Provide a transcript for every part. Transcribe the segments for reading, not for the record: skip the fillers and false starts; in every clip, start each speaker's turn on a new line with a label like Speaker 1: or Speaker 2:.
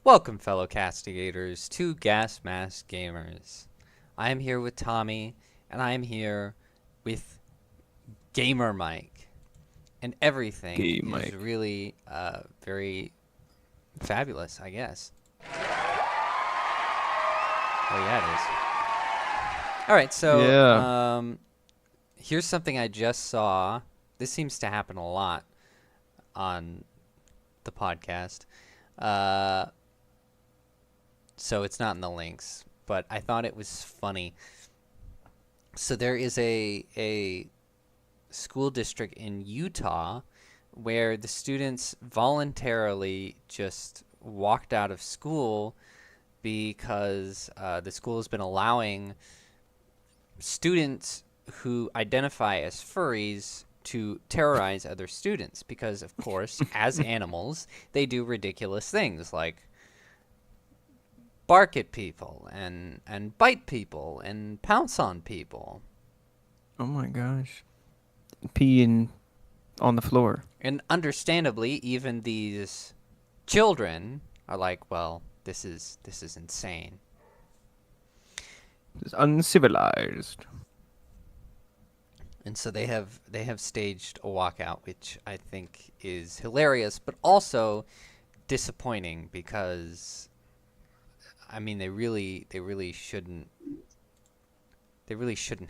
Speaker 1: Welcome, fellow castigators, to GasMaskGamers. I am here with Tommy, and I am here with GamerMike, and everything is
Speaker 2: GamerMike.
Speaker 1: really very fabulous, I guess. Oh yeah, it is. All right, so
Speaker 2: Yeah.
Speaker 1: here's something I just saw. This seems to happen a lot on the podcast. Uh, so it's not in the links, but I thought it was funny. So there is a school district in Utah where the students voluntarily just walked out of school because the school has been allowing students who identify as furries to terrorize other students because, of course, as animals, they do ridiculous things like bark at people and bite people and pounce on people.
Speaker 2: Oh my gosh. Peeing on the floor.
Speaker 1: And understandably, even these children are like, well, this is insane.
Speaker 2: It's uncivilized.
Speaker 1: And so they have staged a walkout, which I think is hilarious, but also disappointing because I mean they really shouldn't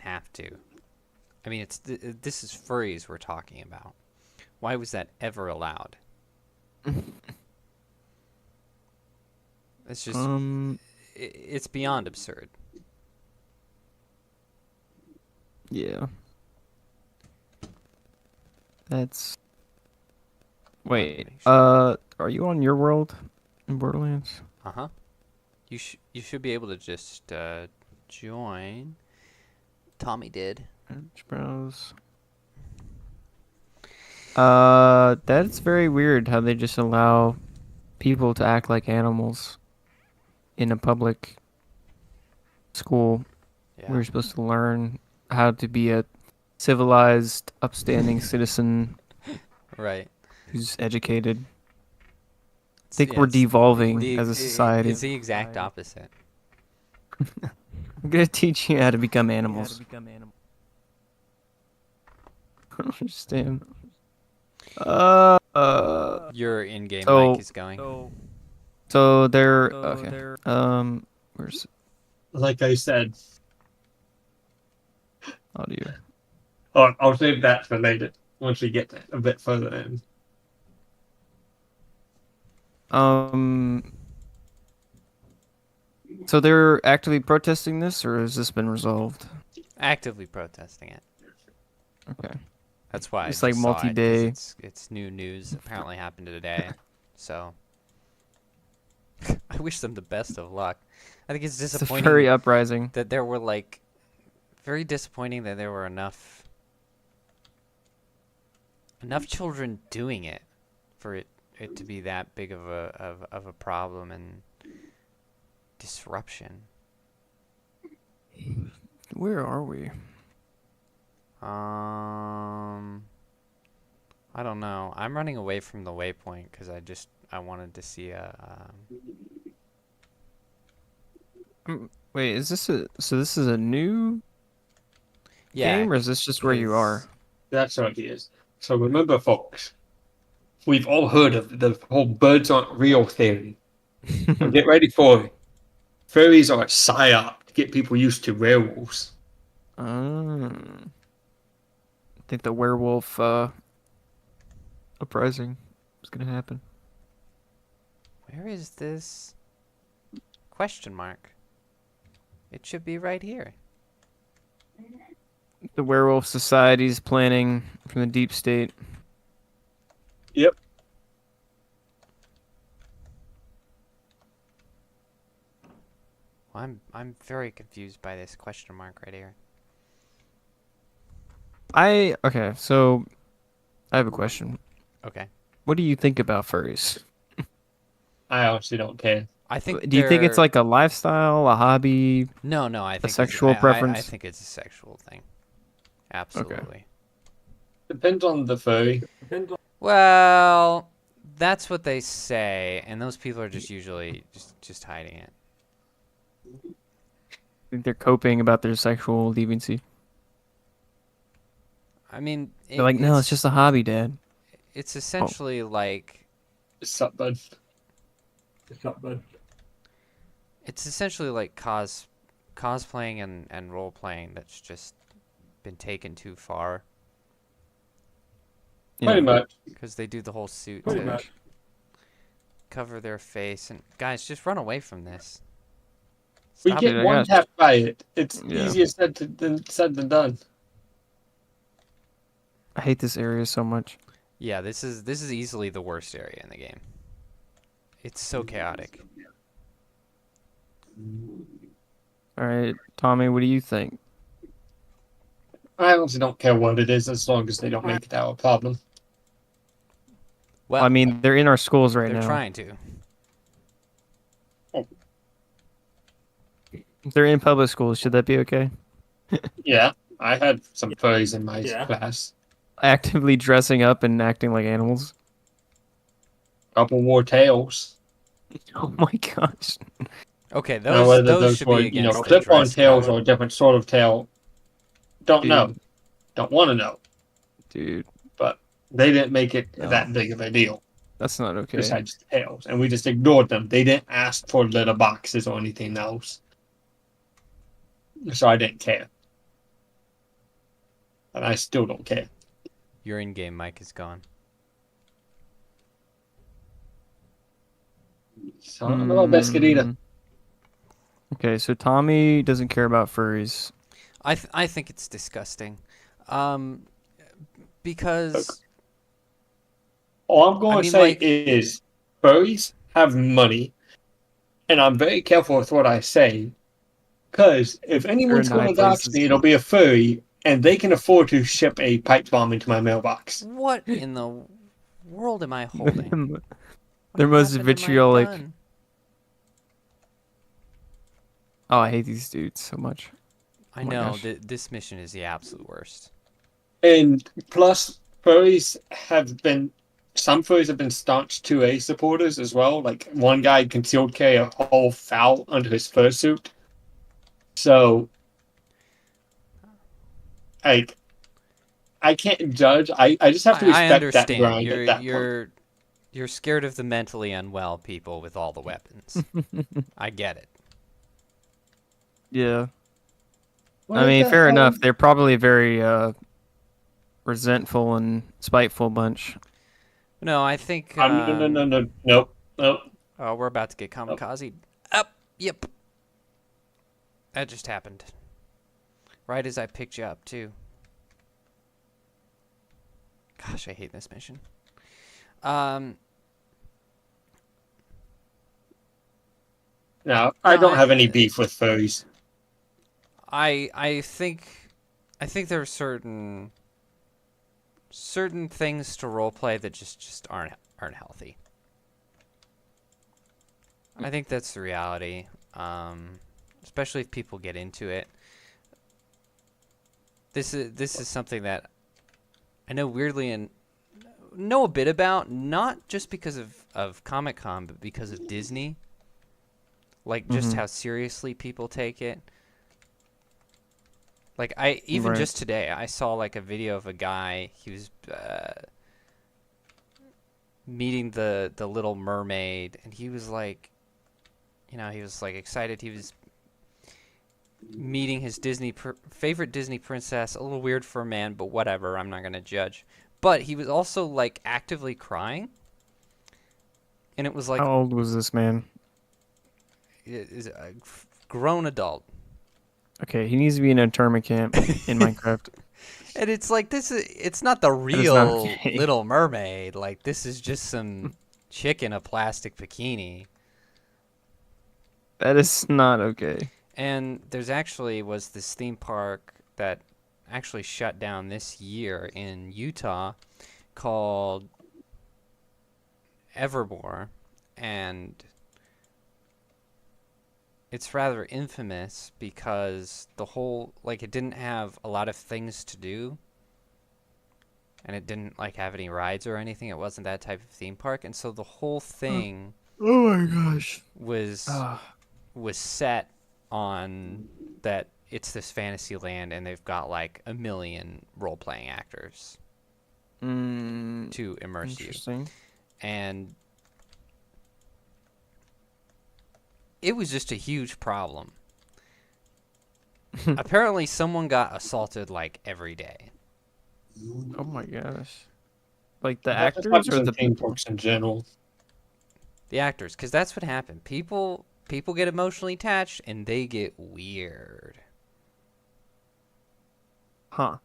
Speaker 1: have to. I mean this is furries we're talking about. Why was that ever allowed? It's just it's beyond absurd.
Speaker 2: Yeah. That's Wait. Are you on your world in Borderlands?
Speaker 1: Uh-huh. You should be able to just join. Tommy did.
Speaker 2: Let's browse. That's very weird how they just allow people to act like animals in a public school.
Speaker 1: Yeah.
Speaker 2: We're supposed to learn how to be a civilized, upstanding citizen
Speaker 1: Right.
Speaker 2: who's educated. I think
Speaker 1: Yeah,
Speaker 2: we're
Speaker 1: it's
Speaker 2: devolving as a society.
Speaker 1: It's the exact opposite.
Speaker 2: I'm gonna teach you how to become animals. I don't understand.
Speaker 1: Your in-game
Speaker 2: So
Speaker 1: mic is going.
Speaker 2: so they're okay. Where's
Speaker 3: Like I said,
Speaker 2: audio?
Speaker 3: I'll save that for later once we get a bit further in.
Speaker 2: So they're actively protesting this, or has this been resolved?
Speaker 1: Actively protesting it.
Speaker 2: Okay.
Speaker 1: That's why
Speaker 2: It's
Speaker 1: I
Speaker 2: like
Speaker 1: just saw it, 'cause
Speaker 2: multi-day.
Speaker 1: It's new news. Apparently happened today. So I wish them the best of luck. I think it's
Speaker 2: It's a
Speaker 1: disappointing
Speaker 2: furry uprising.
Speaker 1: that there were very disappointing that there were enough children doing it for it to be that big of a problem and disruption.
Speaker 2: Where are we?
Speaker 1: I don't know. I'm running away from the waypoint because I wanted to see
Speaker 2: Wait, is this so this is a new game, or is this just where you are?
Speaker 3: That's what it is. So remember, folks, we've all heard of the whole birds aren't real theory. So get ready for it. Fairies are a psyop to get people used to werewolves.
Speaker 2: I think the werewolf uprising is gonna happen.
Speaker 1: Where is this question mark? It should be right here.
Speaker 2: The werewolf society's planning from the deep state.
Speaker 3: Yep.
Speaker 1: Well, I'm very confused by this question mark right here.
Speaker 2: Okay, so I have a question.
Speaker 1: Okay.
Speaker 2: What do you think about furries?
Speaker 3: I honestly don't care.
Speaker 1: I think
Speaker 2: Do you think it's
Speaker 1: they're-
Speaker 2: like a lifestyle, a hobby?
Speaker 1: No, I think
Speaker 2: sexual preference?
Speaker 1: I think it's a sexual thing. Absolutely.
Speaker 3: Depends on the furry.
Speaker 1: Well, That's what they say, and those people are just usually just hiding it.
Speaker 2: I think they're coping about their sexual deviancy.
Speaker 1: I mean,
Speaker 2: They're like, no, it's just a hobby, Dad.
Speaker 1: It's essentially like
Speaker 3: It's up, bud. It's up, bud.
Speaker 1: it's essentially like cosplaying and role playing that's just been taken too far
Speaker 3: Pretty much.
Speaker 1: because they do the whole suit
Speaker 3: Pretty
Speaker 1: to
Speaker 3: much.
Speaker 1: cover their face. And guys, just run away from this.
Speaker 3: We
Speaker 1: Stop
Speaker 3: get
Speaker 1: it.
Speaker 2: I
Speaker 3: one
Speaker 2: got-
Speaker 3: tap by it. It's
Speaker 2: Yeah.
Speaker 3: easier said than done.
Speaker 2: I hate this area so much.
Speaker 1: Yeah, this is easily the worst area in the game. It's so chaotic.
Speaker 2: All right, Tommy, what do you think?
Speaker 3: I honestly don't care what it is as long as they don't make it our problem.
Speaker 1: Well,
Speaker 2: I mean, they're in our schools right
Speaker 1: they're
Speaker 2: now.
Speaker 1: trying to.
Speaker 2: If they're in public schools, should that be okay?
Speaker 3: Yeah, I had some furries in my class.
Speaker 2: Actively dressing up and acting like animals.
Speaker 3: Couple wore tails.
Speaker 2: Oh my gosh.
Speaker 1: Okay,
Speaker 3: Now, whether
Speaker 1: those should
Speaker 3: were,
Speaker 1: be against the
Speaker 3: clip-on
Speaker 1: dress
Speaker 3: tails
Speaker 1: code.
Speaker 3: or a different sort of tail, don't
Speaker 2: Dude.
Speaker 3: know. Don't want to know.
Speaker 2: Dude,
Speaker 3: But they didn't make it
Speaker 2: No.
Speaker 3: that big of a deal.
Speaker 2: that's not okay.
Speaker 3: Besides the tails, and we just ignored them. They didn't ask for litter boxes or anything else, so I didn't care, and I still don't care.
Speaker 1: Your in-game mic is gone.
Speaker 3: So I don't know about Bescadita.
Speaker 2: Mm. Okay, so Tommy doesn't care about furries.
Speaker 1: I think it's disgusting, because
Speaker 3: All I'm going
Speaker 1: I
Speaker 3: to
Speaker 1: mean,
Speaker 3: say
Speaker 1: like-
Speaker 3: is furries have money, and I'm very careful with what I say, because if anyone's
Speaker 2: in high
Speaker 3: going to dox
Speaker 2: places.
Speaker 3: me, it'll be a furry, and they can afford to ship a pipe bomb into my mailbox.
Speaker 1: what in the world am I holding? What
Speaker 2: Their most
Speaker 1: happened to my
Speaker 2: vitriolic.
Speaker 1: gun?
Speaker 2: Oh, I hate these dudes so much.
Speaker 1: I
Speaker 2: Oh my
Speaker 1: know
Speaker 2: gosh.
Speaker 1: this mission is the absolute worst.
Speaker 3: And plus, some furries have been staunch 2A supporters as well. Like, one guy concealed carry a whole foul under his fursuit. So, like, I can't judge. I just have to
Speaker 1: I
Speaker 3: respect that
Speaker 1: understand.
Speaker 3: grind at that point.
Speaker 1: You're scared of the mentally unwell people with all the weapons. I get it.
Speaker 2: Yeah.
Speaker 3: What
Speaker 2: I mean,
Speaker 3: the
Speaker 2: fair
Speaker 3: hell?
Speaker 2: enough. They're probably a very resentful and spiteful bunch.
Speaker 1: No, I think.
Speaker 3: No. Nope.
Speaker 1: Oh, we're about to get kamikaze. Up. Yep. That just happened. Right as I picked you up, too. Gosh, I hate this mission.
Speaker 3: No, I
Speaker 1: No,
Speaker 3: don't have any beef with furries.
Speaker 1: I think there are certain things to roleplay that just aren't healthy. I think that's the reality. Especially if people get into it. This is something that I know weirdly and know a bit about, not just because of Comic-Con, but because of Disney. Like just how seriously people take it. Like even
Speaker 2: Right.
Speaker 1: just today, I saw like a video of a guy. He was meeting the Little Mermaid, and he was like, he was like excited. He was meeting his favorite Disney princess. A little weird for a man, but whatever. I'm not gonna judge. But he was also like actively crying, and it was like
Speaker 2: How old was this man?
Speaker 1: is a grown adult.
Speaker 2: Okay, he needs to be in a internment camp in Minecraft.
Speaker 1: And it's like it's not the
Speaker 2: is not
Speaker 1: real
Speaker 2: okay.
Speaker 1: Little Mermaid. Like this is just some chick in a plastic bikini.
Speaker 2: That is not okay.
Speaker 1: And there's actually was this theme park that actually shut down this year in Utah called Evermore, and it's rather infamous because the whole it didn't have a lot of things to do. and it didn't like have any rides or anything. It wasn't that type of theme park, and so the whole thing
Speaker 2: Oh my gosh.
Speaker 1: was
Speaker 2: Ah.
Speaker 1: was set on that it's this fantasy land and they've got like a million role-playing actors to immerse you.
Speaker 2: Interesting.
Speaker 1: And it was just a huge problem. Apparently someone got assaulted like every day.
Speaker 2: Oh my gosh. Like the
Speaker 3: That just
Speaker 2: actors
Speaker 3: happens
Speaker 2: or
Speaker 3: in
Speaker 2: the
Speaker 3: theme
Speaker 2: people?
Speaker 3: parks in general.
Speaker 1: The actors, because that's what happened. People get emotionally attached and they get weird.
Speaker 2: Huh.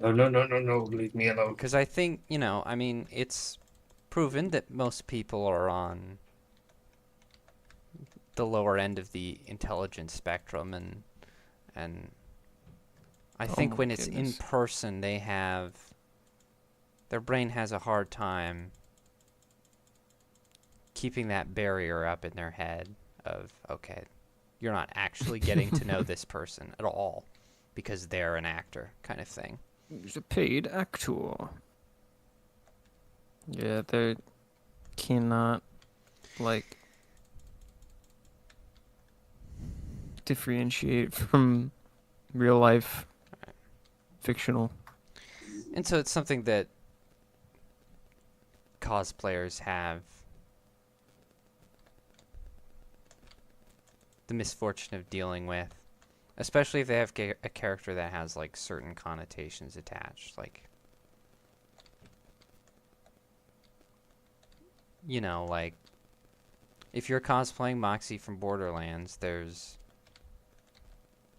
Speaker 3: No, leave me alone.
Speaker 1: Because I think, I mean, it's proven that most people are on the lower end of the intelligence spectrum, and I
Speaker 2: Oh
Speaker 1: think
Speaker 2: my
Speaker 1: when it's in
Speaker 2: goodness.
Speaker 1: person, their brain has a hard time keeping that barrier up in their head of, okay, you're not actually getting to know this person at all because they're an actor kind of thing.
Speaker 2: He's a paid actor. Yeah, they cannot like differentiate from real life fictional.
Speaker 1: And so it's something that cosplayers have the misfortune of dealing with, especially if they have a character that has like certain connotations attached, like like if you're cosplaying Moxie from Borderlands, there's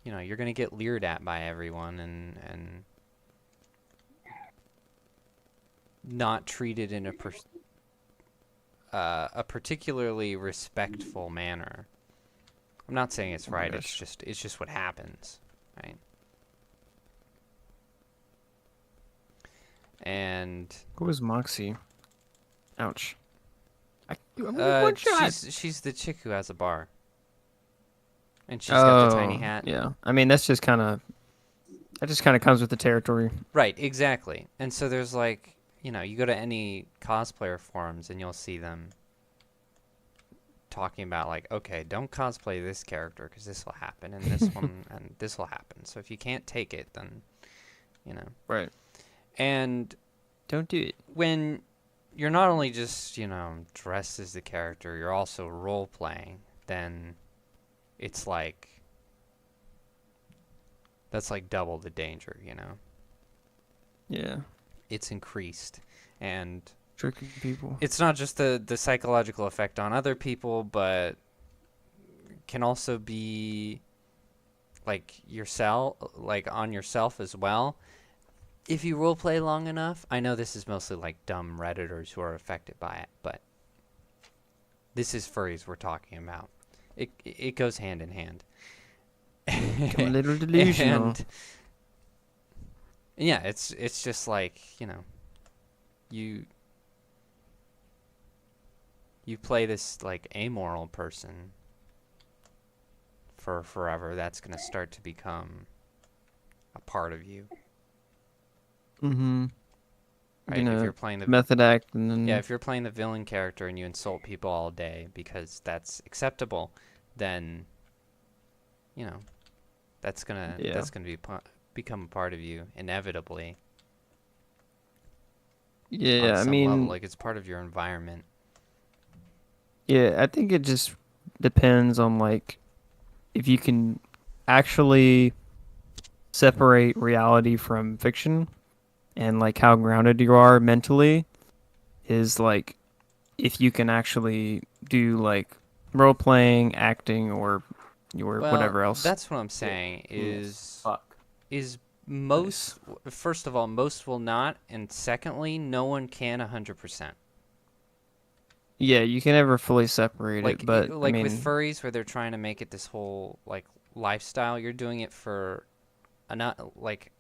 Speaker 1: you're gonna get leered at by everyone and not treated in a particularly respectful manner. I'm not saying it's right.
Speaker 2: Gosh.
Speaker 1: It's just what happens, right? And
Speaker 2: Who was Moxie? Ouch. I only one shot.
Speaker 1: she's the chick who has a bar, and she's got the tiny hat.
Speaker 2: Yeah. I mean, that just kind of comes with the territory.
Speaker 1: Right, exactly. And so there's like, you go to any cosplayer forums and you'll see them talking about like, okay, don't cosplay this character because this will happen, and this one, and this will happen. So if you can't take it, then,
Speaker 2: Right.
Speaker 1: And
Speaker 2: Don't do it.
Speaker 1: when you're not only just, dressed as the character, you're also role playing, then it's like, that's like double the danger,
Speaker 2: Yeah.
Speaker 1: It's increased. And
Speaker 2: Tricking people.
Speaker 1: it's not just the psychological effect on other people, but can also be like on yourself as well. If you roleplay long enough, I know this is mostly like dumb Redditors who are affected by it, but this is furries we're talking about. It goes hand in hand.
Speaker 2: Become a little delusional.
Speaker 1: And yeah, it's just like, you play this like amoral person for forever. That's going to start to become a part of you.
Speaker 2: Mm-hmm.
Speaker 1: Right? If you're playing the
Speaker 2: method act and then
Speaker 1: if you're playing the villain character and you insult people all day because that's acceptable, then that's gonna become a part of you inevitably.
Speaker 2: Yeah,
Speaker 1: on
Speaker 2: I
Speaker 1: some
Speaker 2: mean,
Speaker 1: level. Like it's part of your environment.
Speaker 2: yeah, I think it just depends on like if you can actually separate reality from fiction and like how grounded you are mentally is like if you can actually do like role playing, acting, or whatever else.
Speaker 1: That's what I'm saying is
Speaker 2: Fuck.
Speaker 1: most first of all, most will not, and secondly, no one can 100%.
Speaker 2: Yeah, you can never fully separate
Speaker 1: Like
Speaker 2: it, but
Speaker 1: like
Speaker 2: I mean,
Speaker 1: with furries where they're trying to make it this whole like lifestyle, you're doing it for like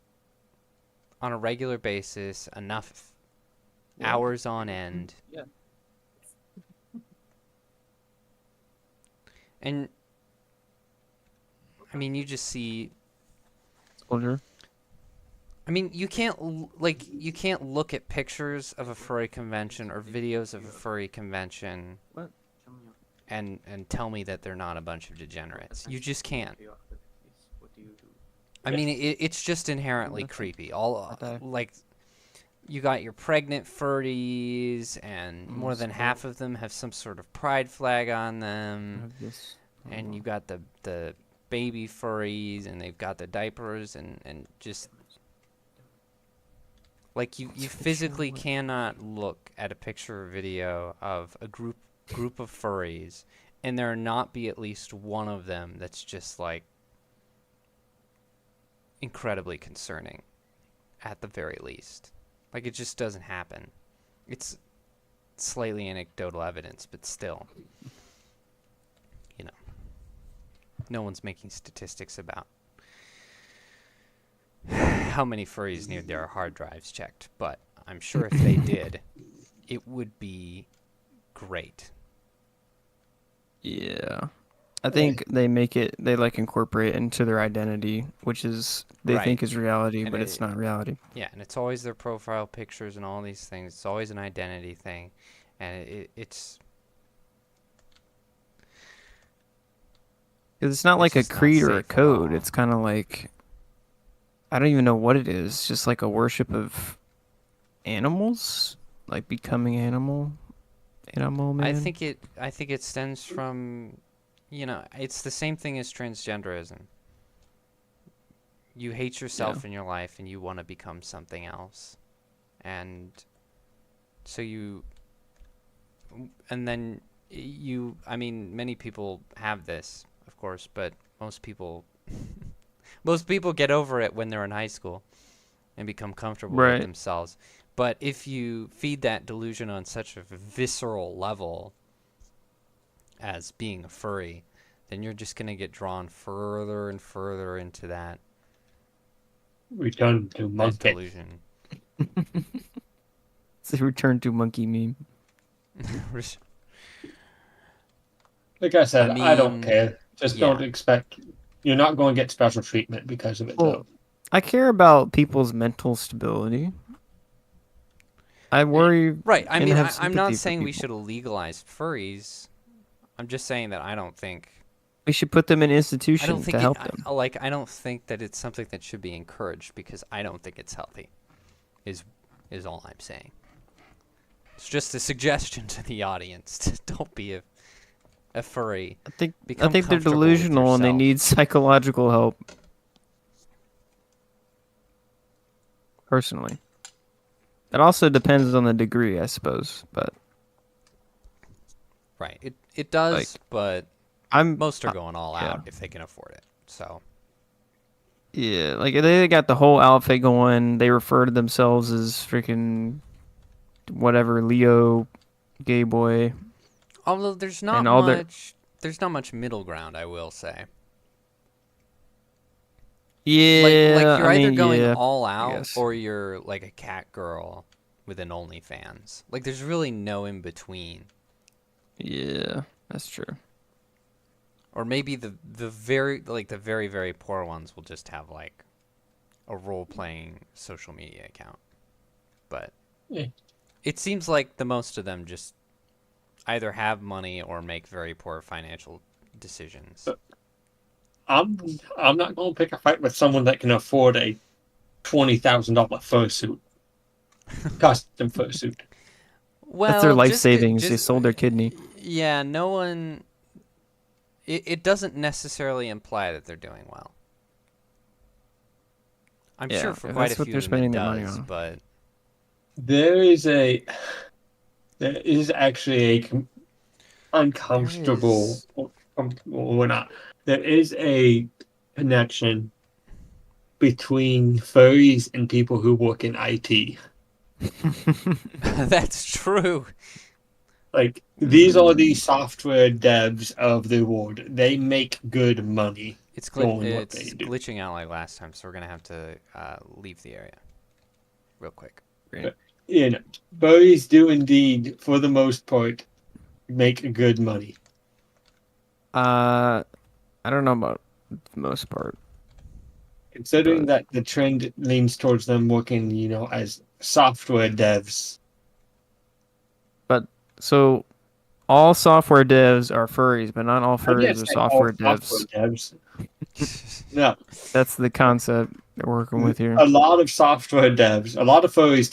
Speaker 1: on a regular basis, enough hours on end.
Speaker 2: Yeah.
Speaker 1: And I mean, you just see
Speaker 2: soldier.
Speaker 1: I mean, you can't you can't look at pictures of a furry convention or videos of a furry convention
Speaker 2: What?
Speaker 1: and tell me that they're not a bunch of degenerates. You just can't. I mean, it's just inherently creepy. All like you got your pregnant furries, and more than half of them have some sort of pride flag on them. And you got the baby furries, and they've got the diapers, and just like you physically cannot look at a picture or video of a group of furries and there not be at least one of them that's just like incredibly concerning at the very least. Like, it just doesn't happen. It's slightly anecdotal evidence, but still, you know, no one's making statistics about how many furries need their hard drives checked, but I'm sure if they did, it would be great.
Speaker 2: Yeah. I think they like incorporate it into their identity, which is they think is reality, but it's not reality.
Speaker 1: Yeah, and it's always their profile pictures and all these things. It's always an identity thing, and it's
Speaker 2: because it's not like a creed or a code. It's kind of like, I don't even know what it is. It's just like a worship of animals, like becoming animal man.
Speaker 1: I think it stems from, you know, it's the same thing as transgenderism. You hate yourself in your life and you want to become something else. And so I mean, many people have this, of course, but most people get over it when they're in high school and become comfortable with themselves. But if you feed that delusion on such a visceral level as being a furry, then you're just going to get drawn further and further into that
Speaker 3: return to monkey
Speaker 1: delusion.
Speaker 2: It's a return to monkey meme.
Speaker 3: Like I said, I don't care. Just don't expect. You're not going to get special treatment because of it, though.
Speaker 2: I care about people's mental stability. I worry.
Speaker 1: Right. I mean, I'm not saying we should legalize furries. I'm just saying that I don't think
Speaker 2: we should put them in institutions to help them.
Speaker 1: I don't think that it's something that should be encouraged because I don't think it's healthy. Is all I'm saying. It's just a suggestion to the audience. Don't be a furry.
Speaker 2: I think they're delusional and they need psychological help. Personally. It also depends on the degree, I suppose, but
Speaker 1: right. It does, like, but most are going all out if they can afford it. So
Speaker 2: yeah, like they got the whole outfit going. They refer to themselves as freaking whatever Leo gay boy.
Speaker 1: Although there's not much middle ground, I will say.
Speaker 2: Yeah,
Speaker 1: like you're either going all out or you're like a cat girl with an OnlyFans. Like there's really no in between.
Speaker 2: Yeah, that's true.
Speaker 1: Or maybe the very very poor ones will just have like a role playing social media account. But it seems like the most of them just either have money or make very poor financial decisions.
Speaker 3: I'm not going to pick a fight with someone that can afford a $20,000 fursuit, custom fursuit.
Speaker 1: Well,
Speaker 2: that's their life savings. They sold their kidney.
Speaker 1: Yeah, no one. It doesn't necessarily imply that they're doing well. I'm sure for quite a few of them it does, but
Speaker 3: there is actually a uncomfortable or not. There is a connection between furries and people who work in IT.
Speaker 1: That's true.
Speaker 3: Like, these are the software devs of the world. They make good money.
Speaker 1: It's glitching out like last time, so we're going to have to leave the area real quick.
Speaker 3: But, furries do indeed, for the most part, make good money.
Speaker 2: I don't know about the most part.
Speaker 3: Considering
Speaker 2: But
Speaker 3: that the trend leans towards them working, as software devs.
Speaker 2: but so all software devs are furries, but not all
Speaker 3: I didn't
Speaker 2: furries are
Speaker 3: say all
Speaker 2: software
Speaker 3: software
Speaker 2: devs.
Speaker 3: devs. No,
Speaker 2: That's the concept that we're working with here.
Speaker 3: a lot of software devs, a lot of furries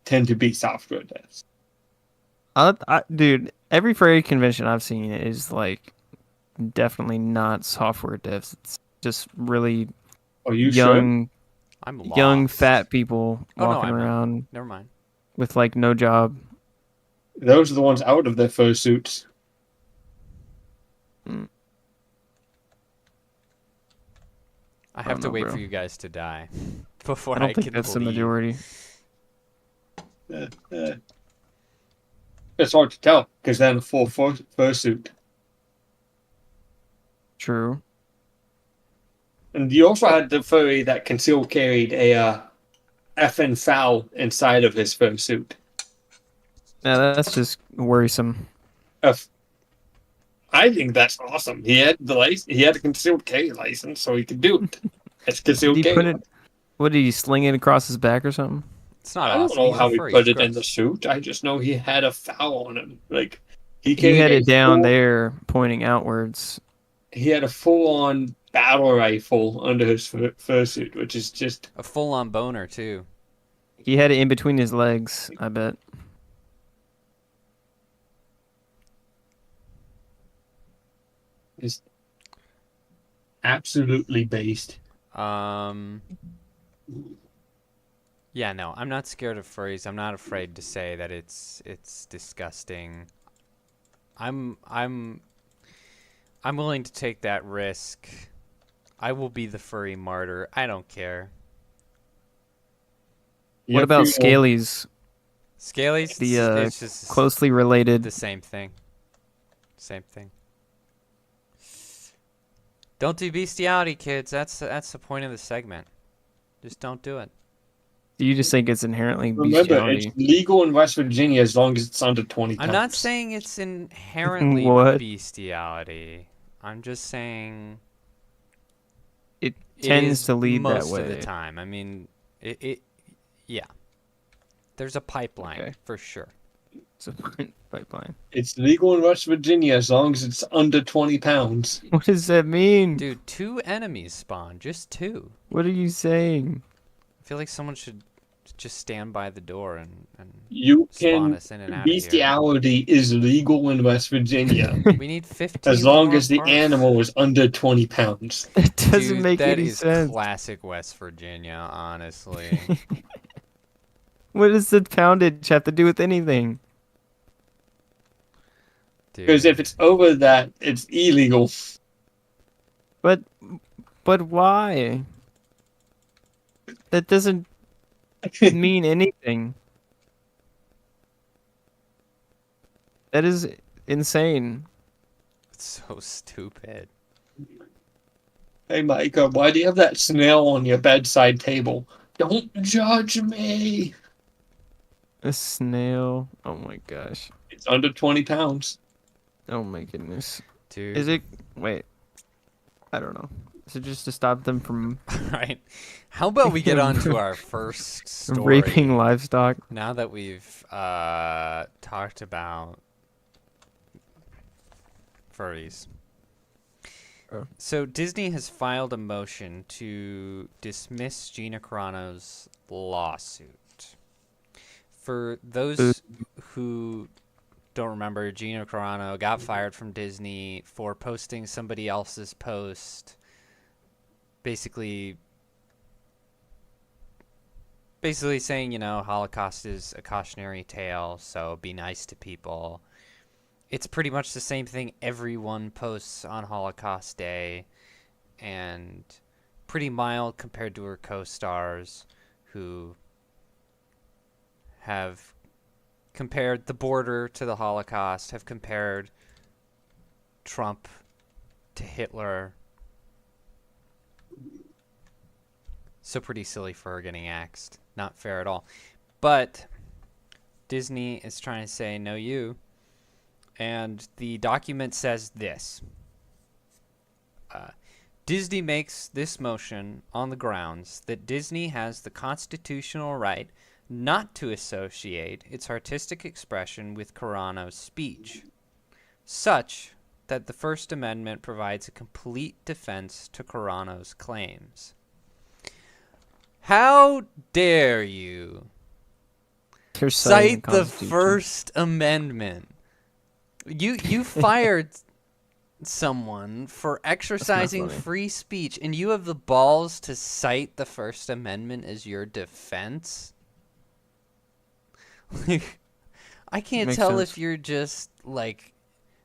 Speaker 3: tend to be software devs.
Speaker 2: Dude, every furry convention I've seen is like definitely not software devs. It's just really
Speaker 3: Are you sure?
Speaker 2: young,
Speaker 1: I'm
Speaker 2: young
Speaker 1: lost.
Speaker 2: fat people
Speaker 1: Oh no,
Speaker 2: walking
Speaker 1: I'm not.
Speaker 2: around
Speaker 1: Never mind.
Speaker 2: with like no job.
Speaker 3: Those are the ones out of their fursuits.
Speaker 2: Mm,
Speaker 1: I
Speaker 2: I
Speaker 1: have
Speaker 2: don't
Speaker 1: to
Speaker 2: know,
Speaker 1: wait
Speaker 2: bro.
Speaker 1: for you guys to die before
Speaker 2: I don't
Speaker 1: I
Speaker 2: think
Speaker 1: can
Speaker 2: that's the
Speaker 1: leave.
Speaker 2: majority.
Speaker 3: Uh, uh, it's hard to tell because they're in a full fursuit.
Speaker 2: True.
Speaker 3: And you also had the furry that concealed carried a effing fowl inside of his fursuit.
Speaker 2: Now that's just worrisome.
Speaker 3: Uh, I think that's awesome. He had he had a concealed carry license, so he could do it. It's
Speaker 2: Did
Speaker 3: concealed
Speaker 2: he
Speaker 3: carry.
Speaker 2: put it? What did he sling it across his back or something?
Speaker 1: It's not
Speaker 3: I don't
Speaker 1: awesome.
Speaker 3: know
Speaker 1: He's a
Speaker 3: how he
Speaker 1: furry.
Speaker 3: put
Speaker 1: It's
Speaker 3: it in the
Speaker 1: gross.
Speaker 3: suit. I just know he had a fowl on him. Like he
Speaker 2: He
Speaker 3: carried
Speaker 2: had
Speaker 3: a
Speaker 2: it down
Speaker 3: full,
Speaker 2: there, pointing outwards.
Speaker 3: he had a full-on battle rifle under his fursuit, which is just
Speaker 1: A full-on boner too.
Speaker 2: He had it in between his legs. I bet.
Speaker 3: is absolutely based.
Speaker 1: Um. Yeah, no, I'm not scared of furries. I'm not afraid to say that it's disgusting. I'm I'm willing to take that risk. I will be the furry martyr. I don't care.
Speaker 3: You
Speaker 2: What about
Speaker 3: feel-
Speaker 2: Scalies?
Speaker 1: Scalies,
Speaker 2: The
Speaker 1: it's just
Speaker 2: closely related.
Speaker 1: the same thing. Same thing. Don't do bestiality, kids. That's the point of the segment. Just don't do it.
Speaker 2: You just think it's inherently
Speaker 3: Remember, it's
Speaker 2: bestiality.
Speaker 3: legal in West Virginia as long as it's under 20
Speaker 1: I'm
Speaker 3: pounds.
Speaker 1: not saying it's inherently
Speaker 2: What?
Speaker 1: bestiality. I'm just saying
Speaker 2: It
Speaker 1: it
Speaker 2: tends
Speaker 1: is
Speaker 2: to lead that
Speaker 1: most of the
Speaker 2: way.
Speaker 1: time. I mean, yeah. There's a pipeline
Speaker 2: Okay.
Speaker 1: for sure.
Speaker 2: It's a pipeline.
Speaker 3: It's legal in West Virginia as long as it's under 20 pounds.
Speaker 2: What does that mean?
Speaker 1: Dude, 2 enemies spawn. Just 2.
Speaker 2: What are you saying?
Speaker 1: I feel like someone should just stand by the door and
Speaker 3: You
Speaker 1: spawn
Speaker 3: can.
Speaker 1: us in and out of here.
Speaker 3: Bestiality is legal in West Virginia
Speaker 1: We need 15
Speaker 3: as long
Speaker 1: more
Speaker 3: as the
Speaker 1: parts.
Speaker 3: animal is under 20 pounds.
Speaker 2: It doesn't
Speaker 1: Dude,
Speaker 2: make
Speaker 1: that
Speaker 2: any
Speaker 1: is
Speaker 2: sense.
Speaker 1: classic West Virginia, honestly.
Speaker 2: What does the poundage have to do with anything?
Speaker 3: Because if it's over that, it's illegal.
Speaker 2: But why? That doesn't mean anything. That is insane.
Speaker 1: It's so stupid.
Speaker 3: Hey, Micah, why do you have that snail on your bedside table? Don't judge me.
Speaker 2: A snail. Oh my gosh.
Speaker 3: It's under 20 pounds.
Speaker 2: Oh my goodness.
Speaker 1: Dude.
Speaker 2: Is it? Wait. I don't know. Is it just to stop them from
Speaker 1: Right. How about we get on to our first story?
Speaker 2: raping livestock?
Speaker 1: Now that we've talked about furries.
Speaker 2: Oh.
Speaker 1: So Disney has filed a motion to dismiss Gina Carano's lawsuit. For those who don't remember, Gina Carano got fired from Disney for posting somebody else's post, basically saying, Holocaust is a cautionary tale, so be nice to people. It's pretty much the same thing everyone posts on Holocaust Day, and pretty mild compared to her co-stars who have compared the border to the Holocaust, have compared Trump to Hitler. So pretty silly for her getting axed. Not fair at all. But Disney is trying to say, no, you. And the document says this. Disney makes this motion on the grounds that Disney has the constitutional right not to associate its artistic expression with Carano's speech, such that the First Amendment provides a complete defense to Carano's claims. How dare you
Speaker 2: They're citing
Speaker 1: cite the
Speaker 2: Constitution.
Speaker 1: First Amendment? You fired someone for exercising
Speaker 2: funny.
Speaker 1: free speech, and you have the balls to cite the First Amendment as your defense? Like, I can't
Speaker 2: Makes
Speaker 1: tell
Speaker 2: sense.
Speaker 1: if you're just like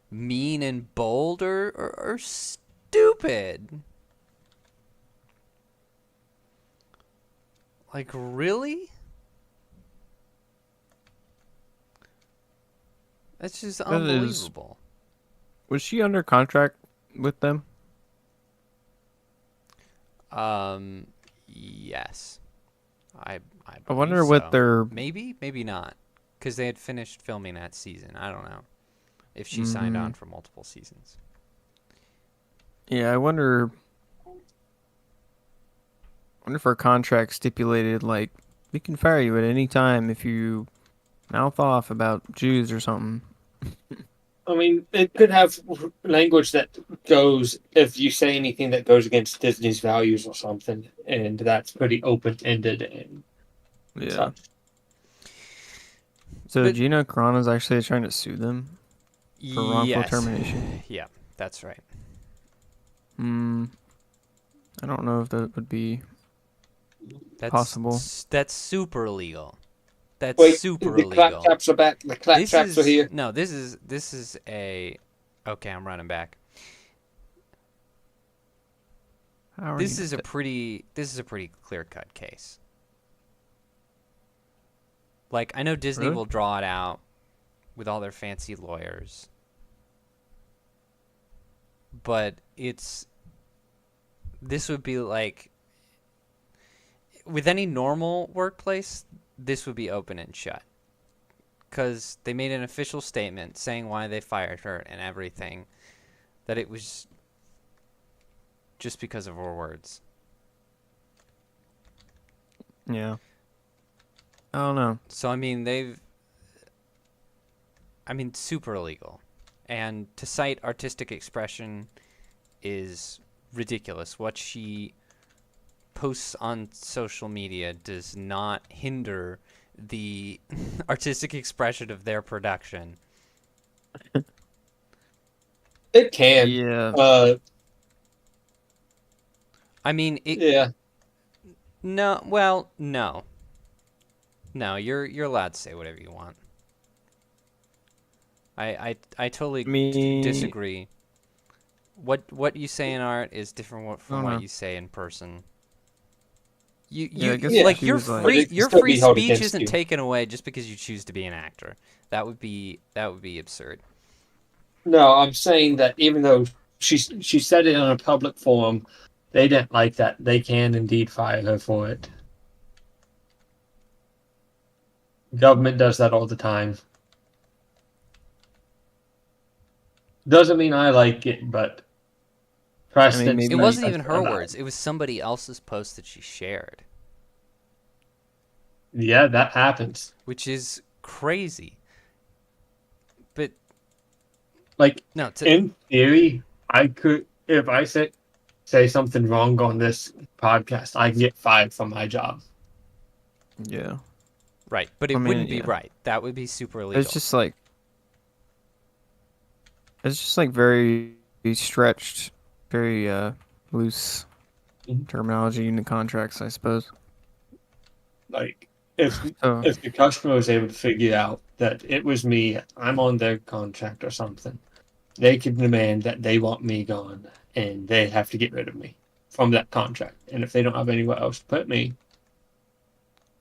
Speaker 1: mean and bold or stupid. Like, really? That's just
Speaker 2: That is-
Speaker 1: unbelievable.
Speaker 2: Was she under contract with them?
Speaker 1: Yes. I
Speaker 2: I wonder
Speaker 1: believe
Speaker 2: what
Speaker 1: so.
Speaker 2: their
Speaker 1: Maybe not, because they had finished filming that season. I don't know if she signed on for multiple seasons.
Speaker 2: Yeah, I wonder if her contract stipulated like we can fire you at any time if you mouth off about Jews or something.
Speaker 3: I mean, it could have language that goes, if you say anything that goes against Disney's values or something, and that's pretty open-ended and
Speaker 2: Yeah.
Speaker 3: such.
Speaker 2: So
Speaker 1: But-
Speaker 2: do you know Carano's actually trying to sue them for wrongful
Speaker 1: Yes.
Speaker 2: termination?
Speaker 1: Yeah, that's right.
Speaker 2: I don't know if that would be
Speaker 1: That's
Speaker 2: possible.
Speaker 1: That's super illegal. That's
Speaker 3: Wait,
Speaker 1: super
Speaker 3: the
Speaker 1: illegal.
Speaker 3: claptraps are back. The claptraps are here.
Speaker 1: No, this is a. Okay, I'm running back.
Speaker 2: How are
Speaker 1: This
Speaker 2: you
Speaker 1: is a
Speaker 2: gonna-
Speaker 1: pretty clear cut case. Like, I know Disney
Speaker 2: Really?
Speaker 1: will draw it out with all their fancy lawyers, but this would be like, with any normal workplace, this would be open and shut, because they made an official statement saying why they fired her and everything, that it was just because of her words.
Speaker 2: Yeah. I don't know.
Speaker 1: So, I mean, super illegal. And to cite artistic expression is ridiculous. What she posts on social media does not hinder the artistic expression of their production.
Speaker 3: It can.
Speaker 2: Yeah.
Speaker 1: I mean,
Speaker 3: Yeah.
Speaker 1: no, well, no. No, you're allowed to say whatever you want. I totally disagree. What you say in art is different from what you say in person.
Speaker 2: Yeah, I guess
Speaker 1: like
Speaker 2: she
Speaker 1: your
Speaker 2: was like-
Speaker 1: free
Speaker 3: But it can
Speaker 1: your
Speaker 3: still
Speaker 1: free
Speaker 3: be held
Speaker 1: speech
Speaker 3: against
Speaker 1: isn't
Speaker 3: you.
Speaker 1: taken away just because you choose to be an actor. That would be absurd.
Speaker 3: No, I'm saying that even though she said it on a public forum, they didn't like that. They can indeed fire her for it. Government does that all the time. Doesn't mean I like it, but precedent.
Speaker 2: maybe-
Speaker 1: It wasn't even
Speaker 3: says
Speaker 1: her
Speaker 3: I'm not.
Speaker 1: words. It was somebody else's post that she shared,
Speaker 3: Yeah, that happens.
Speaker 1: which is crazy. But
Speaker 3: Like
Speaker 1: no,
Speaker 3: in theory, I could, if I say something wrong on this podcast, I can get fired from my job.
Speaker 2: Yeah.
Speaker 1: right, but it
Speaker 2: I mean,
Speaker 1: wouldn't be
Speaker 2: yeah.
Speaker 1: right. That would be super illegal.
Speaker 2: It's just like very stretched, very loose
Speaker 3: Mhm.
Speaker 2: terminology in the contracts, I suppose.
Speaker 3: Like if
Speaker 2: So
Speaker 3: if the customer is able to figure out that it was me, I'm on their contract or something, they can demand that they want me gone and they have to get rid of me from that contract. And if they don't have anywhere else to put me,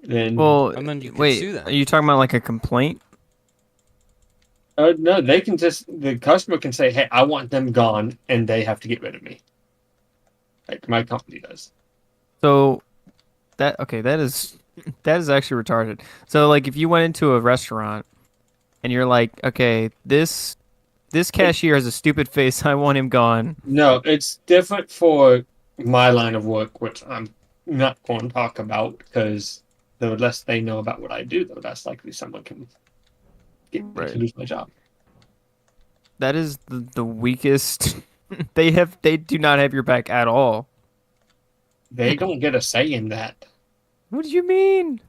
Speaker 3: then
Speaker 1: And then you could
Speaker 2: wait,
Speaker 1: sue them.
Speaker 2: are you talking about like a complaint?
Speaker 3: no, they can the customer can say, "Hey, I want them gone," and they have to get rid of me, like my company does.
Speaker 2: So that is actually retarded. So like if you went into a restaurant and you're like, okay, this this cashier has a stupid face. I want him gone.
Speaker 3: No, it's different for my line of work, which I'm not going to talk about because the less they know about what I do, the less likely someone can get me to
Speaker 2: Right.
Speaker 3: lose my job.
Speaker 2: That is the weakest. They do not have your back at all.
Speaker 3: They don't get a say in that.
Speaker 2: What do you mean?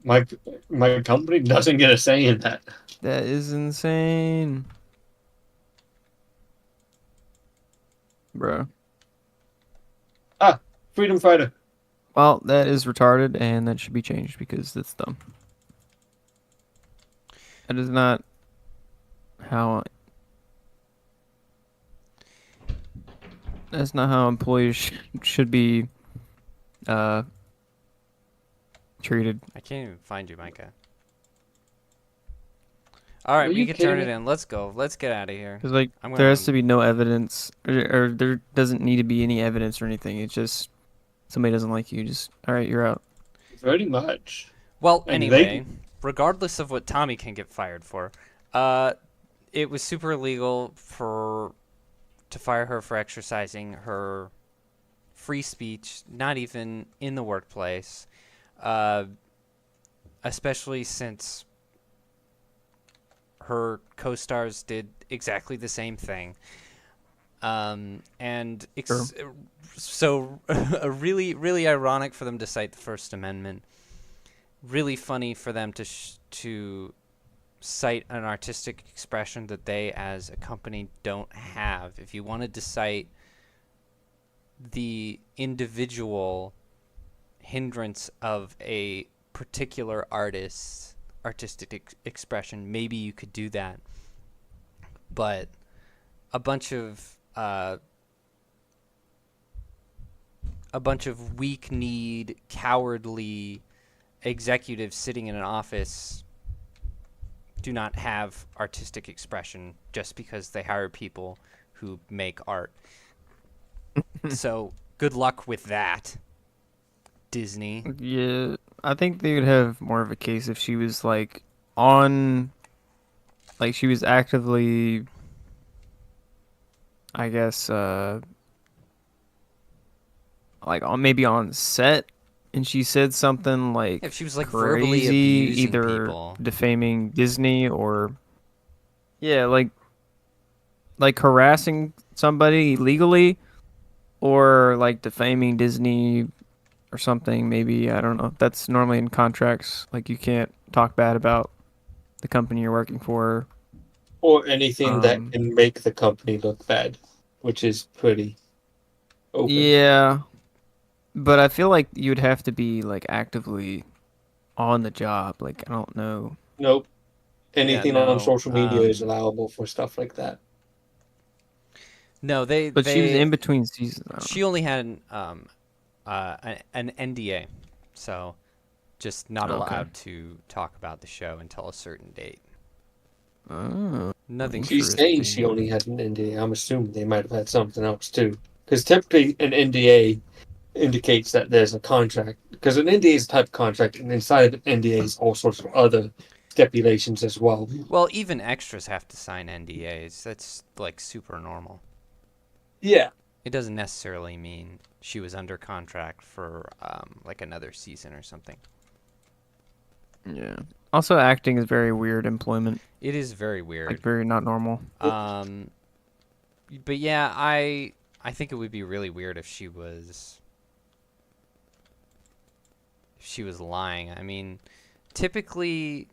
Speaker 3: My my company doesn't get a say in that.
Speaker 2: That is insane. Bro.
Speaker 3: Ah, Freedom Fighter.
Speaker 2: Well, that is retarded and that should be changed because that's dumb. That is not how that's not how employees should be treated.
Speaker 1: I can't even find you, Micah. All right,
Speaker 3: Are
Speaker 1: we
Speaker 3: you
Speaker 1: can
Speaker 3: kidding
Speaker 1: turn it
Speaker 3: me?
Speaker 1: in. Let's go. Let's get out of here.
Speaker 2: Because like
Speaker 1: I'm
Speaker 2: there has
Speaker 1: gonna-
Speaker 2: to be no evidence, or there doesn't need to be any evidence or anything. It's just somebody doesn't like you. Just all right, you're out.
Speaker 3: Very much.
Speaker 1: Well,
Speaker 3: And
Speaker 1: anyway, regardless of what Tommy can get fired for, it was super illegal to fire her for exercising her free speech, not even in the workplace, especially since her co-stars did exactly the same thing. So really, really ironic for them to cite the First Amendment. Really funny for them to cite an artistic expression that they, as a company, don't have. If you wanted to cite the individual hindrance of a particular artist's artistic expression, maybe you could do that. But a bunch of weak-kneed, cowardly executives sitting in an office do not have artistic expression just because they hire people who make art. So good luck with that, Disney.
Speaker 2: Yeah, I think they would have more of a case if she was like on, like she was actively, I guess, like on maybe on set, and she said something like
Speaker 1: If she was like
Speaker 2: crazy,
Speaker 1: verbally abusing
Speaker 2: either
Speaker 1: people.
Speaker 2: defaming Disney or yeah, like harassing somebody legally or like defaming Disney or something. Maybe I don't know. That's normally in contracts. Like you can't talk bad about the company you're working for.
Speaker 3: Or anything that
Speaker 2: Um,
Speaker 3: can make the company look bad, which is pretty open.
Speaker 2: Yeah, but I feel like you'd have to be like actively on the job. Like I don't know.
Speaker 3: Nope. Anything
Speaker 1: no,
Speaker 3: on social media is allowable for stuff like that.
Speaker 1: No,
Speaker 2: But she was in between seasons. I don't
Speaker 1: She only had an NDA, so just not
Speaker 2: Okay.
Speaker 1: allowed to talk about the show until a certain date.
Speaker 2: know. Oh,
Speaker 1: Nothing.
Speaker 3: She's saying she only had an NDA. I'm assuming they might have had something else too. Because typically an NDA indicates that there's a contract. Because an NDA is a type of contract, and inside of NDA is all sorts of other stipulations as well.
Speaker 1: Well, even extras have to sign NDAs. That's like super normal.
Speaker 3: Yeah.
Speaker 1: It doesn't necessarily mean she was under contract for like another season or something.
Speaker 2: Yeah. Also, acting is very weird employment.
Speaker 1: It is very weird.
Speaker 2: Like very not normal.
Speaker 1: But yeah, I think it would be really weird if she was lying. I mean, typically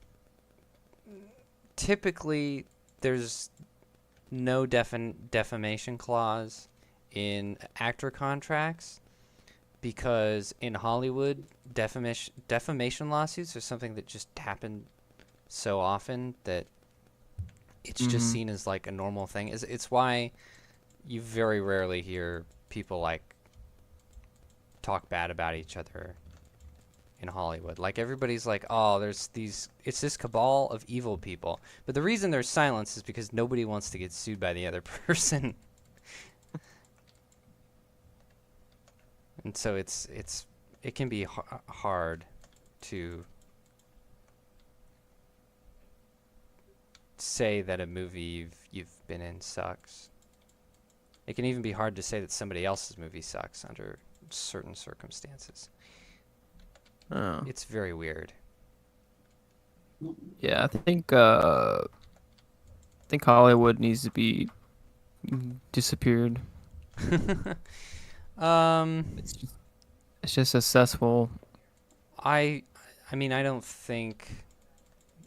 Speaker 1: there's no defamation clause in actor contracts because in Hollywood defamation lawsuits are something that just happen so often that it's just seen as like a normal thing. It's why you very rarely hear people like talk bad about each other in Hollywood. Like everybody's like, oh, it's this cabal of evil people. But the reason there's silence is because nobody wants to get sued by the other person. And so it can be hard to say that a movie you've been in sucks. It can even be hard to say that somebody else's movie sucks under certain circumstances.
Speaker 2: Oh.
Speaker 1: It's very weird.
Speaker 2: Yeah, I think Hollywood needs to be disappeared. It's just successful.
Speaker 1: I mean, I don't think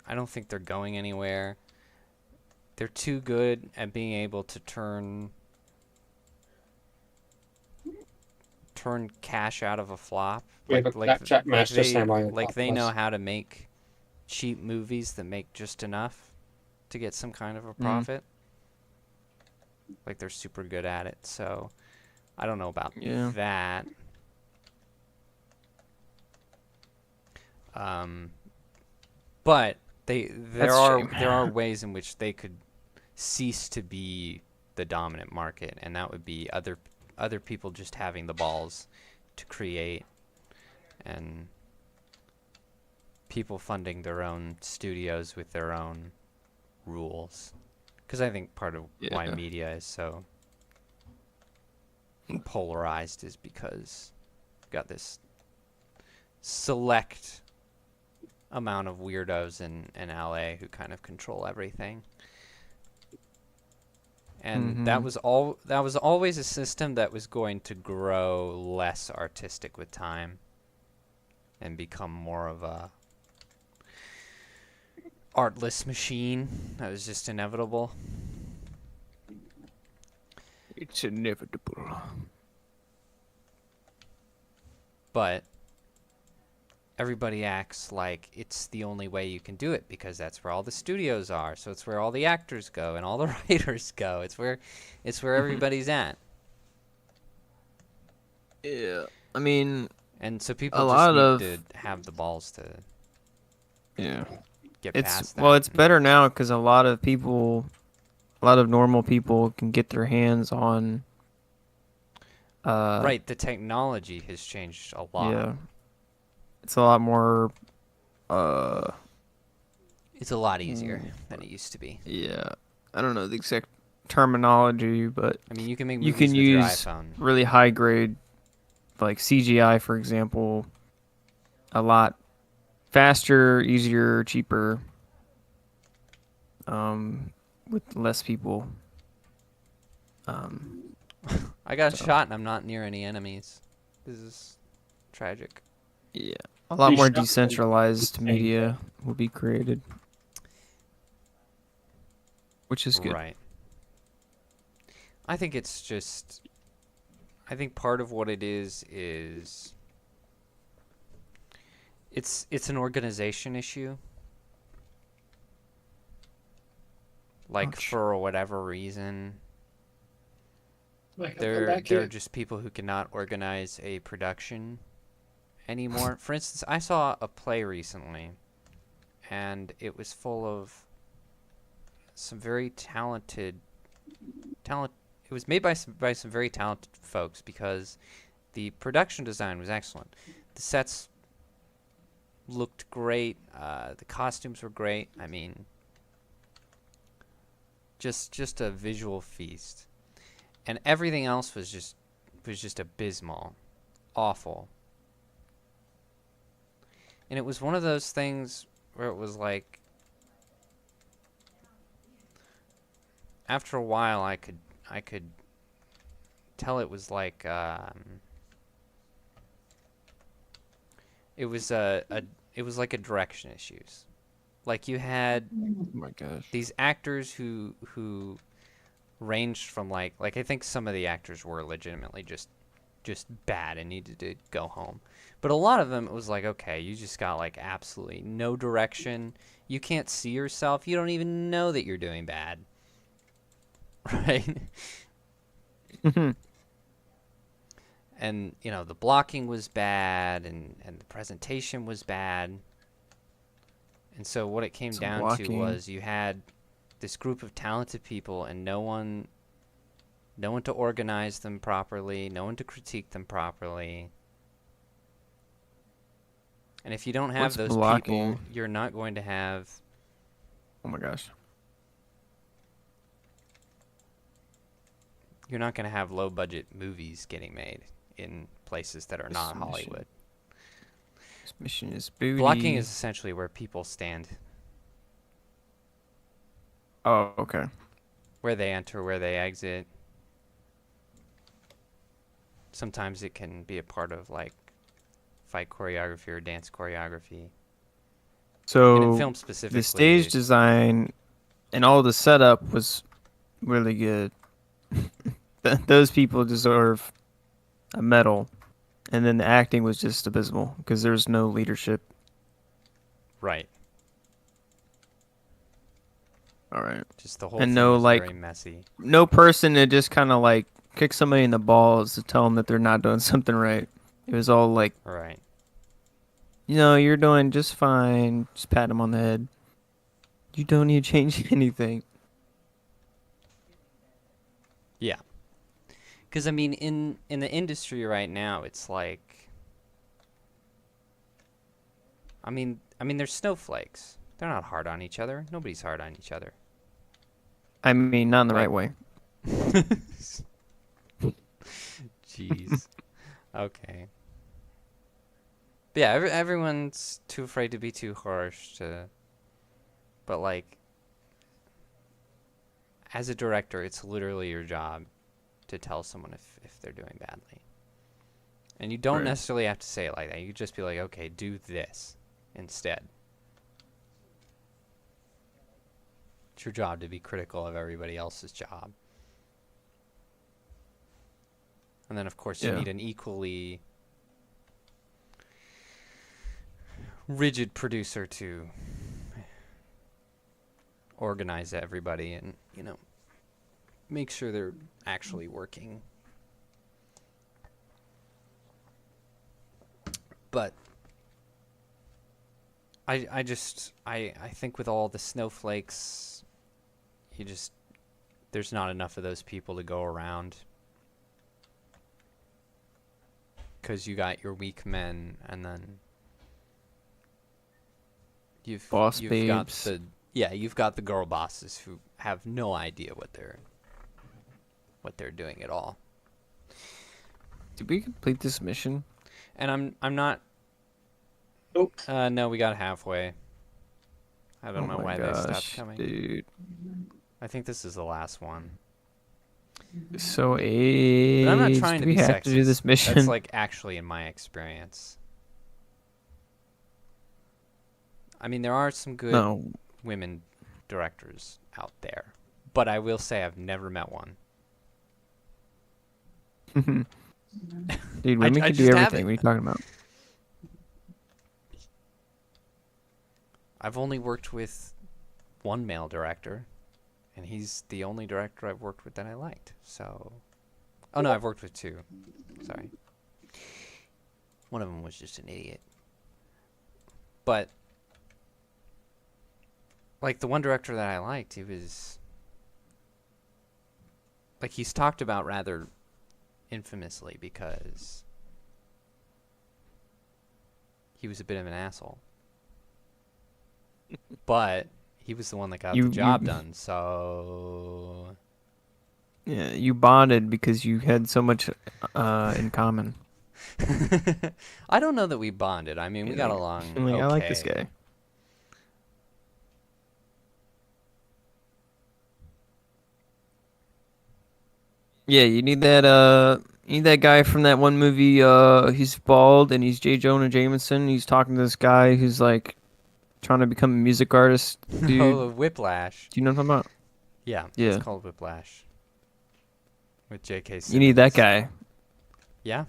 Speaker 1: they're going anywhere. They're too good at being able to turn cash out of a flop.
Speaker 3: We have a Snapchat master samurai on top
Speaker 1: They
Speaker 3: of
Speaker 1: know
Speaker 3: us.
Speaker 1: how to make cheap movies that make just enough to get some kind of a profit. Like they're super good at it. So I don't know about that. But there are ways in which they could cease to be the dominant market, and that would be other people just having the balls to create, and people funding their own studios with their own rules. Because I think part of why media is so polarized is because you've got this select amount of weirdos in LA who kind of control everything. And that was always a system that was going to grow less artistic with time and become more of a artless machine. That was just inevitable.
Speaker 2: It's inevitable.
Speaker 1: But everybody acts like it's the only way you can do it because that's where all the studios are. So it's where all the actors go and all the writers go. It's where everybody's at.
Speaker 2: Yeah, I mean,
Speaker 1: and so people just need to have the balls to get past that.
Speaker 2: Well, it's better now because a lot of normal people can get their hands on.
Speaker 1: Right, the technology has changed a lot.
Speaker 2: Yeah. It's a lot more.
Speaker 1: It's a lot easier than it used to be.
Speaker 2: Yeah, I don't know the exact terminology, but
Speaker 1: I mean, you can make movies with your iPhone.
Speaker 2: Really high grade, like CGI, for example, a lot faster, easier, cheaper, with less people.
Speaker 1: I got shot and I'm not near any enemies. This is tragic.
Speaker 2: Yeah. A lot more decentralized media will be created, which is good.
Speaker 1: Right. I think part of what it is it's an organization issue. Like, for whatever reason, there are just people who cannot organize a production anymore. For instance, I saw a play recently, and it was full of some very talented. It was made by some very talented folks because the production design was excellent. The sets looked great. The costumes were great. I mean, just a visual feast, and everything else was just abysmal, awful. And it was one of those things where it was like, after a while, I could tell it was like it was like a direction issues. Like you had these actors who ranged from like I think some of the actors were legitimately just bad and needed to go home. But a lot of them, it was like, okay, you just got like absolutely no direction. You can't see yourself. You don't even know that you're doing bad. Right? And, you know, the blocking was bad and the presentation was bad. And so what it came down to was you had this group of talented people and no one to organize them properly, no one to critique them properly. And if you don't have those people, you're not going to have...
Speaker 2: Oh my gosh.
Speaker 1: you're not gonna have low budget movies getting made in places that are not Hollywood.
Speaker 2: This mission is booty.
Speaker 1: Blocking is essentially where people stand,
Speaker 2: Oh, okay.
Speaker 1: where they enter, where they exit. Sometimes it can be a part of like fight choreography or dance choreography. And
Speaker 2: So
Speaker 1: in film specifically,
Speaker 2: the stage design and all the setup was really good. Those people deserve a medal. And then the acting was just abysmal because there's no leadership.
Speaker 1: right?
Speaker 2: All right.
Speaker 1: Just the whole
Speaker 2: And
Speaker 1: thing
Speaker 2: no,
Speaker 1: was
Speaker 2: like,
Speaker 1: very messy.
Speaker 2: No person to just kind of like kick somebody in the balls to tell them that they're not doing something right. It was all like,
Speaker 1: Right.
Speaker 2: you're doing just fine. Just pat them on the head. You don't need to change anything.
Speaker 1: Yeah. Because I mean, in the industry right now, it's like, I mean, there's snowflakes. They're not hard on each other. Nobody's hard on each other.
Speaker 2: I mean, not in the
Speaker 1: Like-
Speaker 2: right way.
Speaker 1: Jeez. Okay. But yeah, everyone's too afraid to be too harsh to. But like, as a director, it's literally your job to tell someone if they're doing badly. And you don't
Speaker 2: Right.
Speaker 1: necessarily have to say it like that. You just be like, okay, do this instead. It's your job to be critical of everybody else's job. And then, of course, you
Speaker 2: Yeah.
Speaker 1: need an equally rigid producer to organize everybody and, make sure they're actually working. But I think with all the snowflakes, there's not enough of those people to go around. Because you got your weak men, and then you've got
Speaker 2: babes.
Speaker 1: you've got the girl bosses who have no idea what they're doing at all.
Speaker 2: Did we complete this mission?
Speaker 1: And I'm not.
Speaker 3: Nope.
Speaker 1: No, we got halfway. I don't know
Speaker 2: my
Speaker 1: why they stopped
Speaker 2: gosh,
Speaker 1: coming.
Speaker 2: dude.
Speaker 1: I think this is the last one.
Speaker 2: So
Speaker 1: But I'm not trying
Speaker 2: do
Speaker 1: to
Speaker 2: we
Speaker 1: be
Speaker 2: have
Speaker 1: sexist.
Speaker 2: to do this mission?
Speaker 1: That's like actually in my experience. I mean, there are some good
Speaker 2: No.
Speaker 1: women directors out there, but I will say I've never met one.
Speaker 2: Dude, women
Speaker 1: I
Speaker 2: can
Speaker 1: just
Speaker 2: do
Speaker 1: haven't.
Speaker 2: everything. What are you talking about?
Speaker 1: I've only worked with one male director, and he's the only director I've worked with that I liked. So, oh no, I've worked with two. Sorry, one of them was just an idiot. But like the one director that I liked, he was like he's talked about rather infamously because he was a bit of an asshole. But he was the one that got the job done, so
Speaker 2: Yeah, you bonded because you had so much in common.
Speaker 1: I don't know that we bonded. I mean, we
Speaker 2: Yeah,
Speaker 1: got
Speaker 2: like-
Speaker 1: along
Speaker 2: I'm like,
Speaker 1: okay.
Speaker 2: I like this guy. Yeah, you need that guy from that one movie, he's bald and he's J. Jonah Jameson. He's talking to this guy who's like trying to become a music artist. Dude,
Speaker 1: Oh, Whiplash.
Speaker 2: do you know what I'm talking about?
Speaker 1: Yeah,
Speaker 2: Yeah.
Speaker 1: it's called Whiplash. With J.K. Simmons.
Speaker 2: You need that guy.
Speaker 1: Yeah.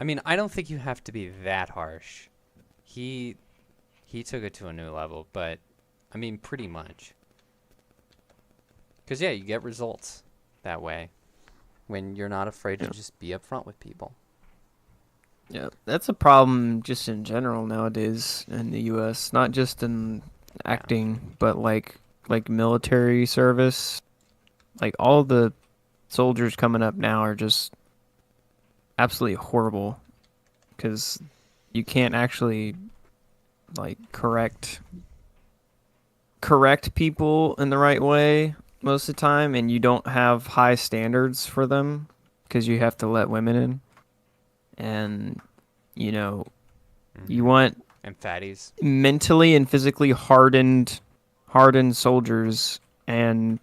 Speaker 1: I mean, I don't think you have to be that harsh. He took it to a new level, but I mean, pretty much. Because, yeah, you get results that way when you're not afraid to just be upfront with people.
Speaker 2: Yeah, that's a problem just in general nowadays in the U.S. Not just in acting, but like military service. Like all the soldiers coming up now are just absolutely horrible because you can't actually like correct people in the right way. most of the time, and you don't have high standards for them because you have to let women in, and you know you want
Speaker 1: And fatties.
Speaker 2: mentally and physically hardened soldiers, and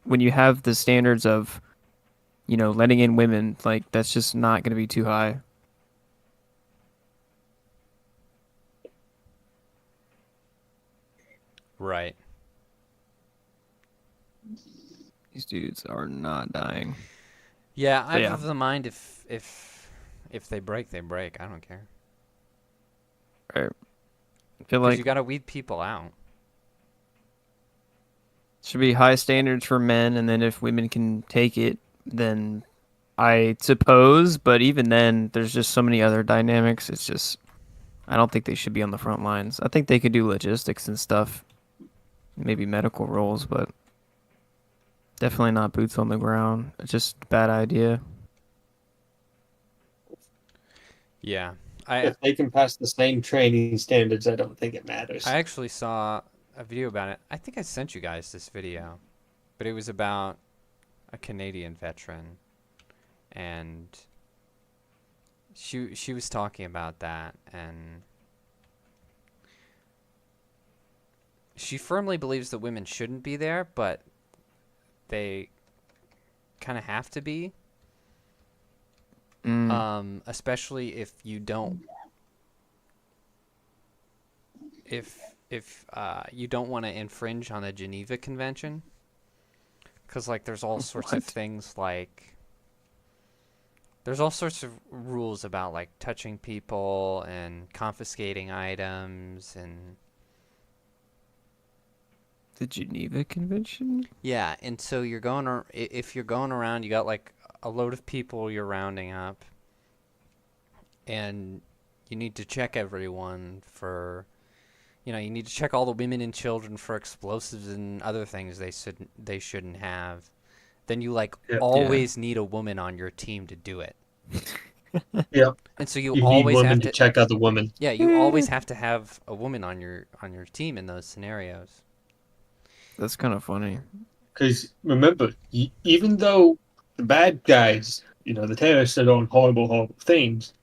Speaker 2: when you have the standards of letting in women, like that's just not going to be too high.
Speaker 1: Right.
Speaker 2: These dudes are not dying.
Speaker 1: Yeah, I'm
Speaker 2: yeah.
Speaker 1: of the mind if they break, they break. I don't care.
Speaker 2: Right. I feel
Speaker 1: Because
Speaker 2: like
Speaker 1: you gotta weed people out.
Speaker 2: should be high standards for men, and then if women can take it, then I suppose. But even then, there's just so many other dynamics. It's just I don't think they should be on the front lines. I think they could do logistics and stuff, maybe medical roles, but definitely not boots on the ground. It's just a bad idea.
Speaker 1: Yeah.
Speaker 3: If they can pass the same training standards, I don't think it matters.
Speaker 1: I actually saw a video about it. I think I sent you guys this video, but it was about a Canadian veteran, and she was talking about that, and she firmly believes that women shouldn't be there, but they kind of have to be. Especially if you don't if you don't want to infringe on the Geneva Convention, because like there's all sorts of things, like there's all sorts of rules about like touching people and confiscating items and
Speaker 2: The Geneva Convention?
Speaker 1: yeah, and so you're going if you're going around, you got like a load of people you're rounding up, and you need to check everyone for, you need to check all the women and children for explosives and other things they shouldn't have. Then you like always need a woman on your team to do it.
Speaker 3: Yeah.
Speaker 1: And so you
Speaker 3: need
Speaker 1: always
Speaker 3: women
Speaker 1: have
Speaker 3: to check other women.
Speaker 1: Yeah, you always have to have a woman on your team in those scenarios.
Speaker 2: That's kind of funny.
Speaker 3: Because remember, even though the bad guys, the terrorists are doing horrible, horrible things,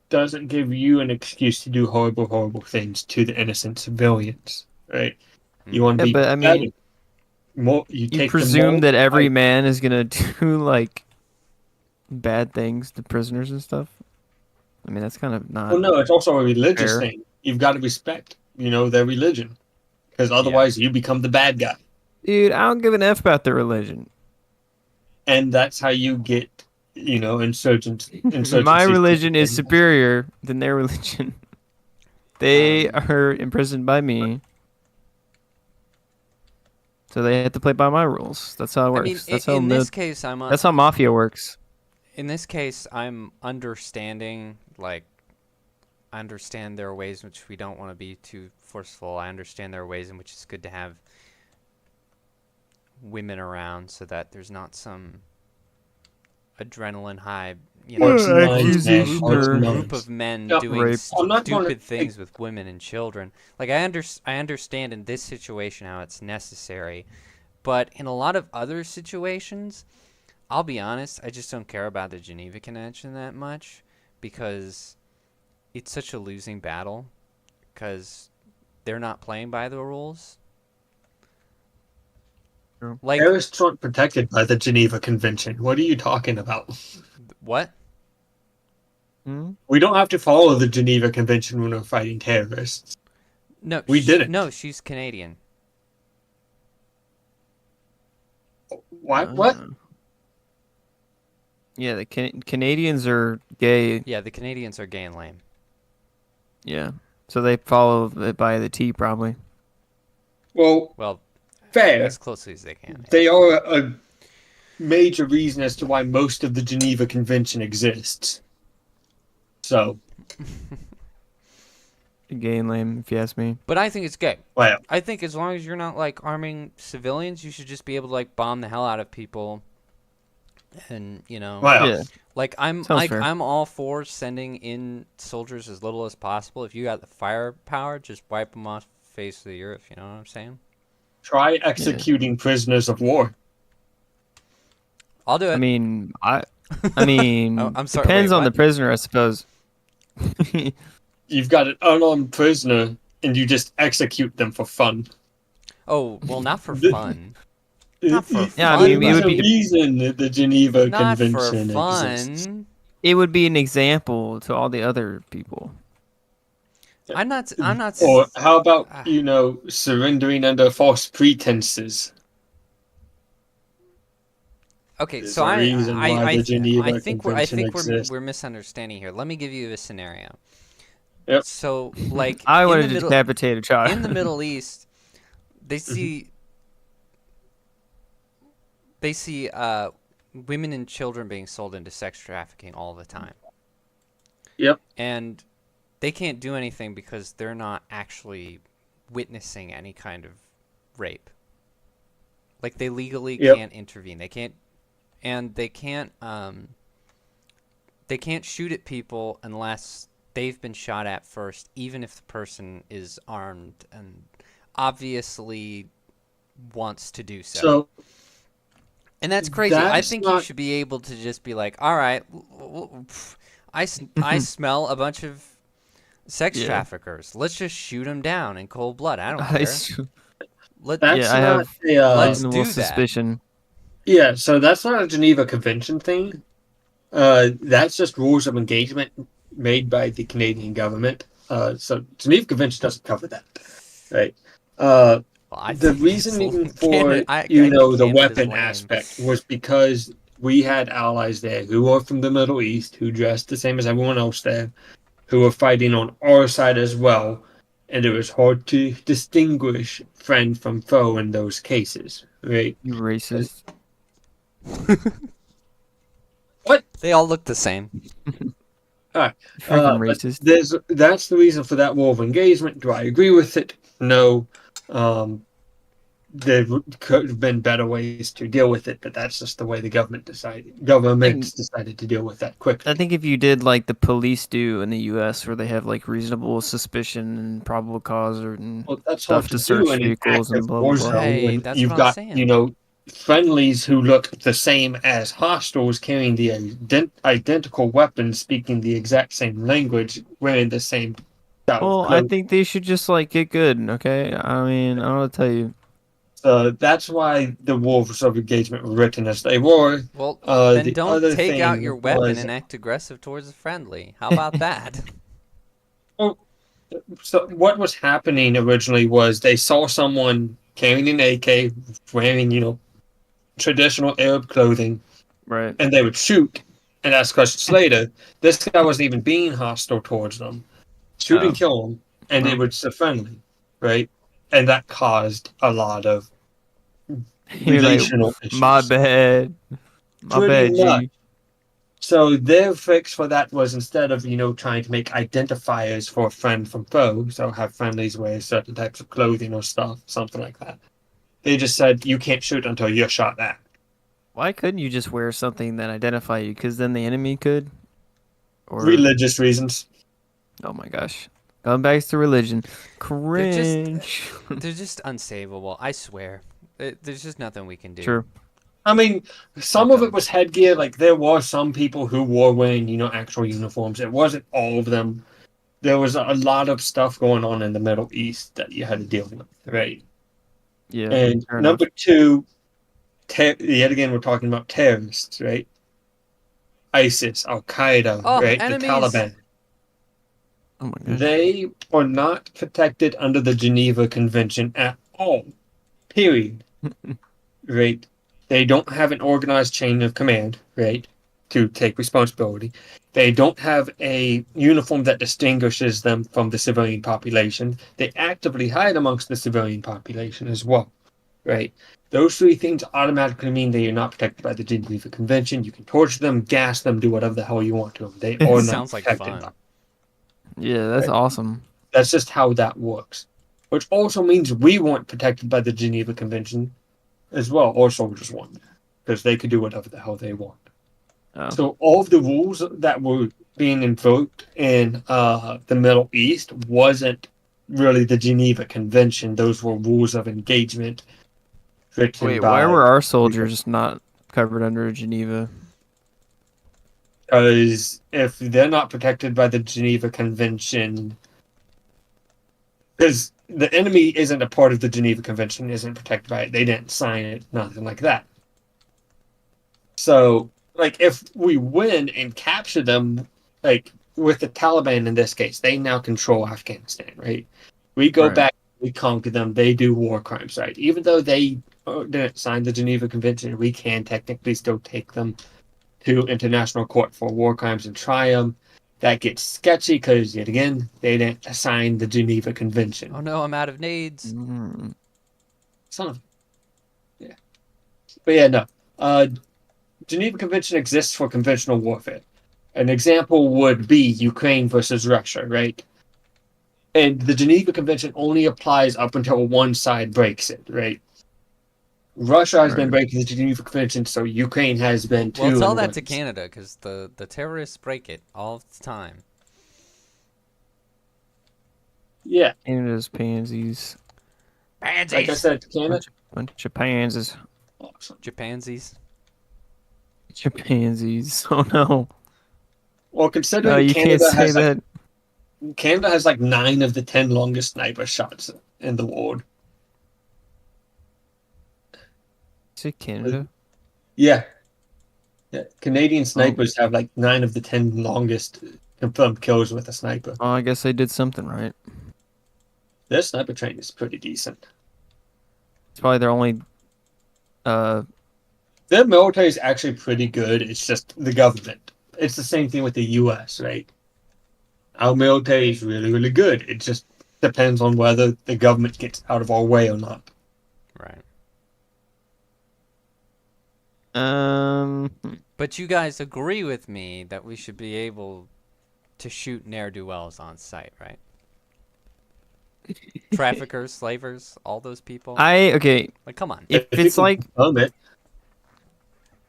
Speaker 3: doesn't give you an excuse to do horrible, horrible things to the innocent civilians, right? You want to
Speaker 2: Yeah,
Speaker 3: be
Speaker 2: but I mean,
Speaker 3: more.
Speaker 2: you
Speaker 3: take
Speaker 2: presume that every man is gonna do like bad things to prisoners and stuff. I mean, that's kind of not.
Speaker 3: Well, no, it's also a religious
Speaker 2: fair.
Speaker 3: thing. You've got to respect, their religion, because otherwise you become the bad guy.
Speaker 2: Dude, I don't give an F about their religion.
Speaker 3: And that's how you get, insurgents.
Speaker 2: My religion is superior than their religion. They are imprisoned by me, so they have to play by my rules. That's how it works.
Speaker 1: That's how
Speaker 2: that's how mafia works.
Speaker 1: In this case, I'm understanding, like, I understand there are ways in which we don't want to be too forceful. I understand there are ways in which it's good to have women around so that there's not some adrenaline high, group of men doing stupid things with women and children. Like, I understand in this situation how it's necessary, but in a lot of other situations, I'll be honest, I just don't care about the Geneva Convention that much, because it's such a losing battle, because they're not playing by the rules.
Speaker 3: Like, terrorists aren't protected by the Geneva Convention. What are you talking about?
Speaker 1: What?
Speaker 3: We don't have to follow the Geneva Convention when we're fighting terrorists.
Speaker 1: No,
Speaker 3: we didn't.
Speaker 1: No, she's Canadian.
Speaker 3: What?
Speaker 2: Yeah, the Canadians are gay.
Speaker 1: Yeah, the Canadians are gay and lame.
Speaker 2: Yeah, so they follow it by the T, probably.
Speaker 3: Well, fair.
Speaker 1: As closely as they can.
Speaker 3: They are a major reason as to why most of the Geneva Convention exists. So.
Speaker 2: Gay and lame, if you ask me.
Speaker 1: But I think it's gay.
Speaker 3: Wow.
Speaker 1: I think as long as you're not, like, arming civilians, you should just be able to, like, bomb the hell out of people. And,
Speaker 3: wow.
Speaker 2: Yeah.
Speaker 1: Like, I'm all for sending in soldiers as little as possible. If you got the firepower, just wipe them off the face of the earth. You know what I'm saying?
Speaker 3: Try executing prisoners of war.
Speaker 1: I'll do it.
Speaker 2: I mean, I mean,
Speaker 1: Oh, I'm sorry.
Speaker 2: depends
Speaker 1: Wait,
Speaker 2: on the
Speaker 1: what?
Speaker 2: prisoner, I suppose.
Speaker 3: You've got an unarmed prisoner, and you just execute them for fun.
Speaker 1: Oh, well, not for
Speaker 3: The-
Speaker 1: fun. Not for
Speaker 2: Yeah, I
Speaker 1: fun,
Speaker 2: mean, it
Speaker 3: There's
Speaker 2: would
Speaker 3: a
Speaker 2: be
Speaker 3: reason that the Geneva
Speaker 1: not for
Speaker 3: Convention exists.
Speaker 1: fun.
Speaker 2: it would be an example to all the other people.
Speaker 1: I'm not. I'm not.
Speaker 3: Or how about,
Speaker 1: Ah.
Speaker 3: surrendering under false pretenses?
Speaker 1: Okay,
Speaker 3: There's
Speaker 1: so
Speaker 3: a reason why the Geneva
Speaker 1: I
Speaker 3: Convention
Speaker 1: think
Speaker 3: exists.
Speaker 1: we're misunderstanding here. Let me give you a scenario.
Speaker 3: Yep.
Speaker 1: So, like
Speaker 2: I
Speaker 1: in
Speaker 2: want
Speaker 1: the
Speaker 2: to
Speaker 1: middle
Speaker 2: decapitate a child.
Speaker 1: in the Middle East, they see women and children being sold into sex trafficking all the time.
Speaker 3: Yep.
Speaker 1: And they can't do anything because they're not actually witnessing any kind of rape. Like they legally
Speaker 3: Yep.
Speaker 1: can't intervene. They can't they can't shoot at people unless they've been shot at first, even if the person is armed and obviously wants to do so.
Speaker 3: So
Speaker 1: And that's crazy. I
Speaker 3: that's
Speaker 1: think you
Speaker 3: not-
Speaker 1: should be able to just be like, all right, I smell a bunch of sex
Speaker 2: Yeah.
Speaker 1: traffickers. Let's just shoot them down in cold blood. I don't
Speaker 2: I
Speaker 1: care.
Speaker 2: s-
Speaker 3: that's
Speaker 2: Yeah, I
Speaker 3: not
Speaker 2: have
Speaker 1: Let's
Speaker 2: reasonable
Speaker 1: do that.
Speaker 2: suspicion.
Speaker 3: yeah. So that's not a Geneva Convention thing. That's just rules of engagement made by the Canadian government. So Geneva Convention doesn't cover that, right?
Speaker 1: Well, I
Speaker 3: The
Speaker 1: think
Speaker 3: reasoning
Speaker 1: it's-
Speaker 3: for
Speaker 1: Canada- I
Speaker 3: the
Speaker 1: think Canada's
Speaker 3: weapon
Speaker 1: lame.
Speaker 3: aspect was because we had allies there who were from the Middle East, who dressed the same as everyone else there, who were fighting on our side as well, and it was hard to distinguish friend from foe in those cases, right?
Speaker 2: You racist.
Speaker 1: They all look the same.
Speaker 2: Freaking
Speaker 3: But
Speaker 2: racist.
Speaker 3: that's the reason for that rule of engagement. Do I agree with it? No. There could have been better ways to deal with it, but that's just the way the government decided. Governments decided to deal with that quickly.
Speaker 2: I think if you did like the police do in the U.S., where they have like reasonable suspicion and probable cause or
Speaker 3: Well, that's
Speaker 2: stuff
Speaker 3: hard
Speaker 2: to
Speaker 3: to
Speaker 2: search
Speaker 3: do in an
Speaker 2: vehicles and
Speaker 3: active
Speaker 2: blah,
Speaker 3: war
Speaker 2: blah, blah.
Speaker 3: zone
Speaker 1: Right,
Speaker 3: when
Speaker 1: that's
Speaker 3: you've
Speaker 1: what I'm
Speaker 3: got
Speaker 1: saying.
Speaker 3: friendlies who look the same as hostiles carrying the identical weapons, speaking the exact same language, wearing the same style of
Speaker 2: Well, I
Speaker 3: clothing.
Speaker 2: think they should just like get good. Okay, I mean, I don't know what to tell you.
Speaker 3: That's why the rules of engagement were written as they were.
Speaker 1: Well, then
Speaker 3: The
Speaker 1: don't
Speaker 3: other
Speaker 1: take out
Speaker 3: thing
Speaker 1: your weapon
Speaker 3: was-
Speaker 1: and act aggressive towards a friendly. How about that?
Speaker 3: So what was happening originally was they saw someone carrying an AK, wearing traditional Arab clothing,
Speaker 2: Right.
Speaker 3: and they would shoot and ask questions later. This guy wasn't even being hostile towards them. Shoot
Speaker 2: Oh.
Speaker 3: and kill them, and they
Speaker 2: Oh.
Speaker 3: would be friendly, right? And that caused a lot of
Speaker 2: You're like,
Speaker 3: relational issues.
Speaker 2: my bad. My
Speaker 3: Pretty
Speaker 2: bad,
Speaker 3: much.
Speaker 2: G.
Speaker 3: So their fix for that was instead of trying to make identifiers for friend from foe, so have friendlies wear certain types of clothing or stuff, something like that. They just said you can't shoot until you're shot at.
Speaker 2: Why couldn't you just wear something that identify you? Because then the enemy could. Or
Speaker 3: Religious reasons.
Speaker 2: oh my gosh, going back to religion, cringe.
Speaker 1: They're just unsavable. I swear. There's just nothing we can do.
Speaker 2: True.
Speaker 3: I mean, some of it was headgear. Like there were some people who were wearing, actual uniforms. It wasn't all of them. There was a lot of stuff going on in the Middle East that you had to deal with, right?
Speaker 2: Yeah.
Speaker 3: And
Speaker 2: fair enough.
Speaker 3: number two, yet again, we're talking about terrorists, right? ISIS, Al Qaeda,
Speaker 1: Oh,
Speaker 3: right?
Speaker 1: enemies.
Speaker 3: The Taliban.
Speaker 2: Oh my gosh.
Speaker 3: They are not protected under the Geneva Convention at all. Period. Right? They don't have an organized chain of command, right? To take responsibility. They don't have a uniform that distinguishes them from the civilian population. They actively hide amongst the civilian population as well, right? Those three things automatically mean that you're not protected by the Geneva Convention. You can torture them, gas them, do whatever the hell you want to them. They are not
Speaker 1: Sounds like
Speaker 3: protected.
Speaker 1: fun.
Speaker 2: Yeah, that's
Speaker 3: Right.
Speaker 2: awesome.
Speaker 3: That's just how that works. Which also means we weren't protected by the Geneva Convention as well, or soldiers weren't, because they could do whatever the hell they want.
Speaker 2: Oh.
Speaker 3: So all of the rules that were being invoked in the Middle East wasn't really the Geneva Convention. Those were rules of engagement written
Speaker 2: Wait,
Speaker 3: by...
Speaker 2: why were our soldiers not covered under Geneva.
Speaker 3: Because if they're not protected by the Geneva Convention, because the enemy isn't a part of the Geneva Convention, isn't protected by it, they didn't sign it, nothing like that. So, like, if we win and capture them, like, with the Taliban in this case, they now control Afghanistan, right? We go
Speaker 2: Right.
Speaker 3: back, we conquer them, they do war crimes, right? Even though they didn't sign the Geneva Convention, we can technically still take them to international court for war crimes and try them. That gets sketchy because, yet again, they didn't sign the Geneva Convention.
Speaker 1: Oh no, I'm out of nades.
Speaker 3: Son of... Yeah. But yeah, no. Geneva Convention exists for conventional warfare. An example would be Ukraine versus Russia, right? And the Geneva Convention only applies up until one side breaks it, right? Russia has been breaking the Geneva Convention, so Ukraine has been too.
Speaker 1: Well, tell that to Canada, because the terrorists break it all the time.
Speaker 3: Yeah.
Speaker 2: Canada's pansies.
Speaker 1: Pansies!
Speaker 3: Like I said, Canada.
Speaker 2: Bunch of pansies.
Speaker 3: Awesome.
Speaker 1: Japansies.
Speaker 2: Bunch of pansies. Oh no.
Speaker 3: Well,
Speaker 2: No,
Speaker 3: considering
Speaker 2: you can't say that.
Speaker 3: Canada has like 9 of the 10 longest sniper shots in the world.
Speaker 2: Is it Canada?
Speaker 3: Yeah. Canadian snipers have like 9 of the 10 longest confirmed kills with a sniper.
Speaker 2: Oh, I guess they did something right.
Speaker 3: Their sniper training is pretty decent.
Speaker 2: It's probably their only.
Speaker 3: Their military is actually pretty good. It's just the government. It's the same thing with the U.S., right? Our military is really, really good. It just depends on whether the government gets out of our way or not.
Speaker 1: Right.
Speaker 2: But
Speaker 1: But you guys agree with me that we should be able to shoot ne'er-do-wells on site, right? Traffickers, slavers, all those people.
Speaker 2: okay.
Speaker 1: Like, come on.
Speaker 2: If it's like
Speaker 3: it,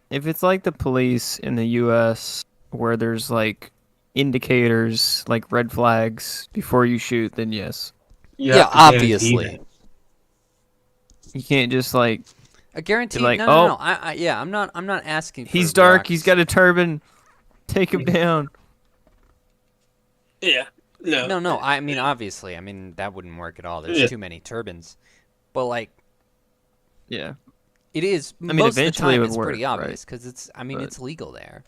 Speaker 2: if it's like the police in the U.S. where there's like indicators, like red flags before you shoot, then yes.
Speaker 3: you
Speaker 1: Yeah,
Speaker 3: have to guarantee
Speaker 1: obviously.
Speaker 3: that.
Speaker 2: You can't just like
Speaker 1: A guarantee?
Speaker 2: like,
Speaker 1: no,
Speaker 2: oh,
Speaker 1: no. I'm not asking.
Speaker 2: he's
Speaker 1: for
Speaker 2: dark. He's got
Speaker 1: bureaucracy.
Speaker 2: a turban. Take him down.
Speaker 3: Yeah. No.
Speaker 1: No. I mean, obviously. I mean, that wouldn't work at all. There's
Speaker 3: Yeah.
Speaker 1: too many turbans. But like,
Speaker 2: Yeah.
Speaker 1: it is.
Speaker 2: I mean,
Speaker 1: most of the
Speaker 2: eventually it
Speaker 1: time,
Speaker 2: would
Speaker 1: it's
Speaker 2: work,
Speaker 1: pretty
Speaker 2: right?
Speaker 1: obvious because it's. I mean,
Speaker 2: But-
Speaker 1: it's legal there.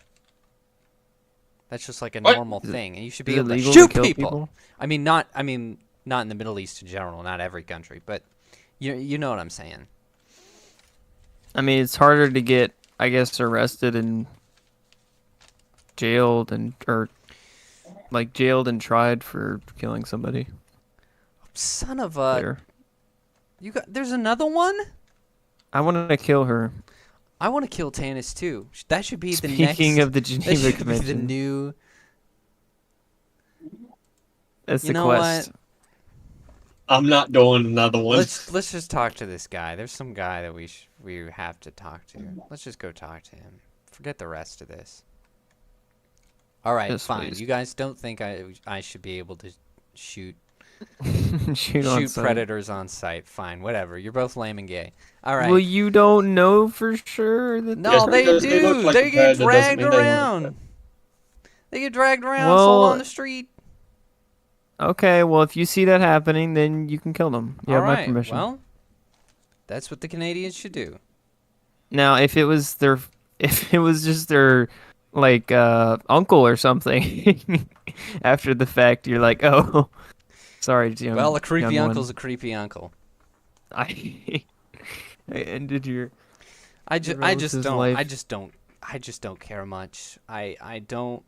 Speaker 1: That's just like a
Speaker 3: What?
Speaker 1: normal thing, and you should be
Speaker 2: Is it
Speaker 1: able to
Speaker 2: legal
Speaker 1: shoot
Speaker 2: kill
Speaker 1: people. I mean, not in the Middle East in general, not every country, but you know what I'm saying.
Speaker 2: I mean, it's harder to get, I guess, arrested and jailed and jailed and tried for killing somebody.
Speaker 1: Son of a.
Speaker 2: There.
Speaker 1: There's another one.
Speaker 2: I want to kill her.
Speaker 1: I want to kill Tanis too. That should be the next.
Speaker 2: Speaking of the
Speaker 1: that
Speaker 2: Geneva
Speaker 1: should be the
Speaker 2: Convention,
Speaker 1: new.
Speaker 2: that's
Speaker 1: You
Speaker 2: the
Speaker 1: know
Speaker 2: quest.
Speaker 3: I'm not doing another one.
Speaker 1: Let's just talk to this guy. There's some guy that we have to talk to. Let's just go talk to him. Forget the rest of this. All right,
Speaker 2: Yes,
Speaker 1: fine.
Speaker 2: please.
Speaker 1: You guys don't think I should be able to shoot
Speaker 2: Shoot on
Speaker 1: shoot
Speaker 2: sight.
Speaker 1: predators on sight? Fine, whatever. You're both lame and gay. All right.
Speaker 2: Well, you don't know for sure that.
Speaker 1: No,
Speaker 3: Yes,
Speaker 1: they
Speaker 3: because they look
Speaker 1: do.
Speaker 3: like
Speaker 1: They
Speaker 3: a
Speaker 1: get
Speaker 3: predator doesn't
Speaker 1: dragged
Speaker 3: mean they look
Speaker 1: around. They get dragged around,
Speaker 2: Well-
Speaker 1: sold on the street.
Speaker 2: Okay, well, if you see that happening, then you can kill them. You
Speaker 1: All
Speaker 2: have my
Speaker 1: right.
Speaker 2: permission.
Speaker 1: Well, that's what the Canadians should do.
Speaker 2: Now, if it was just their like uncle or something, after the fact, you're like, oh, sorry, young,
Speaker 1: Well, a creepy
Speaker 2: young
Speaker 1: uncle's
Speaker 2: one.
Speaker 1: a creepy uncle.
Speaker 2: I ended your.
Speaker 1: I
Speaker 2: Your
Speaker 1: just
Speaker 2: relative's
Speaker 1: don't.
Speaker 2: life.
Speaker 1: I just don't care much. I don't.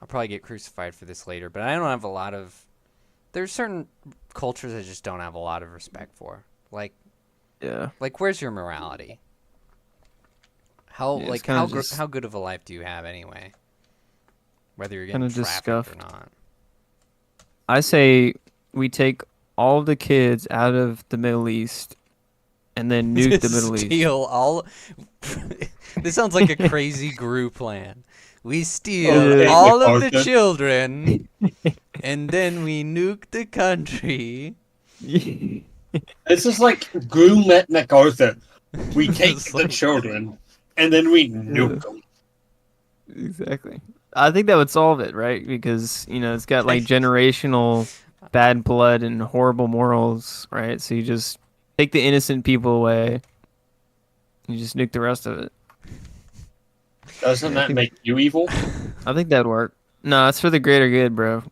Speaker 1: I'll probably get crucified for this later, but I don't have a lot of. There's certain cultures I just don't have a lot of respect for. Like,
Speaker 2: Yeah.
Speaker 1: where's your morality? How
Speaker 2: Yeah, it's kinda just-
Speaker 1: how good of a life do you have anyway? Whether you're
Speaker 2: Kinda
Speaker 1: getting
Speaker 2: just
Speaker 1: trafficked or
Speaker 2: scuffed.
Speaker 1: not.
Speaker 2: I say we take all the kids out of the Middle East, and then nuke the Middle East.
Speaker 1: Steal all. This sounds like a crazy Gru plan. We steal
Speaker 3: Okay,
Speaker 1: all of the
Speaker 3: Arthur.
Speaker 1: children, and then we nuke the country.
Speaker 3: It's just like Gru met MacArthur. We take
Speaker 1: It's
Speaker 3: the
Speaker 1: like-
Speaker 3: children, and then we nuke them.
Speaker 2: Exactly. I think that would solve it, right? Because, it's got like generational bad blood and horrible morals, right? So you just take the innocent people away. You just nuke the rest of it.
Speaker 3: Doesn't
Speaker 2: Yeah, I
Speaker 3: that
Speaker 2: think-
Speaker 3: make you evil?
Speaker 2: I think that'd work. No, it's for the greater good, bro.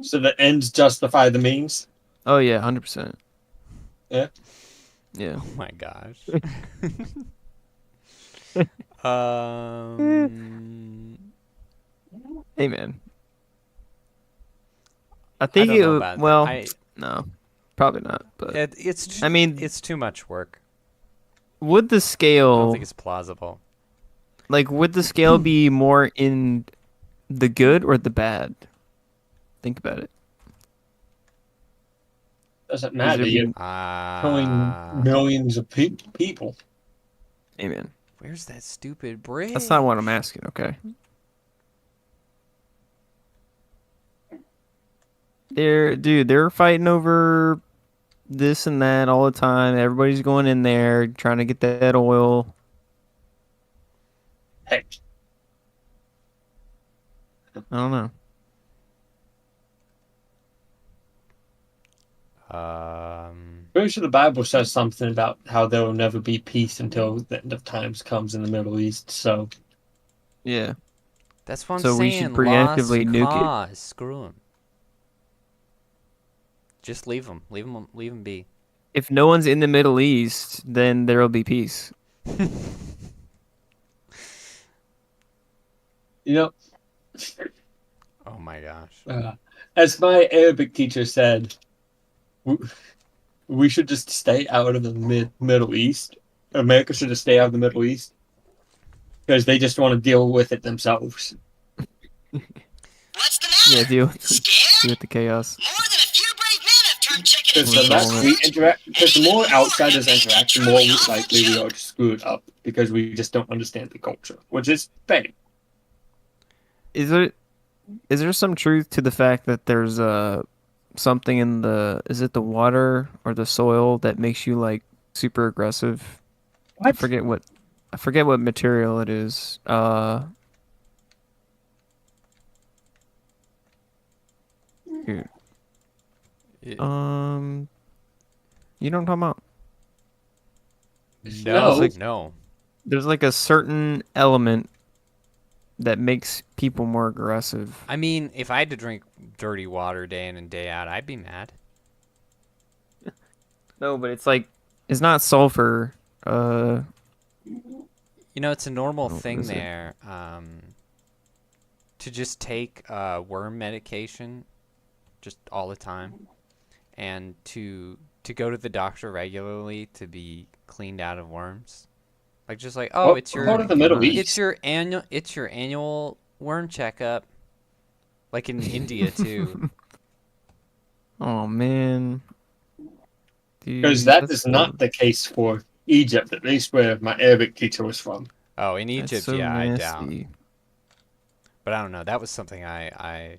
Speaker 3: So the ends justify the means?
Speaker 2: Oh yeah, 100%.
Speaker 3: Yeah.
Speaker 2: Yeah.
Speaker 1: Oh my gosh. um,
Speaker 2: Hey man. I think
Speaker 1: don't
Speaker 2: it
Speaker 1: know
Speaker 2: would,
Speaker 1: about that.
Speaker 2: well, no. Probably not, but
Speaker 1: it's
Speaker 2: I mean,
Speaker 1: it's too much work.
Speaker 2: would the
Speaker 1: I don't
Speaker 2: scale
Speaker 1: think it's plausible.
Speaker 2: would the scale be more in the good or the bad? Think about it.
Speaker 3: Doesn't
Speaker 2: Is
Speaker 3: matter.
Speaker 2: it
Speaker 3: You're
Speaker 2: being-
Speaker 3: killing millions of people.
Speaker 2: Hey man.
Speaker 1: Where's that stupid bridge?
Speaker 2: That's not what I'm asking, okay? They're fighting over this and that all the time. Everybody's going in there trying to get that oil.
Speaker 3: Heck,
Speaker 2: I don't know.
Speaker 3: pretty sure the Bible says something about how there will never be peace until the end of times comes in the Middle East. So
Speaker 2: Yeah.
Speaker 1: That's what I'm
Speaker 2: So we
Speaker 1: saying.
Speaker 2: should preemptively
Speaker 1: Lost
Speaker 2: nuke it.
Speaker 1: cause. Screw him. Just leave him. Leave him be.
Speaker 2: If no one's in the Middle East, then there'll be peace.
Speaker 3: you know,
Speaker 1: Oh my gosh.
Speaker 3: as my Arabic teacher said, we should just stay out of the Middle East. America should just stay out of the Middle East because they just want to deal with it themselves.
Speaker 4: What's the matter?
Speaker 2: Yeah, deal
Speaker 4: Scared?
Speaker 2: with the chaos.
Speaker 4: More than a few brave men have turned chicken and
Speaker 3: Because the
Speaker 4: feed
Speaker 3: less
Speaker 4: us.
Speaker 3: we interact, because the more outsiders interact, the more likely we are to screw it up because we just don't understand the culture, which is fair.
Speaker 2: Is there some truth to the fact that there's something in is it the water or the soil that makes you like super aggressive? I forget what material it is. Dude.
Speaker 1: It-
Speaker 2: You know what I'm talking about?
Speaker 1: no,
Speaker 3: It's
Speaker 1: no.
Speaker 2: There's like a certain element that makes people more aggressive.
Speaker 1: I mean, if I had to drink dirty water day in and day out, I'd be mad.
Speaker 2: No, but it's not sulfur.
Speaker 1: You know, it's a normal
Speaker 2: What
Speaker 1: thing
Speaker 2: is it?
Speaker 1: there to just take worm medication just all the time, and to go to the doctor regularly to be cleaned out of worms. Like just like, oh,
Speaker 3: What
Speaker 1: it's your
Speaker 3: part of the Middle East?
Speaker 1: it's your annual worm checkup. Like in India too.
Speaker 2: Oh man.
Speaker 3: Because
Speaker 2: Dude,
Speaker 3: that
Speaker 2: that's
Speaker 3: is not the case for Egypt, at least where my Arabic teacher was from.
Speaker 1: Oh, in
Speaker 2: that's
Speaker 1: Egypt,
Speaker 2: so
Speaker 1: yeah, I doubt.
Speaker 2: nasty.
Speaker 1: But I don't know. That was something I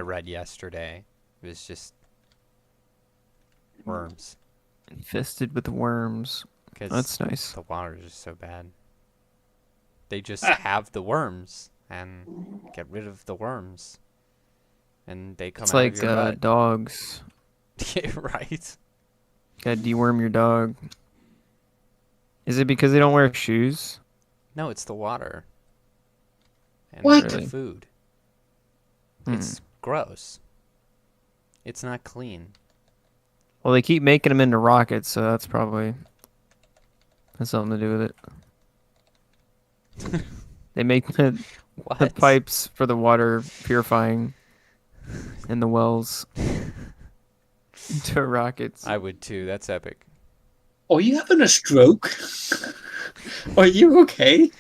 Speaker 1: read yesterday. It was just worms
Speaker 2: Infested with worms.
Speaker 1: because
Speaker 2: That's nice.
Speaker 1: the water is just so bad. They just have the worms and get rid of the worms, and they come
Speaker 2: It's
Speaker 1: out
Speaker 2: like
Speaker 1: of your butt.
Speaker 2: dogs.
Speaker 1: Yeah, right.
Speaker 2: Gotta deworm your dog. Is it because they don't wear shoes?
Speaker 1: No, it's the water. And
Speaker 3: What?
Speaker 1: the
Speaker 2: Really?
Speaker 1: food.
Speaker 2: Hmm.
Speaker 1: It's gross. It's not clean.
Speaker 2: Well, they keep making them into rockets, so that's probably has something to do with it. They make the
Speaker 1: What?
Speaker 2: pipes for the water purifying in the wells into rockets.
Speaker 1: I would too. That's epic.
Speaker 3: Are you having a stroke? Are you okay?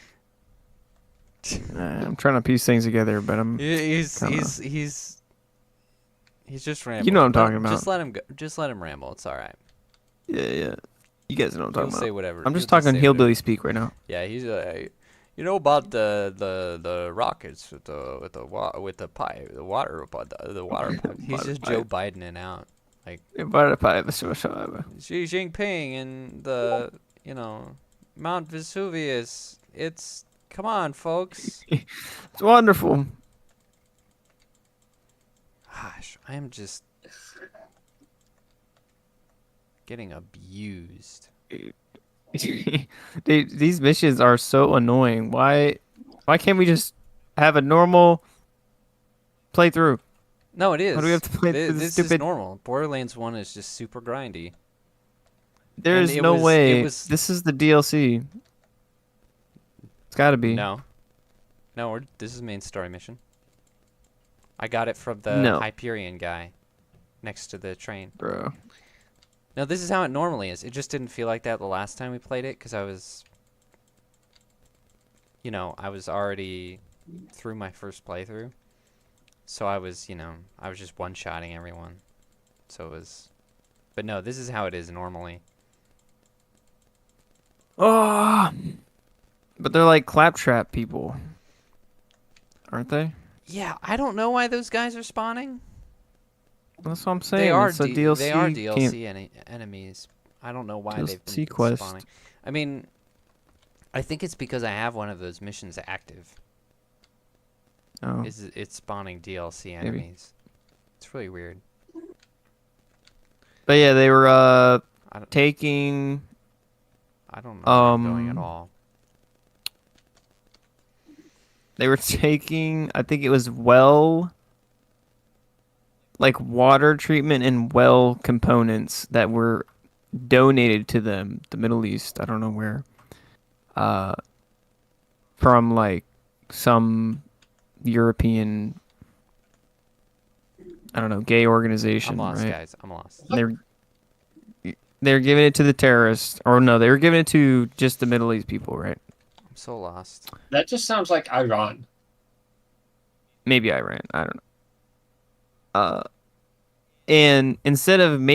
Speaker 2: I'm trying to piece things together, but I'm
Speaker 1: He's
Speaker 2: kinda-
Speaker 1: he's just rambling.
Speaker 2: You know what I'm talking about.
Speaker 1: Just let him go. Just let him ramble. It's all right.
Speaker 2: yeah. You guys know what I'm
Speaker 1: He'll
Speaker 2: talking
Speaker 1: say
Speaker 2: about.
Speaker 1: whatever.
Speaker 2: I'm just
Speaker 1: he'll
Speaker 2: talking
Speaker 1: say
Speaker 2: hillbilly
Speaker 1: whatever.
Speaker 2: speak right now.
Speaker 1: Yeah, he's you know about the rockets with the pipe, the water pipe. He's just Joe Biden out. Like Xi Jinping and the you know, Mount Vesuvius. Come on, folks.
Speaker 2: It's wonderful.
Speaker 1: Gosh, I am just getting abused.
Speaker 2: These missions are so annoying. Why can't we just have a normal playthrough?
Speaker 1: No, it is.
Speaker 2: Why do we have to play through this
Speaker 1: This
Speaker 2: stupid?
Speaker 1: is normal. Borderlands 1 is just super grindy.
Speaker 2: There's
Speaker 1: it
Speaker 2: no
Speaker 1: was-
Speaker 2: way.
Speaker 1: it was-
Speaker 2: This is the DLC. It's got to be.
Speaker 1: No. No, this is main story mission. I got it from the
Speaker 2: No.
Speaker 1: Hyperion guy next to the train.
Speaker 2: Bro.
Speaker 1: No, this is how it normally is. It just didn't feel like that the last time we played it because I was, I was already through my first playthrough. So I was just one-shotting everyone. So it was, but no, this is how it is normally.
Speaker 2: Oh, but they're like claptrap people, aren't they?
Speaker 1: Yeah, I don't know why those guys are spawning.
Speaker 2: That's what I'm saying.
Speaker 1: They are
Speaker 2: it's a DLC.
Speaker 1: They are
Speaker 2: can't-
Speaker 1: DLC enemies. I don't know why they've
Speaker 2: DLC
Speaker 1: been
Speaker 2: quest.
Speaker 1: spawning. I mean, I think it's because I have one of those missions active.
Speaker 2: Oh.
Speaker 1: It's spawning DLC
Speaker 2: Maybe.
Speaker 1: enemies. It's really weird.
Speaker 2: But yeah, they were
Speaker 1: I don't,
Speaker 2: taking.
Speaker 1: I don't know where I'm going at
Speaker 2: um,
Speaker 1: all.
Speaker 2: They were taking. I think it was like water treatment and well components that were donated to them, the Middle East. I don't know where. From like some European, I don't know, gay organization,
Speaker 1: I'm lost,
Speaker 2: right?
Speaker 1: guys. I'm lost.
Speaker 2: They're giving it to the terrorists, or no, they were giving it to just the Middle East people, right?
Speaker 1: I'm so lost.
Speaker 3: That just sounds like Iran.
Speaker 2: Maybe Iran, I don't know. And instead of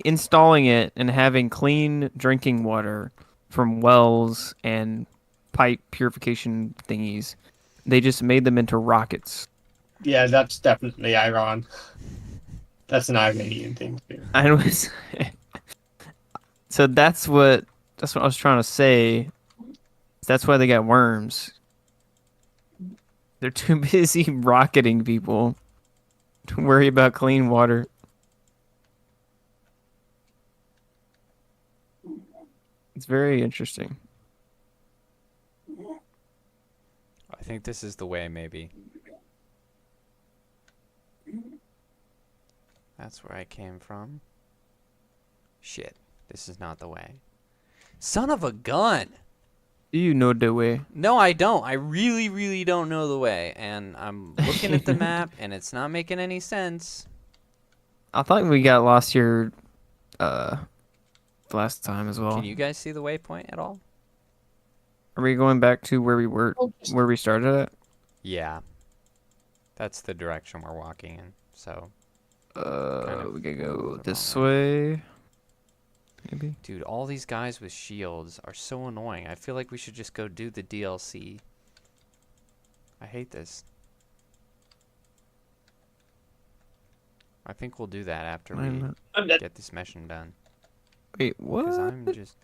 Speaker 2: installing it and having clean drinking water from wells and pipe purification thingies, they just made them into rockets.
Speaker 3: Yeah, that's definitely Iran. That's an Iranian thing to do.
Speaker 2: I was so that's what I was trying to say. That's why they got worms. They're too busy rocketing people to worry about clean water. It's very interesting.
Speaker 1: I think this is the way, maybe. That's where I came from. Shit. This is not the way. Son of a gun!
Speaker 2: Do you know the way?
Speaker 1: No, I don't. I really, really don't know the way. And I'm looking at the map, and it's not making any sense.
Speaker 2: I thought we got lost here last time as well.
Speaker 1: Can you guys see the waypoint at all?
Speaker 2: Are we going back to where we were, where we started at?
Speaker 1: Yeah. That's the direction we're walking in, so... kind of
Speaker 2: We could go
Speaker 1: moving
Speaker 2: this
Speaker 1: along
Speaker 2: way. Maybe.
Speaker 1: Dude, all these guys with shields are so annoying. I feel like we should just go do the DLC. I hate this. I think we'll do that after
Speaker 2: Why
Speaker 1: we
Speaker 2: not?
Speaker 3: I'm dead.
Speaker 1: get this mission done.
Speaker 2: Wait,
Speaker 1: Because
Speaker 2: what?
Speaker 1: I'm just...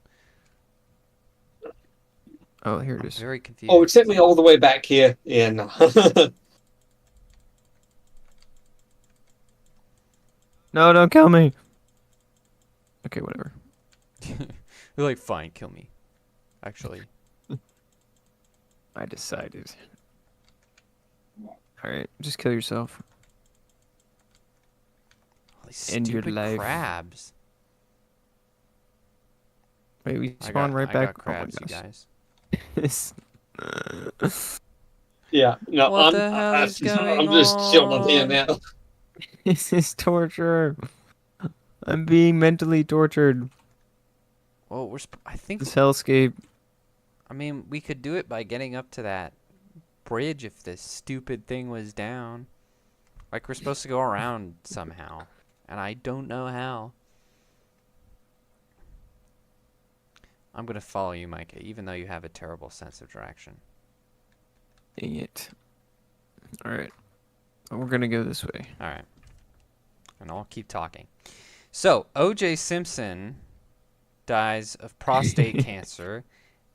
Speaker 2: Oh, here it
Speaker 1: I'm
Speaker 2: is.
Speaker 1: very confused.
Speaker 3: Oh, it sent me all the way back here in.
Speaker 2: No, don't kill me. Okay, whatever.
Speaker 1: You're like, fine, kill me. Actually.
Speaker 2: I decided. Alright, just kill yourself.
Speaker 1: All these
Speaker 2: End your
Speaker 1: stupid
Speaker 2: life.
Speaker 1: crabs.
Speaker 2: Wait, we
Speaker 1: I
Speaker 2: spawn
Speaker 1: got,
Speaker 2: right
Speaker 1: I
Speaker 2: back.
Speaker 1: got crabs, you guys.
Speaker 2: guys.
Speaker 3: Yeah, no,
Speaker 1: What the hell is going
Speaker 3: I'm just chilling here
Speaker 1: on?
Speaker 3: now.
Speaker 2: This is torture. I'm being mentally tortured.
Speaker 1: Well, I think...
Speaker 2: This hellscape.
Speaker 1: I mean, we could do it by getting up to that bridge if this stupid thing was down. Like, we're supposed to go around somehow. And I don't know how. I'm going to follow you, Micah, even though you have a terrible sense of direction.
Speaker 2: Dang it. Alright. We're gonna go this way.
Speaker 1: Alright. And I'll keep talking. So, O.J. Simpson dies of prostate cancer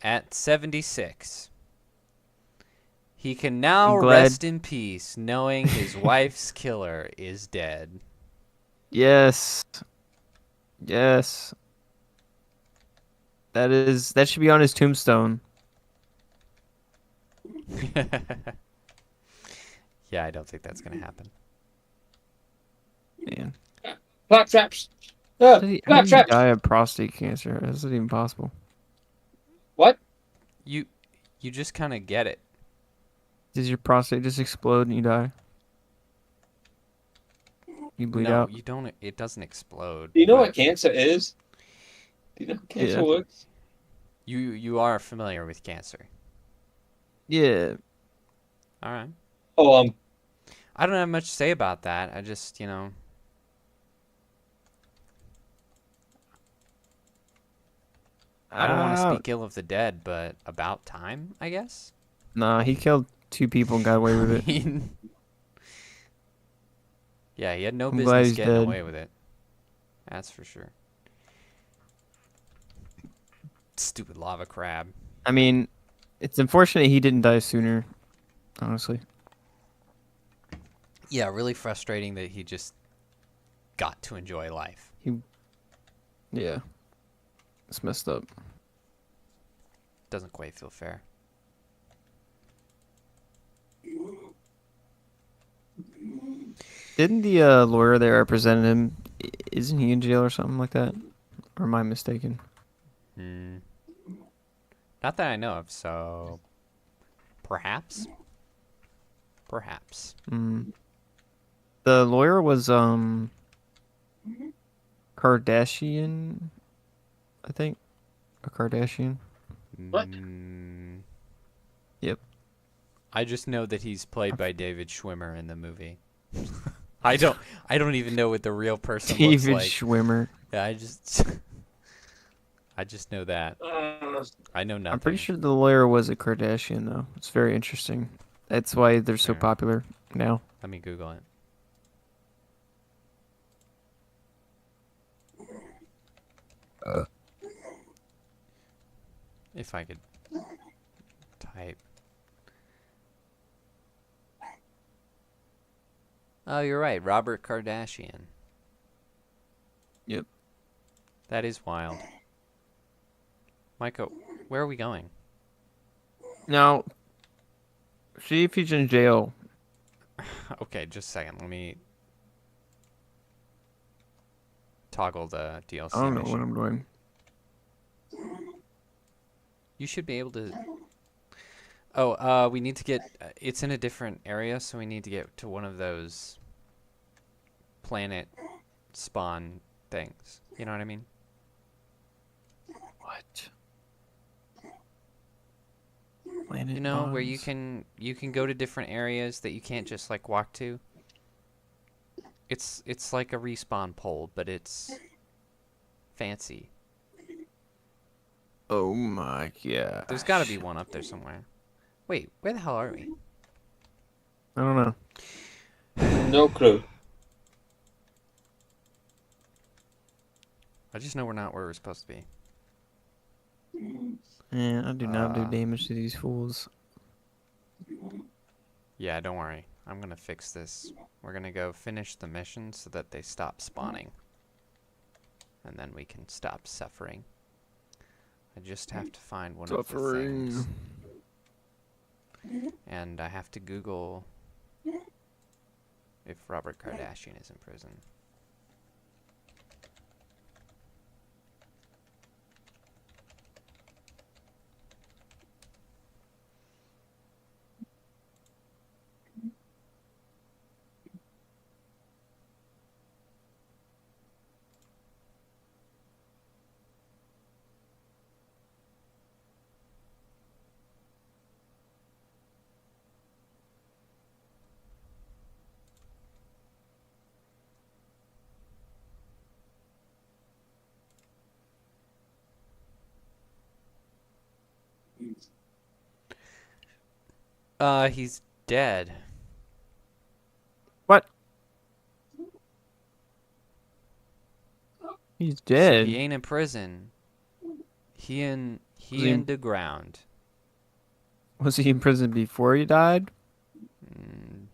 Speaker 1: at 76. He can now
Speaker 2: I'm glad-
Speaker 1: rest in peace knowing his wife's killer is dead.
Speaker 2: Yes. Yes. That should be on his tombstone.
Speaker 1: Yeah, I don't think that's going to happen.
Speaker 2: Man.
Speaker 3: Clap traps.
Speaker 2: How did he
Speaker 3: Clap traps.
Speaker 2: die of prostate cancer? How is it even possible?
Speaker 3: What?
Speaker 1: You just kind of get it.
Speaker 2: Does your prostate just explode and you die? You bleed
Speaker 1: No,
Speaker 2: out?
Speaker 1: you don't. It doesn't explode.
Speaker 3: Do you know
Speaker 1: but
Speaker 3: what cancer is? Do you know how cancer
Speaker 2: Yeah.
Speaker 3: works?
Speaker 1: You are familiar with cancer.
Speaker 2: Yeah.
Speaker 1: All right.
Speaker 3: Oh,
Speaker 1: I don't have much to say about that. I just, I don't want to speak ill of the dead, but about time, I guess.
Speaker 2: Nah, he killed 2 people and got away with it.
Speaker 1: mean, yeah, he had no
Speaker 2: I'm glad
Speaker 1: business
Speaker 2: he's
Speaker 1: getting
Speaker 2: dead.
Speaker 1: away with it. That's for sure. Stupid lava crab.
Speaker 2: I mean, it's unfortunate he didn't die sooner, honestly.
Speaker 1: Yeah, really frustrating that he just got to enjoy life.
Speaker 2: Yeah. It's messed up.
Speaker 1: Doesn't quite feel fair.
Speaker 2: Didn't the lawyer that represented him, isn't he in jail or something like that? Or am I mistaken?
Speaker 1: Not that I know of, so perhaps. Perhaps.
Speaker 2: The lawyer was Kardashian, I think. A Kardashian.
Speaker 3: What?
Speaker 2: Yep.
Speaker 1: I just know that he's played by David Schwimmer in the movie. I don't even know what the real person looks
Speaker 2: David
Speaker 1: like.
Speaker 2: Schwimmer.
Speaker 1: Yeah, I just know that. I know nothing.
Speaker 2: I'm pretty sure the lawyer was a Kardashian, though. It's very interesting. That's why they're so
Speaker 1: Fair.
Speaker 2: popular now.
Speaker 1: Let me Google it. If I could type. Oh, you're right. Robert Kardashian.
Speaker 2: Yep.
Speaker 1: That is wild. Micah, where are we going?
Speaker 2: Now, see if he's in jail.
Speaker 1: Okay, just a second. Let me toggle the DLC
Speaker 2: I don't know
Speaker 1: mission.
Speaker 2: what I'm doing.
Speaker 1: You should be able to... Oh, we need to get... it's in a different area, so we need to get to one of those planet spawn things. You know what I mean?
Speaker 2: What? Planet
Speaker 1: You know, where you
Speaker 2: bombs?
Speaker 1: can go to different areas that you can't just like walk to. It's like a respawn pole, but it's fancy.
Speaker 2: Oh my god.
Speaker 1: There's got to be one up there somewhere. Wait, where the hell are we?
Speaker 2: I don't know.
Speaker 3: No clue.
Speaker 1: I just know we're not where we're supposed to be.
Speaker 2: Man, I do not do damage to these fools.
Speaker 1: Yeah, don't worry. I'm gonna fix this. We're gonna go finish the mission so that they stop spawning. And then we can stop suffering. I just have to find one of the things. And I have to Google if Robert Kardashian is in prison. He's dead.
Speaker 2: What? He's
Speaker 1: So
Speaker 2: dead.
Speaker 1: he ain't in prison. he in the ground.
Speaker 2: Was he in prison before he died?
Speaker 1: Mm,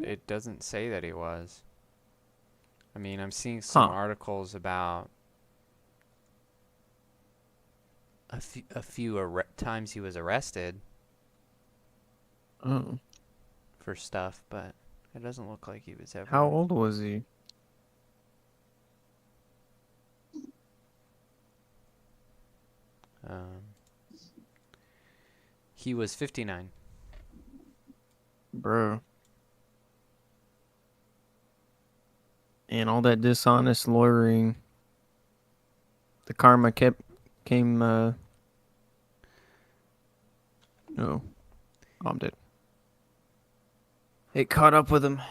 Speaker 1: it doesn't say that he was. I mean, I'm seeing some articles about a few times he was arrested
Speaker 2: Oh.
Speaker 1: for stuff, but it doesn't look like he was ever.
Speaker 2: How old was he?
Speaker 1: He was 59.
Speaker 2: Bro. And all that dishonest lawyering. The karma came, no. I'm dead. It caught up with him.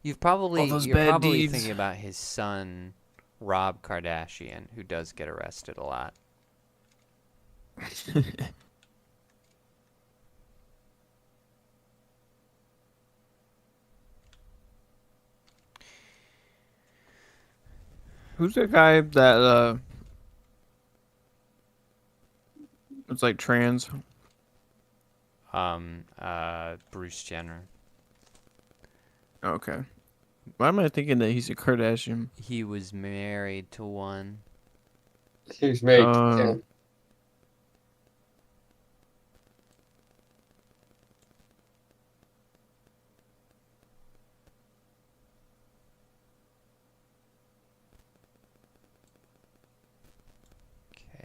Speaker 1: You're
Speaker 2: those
Speaker 1: probably
Speaker 2: bad deeds.
Speaker 1: thinking about his son, Rob Kardashian, who does get arrested a lot.
Speaker 2: Who's the guy that was like trans?
Speaker 1: Bruce Jenner.
Speaker 2: Okay. Why am I thinking that he's a Kardashian?
Speaker 1: He was married to one.
Speaker 3: He was married to Kim.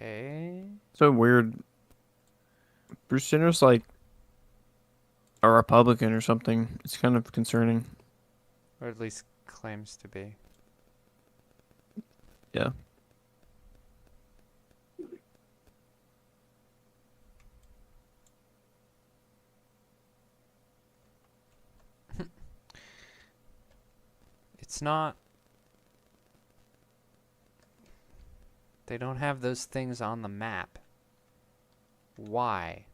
Speaker 1: Okay.
Speaker 2: So weird. Bruce Jenner's like a Republican or something. It's kind of concerning.
Speaker 1: Or at least claims to be.
Speaker 2: Yeah.
Speaker 1: It's not. They don't have those things on the map. Why?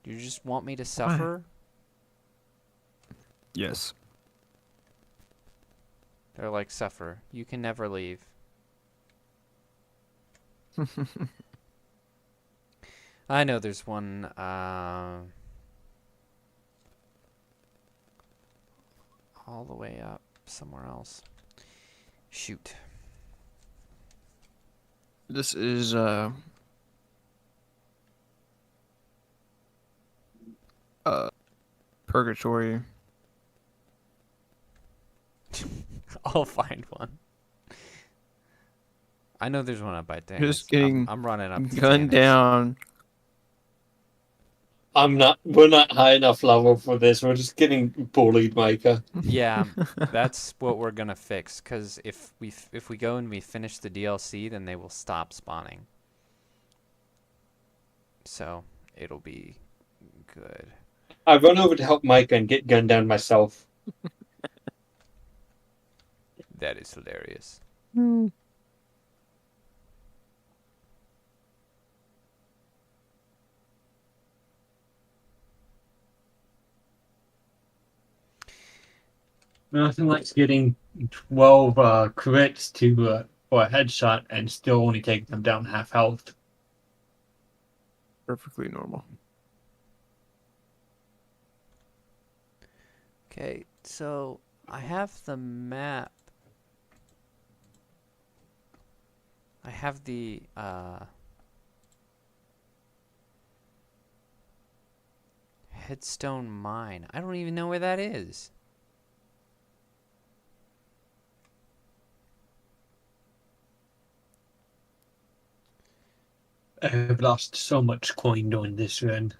Speaker 1: Do you just want me to suffer?
Speaker 2: Yes.
Speaker 1: They're like, suffer. You can never leave. I know there's one, all the way up somewhere else. Shoot.
Speaker 2: This is purgatory.
Speaker 1: I'll find one. I know there's one up by Dennis.
Speaker 2: Just getting
Speaker 1: I'm running up to
Speaker 2: gunned
Speaker 1: Dennis.
Speaker 2: down.
Speaker 3: We're not high enough level for this. We're just getting bullied, Micah.
Speaker 1: Yeah, that's what we're gonna fix. Cause if we go and we finish the DLC, then they will stop spawning. So it'll be good.
Speaker 3: I run over to help Micah and get gunned down myself.
Speaker 1: That is hilarious.
Speaker 3: Nothing like getting 12 crits for a headshot and still only taking them down half health.
Speaker 2: Perfectly normal.
Speaker 1: Okay, so I have the map. I have the Headstone Mine. I don't even know where that is.
Speaker 3: I've lost so much coin doing this run.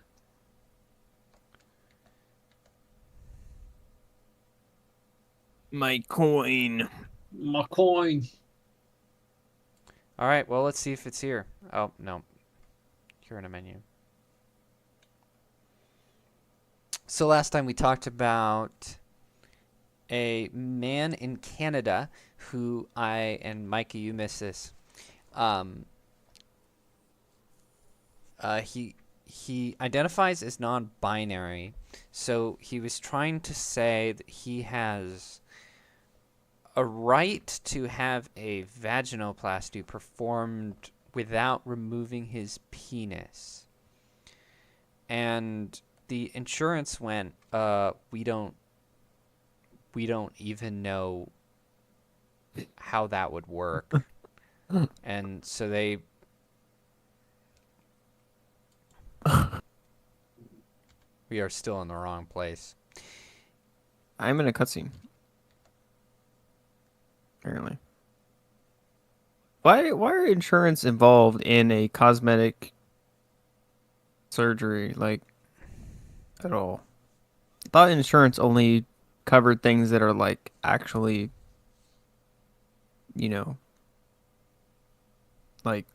Speaker 2: My coin.
Speaker 3: My coin.
Speaker 1: All right, well, let's see if it's here. Oh, no. Here in a menu. So last time we talked about a man in Canada who and Micah, you missed this. He identifies as non-binary, so he was trying to say that he has a right to have a vaginoplasty performed without removing his penis. And the insurance went, we don't even know how that would work. And so we are still in the wrong place.
Speaker 2: I'm in a cutscene. Apparently. Why are insurance involved in a cosmetic surgery, like, at all? I thought insurance only covered things that are, like, actually, like,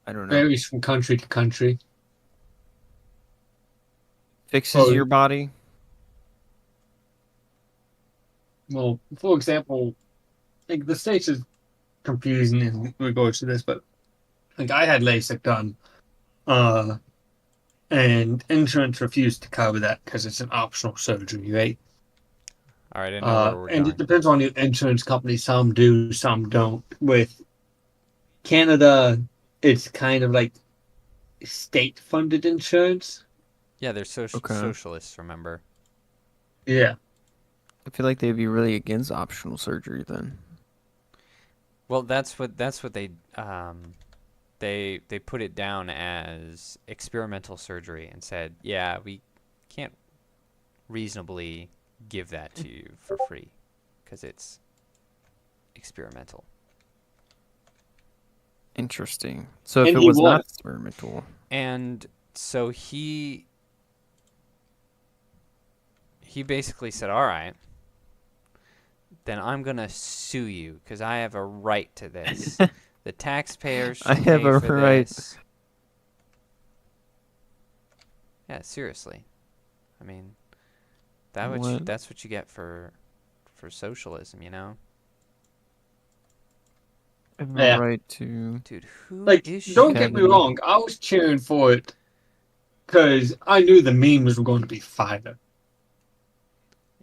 Speaker 2: I don't know,
Speaker 3: Varies from country to country.
Speaker 2: fixes your body.
Speaker 3: Well, for example, like the States is confusing in regards to this, but like I had LASIK done, and insurance refused to cover that because it's an optional surgery, right?
Speaker 1: All right, I know where we're
Speaker 3: And
Speaker 1: going.
Speaker 3: it depends on your insurance company. Some do, some don't. With Canada, it's kind of like state-funded insurance.
Speaker 1: Yeah, they're
Speaker 2: Okay.
Speaker 1: socialists, remember?
Speaker 3: Yeah.
Speaker 2: I feel like they'd be really against optional surgery then.
Speaker 1: Well, that's what they put it down as experimental surgery and said, yeah, we can't reasonably give that to you for free because it's experimental.
Speaker 2: Interesting. So if
Speaker 3: And
Speaker 2: it
Speaker 3: he
Speaker 2: was
Speaker 3: won.
Speaker 2: not experimental,
Speaker 1: And so he basically said, all right, then I'm going to sue you because I have a right to this. The taxpayers should
Speaker 2: I have
Speaker 1: pay
Speaker 2: a
Speaker 1: for
Speaker 2: right.
Speaker 1: this. Yeah, seriously. I mean,
Speaker 2: What?
Speaker 1: that's what you get for socialism, you know?
Speaker 2: I have
Speaker 3: Yeah.
Speaker 2: a right to.
Speaker 1: Dude, who
Speaker 3: Like,
Speaker 1: is she?
Speaker 3: don't get me
Speaker 2: Academy.
Speaker 3: wrong. I was cheering for it because I knew the memes were going to be fire.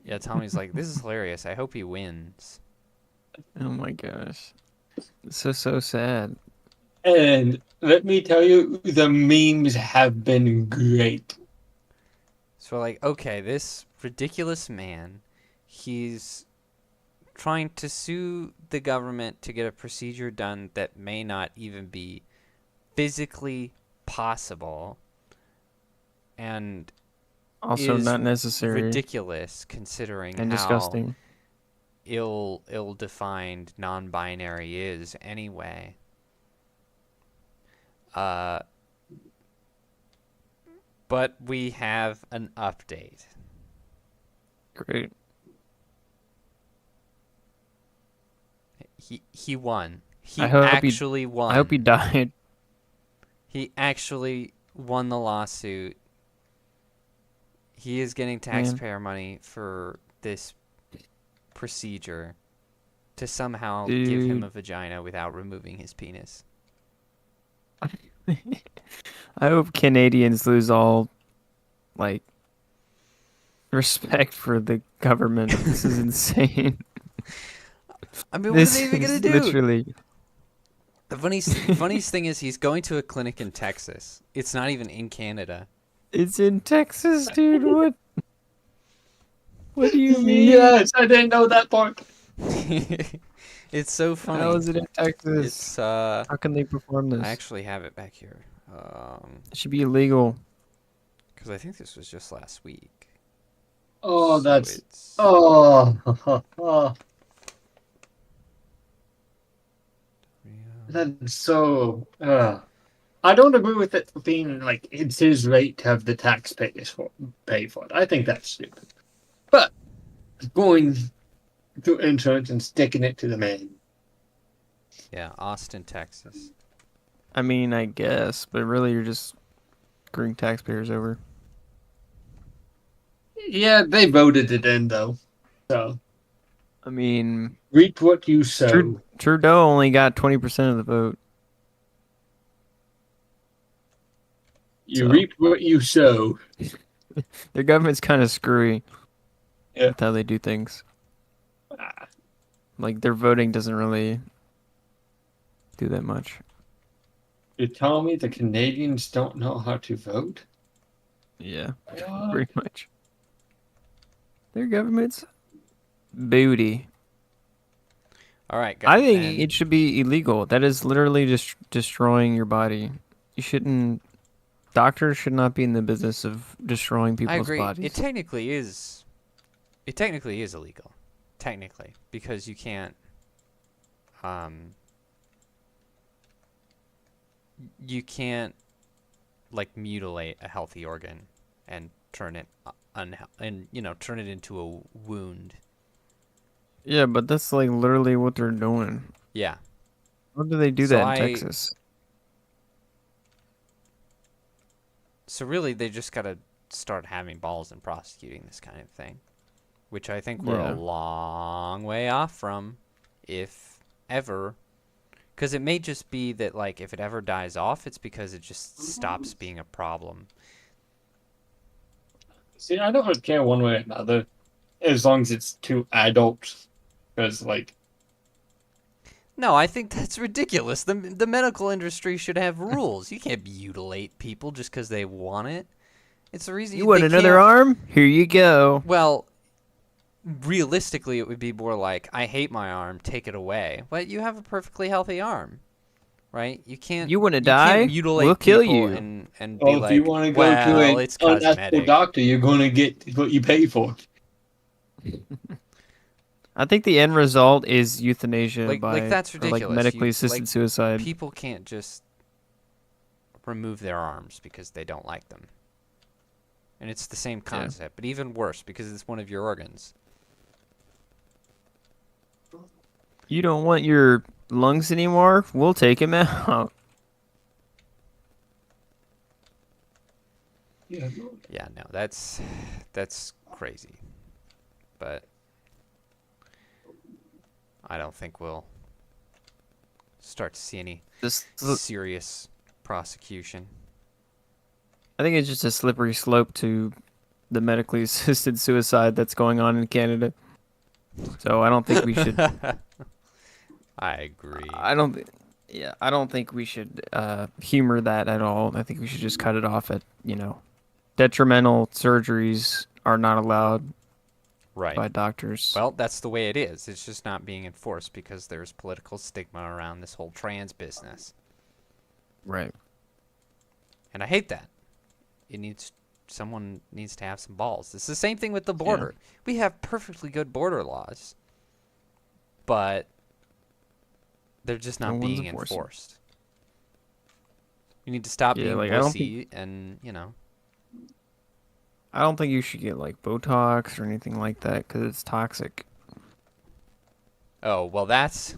Speaker 1: Yeah, Tommy's like, this is hilarious. I hope he wins.
Speaker 2: Oh my gosh. So sad.
Speaker 3: And let me tell you, the memes have been great.
Speaker 1: So like, okay, this ridiculous man, he's trying to sue the government to get a procedure done that may not even be physically possible and
Speaker 2: Also
Speaker 1: is
Speaker 2: not necessary
Speaker 1: ridiculous considering
Speaker 2: and
Speaker 1: how
Speaker 2: disgusting.
Speaker 1: ill-defined non-binary is anyway. But we have an update.
Speaker 2: Great.
Speaker 1: He won. He
Speaker 2: I hope he-
Speaker 1: actually won.
Speaker 2: I hope he died.
Speaker 1: He actually won the lawsuit. He is getting taxpayer money for this procedure to somehow give him
Speaker 2: Dude.
Speaker 1: a vagina without removing his penis.
Speaker 2: I hope Canadians lose all, like, respect for the government. This is insane.
Speaker 1: I mean,
Speaker 2: This
Speaker 1: what are they even
Speaker 2: is
Speaker 1: gonna do?
Speaker 2: literally.
Speaker 1: The funniest thing is he's going to a clinic in Texas. It's not even in Canada.
Speaker 2: It's in Texas, dude. What? What do you mean?
Speaker 3: Yes, I didn't know that part.
Speaker 1: It's so funny.
Speaker 2: How is it in Texas?
Speaker 1: It's
Speaker 2: How can they perform this?
Speaker 1: I actually have it back here.
Speaker 2: It should be illegal.
Speaker 1: Because I think this was just last week.
Speaker 3: Oh,
Speaker 1: So
Speaker 3: that's
Speaker 1: it's-
Speaker 3: oh, that's so. I don't agree with it being like it's his right to have the taxpayers pay for it. I think that's stupid. But going to insurance and sticking it to the man.
Speaker 1: Yeah, Austin, Texas.
Speaker 2: I mean, I guess, but really, you're just screwing taxpayers over.
Speaker 3: Yeah, they voted it in though. So
Speaker 2: I mean,
Speaker 3: reap what you sow.
Speaker 2: Trudeau only got 20% of the vote.
Speaker 3: You
Speaker 2: So-
Speaker 3: reap what you sow.
Speaker 2: Their government's kind of screwy
Speaker 3: Yeah.
Speaker 2: with how they do things. Like their voting doesn't really do that much.
Speaker 3: You tell me the Canadians don't know how to vote?
Speaker 2: Yeah,
Speaker 3: What?
Speaker 2: pretty much. Their government's booty.
Speaker 1: All right,
Speaker 2: I think
Speaker 1: then.
Speaker 2: it should be illegal. That is literally just destroying your body. You shouldn't. Doctors should not be in the business of destroying
Speaker 1: I
Speaker 2: people's
Speaker 1: agree.
Speaker 2: bodies.
Speaker 1: It technically is. It technically is illegal, technically, because you can't. You can't, like, mutilate a healthy organ and turn it turn it into a wound.
Speaker 2: Yeah, but that's like literally what they're doing.
Speaker 1: Yeah.
Speaker 2: How do they do
Speaker 1: So
Speaker 2: that in Texas?
Speaker 1: So really, they just gotta start having balls and prosecuting this kind of thing, which I think we're a
Speaker 2: Yeah.
Speaker 1: long way off from, if ever. Because it may just be that, like, if it ever dies off, it's because it just stops being a problem.
Speaker 3: See, I don't care one way or another, as long as it's two adults. Because, like,
Speaker 1: No, I think that's ridiculous. The medical industry should have rules. You can't mutilate people just because they want it. It's the reason
Speaker 2: You want
Speaker 1: they
Speaker 2: another
Speaker 1: can't-
Speaker 2: arm? Here you go.
Speaker 1: Well, realistically, it would be more like, I hate my arm, take it away. But you have a perfectly healthy arm, right? You can't.
Speaker 2: You wanna
Speaker 1: can't
Speaker 2: die?
Speaker 1: mutilate
Speaker 2: We'll kill
Speaker 1: people
Speaker 2: you.
Speaker 1: And be
Speaker 3: well,
Speaker 1: like,
Speaker 3: if you want to go
Speaker 1: well,
Speaker 3: to
Speaker 1: it's
Speaker 3: an unethical
Speaker 1: cosmetic.
Speaker 3: doctor, you're going to get what you pay for.
Speaker 2: I think the end result is euthanasia
Speaker 1: Like
Speaker 2: by
Speaker 1: that's
Speaker 2: or,
Speaker 1: ridiculous.
Speaker 2: like medically
Speaker 1: You-
Speaker 2: assisted
Speaker 1: like,
Speaker 2: suicide.
Speaker 1: People can't just remove their arms because they don't like them. And it's the same concept, but even worse because it's one of your organs.
Speaker 2: You don't want your lungs anymore? We'll take him out.
Speaker 3: Yeah.
Speaker 1: Yeah, no, that's crazy. But I don't think we'll start to see any
Speaker 2: This,
Speaker 1: serious prosecution.
Speaker 2: I think it's just a slippery slope to the medically assisted suicide that's going on in Canada. So I don't think we should.
Speaker 1: I agree.
Speaker 2: I don't. I don't think we should humor that at all. I think we should just cut it off at detrimental surgeries are not allowed
Speaker 1: Right.
Speaker 2: by doctors.
Speaker 1: Well, that's the way it is. It's just not being enforced because there's political stigma around this whole trans business.
Speaker 2: Right.
Speaker 1: And I hate that. Someone needs to have some balls. It's the same thing with the border. We have perfectly good border laws, but they're just not
Speaker 2: No one's
Speaker 1: being
Speaker 2: enforcing.
Speaker 1: enforced. You need to stop
Speaker 2: Yeah,
Speaker 1: being
Speaker 2: like, I don't
Speaker 1: pussy and,
Speaker 2: I don't think you should get like Botox or anything like that because it's toxic.
Speaker 1: Oh, well, that's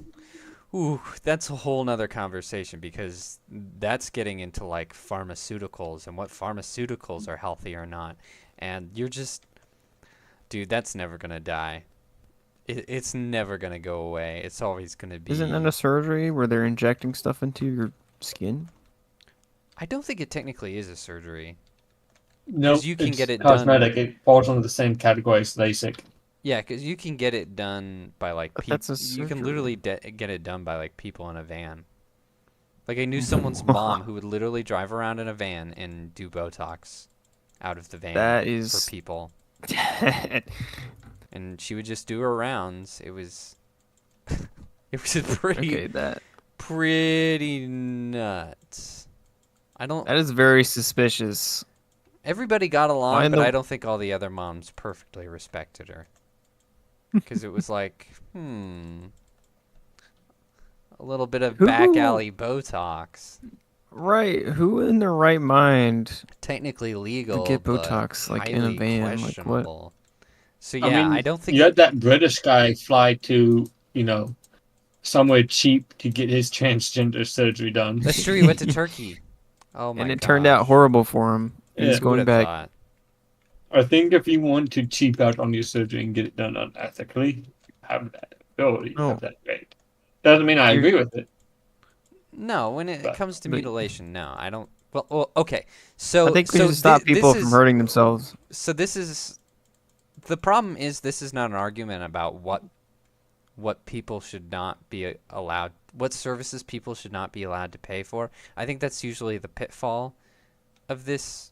Speaker 1: a whole nother conversation because that's getting into like pharmaceuticals and what pharmaceuticals are healthy or not. And you're just, dude, that's never going to die. It's never going to go away. It's always going to be.
Speaker 2: Isn't that a surgery where they're injecting stuff into your skin?
Speaker 1: I don't think it technically is a surgery.
Speaker 3: No,
Speaker 1: 'Cause you can
Speaker 3: it's
Speaker 1: get it done-
Speaker 3: cosmetic. It falls under the same category as LASIK.
Speaker 1: Yeah, because you can get it done by like
Speaker 2: But
Speaker 1: people.
Speaker 2: that's a
Speaker 1: You can
Speaker 2: surgery.
Speaker 1: literally get it done by like people in a van. Like I knew someone's mom who would literally drive around in a van and do Botox out of the van
Speaker 2: That is-
Speaker 1: for people, and she would just do her rounds. It was, it was
Speaker 2: Okay, that
Speaker 1: pretty nuts. I don't.
Speaker 2: is very suspicious.
Speaker 1: Everybody got along,
Speaker 2: Why in
Speaker 1: but
Speaker 2: the-
Speaker 1: I don't think all the other moms perfectly respected her. Because it was like, a little bit of
Speaker 2: Who-
Speaker 1: back alley Botox.
Speaker 2: Right? Who in their right mind?
Speaker 1: Technically legal,
Speaker 2: get
Speaker 1: but
Speaker 2: Botox, like, in a
Speaker 1: highly
Speaker 2: van, like, what?
Speaker 1: questionable. So
Speaker 3: I
Speaker 1: yeah,
Speaker 3: mean,
Speaker 1: I don't think
Speaker 3: you had that British guy fly to, somewhere cheap to get his transgender surgery done.
Speaker 1: that's true. He went to Turkey. Oh my!
Speaker 2: And it turned out
Speaker 1: gosh.
Speaker 2: horrible for him.
Speaker 3: Yeah.
Speaker 2: He's
Speaker 1: Who
Speaker 2: going
Speaker 1: would've
Speaker 2: back.
Speaker 1: thought?
Speaker 3: I think if you want to cheap out on your surgery and get it done unethically, you have that ability, you
Speaker 2: Oh.
Speaker 3: have that right. Doesn't mean I
Speaker 2: You're-
Speaker 3: agree with it.
Speaker 1: No, when it
Speaker 3: But-
Speaker 1: comes to
Speaker 2: but-
Speaker 1: mutilation, no, I don't. Well, okay. So
Speaker 2: I think we
Speaker 1: so
Speaker 2: should stop
Speaker 1: thi-
Speaker 2: people
Speaker 1: this
Speaker 2: from
Speaker 1: is-
Speaker 2: hurting themselves.
Speaker 1: So this is the problem. Is this is not an argument about what people should not be allowed, what services people should not be allowed to pay for. I think that's usually the pitfall of this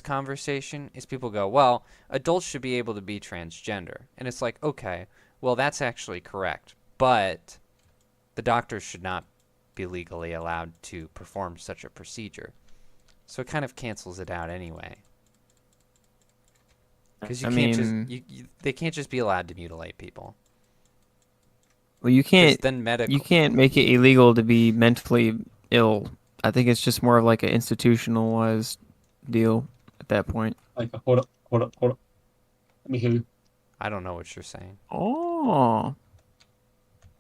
Speaker 1: conversation is people go, well, adults should be able to be transgender. And it's like, okay, well, that's actually correct. But the doctors should not be legally allowed to perform such a procedure. So it kind of cancels it out anyway. Because they can't just be allowed to mutilate people.
Speaker 2: Well, you can't.
Speaker 1: Then
Speaker 2: You can't make it illegal to be mentally ill. I think it's just more of like an institutionalized deal at that point.
Speaker 3: Like, hold up. Let me hear you.
Speaker 1: I don't know what you're saying.
Speaker 2: Oh.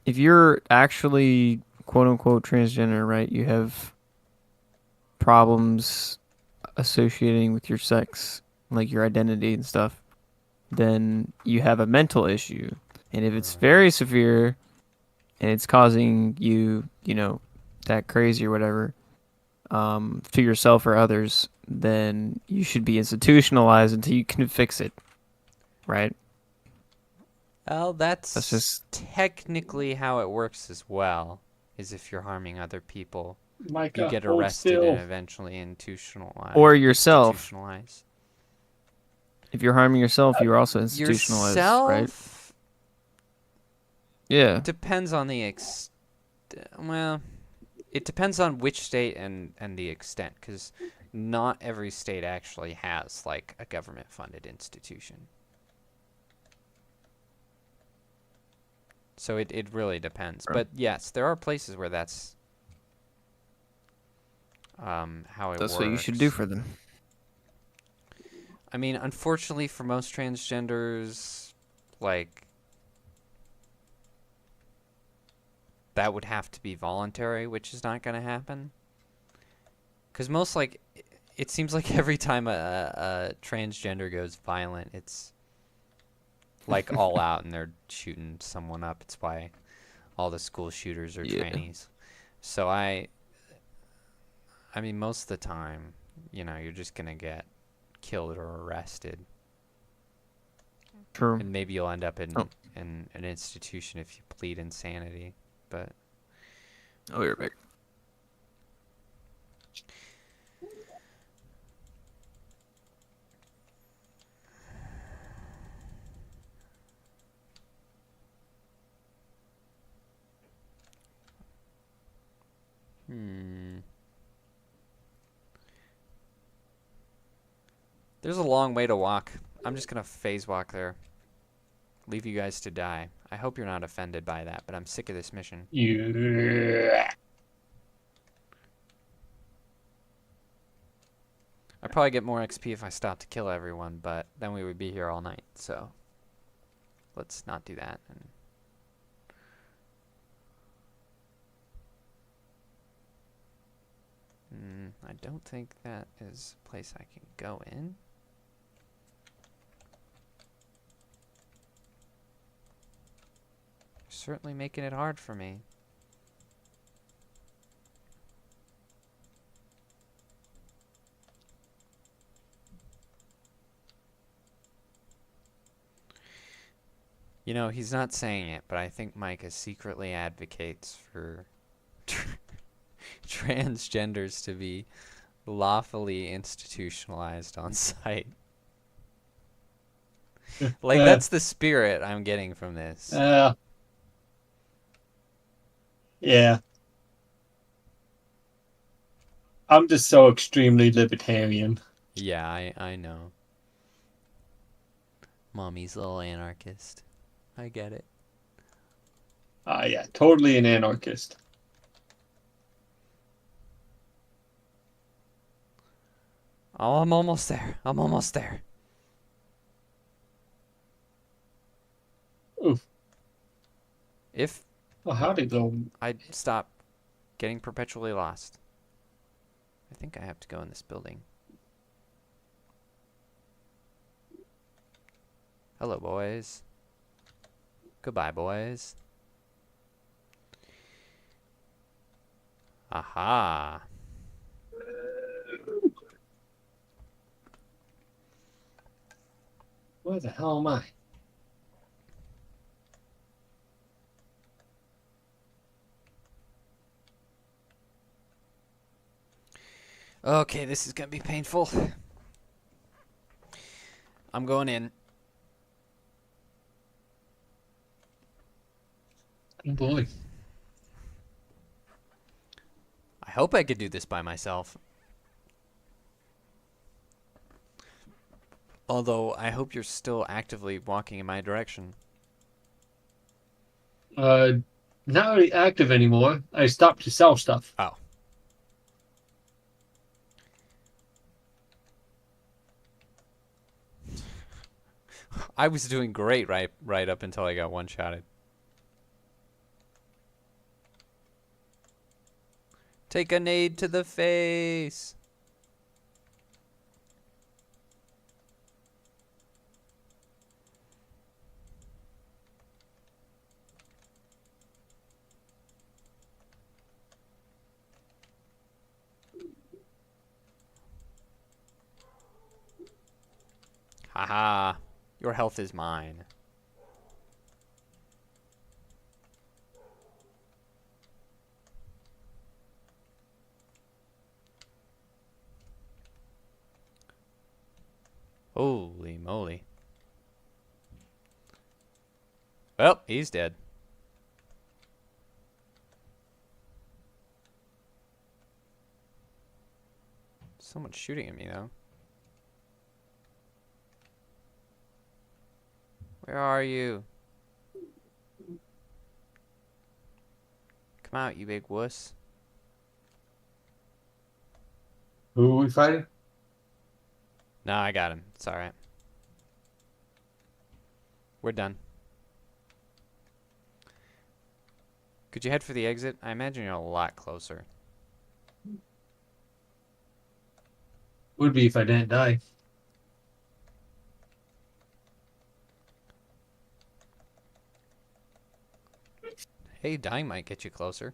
Speaker 2: If you're actually quote unquote transgender, right? You have problems associating with your sex, like your identity and stuff, then you have a mental issue. And if it's very severe and it's causing you, to act crazy or whatever, to yourself or others, then you should be institutionalized until you can fix it. Right?
Speaker 1: Well, that's
Speaker 2: just
Speaker 1: technically how it works as well, is if you're harming other people,
Speaker 3: Micah,
Speaker 1: you get
Speaker 3: hold
Speaker 1: arrested
Speaker 3: still.
Speaker 1: and eventually institutionalized.
Speaker 2: Or yourself.
Speaker 1: Institutionalized.
Speaker 2: If you're harming yourself, you're also institutionalized, right? Yeah.
Speaker 1: Depends on the well, it depends on which state and the extent, because not every state actually has like a government-funded institution. So it really depends.
Speaker 2: Right.
Speaker 1: But yes, there are places where that's how it works.
Speaker 2: That's what you should do for them.
Speaker 1: I mean, unfortunately for most transgenders, like, that would have to be voluntary, which is not going to happen. Because most, like, it seems like every time a transgender goes violent, it's, like, all out and they're shooting someone up. It's why all the school shooters are trannies. So I mean, most of the time, you're just going to get killed or arrested.
Speaker 2: True.
Speaker 1: And maybe you'll end up in an institution if you plead insanity. But
Speaker 2: oh, you're back.
Speaker 1: There's a long way to walk. I'm just gonna phase walk there. Leave you guys to die. I hope you're not offended by that, but I'm sick of this mission.
Speaker 3: Yeah.
Speaker 1: I'd probably get more XP if I stopped to kill everyone, but then we would be here all night, so let's not do that. I don't think that is a place I can go in. Certainly making it hard for me. He's not saying it, but I think Micah secretly advocates for transgenders to be lawfully institutionalized on site. Like, that's the spirit I'm getting from this.
Speaker 3: Yeah. I'm just so extremely libertarian.
Speaker 1: Yeah, I know. Mommy's a little anarchist. I get it.
Speaker 3: Yeah, totally an anarchist.
Speaker 1: Oh, I'm almost there. I'm almost there.
Speaker 3: Oof.
Speaker 1: If
Speaker 3: howdy, though.
Speaker 1: I stop getting perpetually lost, I think I have to go in this building. Hello, boys. Goodbye, boys. Aha.
Speaker 3: Where the hell am I?
Speaker 1: Okay, this is gonna be painful. I'm going in.
Speaker 3: Oh boy.
Speaker 1: I hope I could do this by myself. Although, I hope you're still actively walking in my direction.
Speaker 3: Not really active anymore. I stopped to sell stuff.
Speaker 1: Oh. I was doing great right up until I got one-shotted. Take a nade to the face. Haha. Your health is mine. Holy moly. Well, he's dead. Someone's shooting at me, though. Where are you? Come out, you big wuss.
Speaker 3: Who are we fighting?
Speaker 1: No, I got him. It's alright. We're done. Could you head for the exit? I imagine you're a lot closer.
Speaker 3: Would be if I didn't die.
Speaker 1: Hey, dying might get you closer.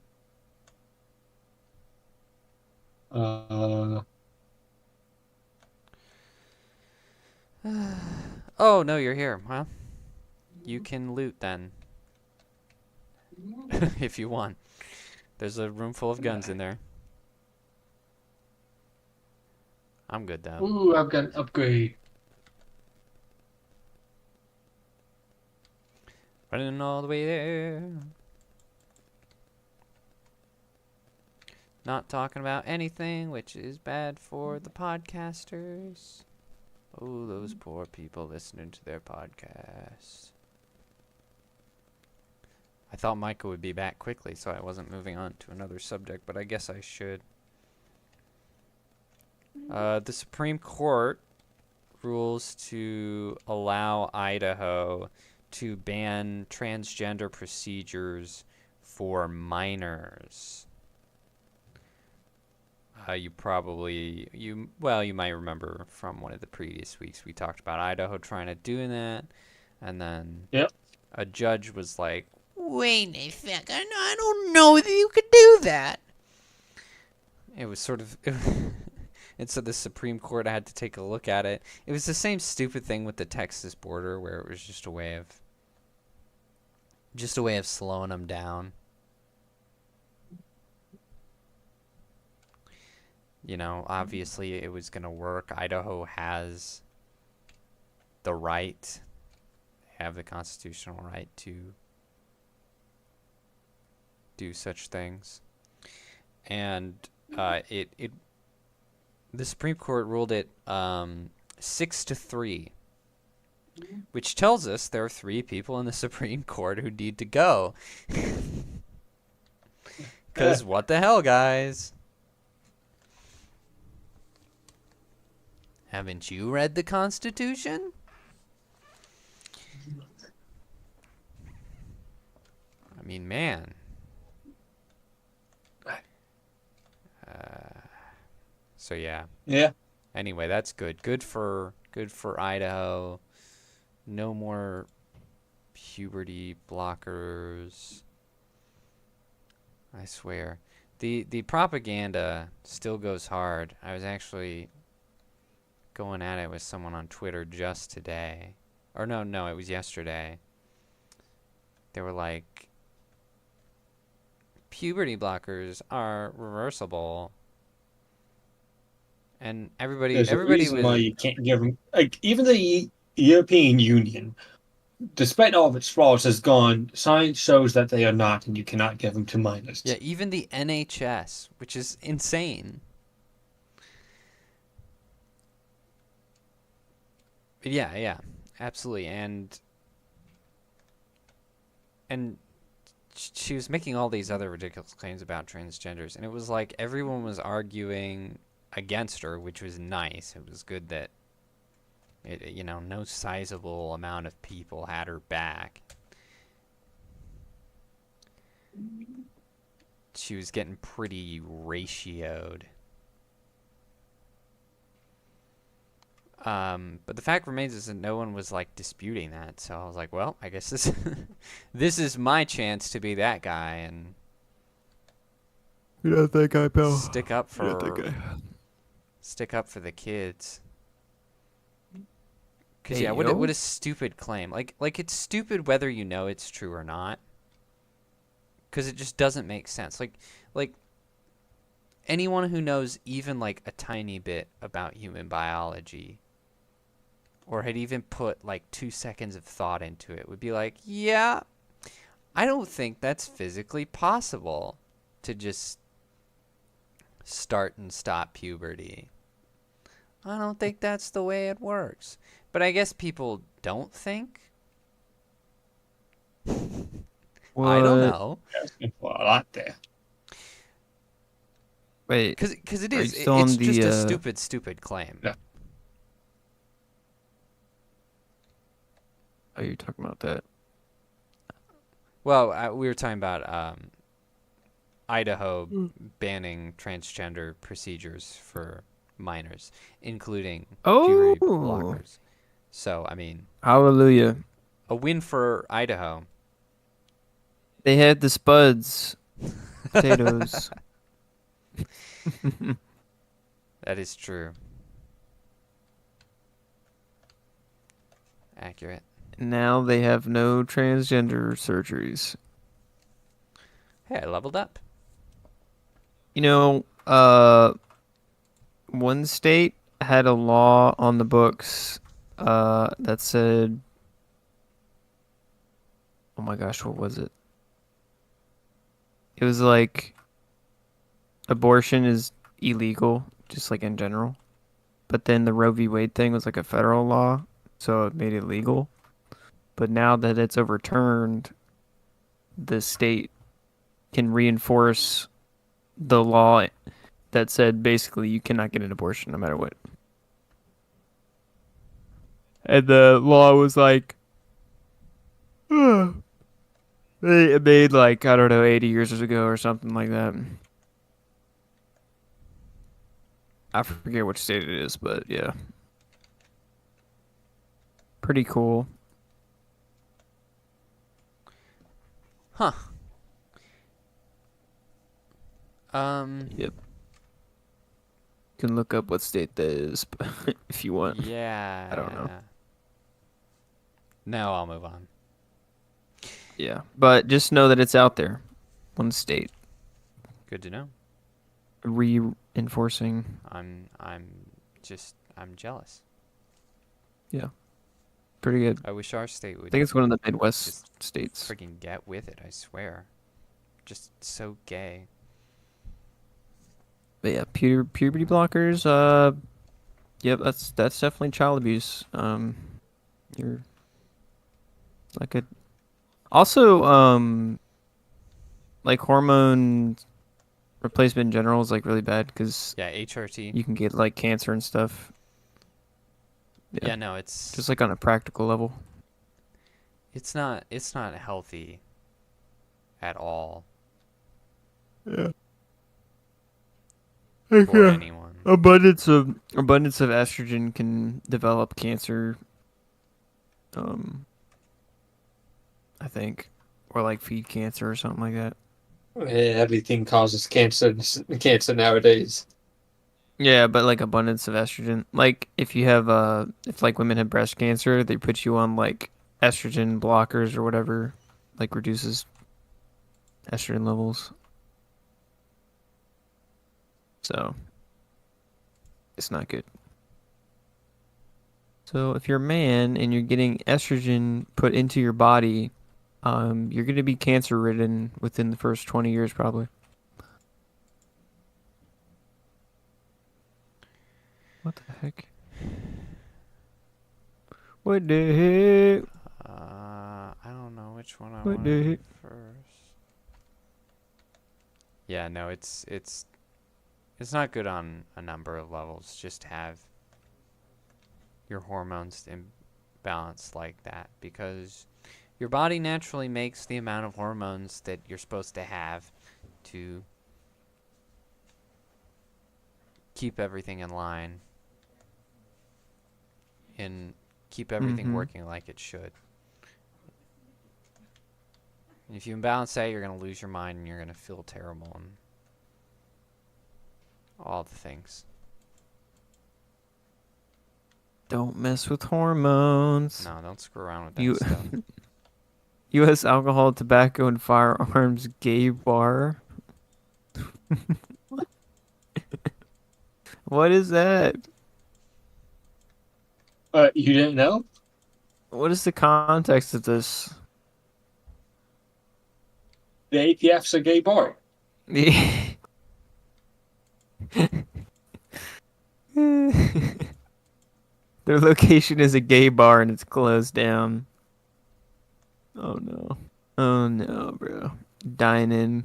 Speaker 3: Uh,
Speaker 1: Oh, no, you're here. Well, you can loot then. If you want. There's a room full of guns in there. I'm good, though.
Speaker 3: ooh, I've got an upgrade.
Speaker 1: Running all the way there. Not talking about anything, which is bad for the podcasters. Oh, those poor people listening to their podcasts. I thought Micah would be back quickly, so I wasn't moving on to another subject, but I guess I should. The Supreme Court rules to allow Idaho to ban transgender procedures for minors. You might remember from one of the previous weeks we talked about Idaho trying to do that, and then
Speaker 3: Yep.
Speaker 1: a judge was like, "Wait a second, I don't know that you could do that." It was sort of, and so the Supreme Court had to take a look at it. It was the same stupid thing with the Texas border, where it was just a way of slowing them down. You know, obviously it was going to work. Idaho has the right, have the constitutional right to do such things. And the Supreme Court ruled it 6-3, which tells us there are 3 people in the Supreme Court who need to go. Because what the hell, guys? Haven't you read the Constitution? I mean, man. So yeah.
Speaker 3: Yeah.
Speaker 1: Anyway, that's good. Good for Idaho. No more puberty blockers. I swear. The propaganda still goes hard. I was actually going at it with someone on Twitter just today. Or no, it was yesterday. They were like, puberty blockers are reversible. And everybody
Speaker 3: There's a
Speaker 1: everybody
Speaker 3: reason why
Speaker 1: was
Speaker 3: you can't give them. Like even the European Union, despite all of its flaws, has gone. Science shows that they are not, and you cannot give them to minors.
Speaker 1: yeah, even the NHS, which is insane. Yeah, yeah, absolutely. And she was making all these other ridiculous claims about transgenders, and it was like everyone was arguing against her, which was nice. It was good that no sizable amount of people had her back. She was getting pretty ratioed. But the fact remains is that no one was like disputing that. So I was like, well, I guess this this is my chance to be that guy and
Speaker 2: You're not that guy, pal.
Speaker 1: stick up
Speaker 2: You're not that
Speaker 1: for
Speaker 2: guy.
Speaker 1: the kids. Cause
Speaker 2: Hey,
Speaker 1: yeah,
Speaker 2: yo.
Speaker 1: what a stupid claim. Like it's stupid whether you know it's true or not. Cause it just doesn't make sense. Like anyone who knows even like a tiny bit about human biology, or had even put like 2 seconds of thought into it, would be like, yeah, I don't think that's physically possible to just start and stop puberty. I don't think that's the way it works. But I guess people don't think. I don't know.
Speaker 3: There's a lot there.
Speaker 2: Wait,
Speaker 1: Because it
Speaker 2: Are you
Speaker 1: is.
Speaker 2: still
Speaker 1: It's
Speaker 2: on
Speaker 1: just
Speaker 2: the,
Speaker 1: a stupid claim.
Speaker 3: Yeah.
Speaker 2: are you talking about that?
Speaker 1: Well, we were talking about Idaho banning transgender procedures for minors, including puberty
Speaker 2: Oh,
Speaker 1: blockers. So, I mean,
Speaker 2: hallelujah.
Speaker 1: a win for Idaho.
Speaker 2: They had the spuds, potatoes.
Speaker 1: That is true. Accurate.
Speaker 2: Now they have no transgender surgeries.
Speaker 1: Hey, I leveled up.
Speaker 2: You know, one state had a law on the books that said, oh my gosh, what was it? It was like abortion is illegal, just like in general. But then the Roe v. Wade thing was like a federal law, so it made it legal. But now that it's overturned, the state can reinforce the law that said basically you cannot get an abortion no matter what. And the law was like, it made like, I don't know, 80 years ago or something like that. I forget which state it is, but yeah. Pretty cool.
Speaker 1: Huh.
Speaker 2: Yep. You can look up what state that is if you want.
Speaker 1: Yeah.
Speaker 2: I don't know.
Speaker 1: No, I'll move on.
Speaker 2: Yeah. But just know that it's out there. One state.
Speaker 1: Good to know.
Speaker 2: Reinforcing.
Speaker 1: I'm jealous.
Speaker 2: Yeah. Pretty good.
Speaker 1: I wish our state
Speaker 2: I
Speaker 1: would
Speaker 2: think it's one of the Midwest
Speaker 1: just
Speaker 2: states.
Speaker 1: freaking get with it, I swear. Just so gay.
Speaker 2: But yeah, puberty blockers, yep, that's definitely child abuse. You're like a also like hormone replacement in general is like really bad because
Speaker 1: Yeah, HRT.
Speaker 2: you can get like cancer and stuff.
Speaker 1: Yeah, no, it's
Speaker 2: Just like on a practical level.
Speaker 1: it's not healthy at all
Speaker 2: Yeah.
Speaker 1: for anyone.
Speaker 2: Abundance of estrogen can develop cancer. I think, or like feed cancer or something like that.
Speaker 3: Everything causes cancer nowadays.
Speaker 2: Yeah, but like abundance of estrogen. Like if you have if like women have breast cancer, they put you on like estrogen blockers or whatever, like reduces estrogen levels. So It's not good. So if you're a man and you're getting estrogen put into your body, you're going to be cancer ridden within the first 20 years probably. What the heck? What the heck?
Speaker 1: I don't know which one I
Speaker 2: What
Speaker 1: want
Speaker 2: the
Speaker 1: to do
Speaker 2: heck?
Speaker 1: first. Yeah, no, it's not good on a number of levels just to have your hormones imbalanced like that, because your body naturally makes the amount of hormones that you're supposed to have to keep everything in line and keep everything working like it should. And if you imbalance that, you're going to lose your mind and you're going to feel terrible and all the things.
Speaker 2: Don't mess with hormones.
Speaker 1: No, don't screw around with that stuff.
Speaker 2: U.S. Alcohol, Tobacco, and Firearms Gay Bar. What is that?
Speaker 3: You didn't know?
Speaker 2: What is the context of this?
Speaker 3: The ATF's a gay bar.
Speaker 2: Their location is a gay bar and it's closed down. Oh no. Oh no, bro. Dining.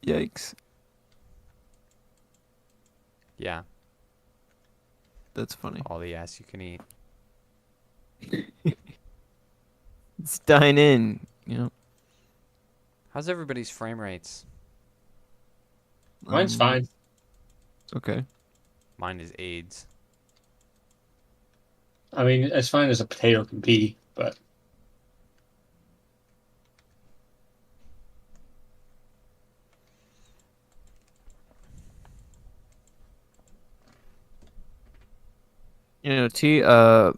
Speaker 2: Yikes.
Speaker 1: Yeah,
Speaker 2: That's funny.
Speaker 1: all the ass you can eat.
Speaker 2: It's dine in, you know.
Speaker 1: How's everybody's frame rates?
Speaker 3: Mine's fine.
Speaker 2: Okay.
Speaker 1: Mine is AIDS.
Speaker 3: I mean, as fine as a potato can be, but
Speaker 2: You know, TRT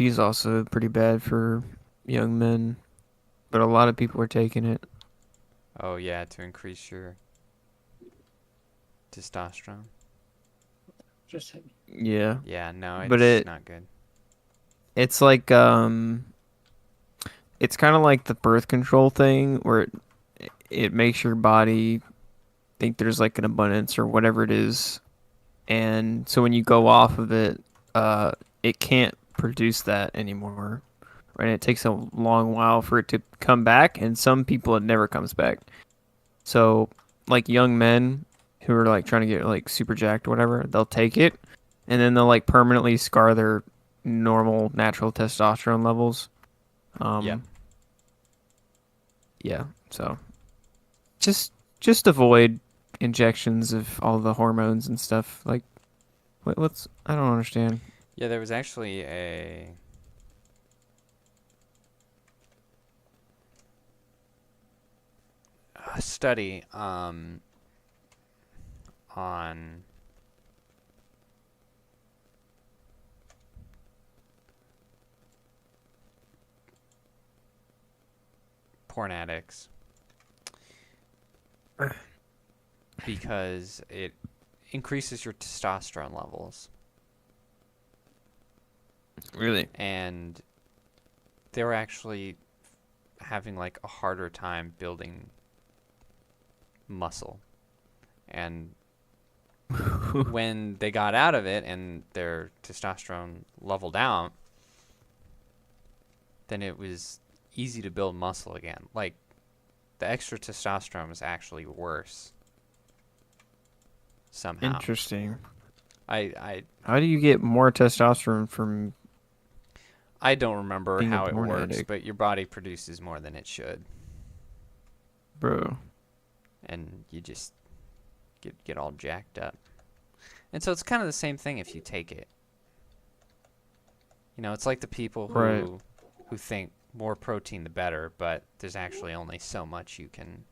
Speaker 2: is also pretty bad for young men, but a lot of people are taking it.
Speaker 1: Oh yeah, to increase your testosterone.
Speaker 3: just
Speaker 2: Yeah.
Speaker 1: Yeah, no,
Speaker 2: But
Speaker 1: it's not good.
Speaker 2: It's like it's kind of like the birth control thing where it makes your body think there's like an abundance or whatever it is. And so when you go off of it, it can't produce that anymore. Right? It takes a long while for it to come back, and some people it never comes back. So like young men who are like trying to get like super jacked or whatever, they'll take it and then they'll like permanently scar their normal natural testosterone levels.
Speaker 1: Yeah.
Speaker 2: Yeah. So just avoid injections of all the hormones and stuff. Like what's I don't understand.
Speaker 1: Yeah, there was actually a study on porn addicts because it increases your testosterone levels.
Speaker 2: Really?
Speaker 1: And they were actually having like a harder time building muscle. And when they got out of it and their testosterone leveled out, then it was easy to build muscle again. Like the extra testosterone was actually worse somehow.
Speaker 2: Interesting.
Speaker 1: I
Speaker 2: How do you get more testosterone from
Speaker 1: I don't remember
Speaker 2: being a
Speaker 1: how it
Speaker 2: porn
Speaker 1: works,
Speaker 2: addict?
Speaker 1: but your body produces more than it should,
Speaker 2: bro?
Speaker 1: and you just get all jacked up. And so it's kind of the same thing if you take it. You know, it's like the people
Speaker 2: Right.
Speaker 1: who think more protein the better, but there's actually only so much you can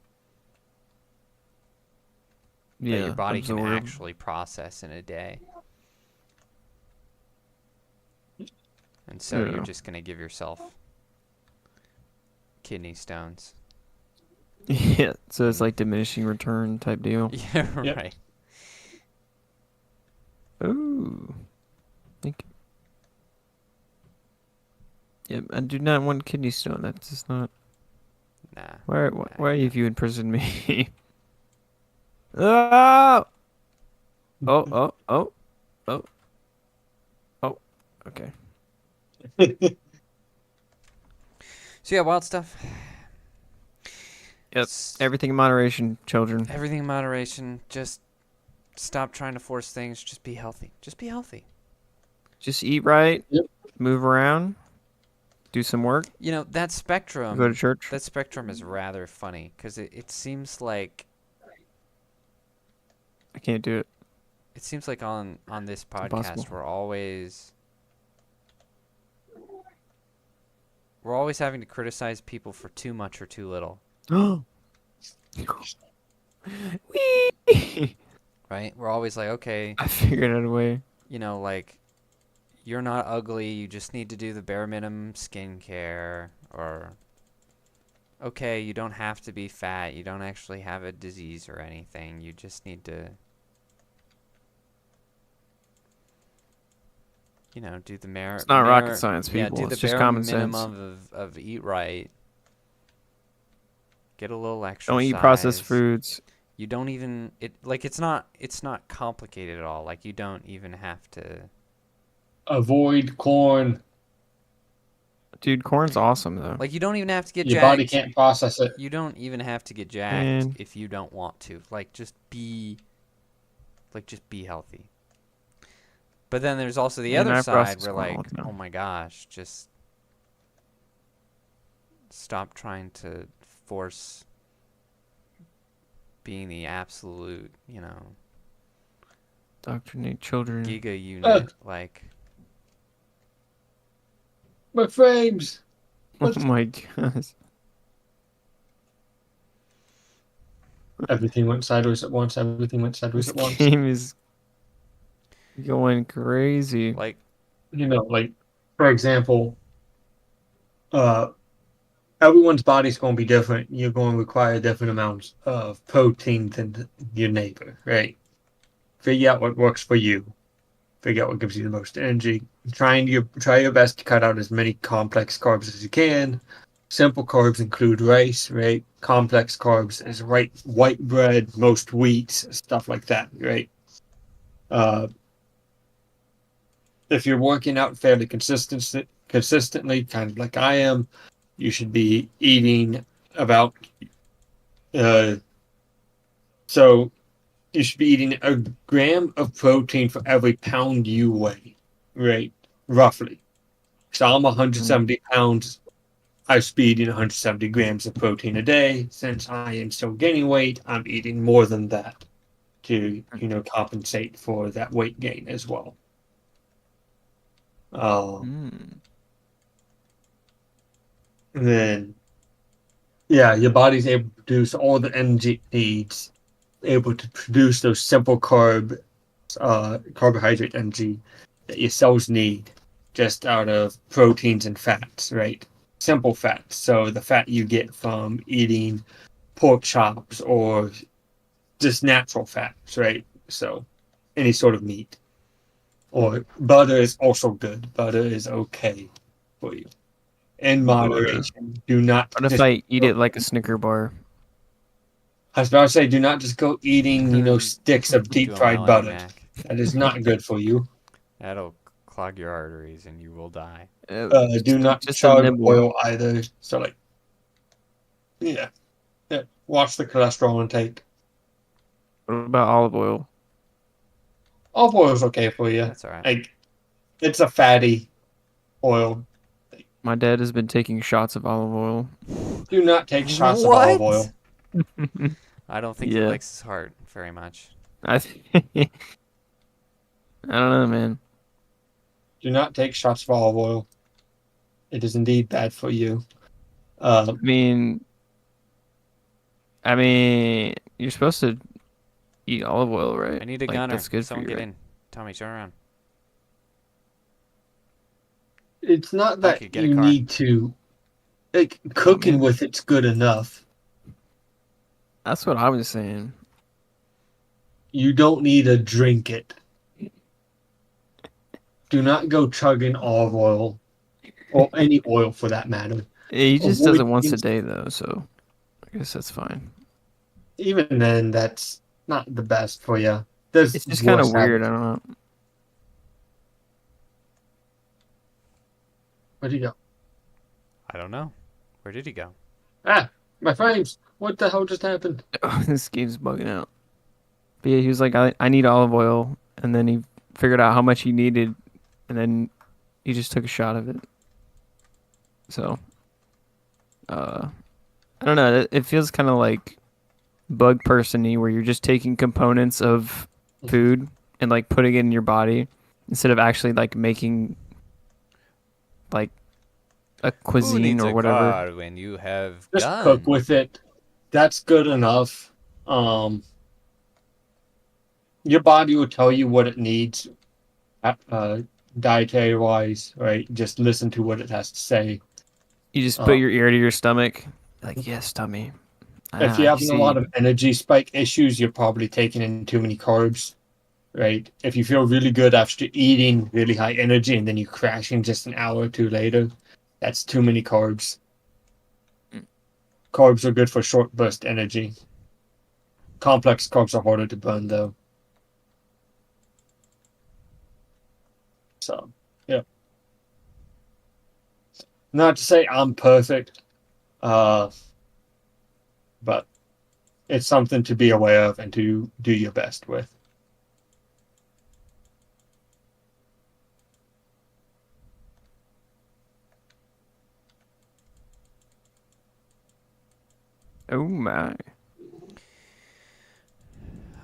Speaker 1: that
Speaker 2: Yeah.
Speaker 1: your body
Speaker 2: absorb.
Speaker 1: can actually process in a day. And so
Speaker 2: Yeah.
Speaker 1: you're just going to give yourself kidney stones.
Speaker 2: Yeah. So it's like diminishing return type deal.
Speaker 1: Yeah,
Speaker 3: Yep.
Speaker 1: right.
Speaker 2: Ooh. Thank you. Yep, I do not want kidney stone. That's just not.
Speaker 1: Nah.
Speaker 2: Why have you imprisoned me? Oh! Oh! Oh! Okay.
Speaker 1: So yeah, wild stuff.
Speaker 2: Yep. Everything in moderation, children.
Speaker 1: Everything in moderation. Just stop trying to force things. Just be healthy. Just be healthy.
Speaker 2: Just eat right.
Speaker 3: Yep.
Speaker 2: Move around. Do some work.
Speaker 1: You know, that spectrum.
Speaker 2: Go to church.
Speaker 1: That spectrum is rather funny because it seems like
Speaker 2: I can't do it.
Speaker 1: it seems like on this podcast
Speaker 2: impossible.
Speaker 1: we're always having to criticize people for too much or too little.
Speaker 2: Whee!
Speaker 1: Right? We're always like, okay,
Speaker 2: I figured out a way.
Speaker 1: you know, like, you're not ugly, you just need to do the bare minimum skincare, or, okay, you don't have to be fat, you don't actually have a disease or anything, you just need to, you know, do the
Speaker 2: It's not rocket science, people.
Speaker 1: do the
Speaker 2: It's just
Speaker 1: bare
Speaker 2: common sense.
Speaker 1: minimum of eat right, get a little exercise.
Speaker 2: Don't eat processed foods.
Speaker 1: You don't even it's not complicated at all. Like, you don't even have to.
Speaker 3: Avoid corn.
Speaker 2: Dude, corn's awesome though.
Speaker 1: Like, you don't even have to get
Speaker 3: Your
Speaker 1: jacked.
Speaker 3: body can't process it.
Speaker 1: You don't even have to get jacked
Speaker 2: Man.
Speaker 1: if you don't want to. Like, just be healthy. But then there's also the
Speaker 2: Man,
Speaker 1: other
Speaker 2: I
Speaker 1: side
Speaker 2: process
Speaker 1: where,
Speaker 2: corn all
Speaker 1: like,
Speaker 2: the time.
Speaker 1: oh my gosh, just stop trying to force being the absolute, you know,
Speaker 2: Doctrinate children.
Speaker 1: giga unit. Like,
Speaker 3: My frames.
Speaker 2: Oh my gosh.
Speaker 3: Everything went sideways at once. Everything went sideways
Speaker 2: This
Speaker 3: at once.
Speaker 2: game is going crazy.
Speaker 1: like,
Speaker 3: You know, like, for example, everyone's body's going to be different. You're going to require different amounts of protein than your neighbor, right? Figure out what works for you. Figure out what gives you the most energy. Try your best to cut out as many complex carbs as you can. Simple carbs include rice, right? Complex carbs is white bread, most wheats, stuff like that, right? If you're working out fairly consistently, kind of like I am, you should be eating about so you should be eating a gram of protein for every pound you weigh, right? Roughly. So I'm 170 pounds. I should be eating 170 grams of protein a day. Since I am still gaining weight, I'm eating more than that to, compensate for that weight gain as well. Then, yeah, your body's able to produce all the energy it needs, able to produce those simple carbohydrate energy that your cells need just out of proteins and fats, right? Simple fats. So the fat you get from eating pork chops or just natural fats, right? So any sort of meat. Or butter is also good. Butter is okay for you. In moderation. Do not.
Speaker 2: What if I eat it like a Snicker bar?
Speaker 3: I was about to say, do not just go eating, sticks of deep
Speaker 1: do a
Speaker 3: fried
Speaker 1: Melanie
Speaker 3: butter.
Speaker 1: Mac.
Speaker 3: That is not good for you.
Speaker 1: That'll clog your arteries and you will die.
Speaker 3: Do not
Speaker 2: just a
Speaker 3: chug
Speaker 2: nibble.
Speaker 3: oil either. So, yeah. Watch the cholesterol intake.
Speaker 2: What about olive oil?
Speaker 3: Olive oil is okay for you.
Speaker 1: That's all right.
Speaker 3: It's a fatty oil.
Speaker 2: My dad has been taking shots of olive oil.
Speaker 3: Do not take shots of
Speaker 1: What?
Speaker 3: olive oil.
Speaker 1: I don't think he
Speaker 2: Yeah.
Speaker 1: likes his heart very much.
Speaker 2: I don't know, man.
Speaker 3: Do not take shots of olive oil. It is indeed bad for you.
Speaker 2: I mean, you're supposed to eat olive oil, right?
Speaker 1: I need a
Speaker 2: Like,
Speaker 1: gunner.
Speaker 2: That's good
Speaker 1: Someone
Speaker 2: for you,
Speaker 1: get
Speaker 2: right?
Speaker 1: in. Tommy, turn around.
Speaker 3: It's not that
Speaker 1: Okay, get a
Speaker 3: you
Speaker 1: car.
Speaker 3: need to. Cooking
Speaker 2: man.
Speaker 3: with it's good enough.
Speaker 2: That's what I was saying.
Speaker 3: You don't need to drink it. do not go chugging olive oil or any oil for that matter.
Speaker 2: He just does it
Speaker 3: Avoid
Speaker 2: once a
Speaker 3: ins-
Speaker 2: day though, so I guess that's fine.
Speaker 3: Even then, that's not the best for you. There's
Speaker 2: It's just kind of
Speaker 3: worse
Speaker 2: weird. I
Speaker 3: habits.
Speaker 2: don't know.
Speaker 3: Where'd you go?
Speaker 1: I don't know. Where did he go?
Speaker 3: Ah, my frames. What the hell just happened?
Speaker 2: This game's bugging out. But yeah, he was like, I need olive oil, and then he figured out how much he needed, and then he just took a shot of it. So, I don't know. It feels kind of like bug person-y, where you're just taking components of food and like putting it in your body instead of actually like making like a
Speaker 1: Who
Speaker 2: cuisine
Speaker 1: needs
Speaker 2: or
Speaker 1: a
Speaker 2: whatever.
Speaker 1: car when you have
Speaker 3: Just
Speaker 1: guns?
Speaker 3: cook with it. That's good enough. Your body will tell you what it needs, dietary wise, right? Just listen to what it has to say.
Speaker 2: You just put your ear to your stomach, like, yes, tummy.
Speaker 3: If
Speaker 2: Ah,
Speaker 3: you're
Speaker 2: I
Speaker 3: having a
Speaker 2: see.
Speaker 3: lot of energy spike issues, you're probably taking in too many carbs, right? If you feel really good after eating really high energy and then you crashing just an hour or two later, that's too many carbs. Carbs are good for short burst energy. Complex carbs are harder to burn, though. So, yeah. Not to say I'm perfect, but it's something to be aware of and to do your best with.
Speaker 2: Oh my.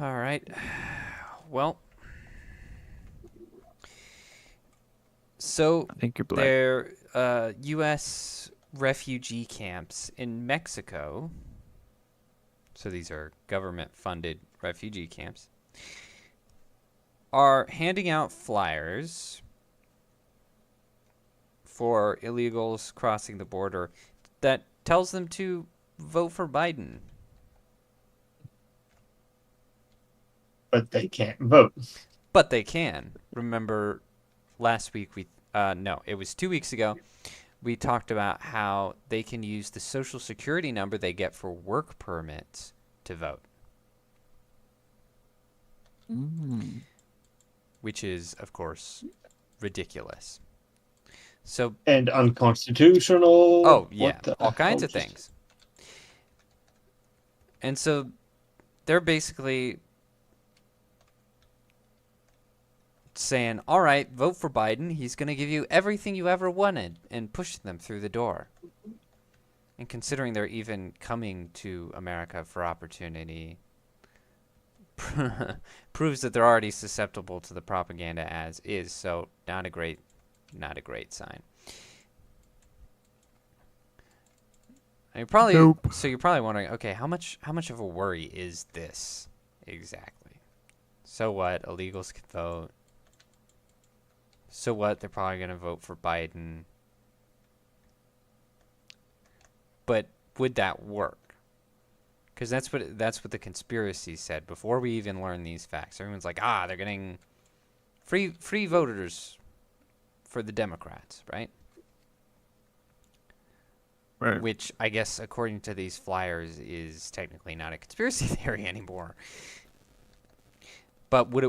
Speaker 1: All right. Well, so
Speaker 2: I think you're black.
Speaker 1: there U.S. refugee camps in Mexico. So these are government-funded refugee camps. Are handing out flyers for illegals crossing the border that tells them to vote for Biden.
Speaker 3: But they can't vote.
Speaker 1: But they can. Remember last week no, it was 2 weeks ago. We talked about how they can use the social security number they get for work permits to vote. Which is, of course, ridiculous. So
Speaker 3: And unconstitutional.
Speaker 1: Oh, yeah,
Speaker 3: What the
Speaker 1: all kinds
Speaker 3: hell
Speaker 1: of things. And so they're basically saying, all right, vote for Biden. He's going to give you everything you ever wanted, and push them through the door. And considering they're even coming to America for opportunity, proves that they're already susceptible to the propaganda as is. So not a great sign. And you're probably wondering, okay, how much of a worry is this exactly? So what? Illegals can vote. So what? They're probably going to vote for Biden. But would that work? Because that's what the conspiracy said before we even learned these facts. Everyone's like, they're getting free voters for the Democrats, right?
Speaker 2: Right.
Speaker 1: Which I guess, according to these flyers, is technically not a conspiracy theory anymore. But would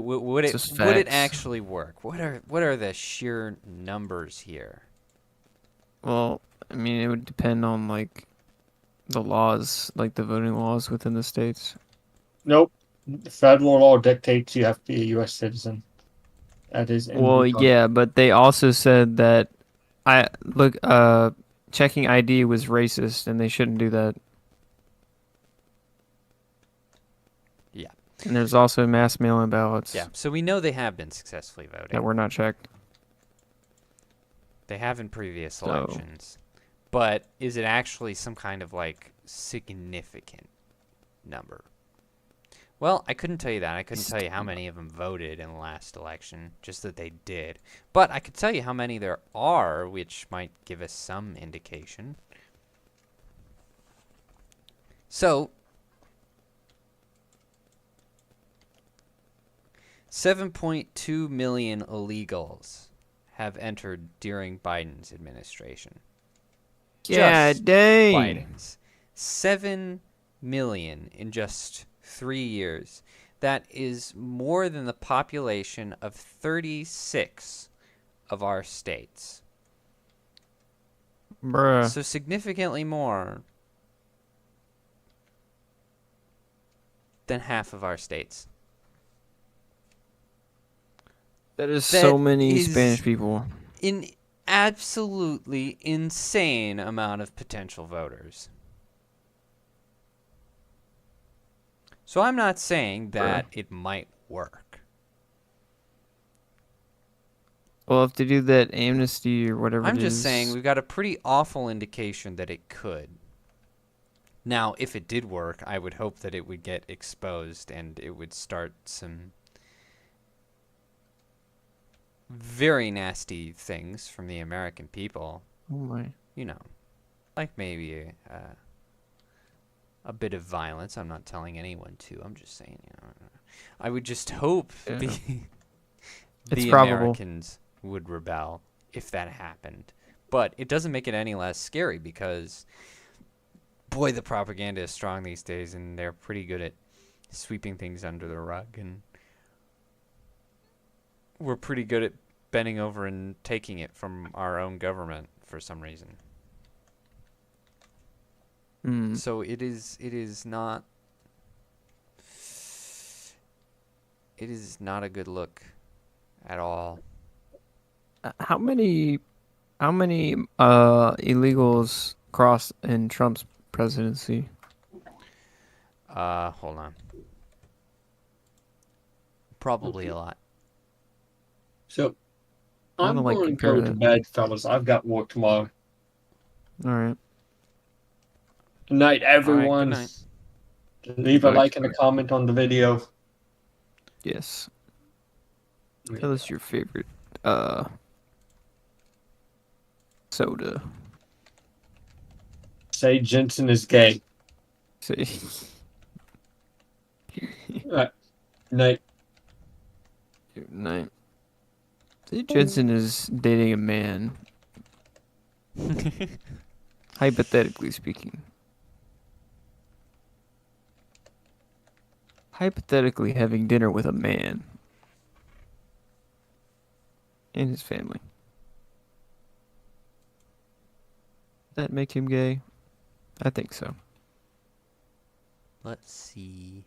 Speaker 1: it actually work? What are the sheer numbers here?
Speaker 2: Well, I mean, it would depend on like the laws, like the voting laws within the states.
Speaker 3: Nope. Federal law dictates you have to be a U.S. citizen. That is.
Speaker 2: Well, yeah, but they also said that checking ID was racist, and they shouldn't do that.
Speaker 1: Yeah.
Speaker 2: And there's also mass mail-in ballots.
Speaker 1: Yeah. So we know they have been successfully voting.
Speaker 2: That were not checked.
Speaker 1: They have in previous elections. But is it actually some kind of like significant number? Well, I couldn't tell you that. I couldn't tell you how many of them voted in the last election, just that they did. But I could tell you how many there are, which might give us some indication. So, 7.2 million illegals have entered during Biden's administration.
Speaker 2: Yeah,
Speaker 1: Just
Speaker 2: dang.
Speaker 1: Biden's. 7 million in just 3 years. That is more than the population of 36 of our states.
Speaker 2: Bruh.
Speaker 1: So significantly more than half of our states.
Speaker 2: That is so
Speaker 1: That
Speaker 2: many
Speaker 1: is
Speaker 2: Spanish people.
Speaker 1: An absolutely insane amount of potential voters. So I'm not saying that it might work.
Speaker 2: Well, if they do that amnesty or whatever
Speaker 1: I'm
Speaker 2: it
Speaker 1: just
Speaker 2: is,
Speaker 1: saying we've got a pretty awful indication that it could. Now, if it did work, I would hope that it would get exposed and it would start some very nasty things from the American people.
Speaker 2: oh my.
Speaker 1: You know, like maybe a bit of violence. I'm not telling anyone to. I'm just saying, I would just hope
Speaker 2: Yeah. It's
Speaker 1: the
Speaker 2: probable.
Speaker 1: Americans would rebel if that happened. But it doesn't make it any less scary because, boy, the propaganda is strong these days, and they're pretty good at sweeping things under the rug, and we're pretty good at bending over and taking it from our own government for some reason. So it is not a good look at all.
Speaker 2: How many illegals crossed in Trump's presidency?
Speaker 1: Hold on. Probably a lot.
Speaker 3: So,
Speaker 2: I
Speaker 3: I'm
Speaker 2: wanna, like,
Speaker 3: going to
Speaker 2: compare
Speaker 3: go to
Speaker 2: that.
Speaker 3: bed, fellas. I've got work tomorrow.
Speaker 2: All right.
Speaker 3: Good night, everyone.
Speaker 1: All right, good night.
Speaker 3: Leave a
Speaker 2: Goodbye.
Speaker 3: like and a comment on the video.
Speaker 2: Yes. Tell us your favorite soda.
Speaker 3: Say Jensen is gay.
Speaker 2: Say
Speaker 3: Night.
Speaker 2: night. Say Jensen is dating a man. Hypothetically speaking. Hypothetically having dinner with a man. And his family. Does that make him gay? I think so.
Speaker 1: Let's see.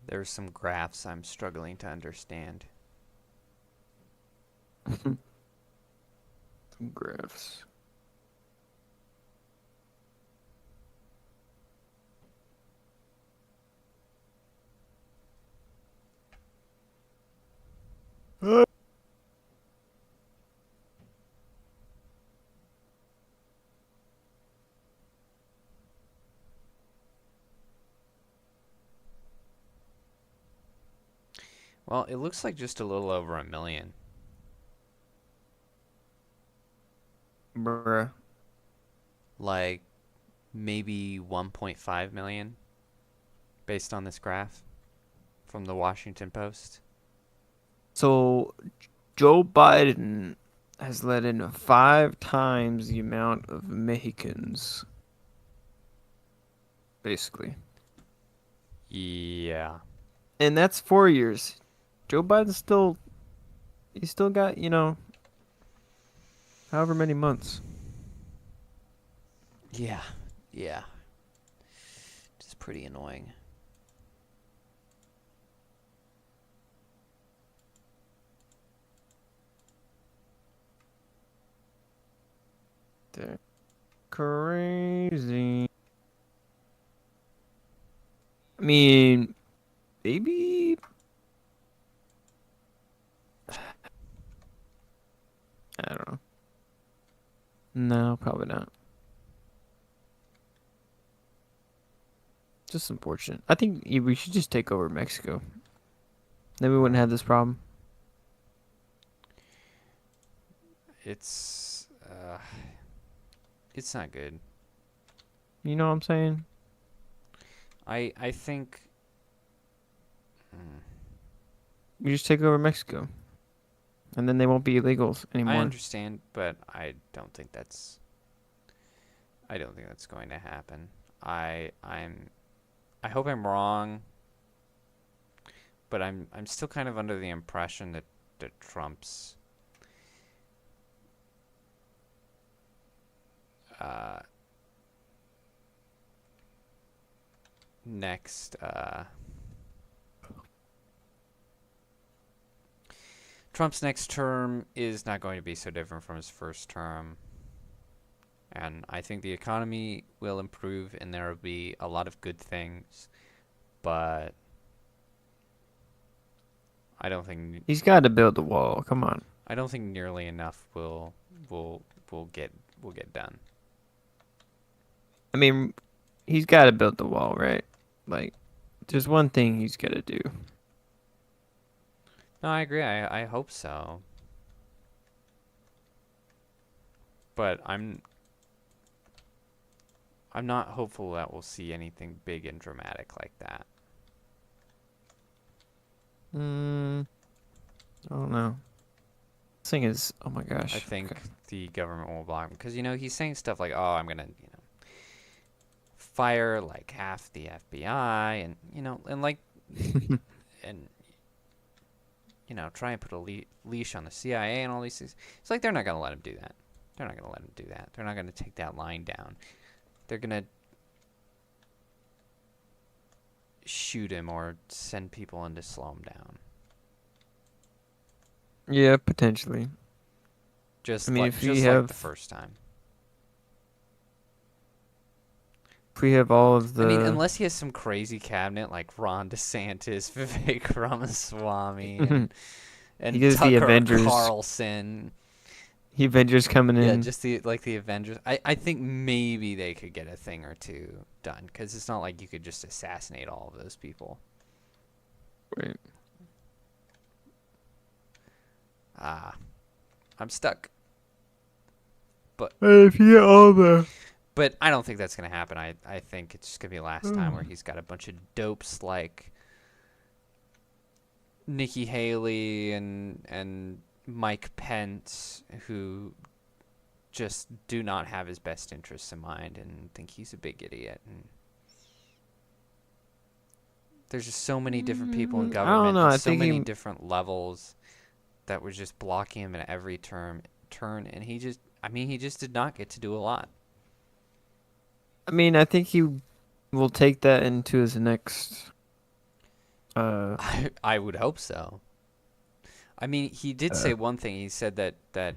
Speaker 1: There's some graphs I'm struggling to understand.
Speaker 2: Some graphs.
Speaker 1: Well, it looks like just a little over 1 million.
Speaker 2: Bruh.
Speaker 1: Like maybe 1.5 million based on this graph from the Washington Post.
Speaker 2: So, Joe Biden has let in 5 times the amount of Mexicans. Basically.
Speaker 1: Yeah.
Speaker 2: And that's 4 years. Joe Biden's still... He's still got, however many months.
Speaker 1: Yeah. Yeah. It's pretty annoying.
Speaker 2: There. crazy. I mean, maybe. I don't know. No, probably not. Just unfortunate. I think we should just take over Mexico. Then we wouldn't have this problem.
Speaker 1: It's not good.
Speaker 2: You know what I'm saying?
Speaker 1: I think.
Speaker 2: We just take over Mexico. And then they won't be illegals anymore.
Speaker 1: I understand, but I don't think that's going to happen. I hope I'm wrong, but I'm still kind of under the impression that Trump's next term is not going to be so different from his first term. And I think the economy will improve and there will be a lot of good things. But I don't think
Speaker 2: he's got to build the wall. Come on.
Speaker 1: I don't think nearly enough will get done.
Speaker 2: I mean, he's got to build the wall, right? Like, there's one thing he's got to do.
Speaker 1: No, I agree. I hope so. But I'm not hopeful that we'll see anything big and dramatic like that.
Speaker 2: I don't know. This thing is, oh my gosh.
Speaker 1: I think the government will block him because he's saying stuff like, "Oh, I'm gonna fire like half the FBI," and and like and try and put a leash on the CIA and all these things. It's like they're not gonna let him do that. They're not gonna let him do that. They're not gonna take that line down. They're gonna shoot him or send people in to slow him down.
Speaker 2: Yeah, potentially.
Speaker 1: Just
Speaker 2: I mean,
Speaker 1: like the first time.
Speaker 2: If we have all of the...
Speaker 1: I mean, unless he has some crazy cabinet like Ron DeSantis, Vivek Ramaswamy, and
Speaker 2: he gets
Speaker 1: Tucker
Speaker 2: the Avengers.
Speaker 1: Carlson.
Speaker 2: The Avengers coming in.
Speaker 1: Yeah, just the Avengers. I think maybe they could get a thing or two done because it's not like you could just assassinate all of those people.
Speaker 2: Right.
Speaker 1: I'm stuck. But
Speaker 2: if you get all the...
Speaker 1: But I don't think that's going to happen. I think it's just going to be the last time where he's got a bunch of dopes like Nikki Haley and Mike Pence who just do not have his best interests in mind and think he's a big idiot. And there's just so many different people in government.
Speaker 2: I don't know.
Speaker 1: And so many different levels that were just blocking him at every turn. And he just did not get to do a lot.
Speaker 2: I mean, I think he will take that into his next...
Speaker 1: I would hope so. I mean, he did say one thing. He said that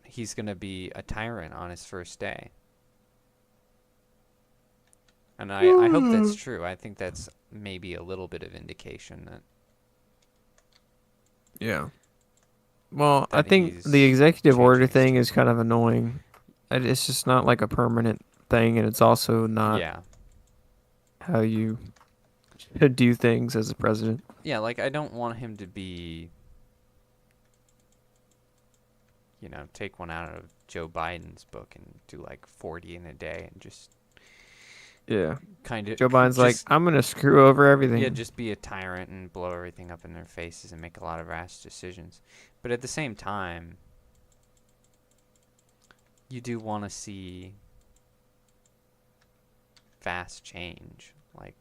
Speaker 1: he's going to be a tyrant on his first day. And I hope that's true. I think that's maybe a little bit of indication that...
Speaker 2: Yeah. Well, I
Speaker 1: that
Speaker 2: think
Speaker 1: he's
Speaker 2: the executive order
Speaker 1: changing his
Speaker 2: thing is kind of annoying. It's just not like a permanent thing, and it's also not how you should do things as a president.
Speaker 1: Yeah, like I don't want him to be, take one out of Joe Biden's book and do like 40 in a day and just kind of...
Speaker 2: Joe Biden's like, I'm going to screw over everything.
Speaker 1: Yeah, just be a tyrant and blow everything up in their faces and make a lot of rash decisions. But at the same time, you do want to see fast change. Like,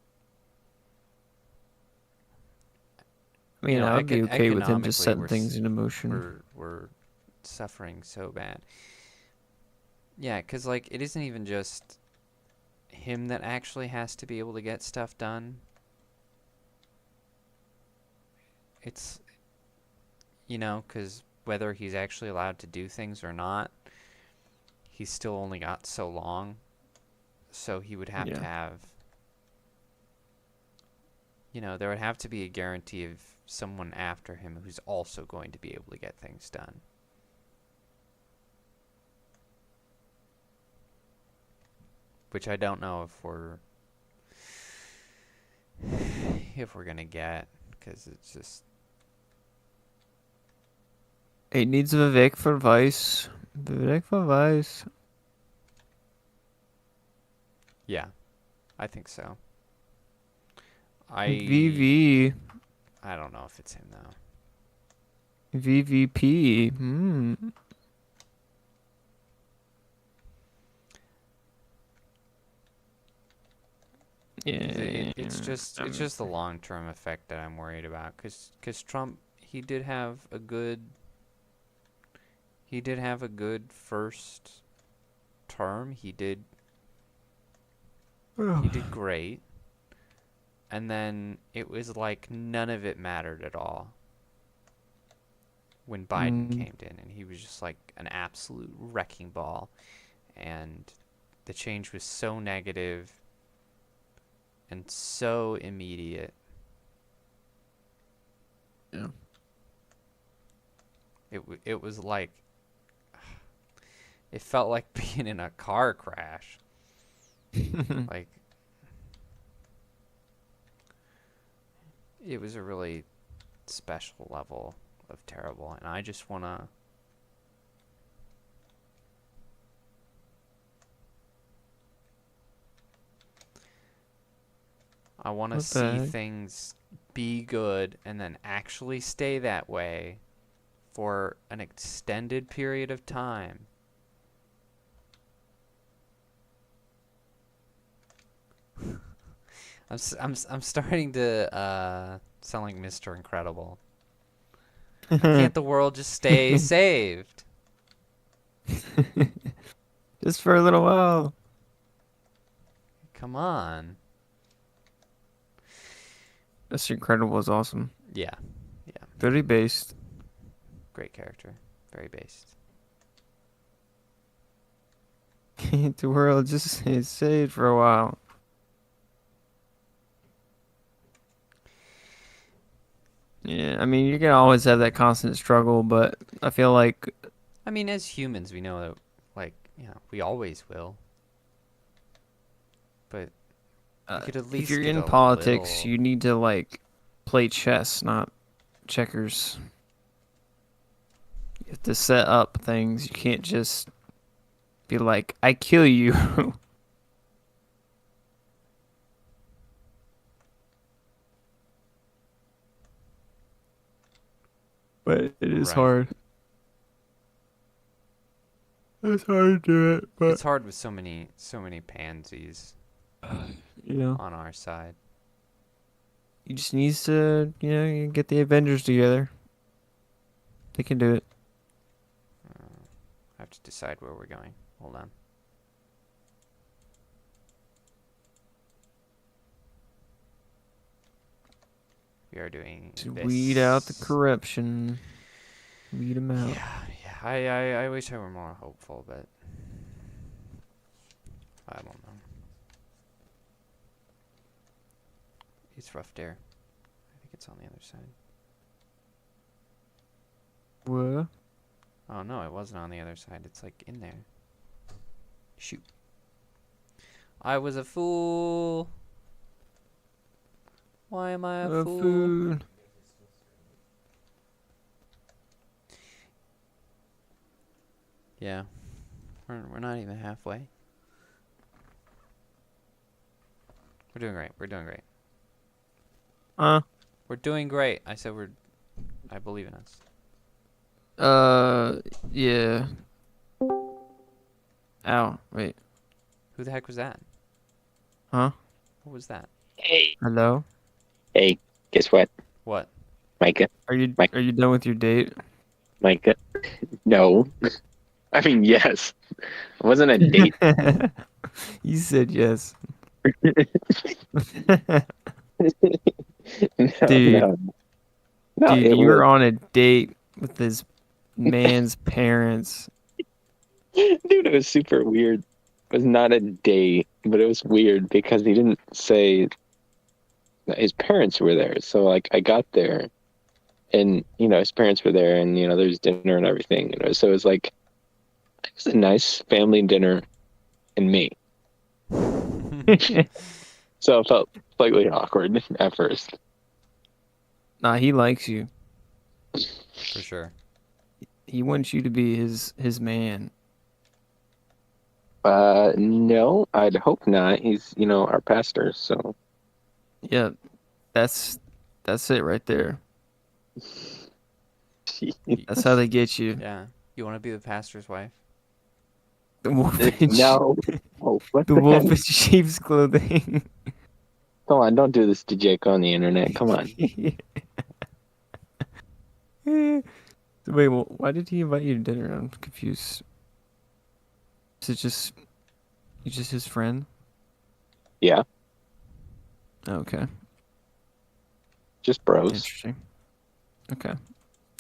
Speaker 2: I mean, I'd be okay with him just setting things into motion.
Speaker 1: We're suffering so bad. Yeah, because, like, it isn't even just him that actually has to be able to get stuff done. It's, because whether he's actually allowed to do things or not, he's still only got so long. So he would have to have, there would have to be a guarantee of someone after him who's also going to be able to get things done. Which I don't know if we're gonna get, because it's just.
Speaker 2: It needs Vivek for Vice. Vivek for Vice.
Speaker 1: Yeah, I think so.
Speaker 2: VV.
Speaker 1: I don't know if it's him though.
Speaker 2: VVP. Yeah.
Speaker 1: It's just the long-term effect that I'm worried about, because Trump, he did have a good first term. He did great, and then it was like none of it mattered at all when Biden came in, and he was just like an absolute wrecking ball, and the change was so negative and so immediate.
Speaker 2: Yeah.
Speaker 1: It was like, it felt like being in a car crash. Like, it was a really special level of terrible, and I just wanna. I want to see things be good and then actually stay that way for an extended period of time. I'm starting to sound like Mr. Incredible. Why can't the world just stay saved?
Speaker 2: Just for a little while.
Speaker 1: Come on.
Speaker 2: Mr. Incredible is awesome.
Speaker 1: Yeah.
Speaker 2: Very based.
Speaker 1: Great character. Very based.
Speaker 2: The world just stays saved for a while. Yeah, I mean, you can always have that constant struggle, but I feel like...
Speaker 1: I mean, as humans, we know that, like, we always will. But you could at least
Speaker 2: if you're
Speaker 1: get
Speaker 2: in
Speaker 1: a
Speaker 2: politics,
Speaker 1: little...
Speaker 2: you need to, like, play chess, not checkers. You have to set up things. You can't just be like, I kill you. But it is hard. It's hard to do it, but
Speaker 1: It's hard with so many pansies on our side.
Speaker 2: You just need to, you get the Avengers together. They can do it.
Speaker 1: I have to decide where we're going. Hold on. We are doing
Speaker 2: To
Speaker 1: this.
Speaker 2: weed out the corruption. Weed them out.
Speaker 1: Yeah. I wish I were more hopeful, but I don't know. It's rough there. I think it's on the other side.
Speaker 2: What?
Speaker 1: Oh no, it wasn't on the other side. It's like in there. Shoot. I was a fool. Why am I a fool?
Speaker 2: Food.
Speaker 1: Yeah. We're not even halfway. We're doing great. We're doing great. We're doing great. I said I believe in us.
Speaker 2: Yeah. Ow, wait.
Speaker 1: Who the heck was that?
Speaker 2: Huh?
Speaker 1: What was that?
Speaker 5: Hey,
Speaker 2: Hello?
Speaker 5: hey, guess what,
Speaker 1: What?
Speaker 5: Micah?
Speaker 2: Are you done with your date?
Speaker 5: Micah? No. I mean, yes. It wasn't a date.
Speaker 2: You said yes.
Speaker 5: No,
Speaker 2: Dude.
Speaker 5: no. No,
Speaker 2: Dude,
Speaker 5: it
Speaker 2: you were
Speaker 5: was,
Speaker 2: on a date with this man's parents.
Speaker 5: Dude, it was super weird. It was not a date, but it was weird because he didn't say that his parents were there. So like I got there and his parents were there and there's dinner and everything. So it was like it was a nice family dinner and me. So it felt slightly awkward at first.
Speaker 2: Nah, he likes you.
Speaker 1: For sure.
Speaker 2: He wants you to be his man.
Speaker 5: No, I'd hope not. He's, our pastor, so
Speaker 2: Yeah, that's it right there. That's how they get you.
Speaker 1: Yeah. You want to be the pastor's wife?
Speaker 2: The wolf in
Speaker 5: no. Oh, what
Speaker 2: the
Speaker 5: the
Speaker 2: wolf
Speaker 5: heck?
Speaker 2: in sheep's clothing.
Speaker 5: Come on, don't do this to Jake on the internet. Come on.
Speaker 2: Wait, well, why did he invite you to dinner? I'm confused. Is it just you just his friend?
Speaker 5: Yeah,
Speaker 2: Okay,
Speaker 5: just bros.
Speaker 2: interesting. Okay,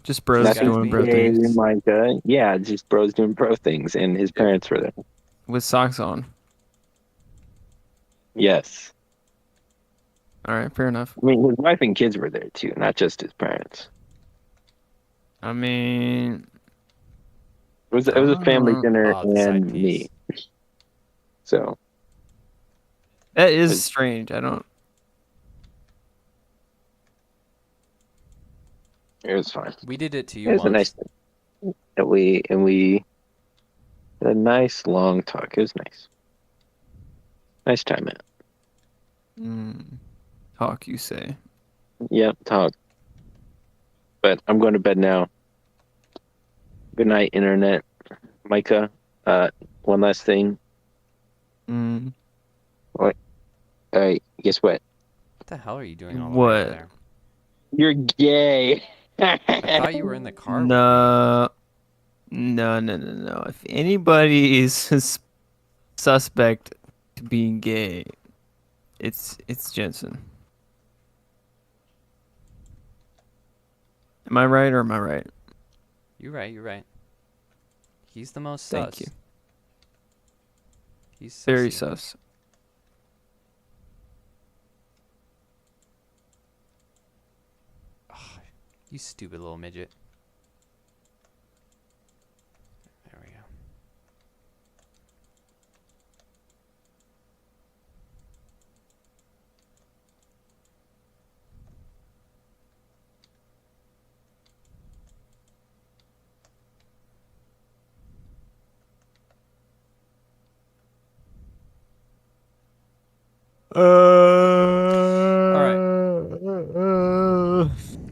Speaker 2: just bros
Speaker 1: Nothing
Speaker 2: doing bro
Speaker 1: gay,
Speaker 2: things
Speaker 5: Micah. Yeah, just bros doing bro things, and his parents were there.
Speaker 2: with socks on.
Speaker 5: Yes.
Speaker 2: All right, fair enough.
Speaker 5: I mean, his wife and kids were there too, not just his parents.
Speaker 2: I mean,
Speaker 5: It was a family dinner
Speaker 1: Oh, the side
Speaker 5: and me.
Speaker 1: piece.
Speaker 5: So
Speaker 2: that is strange. I don't.
Speaker 5: it was fine.
Speaker 1: We did it to
Speaker 5: It
Speaker 1: you
Speaker 5: was a
Speaker 1: once.
Speaker 5: nice thing. And we had a nice long talk. It was nice. Nice time, man.
Speaker 2: Talk, you say?
Speaker 5: Yep, talk. But I'm going to bed now. Good night, internet. Micah, one last thing.
Speaker 2: Mm.
Speaker 5: Guess what?
Speaker 1: What the hell are you doing all the way over
Speaker 2: What?
Speaker 1: there?
Speaker 5: You're gay.
Speaker 1: I thought you were in the car with me.
Speaker 2: No. No. If anybody is suspect to being gay, it's Jensen. Am I right or am I right?
Speaker 1: You're right. He's the most
Speaker 2: Thank
Speaker 1: sus.
Speaker 2: you.
Speaker 1: He's
Speaker 2: Very
Speaker 1: sussy.
Speaker 2: sus.
Speaker 1: Oh, you stupid little midget. There we go.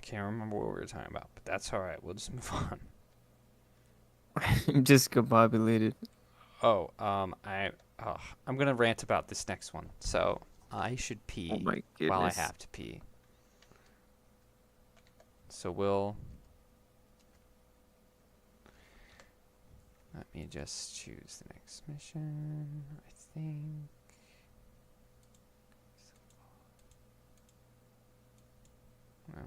Speaker 1: Can't remember what we were talking about, but that's all right. We'll just move on.
Speaker 2: I'm just discombobulated.
Speaker 1: I'm gonna rant about this next one. So I should pee
Speaker 2: Oh my
Speaker 1: while I
Speaker 2: goodness.
Speaker 1: have to pee. So we'll. Let me just choose the next mission. I think. Well.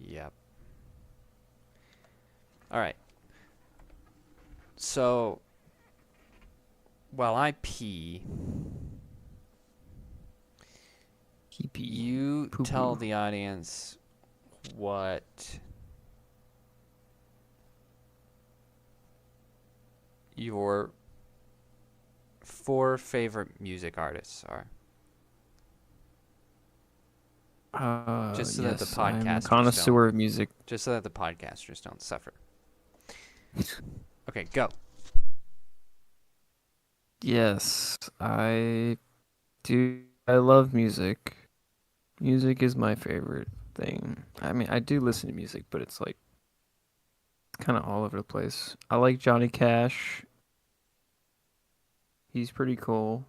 Speaker 1: Yep. All right. So while I pee, you
Speaker 2: Poo-poo.
Speaker 1: tell the audience what your 4 favorite music artists are. Just so that the
Speaker 2: yes, I'm a
Speaker 1: podcasters
Speaker 2: connoisseur of music.
Speaker 1: Just so that the podcasters don't suffer. Okay, go.
Speaker 2: Yes, I do. I love music. Music is my favorite thing. I mean, I do listen to music, but it's like kind of all over the place. I like Johnny Cash. He's pretty cool.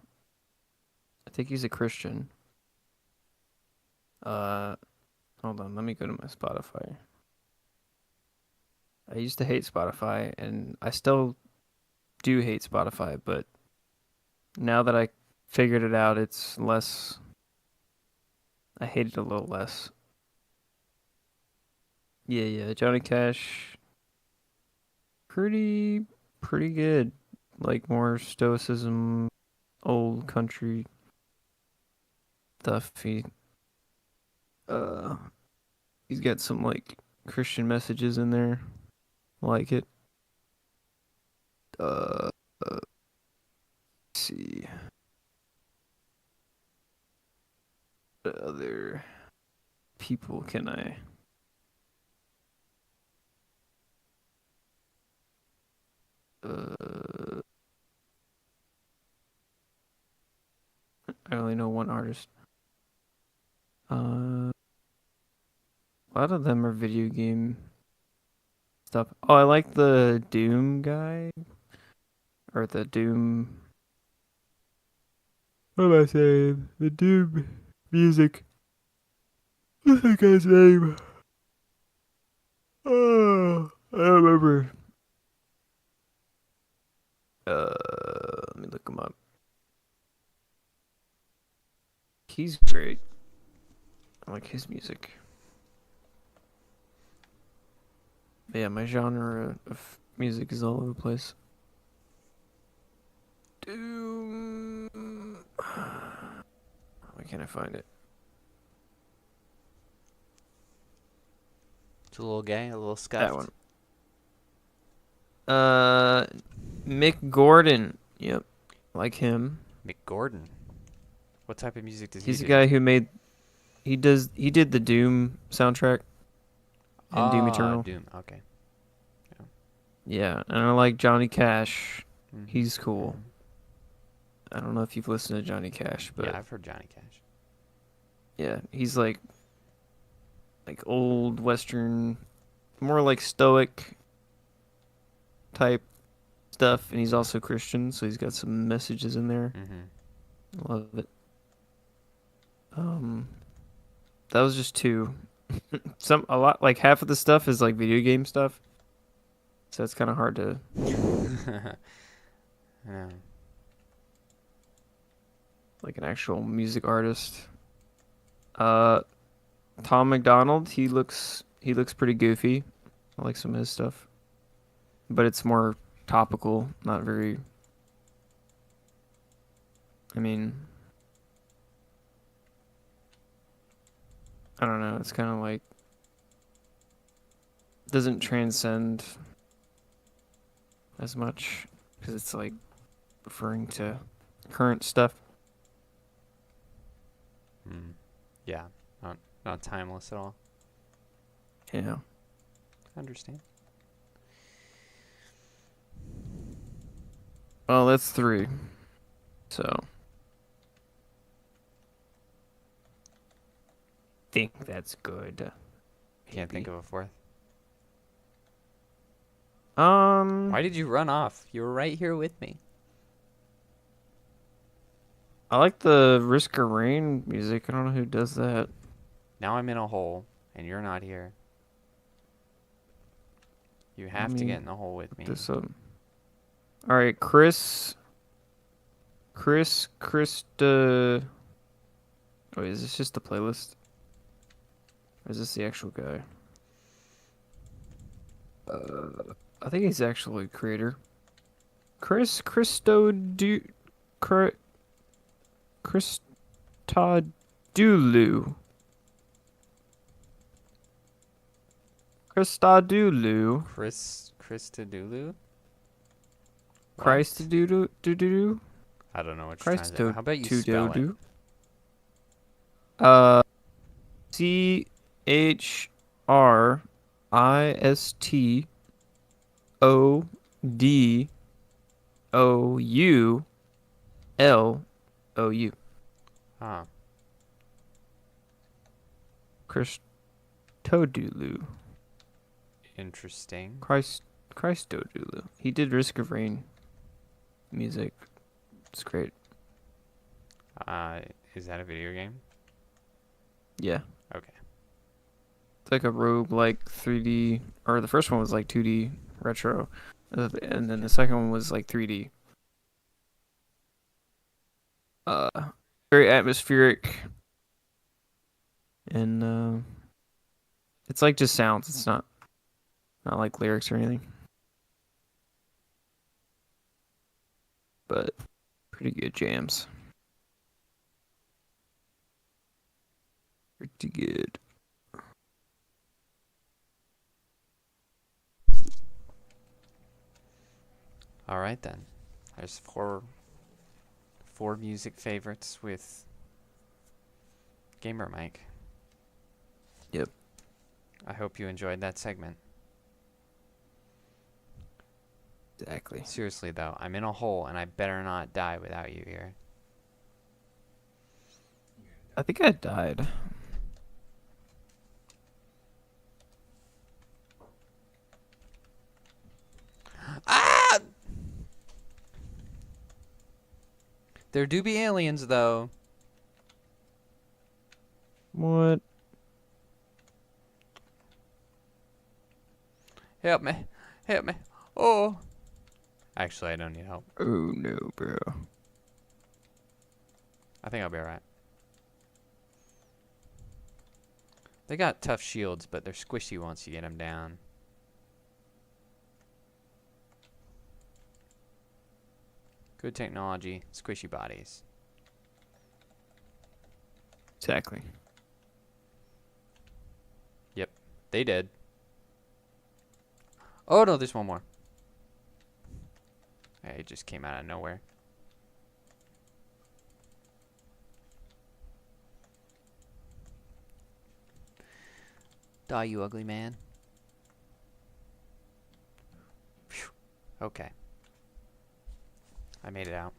Speaker 2: I think he's a Christian. Hold on, let me go to my Spotify. I used to hate Spotify, and I still do hate Spotify, but now that I figured it out, it's less I hate it a little less. Yeah. Johnny Cash, pretty good. Like more stoicism, old country stuff. Uh, he's got some like Christian messages in there. Like it. Let's see. What other people can I? I only know one artist. A lot of them are video game stuff. Oh, I like the Doom guy. Or the Doom. What am I saying? The Doom music. What's that guy's name? Oh, I don't remember. Let me look him up. He's great. I like his music. But yeah, my genre of music is all over the place. Doom. Why can't I find it?
Speaker 1: It's a little gay, a little
Speaker 2: That
Speaker 1: scuffed.
Speaker 2: one. Mick Gordon. Yep, like him.
Speaker 1: Mick Gordon. What type of music does
Speaker 2: He's
Speaker 1: he
Speaker 2: the
Speaker 1: do?
Speaker 2: guy who made. He did the Doom soundtrack. And Doom Eternal.
Speaker 1: Doom. Okay.
Speaker 2: Yeah, and I like Johnny Cash.
Speaker 1: Mhm.
Speaker 2: He's cool. I don't know if you've listened to Johnny Cash, but
Speaker 1: Yeah, I've heard Johnny Cash.
Speaker 2: yeah, he's like old Western, more like stoic type stuff, and he's also Christian, so he's got some messages in there.
Speaker 1: Mm-hmm.
Speaker 2: Love it. That was just two. A lot, like half of the stuff is like video game stuff, so it's kind of hard to.
Speaker 1: Yeah.
Speaker 2: Like an actual music artist. Tom McDonald, he looks pretty goofy. I like some of his stuff. But it's more topical, not very I mean I don't know, it's kind of like doesn't transcend as much because it's like referring to current stuff.
Speaker 1: Yeah. Not timeless at all.
Speaker 2: Yeah.
Speaker 1: I understand.
Speaker 2: Well, that's 3. So think that's good.
Speaker 1: Can't think of a fourth.
Speaker 2: Why
Speaker 1: Why did you run off? You were right here with me.
Speaker 2: I like the Risk of Rain music. I don't know who does that.
Speaker 1: Now I'm in a hole, and you're not here. You have to get in the hole with me.
Speaker 2: This All right, Krista. Oh, is this just the playlist? Or is this the actual guy? I think he's actually a creator. Christodulu. Christodulu.
Speaker 1: Christodulu? What?
Speaker 2: Christodulu.
Speaker 1: I don't know what you're trying to say. How about you spell it?
Speaker 2: Christodulu. CHRISTODOULOU.
Speaker 1: Huh.
Speaker 2: Christodulu.
Speaker 1: Interesting.
Speaker 2: Christodulu. He did Risk of Rain music. It's great.
Speaker 1: Is that a video game?
Speaker 2: Yeah.
Speaker 1: Okay.
Speaker 2: It's like a roguelike 3D, or the first one was like 2D retro, and then the second one was like 3D. Very atmospheric. and it's like just sounds. It's not like lyrics or anything. But pretty good jams. Pretty good.
Speaker 1: All right then. There's four music favorites with GamerMike.
Speaker 2: Yep.
Speaker 1: I hope you enjoyed that segment.
Speaker 2: Exactly.
Speaker 1: Seriously though, I'm in a hole and I better not die without you here.
Speaker 2: I think I died.
Speaker 1: Ah! There do be aliens though.
Speaker 2: What?
Speaker 1: Help me. Help me. Oh. Actually, I don't need help.
Speaker 2: Oh no, bro.
Speaker 1: I think I'll be alright. They got tough shields, but they're squishy once you get them down. Good technology, squishy bodies.
Speaker 2: Exactly.
Speaker 1: Yep, they did. Oh no, there's one more. Yeah, it just came out of nowhere. Die, you ugly man. Phew. Okay. I made it out.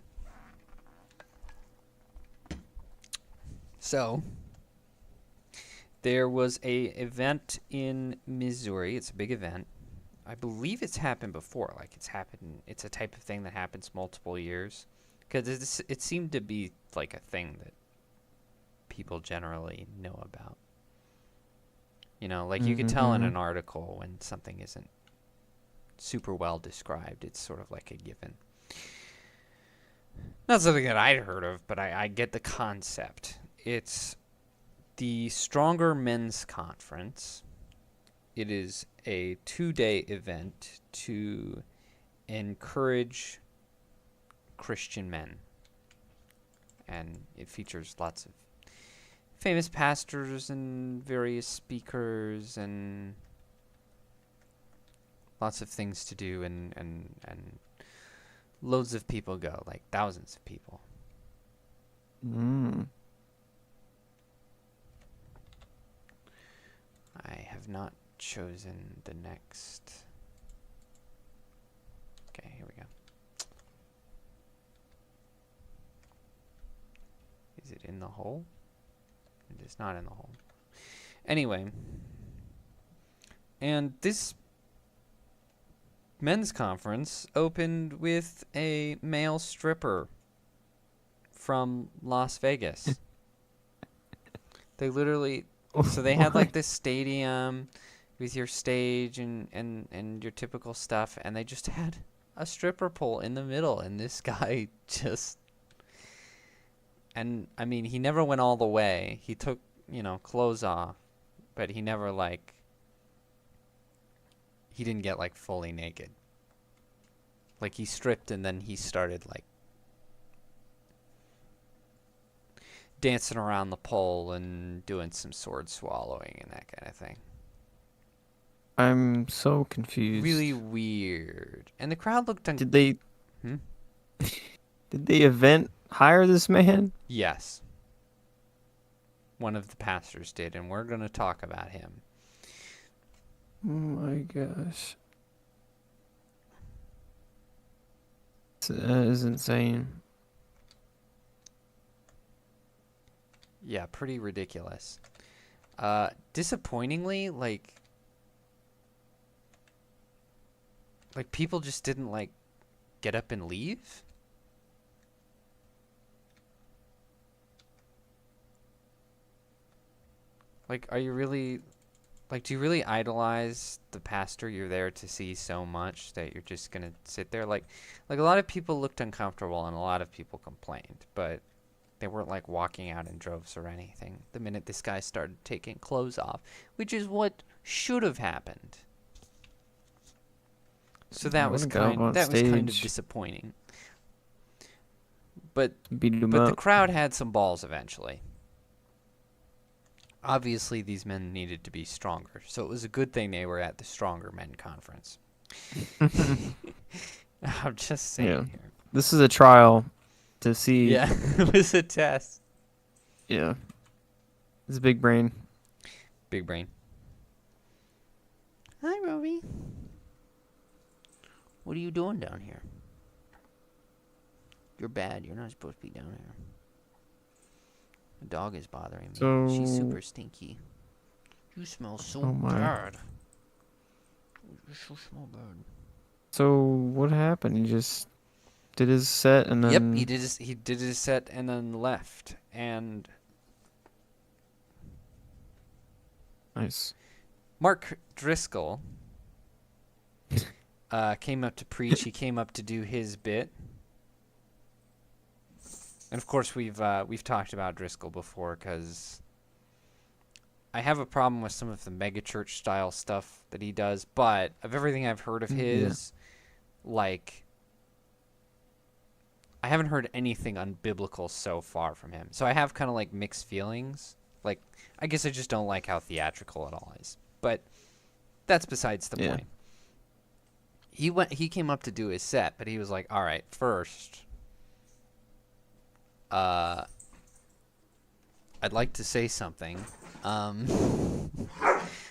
Speaker 1: So, there was a event in Missouri. It's a big event. I believe it's happened before. Like it's a type of thing that happens multiple years. Because it seemed to be like a thing that people generally know about. You know, like you could tell in an article when something isn't super well described. It's sort of like a given. Not something that I'd heard of, but I get the concept. It's the Stronger Men's Conference. It is a 2-day event to encourage Christian men. And it features lots of famous pastors and various speakers and lots of things to do and loads of people go, like thousands of people. I have not chosen the next. Okay, here we go. Is it in the hole? It is not in the hole. Anyway, and this men's conference opened with a male stripper from Las Vegas. They literally, so they had like this stadium with your stage and your typical stuff, and they just had a stripper pole in the middle, and this guy just, and I mean, he never went all the way. He took, clothes off, but he never he didn't get like fully naked. Like he stripped and then he started like dancing around the pole and doing some sword swallowing and that kind of thing.
Speaker 2: I'm so confused.
Speaker 1: Really weird. And the crowd looked
Speaker 2: Did they
Speaker 1: Hmm?
Speaker 2: Did the event hire this man?
Speaker 1: Yes. One of the pastors did, and we're going to talk about him.
Speaker 2: Oh my gosh. That is insane.
Speaker 1: Yeah, pretty ridiculous. Disappointingly, like people just didn't get up and leave. Are you really do you really idolize the pastor you're there to see so much that you're just gonna sit there? Like a lot of people looked uncomfortable and a lot of people complained, but They weren't like walking out in droves or anything the minute this guy started taking clothes off, which is what should have happened. So that was kind of disappointing. But the crowd had some balls eventually. Obviously, these men needed to be stronger, so it was a good thing they were at the Stronger Men Conference. I'm just saying here.
Speaker 2: This is a trial to see.
Speaker 1: Yeah, it was a test.
Speaker 2: Yeah. It's a big brain.
Speaker 1: Big brain. Hi, Roby. What are you doing down here? You're bad. You're not supposed to be down here. The dog is bothering me. She's super stinky. You smell so bad. You so smell bad.
Speaker 2: So what happened? He just did his set and then.
Speaker 1: Yep, he did his set and then left. And
Speaker 2: nice.
Speaker 1: Mark Driscoll came up to preach. He came up to do his bit. And of course, we've talked about Driscoll before because I have a problem with some of the megachurch style stuff that he does. But of everything I've heard of his, like, I haven't heard anything unbiblical so far from him. So I have kind of like mixed feelings. Like, I guess I just don't like how theatrical it all is. But that's besides the point. He came up to do his set, but he was like, "All right, first, I'd like to say something."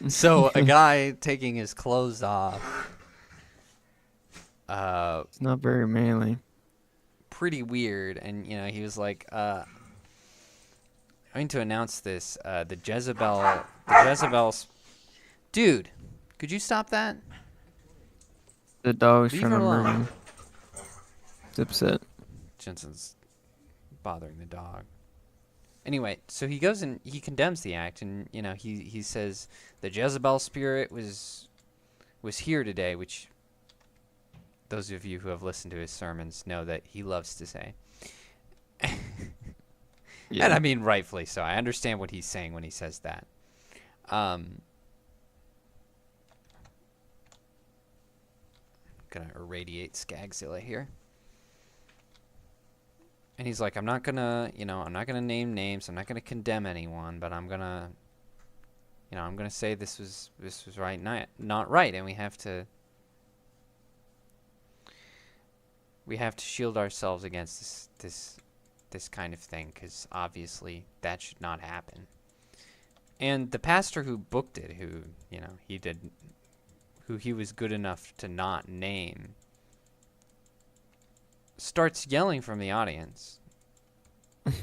Speaker 1: So a guy taking his clothes off.
Speaker 2: It's not very manly.
Speaker 1: Pretty weird, and he was like, "I'm going to announce this. The Jezebel's, dude, could you stop that?"
Speaker 2: The dog's
Speaker 1: Leave
Speaker 2: trying
Speaker 1: her
Speaker 2: to murder
Speaker 1: alone.
Speaker 2: him. It's upset.
Speaker 1: Jensen's bothering the dog. Anyway, so he goes and he condemns the act, and he says the Jezebel spirit was here today, which those of you who have listened to his sermons know that he loves to say.
Speaker 2: Yeah.
Speaker 1: And I mean rightfully so. I understand what he's saying when he says that. Gonna irradiate Skagzilla here. And he's like, I'm not gonna name names. I'm not gonna condemn anyone, but I'm gonna say this was right, not right, and we have to shield ourselves against this kind of thing, because obviously that should not happen. And the pastor who booked it, who he was good enough to not name, starts yelling from the audience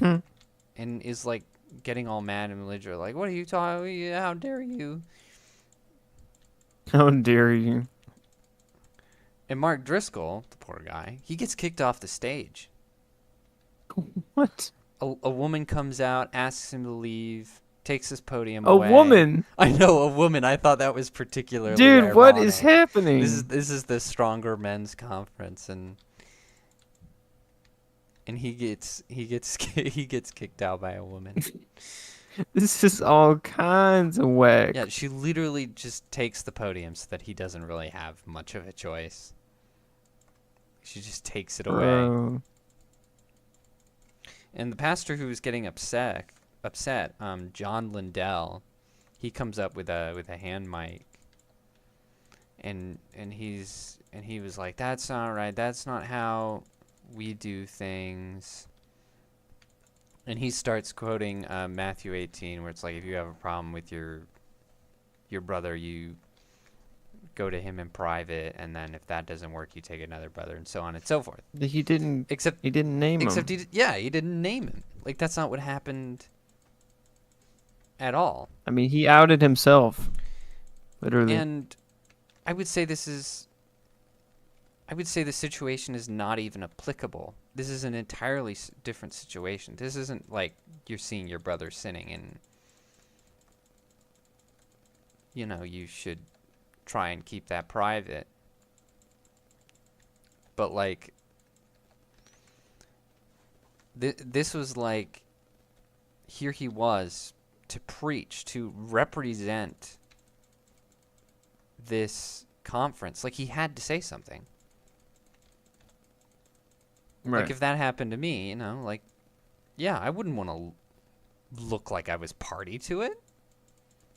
Speaker 1: and is like getting all mad and belligerent, like, "What are you talking? How dare you?
Speaker 2: How dare you?"
Speaker 1: And Mark Driscoll, the poor guy, he gets kicked off the stage.
Speaker 2: What?
Speaker 1: A woman comes out, asks him to leave, takes his podium
Speaker 2: A
Speaker 1: away.
Speaker 2: woman?
Speaker 1: I know, a woman. I thought that was particularly
Speaker 2: Dude,
Speaker 1: ironic.
Speaker 2: what is happening?
Speaker 1: This is the Stronger Men's Conference, and he gets kicked out by a woman.
Speaker 2: This is all kinds of whack.
Speaker 1: Yeah, she literally just takes the podium so that he doesn't really have much of a choice. She just takes it away.
Speaker 2: Bro.
Speaker 1: And the pastor who was getting upset, John Lindell, he comes up with a hand mic, and he was like, "That's not right. That's not how we do things." And he starts quoting Matthew 18, where it's like, if you have a problem with your brother, you go to him in private, and then if that doesn't work, you take another brother, and so on and so forth.
Speaker 2: He didn't name him.
Speaker 1: He didn't name him. Like, that's not what happened at all.
Speaker 2: I mean, he outed himself, literally.
Speaker 1: And I would say the situation is not even applicable. This is an entirely different situation. This isn't like you're seeing your brother sinning and you should try and keep that private. But like, this was like, here he was to preach, to represent this conference. Like, he had to say something.
Speaker 2: Right.
Speaker 1: Like, if that happened to me, you know, like, yeah, I wouldn't want to look like I was party to it.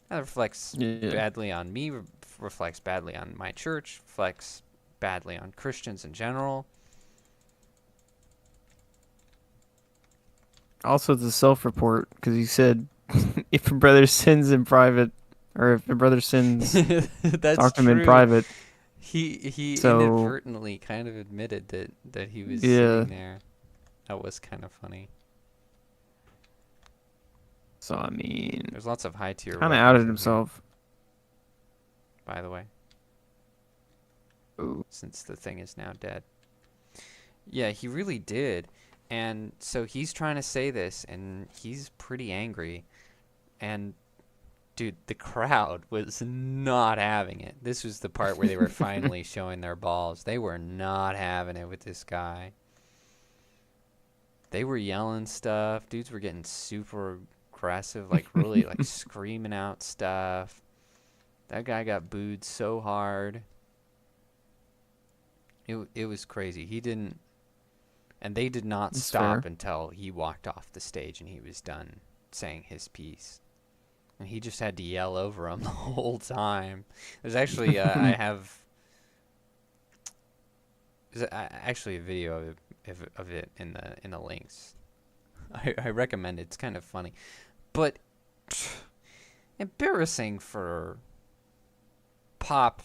Speaker 1: That reflects badly on me, reflects badly on my church, reflects badly on Christians in general.
Speaker 2: Also, the self-report, because he said, if a brother sins in private, or if a brother sins,
Speaker 1: That's
Speaker 2: talk to him
Speaker 1: true.
Speaker 2: in private.
Speaker 1: He
Speaker 2: So-
Speaker 1: inadvertently kind of admitted that he was
Speaker 2: Yeah.
Speaker 1: sitting there. That was kind of funny.
Speaker 2: So, I mean,
Speaker 1: There's lots of high tier.
Speaker 2: kind of outed himself.
Speaker 1: By the way,
Speaker 2: Ooh.
Speaker 1: since the thing is now dead. Yeah, he really did. And so he's trying to say this, and he's pretty angry. And, dude, the crowd was not having it. This was the part where they were finally showing their balls. They were not having it with this guy. They were yelling stuff. Dudes were getting super aggressive, like really like screaming out stuff. That guy got booed so hard. It was crazy. He didn't, and they did not
Speaker 2: That's
Speaker 1: stop
Speaker 2: fair.
Speaker 1: until he walked off the stage and he was done saying his piece. And he just had to yell over him the whole time. There's actually I have actually a video of it in the links. I recommend it. It's kind of funny, but embarrassing for pop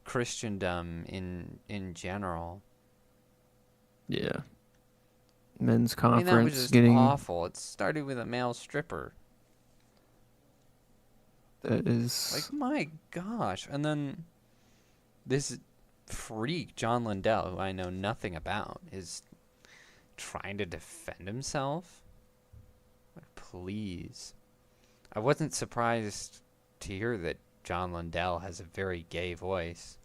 Speaker 1: Christendom in general.
Speaker 2: Yeah. Men's
Speaker 1: I mean, that was
Speaker 2: conference
Speaker 1: just
Speaker 2: getting
Speaker 1: awful. It started with a male stripper.
Speaker 2: that is
Speaker 1: Like, my gosh. And then this freak, John Lindell, who I know nothing about, is trying to defend himself. Like, please. I wasn't surprised to hear that John Lindell has a very gay voice.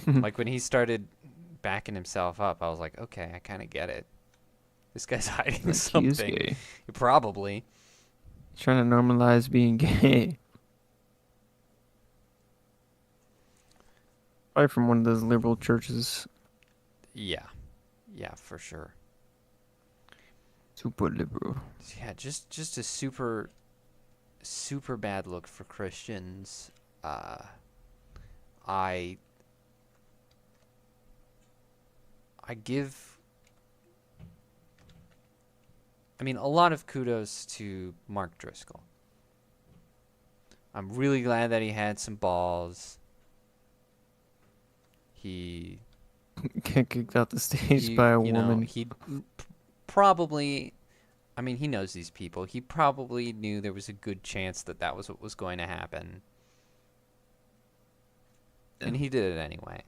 Speaker 1: Like, when he started backing himself up, I was like, okay, I kind of get it. This guy's hiding
Speaker 2: like, he is
Speaker 1: something.
Speaker 2: gay.
Speaker 1: Probably.
Speaker 2: Trying to normalize being gay. Probably from one of those liberal churches.
Speaker 1: Yeah. Yeah, for sure.
Speaker 2: Super liberal.
Speaker 1: Yeah, just a super bad look for Christians. I give, I mean, a lot of kudos to Mark Driscoll. I'm really glad that he had some balls. He
Speaker 2: Get kicked out the stage by a woman.
Speaker 1: He probably, I mean, he knows these people. He probably knew there was a good chance that that was what was going to happen. And he did it anyway.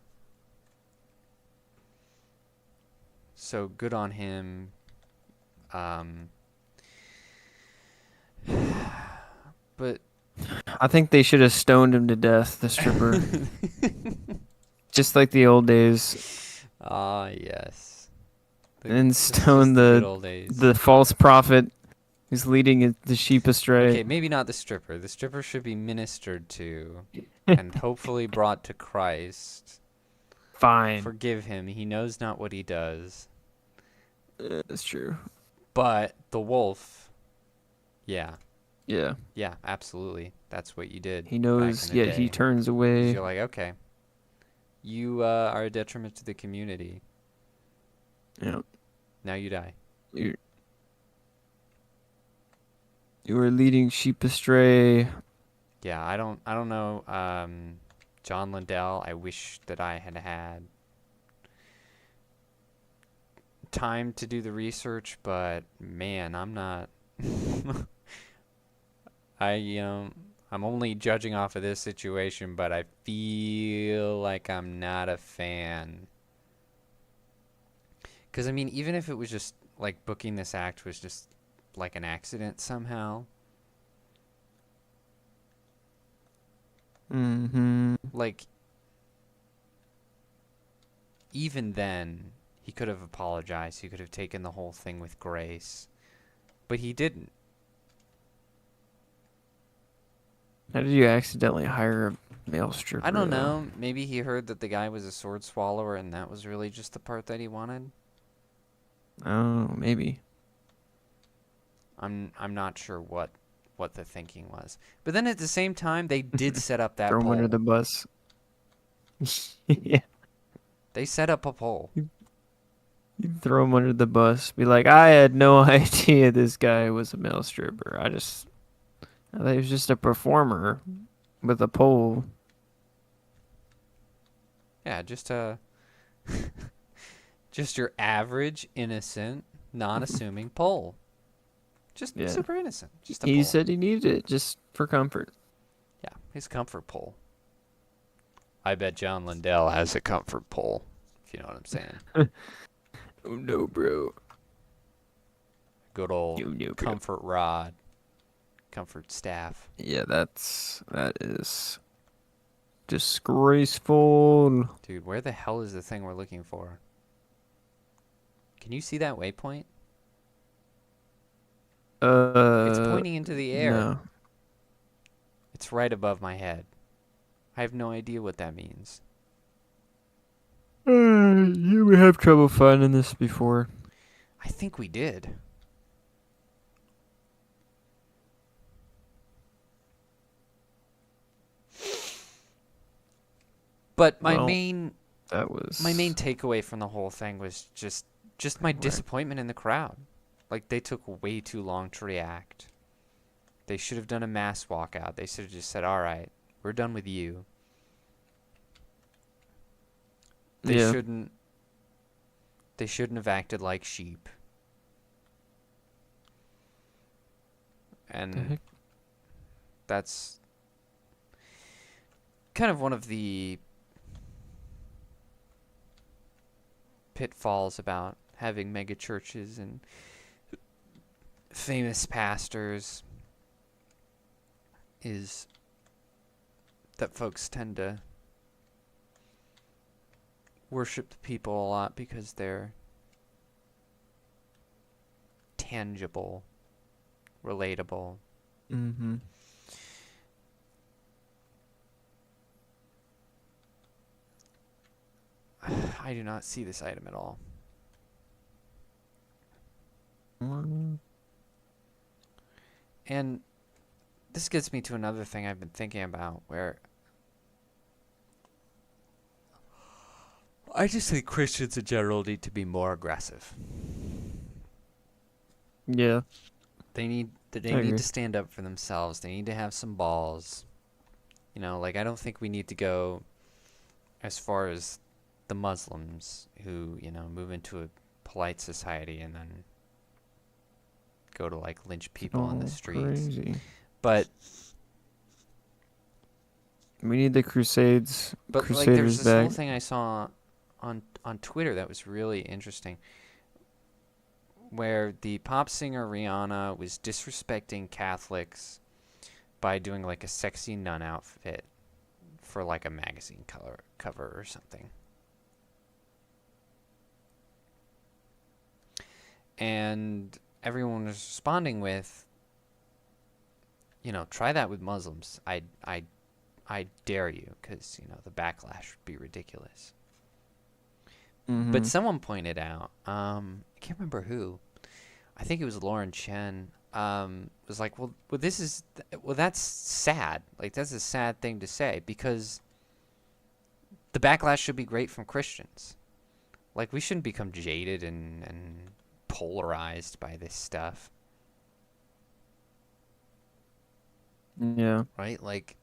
Speaker 1: So good on him. But
Speaker 2: I think they should have stoned him to death, the stripper. Just like the old days.
Speaker 1: ah, yes.
Speaker 2: And then
Speaker 1: This is
Speaker 2: stone
Speaker 1: just the good old days.
Speaker 2: the false prophet who's leading the sheep astray.
Speaker 1: Okay, maybe not the stripper. The stripper should be ministered to and hopefully brought to Christ.
Speaker 2: Fine.
Speaker 1: Forgive him. He knows not what he does.
Speaker 2: That's true.
Speaker 1: But the wolf, yeah.
Speaker 2: Yeah.
Speaker 1: Yeah, absolutely. That's what you did.
Speaker 2: He
Speaker 1: back
Speaker 2: knows,
Speaker 1: in the
Speaker 2: yet he
Speaker 1: day.
Speaker 2: turns
Speaker 1: 'Cause
Speaker 2: away.
Speaker 1: you're like, okay, you are a detriment to the community.
Speaker 2: Yeah.
Speaker 1: Now you die.
Speaker 2: You are leading sheep astray.
Speaker 1: Yeah, I don't know. John Lindell, I wish that I had had time to do the research, but man, I'm not. I'm only judging off of this situation, but I feel like I'm not a fan. Because, I mean, even if it was just, like, booking this act was just, like, an accident somehow,
Speaker 2: Mm-hmm.
Speaker 1: like, even then, He could have apologized. He could have taken the whole thing with grace. But he didn't.
Speaker 2: How did you accidentally hire a male stripper?
Speaker 1: I don't
Speaker 2: though?
Speaker 1: know. Maybe he heard that the guy was a sword swallower and that was really just the part that he wanted.
Speaker 2: Oh, maybe.
Speaker 1: I'm not sure what the thinking was. But then at the same time, they did set up that
Speaker 2: Throw him
Speaker 1: poll.
Speaker 2: under the bus. Yeah.
Speaker 1: They set up a poll.
Speaker 2: You throw him under the bus. Be like, I had no idea this guy was a male stripper. I thought he was just a performer with a pole.
Speaker 1: Yeah, just just your average innocent, non-assuming poll. Just
Speaker 2: Yeah.
Speaker 1: super innocent. Just a
Speaker 2: He
Speaker 1: poll.
Speaker 2: said he needed it just for comfort.
Speaker 1: Yeah, his comfort poll. I bet John Lindell has a comfort poll, if you know what I'm saying.
Speaker 2: Oh no, bro.
Speaker 1: Good old
Speaker 2: No, bro.
Speaker 1: comfort rod. Comfort staff.
Speaker 2: Yeah, that is disgraceful.
Speaker 1: Dude, where the hell is the thing we're looking for? Can you see that waypoint? It's pointing into the air.
Speaker 2: No.
Speaker 1: It's right above my head. I have no idea what that means.
Speaker 2: You would have trouble finding this before.
Speaker 1: I think we did. But my
Speaker 2: Well,
Speaker 1: main
Speaker 2: That was
Speaker 1: takeaway from the whole thing was just my disappointment in the crowd. Like, they took way too long to react. They should have done a mass walkout. They should have just said, "All right, we're done with you." They
Speaker 2: Yeah.
Speaker 1: shouldn't have acted like sheep.
Speaker 2: The
Speaker 1: And
Speaker 2: heck?
Speaker 1: that's kind of one of the pitfalls about having mega churches and famous pastors is that folks tend to worship the people a lot because they're tangible, relatable.
Speaker 2: Mm-hmm.
Speaker 1: I do not see this item at all. And this gets me to another thing I've been thinking about, where I just think Christians in general need to be more aggressive.
Speaker 2: Yeah.
Speaker 1: They need
Speaker 2: I
Speaker 1: need
Speaker 2: agree.
Speaker 1: to stand up for themselves. They need to have some balls. You know, like, I don't think we need to go as far as the Muslims who, you know, move into a polite society and then go to, like, lynch people on the streets.
Speaker 2: Crazy.
Speaker 1: But
Speaker 2: We need the Crusades.
Speaker 1: like, there
Speaker 2: Crusaders
Speaker 1: was this whole
Speaker 2: back.
Speaker 1: thing I saw on Twitter that was really interesting, where the pop singer Rihanna was disrespecting Catholics by doing, like, a sexy nun outfit for, like, a magazine cover or something. And everyone was responding with, you know, try that with Muslims. I dare you, because, you know, the backlash would be ridiculous.
Speaker 2: Mhm.
Speaker 1: But someone pointed out, I can't remember who. I think it was Lauren Chen. Was like, well, that's sad. Like, that's a sad thing to say, because the backlash should be great from Christians. Like, we shouldn't become jaded and polarized by this stuff,
Speaker 2: Yeah.
Speaker 1: right? Like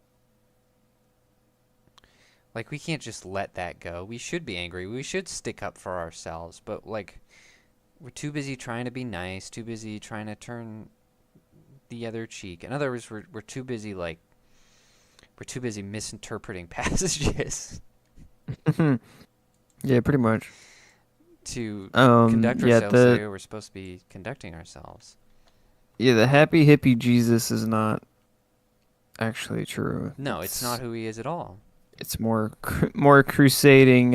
Speaker 1: we can't just let that go. We should be angry. We should stick up for ourselves. But, like, we're too busy trying to be nice, too busy trying to turn the other cheek. In other words, we're too busy, like, we're too busy misinterpreting passages
Speaker 2: Yeah, pretty much.
Speaker 1: to
Speaker 2: Um,
Speaker 1: conduct
Speaker 2: yeah,
Speaker 1: ourselves the
Speaker 2: the
Speaker 1: way we're supposed to be conducting ourselves.
Speaker 2: yeah, the happy hippie Jesus is not actually true.
Speaker 1: No, it's not who he is at all.
Speaker 2: It's more crusading,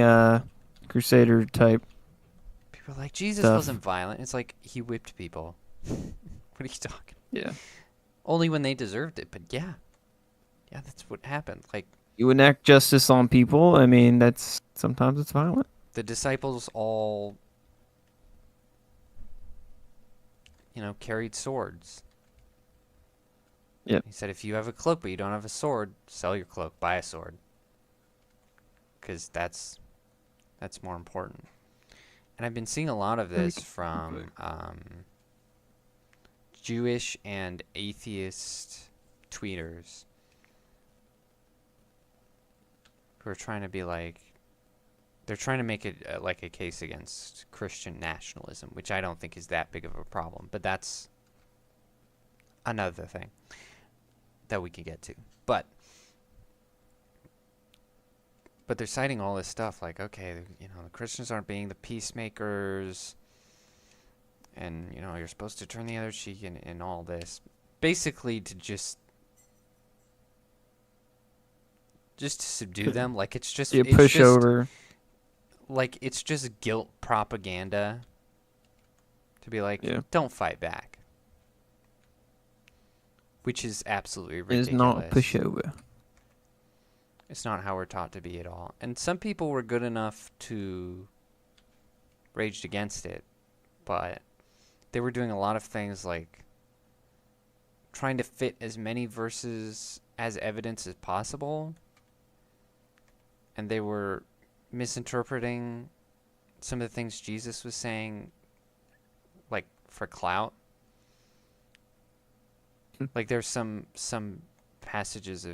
Speaker 2: crusader type.
Speaker 1: People are like, Jesus
Speaker 2: Stuff.
Speaker 1: wasn't violent. It's like, he whipped people. What are you talking?
Speaker 2: Yeah.
Speaker 1: Only when they deserved it, but yeah. Yeah, that's what happened. Like,
Speaker 2: You enact justice on people. I mean, sometimes it's violent.
Speaker 1: the disciples all, carried swords.
Speaker 2: Yep.
Speaker 1: He said, if you have a cloak but you don't have a sword, sell your cloak, buy a sword. Because that's more important. And I've been seeing a lot of this from Jewish and atheist tweeters who are trying to be like, they're trying to make it like a case against Christian nationalism, which I don't think is that big of a problem. But that's another thing that we could get to. But they're citing all this stuff like, okay, the Christians aren't being the peacemakers, and you're supposed to turn the other cheek, and all this, basically to just to subdue them. Like it's just
Speaker 2: Pushover.
Speaker 1: Like it's just guilt propaganda to be like, don't fight back, which is absolutely ridiculous.
Speaker 2: It's not pushover.
Speaker 1: It's not how we're taught to be at all. And some people were good enough to rage against it, but they were doing a lot of things like trying to fit as many verses as evidence as possible, and they were misinterpreting some of the things Jesus was saying, like for clout. Like there's some passages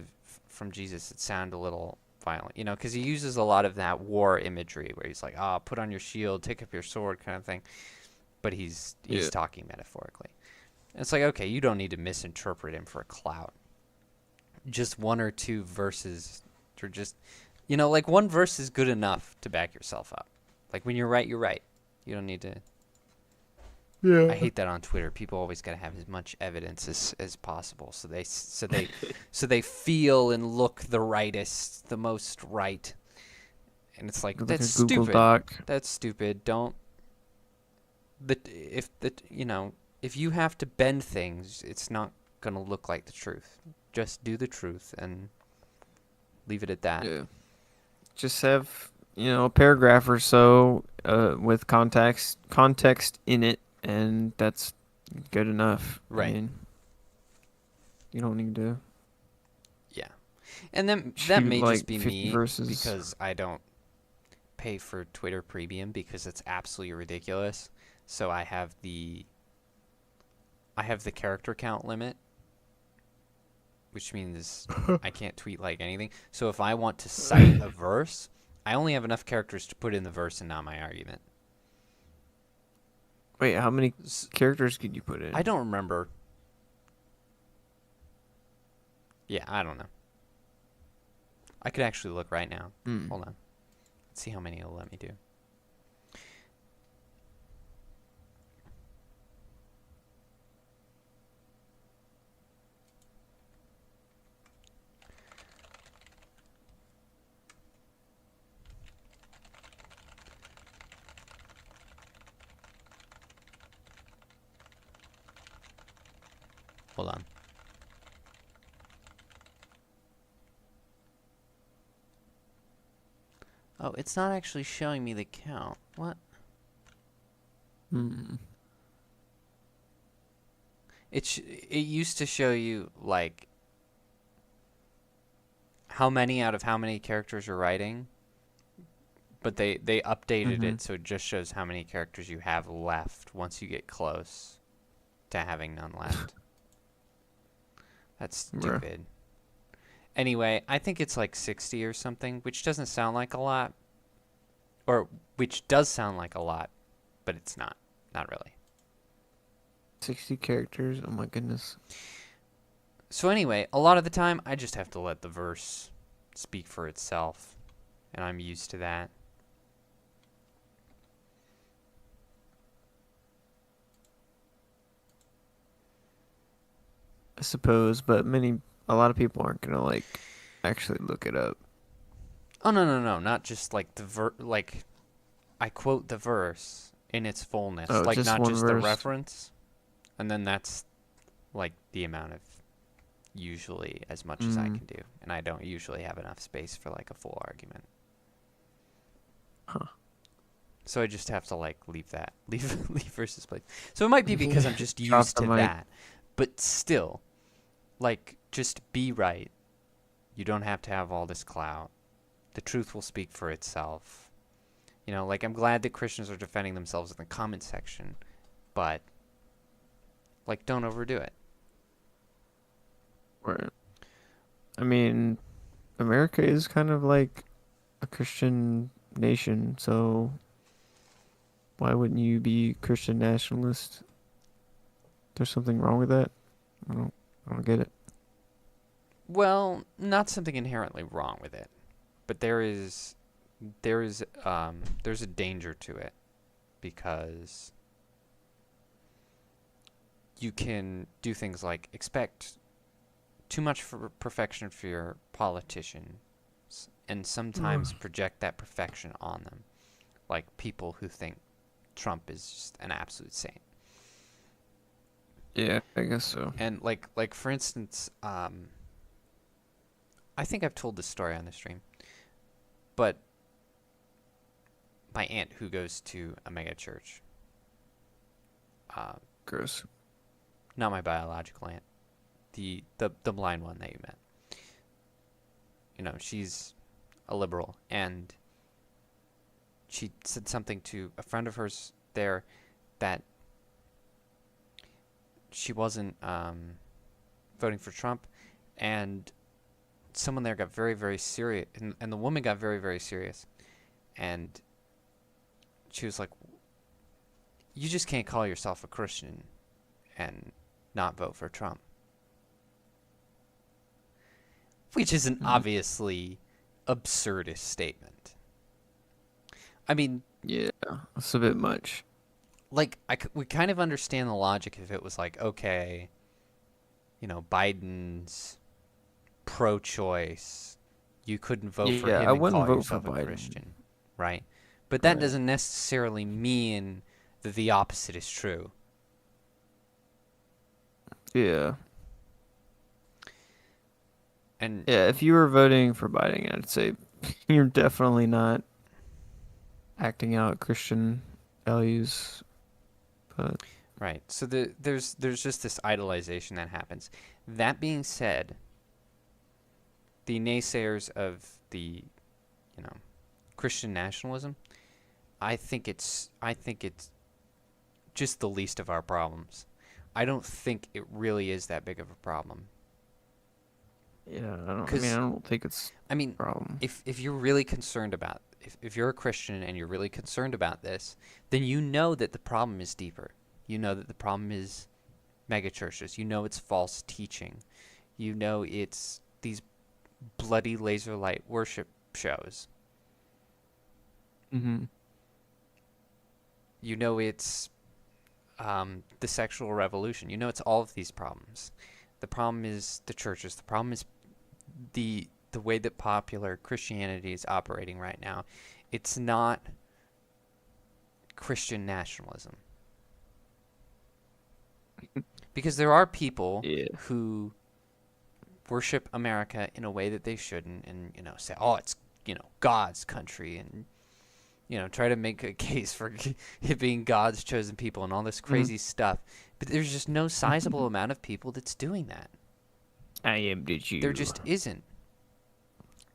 Speaker 1: from Jesus that sound a little violent, because he uses a lot of that war imagery where he's like, put on your shield, take up your sword kind of thing, but he's talking metaphorically. And it's like, okay, you don't need to misinterpret him for clout. Just one or two verses, or just, like one verse is good enough to back yourself up. Like when you're right, you're right. You don't need to. Yeah. I hate that on Twitter. People always got to have as much evidence as possible, so they feel and look the rightest, the most right. And it's like, that's
Speaker 2: Google
Speaker 1: stupid.
Speaker 2: Doc.
Speaker 1: That's stupid. Don't. If you have to bend things, it's not gonna look like the truth. Just do the truth and leave it at that.
Speaker 2: Yeah. Just have a paragraph or so with context in it, and that's good enough.
Speaker 1: Right.
Speaker 2: I mean, you don't need to.
Speaker 1: Yeah. And then that may
Speaker 2: like
Speaker 1: just be
Speaker 2: 50
Speaker 1: me
Speaker 2: verses.
Speaker 1: because I don't pay for Twitter Premium because it's absolutely ridiculous. So I have the character count limit, which means I can't tweet like anything. So if I want to cite a verse, I only have enough characters to put in the verse and not my argument.
Speaker 2: Wait, how many characters could you put in?
Speaker 1: I don't remember. Yeah, I don't know. I could actually look right now. Hold on. Let's see how many it'll let me do. Hold on. Oh, it's not actually showing me the count. What? It used to show you like how many out of how many characters you're writing, but they updated it so it just shows how many characters you have left once you get close to having none left. That's stupid. Anyway, I think it's like 60 or something, which doesn't sound like a lot. Or, which does sound like a lot, but it's not. Not really.
Speaker 2: 60 characters? Oh my goodness.
Speaker 1: So anyway, a lot of the time, I just have to let the verse speak for itself. And I'm used to that.
Speaker 2: I suppose, but a lot of people aren't gonna like actually look it up.
Speaker 1: Oh no, not just like like I quote the verse. in its fullness,
Speaker 2: Oh,
Speaker 1: like
Speaker 2: just
Speaker 1: not
Speaker 2: one
Speaker 1: just the
Speaker 2: verse.
Speaker 1: reference, and then that's like the amount of usually as much as I can do, and I don't usually have enough space for like a full argument.
Speaker 2: Huh.
Speaker 1: So I just have to like leave versus place. So it might be because I'm just
Speaker 2: Drop
Speaker 1: used
Speaker 2: the
Speaker 1: to
Speaker 2: mic.
Speaker 1: that, but still, like just be right. You don't have to have all this clout. The truth will speak for itself. You know, like I'm glad that Christians are defending themselves in the comment section, but like don't overdo it.
Speaker 2: Right. I mean, America is kind of like a Christian nation, so why wouldn't you be Christian nationalist? There's something wrong with that? I don't get it.
Speaker 1: Well, not something inherently wrong with it, but there's a danger to it because you can do things like expect too much for perfection for your politicians and sometimes project that perfection on them, like people who think Trump is just an absolute saint.
Speaker 2: Yeah, I guess so.
Speaker 1: And like for instance, I think I've told this story on the stream, but my aunt who goes to a mega church,
Speaker 2: Gross.
Speaker 1: not my biological aunt, the blind one that you met. You know, she's a liberal, and she said something to a friend of hers there that she wasn't voting for Trump, and someone there got very, very serious, and the woman got very, very serious, and she was like, you just can't call yourself a Christian and not vote for Trump. Which is an obviously absurdist statement. I mean,
Speaker 2: Yeah, that's a bit much.
Speaker 1: like, we kind of understand the logic if it was like, okay, you know, Biden's pro-choice, you couldn't vote for
Speaker 2: Yeah,
Speaker 1: him
Speaker 2: I
Speaker 1: and
Speaker 2: wouldn't
Speaker 1: call
Speaker 2: vote for
Speaker 1: yourself a
Speaker 2: Biden.
Speaker 1: Christian, right? But that
Speaker 2: Right.
Speaker 1: doesn't necessarily mean that the opposite is true.
Speaker 2: Yeah.
Speaker 1: And
Speaker 2: Yeah, if you were voting for Biden, I'd say you're definitely not acting out Christian values. But
Speaker 1: right, so there's just this idolization that happens. That being said, the naysayers of the, you know, Christian nationalism, I think it's just the least of our problems. I don't think it really is that big of a problem.
Speaker 2: yeah, I
Speaker 1: 'Cause,
Speaker 2: don't think it's
Speaker 1: I mean,
Speaker 2: a problem.
Speaker 1: if you're really concerned about, if you're a Christian and you're really concerned about this, then you know that the problem is deeper. You know that the problem is megachurches. You know it's false teaching. You know it's these bloody laser light worship shows.
Speaker 2: Mm-hmm.
Speaker 1: You know it's the sexual revolution. You know it's all of these problems. The problem is the churches. The problem is the way that popular Christianity is operating right now. It's not Christian nationalism. Because there are people
Speaker 2: Yeah.
Speaker 1: who worship America in a way that they shouldn't, and, you know, say, oh, it's, you know, God's country, and, you know, try to make a case for it being God's chosen people and all this crazy stuff. But there's just no sizable amount of people that's doing that.
Speaker 2: I am the Jew.
Speaker 1: There just isn't.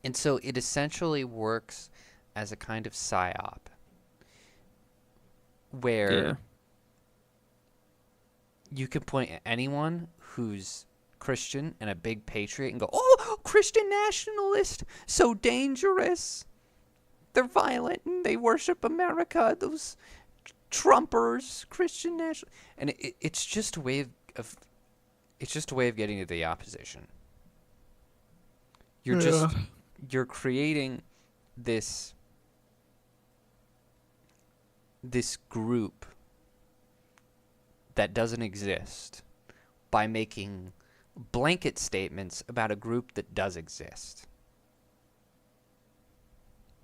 Speaker 1: And so it essentially works as a kind of psyop where
Speaker 2: Yeah.
Speaker 1: you can point at anyone who's Christian and a big patriot and go, oh, Christian nationalist, so dangerous. They're violent and they worship America, those Trumpers, Christian national. And it's just a way of it's just a way of getting to the opposition. You're creating this group that doesn't exist by making blanket statements about a group that does exist.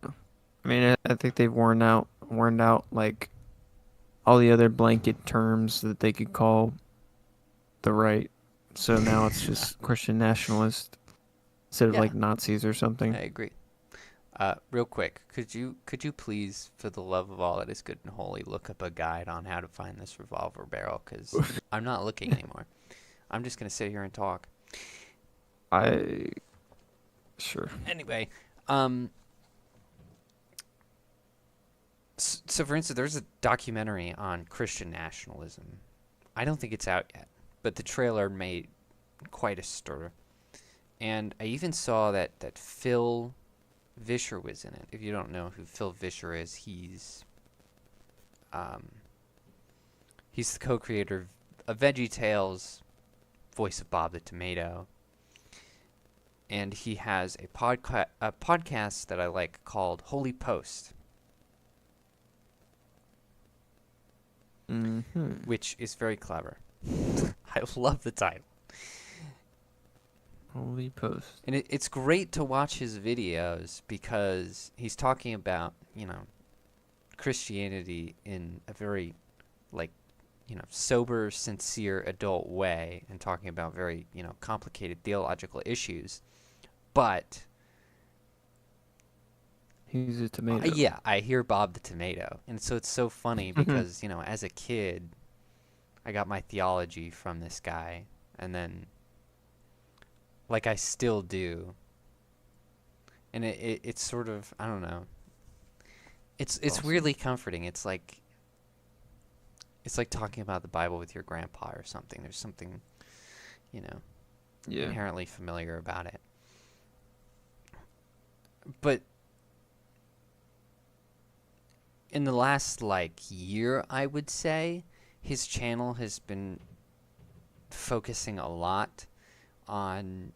Speaker 2: I mean, I think they've worn out like all the other blanket terms that they could call the right. So now it's just Christian nationalist instead of
Speaker 1: Yeah.
Speaker 2: like Nazis or something.
Speaker 1: I agree. Real quick, could you please, for the love of all that is good and holy, look up a guide on how to find this revolver barrel? Because I'm not looking anymore. I'm just gonna sit here and talk.
Speaker 2: Sure.
Speaker 1: Anyway, so for instance, there's a documentary on Christian nationalism. I don't think it's out yet, but the trailer made quite a stir. And I even saw that Phil Vischer was in it. If you don't know who Phil Vischer is, he's the co-creator of VeggieTales, voice of Bob the Tomato, and he has a podcast that I like called Holy Post, which is very clever. I love the title.
Speaker 2: Holy Post.
Speaker 1: And it's great to watch his videos because he's talking about, Christianity in a very, sober, sincere, adult way, and talking about very, complicated theological issues. But
Speaker 2: He's a tomato.
Speaker 1: yeah, I hear Bob the Tomato. And so it's so funny because, as a kid, I got my theology from this guy. And then, I still do. And it's sort of, I don't know. It's
Speaker 2: awesome.
Speaker 1: weirdly comforting. It's like talking about the Bible with your grandpa or something. There's something,
Speaker 2: Yeah.
Speaker 1: inherently familiar about it. But in the last year, I would say, his channel has been focusing a lot on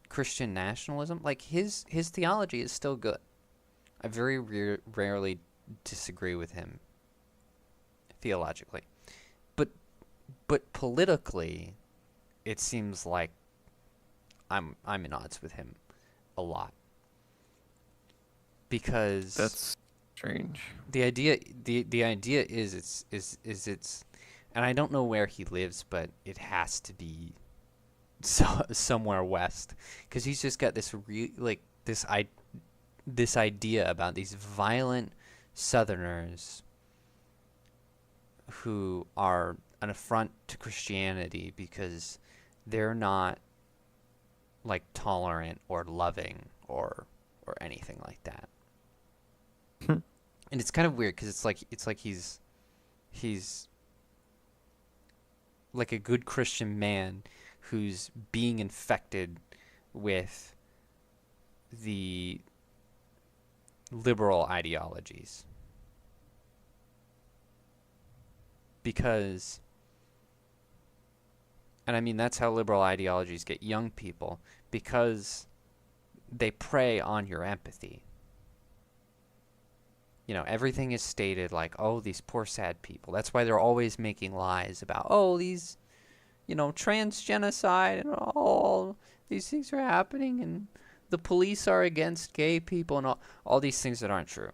Speaker 1: Christian nationalism. His theology is still good. I very rarely disagree with him theologically, but politically, it seems like I'm in odds with him a lot, because
Speaker 2: That's strange.
Speaker 1: the idea is it's, and I don't know where he lives, but it has to be somewhere west, because he's just got this this idea about these violent Southerners who are an affront to Christianity because they're not tolerant or loving or anything like that. And it's kind of weird because it's like he's like a good Christian man who's being infected with the liberal ideologies. Because, and I mean, that's how liberal ideologies get young people, because they prey on your empathy. Everything is stated oh, these poor sad people. That's why they're always making lies about, oh, these, trans genocide and all these things are happening, and the police are against gay people, and all these things that aren't true.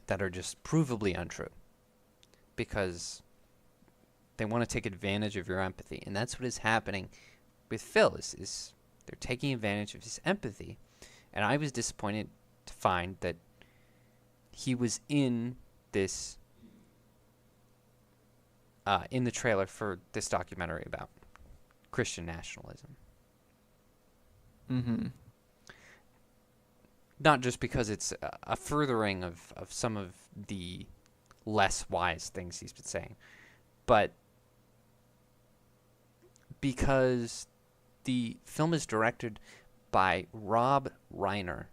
Speaker 1: That are just provably untrue. Because they want to take advantage of your empathy. And that's what is happening with Phil, is they're taking advantage of his empathy. And I was disappointed to find that he was in this, in the trailer for this documentary about Christian nationalism.
Speaker 2: Mm-hmm.
Speaker 1: Not just because it's a furthering of some of the less wise things he's been saying, but because the film is directed by Rob Reiner,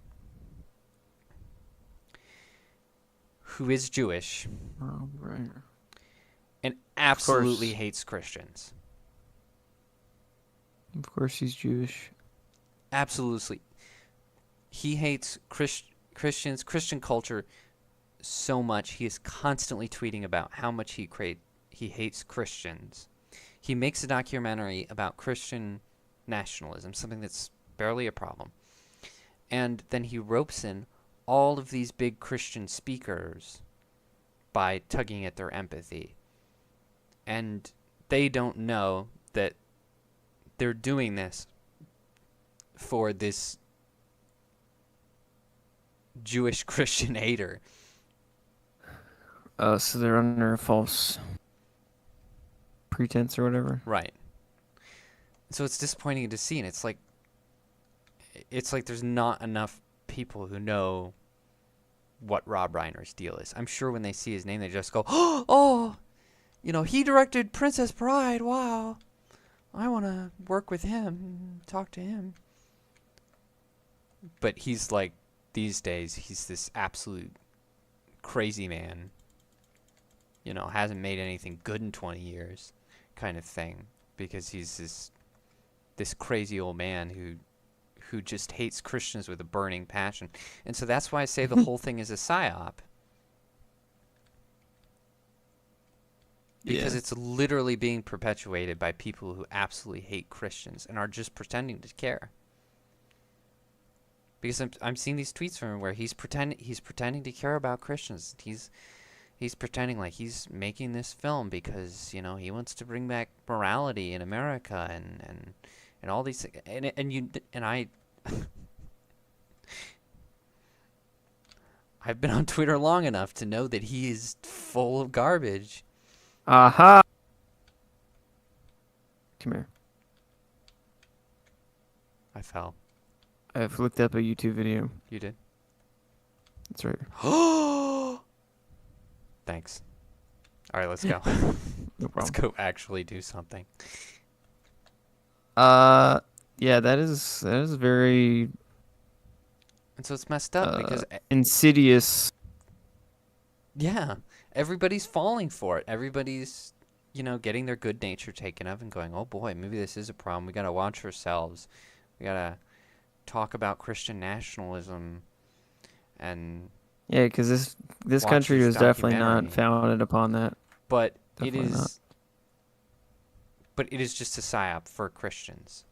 Speaker 1: who is Jewish
Speaker 2: Rob Reiner.
Speaker 1: and absolutely hates Christians.
Speaker 2: Of course he's Jewish.
Speaker 1: Absolutely. He hates Christians, Christian culture so much. He is constantly tweeting about how much he hates Christians. He makes a documentary about Christian nationalism, something that's barely a problem. And then he ropes in all of these big Christian speakers by tugging at their empathy. And they don't know that they're doing this for this Jewish Christian hater.
Speaker 2: So they're under a false pretense or whatever.
Speaker 1: Right. So it's disappointing to see, and it's like there's not enough people who know what Rob Reiner's deal is. I'm sure when they see his name, they just go, "Oh, he directed Princess Bride. Wow, I want to work with him, talk to him." But he's like, these days, he's this absolute crazy man. Hasn't made anything good in 20 years, kind of thing, because he's this crazy old man who just hates Christians with a burning passion. And so that's why I say the whole thing is a psyop. Because it's literally being perpetuated by people who absolutely hate Christians and are just pretending to care. Because I'm seeing these tweets from him where he's pretending to care about Christians. He's pretending like he's making this film because he wants to bring back morality in America and all these and I I've been on Twitter long enough to know that he is full of garbage.
Speaker 2: Aha! Come here.
Speaker 1: I fell.
Speaker 2: I've looked up a YouTube video.
Speaker 1: You did?
Speaker 2: That's right.
Speaker 1: Thanks. All right, let's go.
Speaker 2: No
Speaker 1: Let's
Speaker 2: problem.
Speaker 1: go actually do something.
Speaker 2: Yeah, that is very
Speaker 1: And so it's messed up because
Speaker 2: insidious.
Speaker 1: yeah, everybody's falling for it. Everybody's, getting their good nature taken up and going, "Oh boy, maybe this is a problem. We got to watch ourselves. We got to talk about Christian nationalism." And
Speaker 2: Yeah, because this
Speaker 1: watch
Speaker 2: country
Speaker 1: this
Speaker 2: was definitely
Speaker 1: documentary.
Speaker 2: not founded upon that.
Speaker 1: but
Speaker 2: Definitely
Speaker 1: it is
Speaker 2: not.
Speaker 1: but it is just a psyop for Christians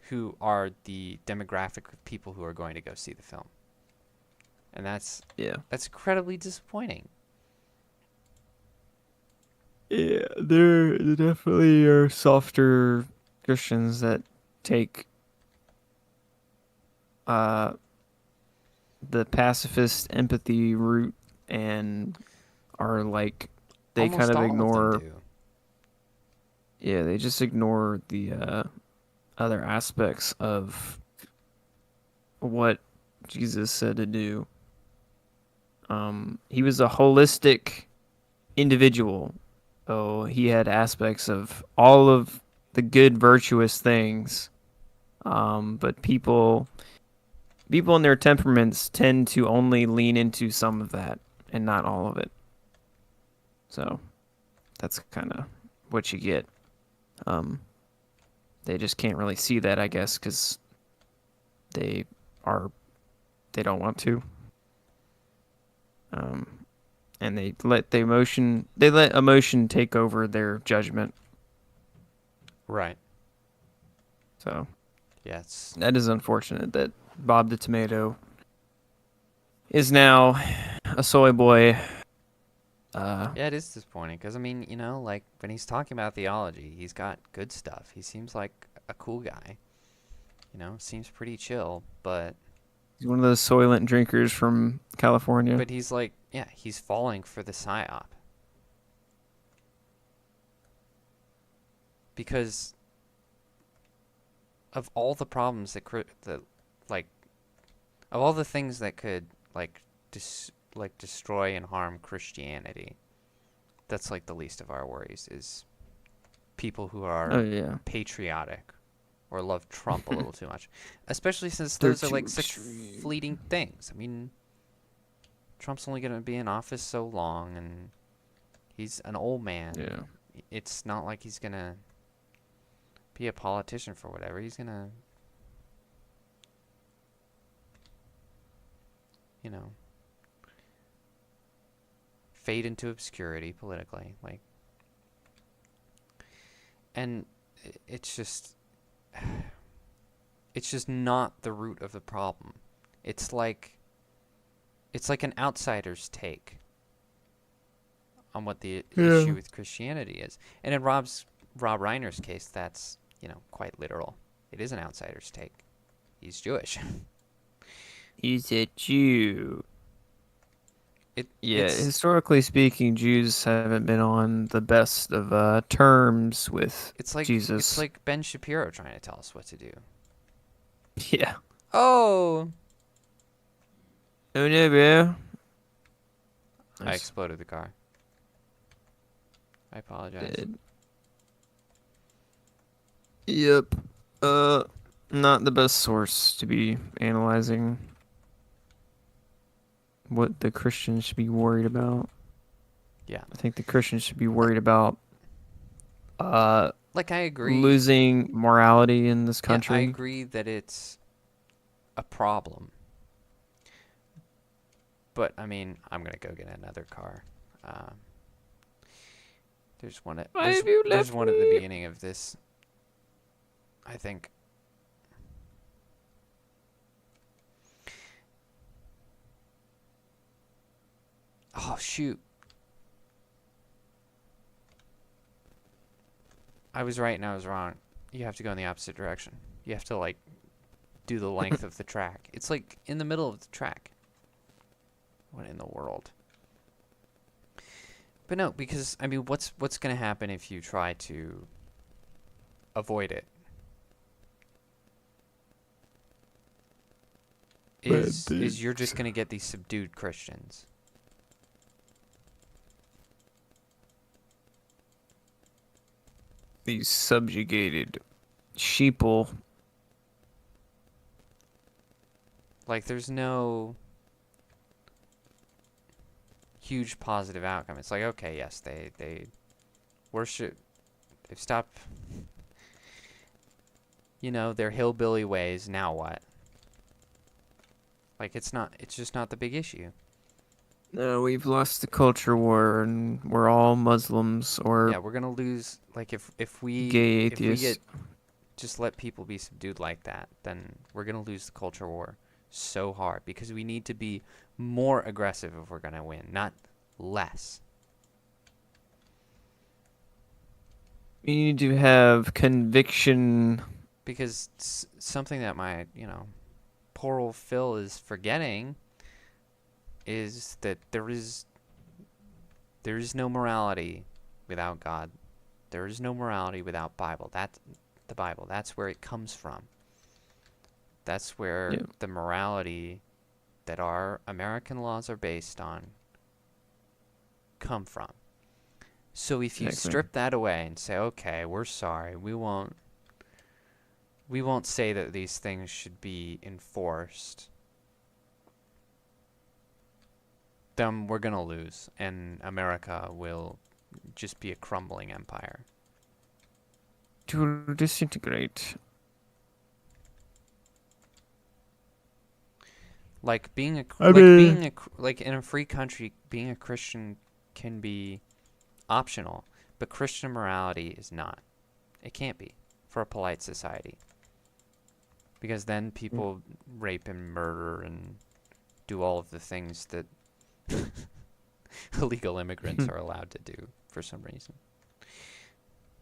Speaker 1: who are the demographic of people who are going to go see the film. And that's
Speaker 2: Yeah.
Speaker 1: incredibly disappointing.
Speaker 2: Yeah, there definitely are softer Christians that take the pacifist empathy route and are like they
Speaker 1: Almost
Speaker 2: kind of
Speaker 1: all
Speaker 2: ignore.
Speaker 1: them do.
Speaker 2: Yeah, they just ignore the other aspects of what Jesus said to do. He was a holistic individual. So he had aspects of all of the good, virtuous things. But people in their temperaments tend to only lean into some of that and not all of it. So that's kind of what you get. They just can't really see that, I guess, because they don't want to. And they let emotion take over their judgment.
Speaker 1: Right.
Speaker 2: So
Speaker 1: Yes.
Speaker 2: that is unfortunate that Bob the Tomato is now a soy boy.
Speaker 1: Yeah, it is disappointing because, when he's talking about theology, he's got good stuff. He seems like a cool guy. Seems pretty chill, but
Speaker 2: He's one of those Soylent drinkers from California.
Speaker 1: but he's like, yeah, he's falling for the psyop. Because of all the problems of all the things that could destroy and harm Christianity, that's like the least of our worries is people who are
Speaker 2: Oh yeah.
Speaker 1: patriotic or love Trump a little too much, especially since
Speaker 2: They're
Speaker 1: those are
Speaker 2: too
Speaker 1: such
Speaker 2: extreme.
Speaker 1: fleeting things. Trump's only going to be in office so long, and he's an old man.
Speaker 2: Yeah.
Speaker 1: It's not like he's going to be a politician for whatever. He's going to, fade into obscurity politically. And it's just not the root of the problem. It's like it's like an outsider's take on what the
Speaker 2: Yeah.
Speaker 1: issue with Christianity is. And in Rob Reiner's case, that's, quite literal. It is an outsider's take. He's Jewish.
Speaker 2: He's a Jew. Yeah,
Speaker 1: It's
Speaker 2: historically speaking, Jews haven't been on the best of terms with
Speaker 1: like
Speaker 2: Jesus.
Speaker 1: It's like Ben Shapiro trying to tell us what to do.
Speaker 2: Yeah.
Speaker 1: Oh,
Speaker 2: Oh no, bro.
Speaker 1: I
Speaker 2: Nice.
Speaker 1: exploded the car. I apologize.
Speaker 2: Dead. Yep. Not the best source to be analyzing what the Christians should be worried about.
Speaker 1: Yeah.
Speaker 2: I think the Christians should be worried about
Speaker 1: Like, I agree.
Speaker 2: losing morality in this
Speaker 1: Yeah,
Speaker 2: country.
Speaker 1: I agree that it's a problem. But, I mean, I'm going to go get another car. There's one at
Speaker 2: Why have you
Speaker 1: there's
Speaker 2: left
Speaker 1: one at the
Speaker 2: me?
Speaker 1: beginning of this, I think. Oh, shoot. I was right and I was wrong. You have to go in the opposite direction. You have to, like, do the length of the track. It's, like, in the middle of the track. What in the world? But no, because, I mean, what's going to happen if you try to avoid it? Is you're just going to get these subdued Christians.
Speaker 2: These subjugated sheeple.
Speaker 1: Like, there's no huge positive outcome. It's like, okay, yes, they worship, they've stopped, their hillbilly ways. Now what? Like, it's just not the big issue.
Speaker 2: No, we've lost the culture war, and we're all Muslims or
Speaker 1: Yeah, we're gonna lose. Like, if we
Speaker 2: gay
Speaker 1: if we
Speaker 2: atheists.
Speaker 1: just let people be subdued like that, then we're gonna lose the culture war so hard, because we need to be more aggressive if we're gonna win, not less.
Speaker 2: We need to have conviction.
Speaker 1: Because something that my poor old Phil is forgetting is that there is no morality without God. There is no morality without Bible. That's the Bible. That's where it comes from. That's where
Speaker 2: Yeah.
Speaker 1: the morality that our American laws are based on come from. So if you
Speaker 2: Exactly.
Speaker 1: strip that away and say, okay, we're sorry, we won't say that these things should be enforced, then we're going to lose, and America will just be a crumbling empire.
Speaker 2: To disintegrate.
Speaker 1: Like being like in a free country, being a Christian can be optional, but Christian morality is not. It can't be for a polite society. Because then people rape and murder and do all of the things that illegal immigrants are allowed to do for some reason.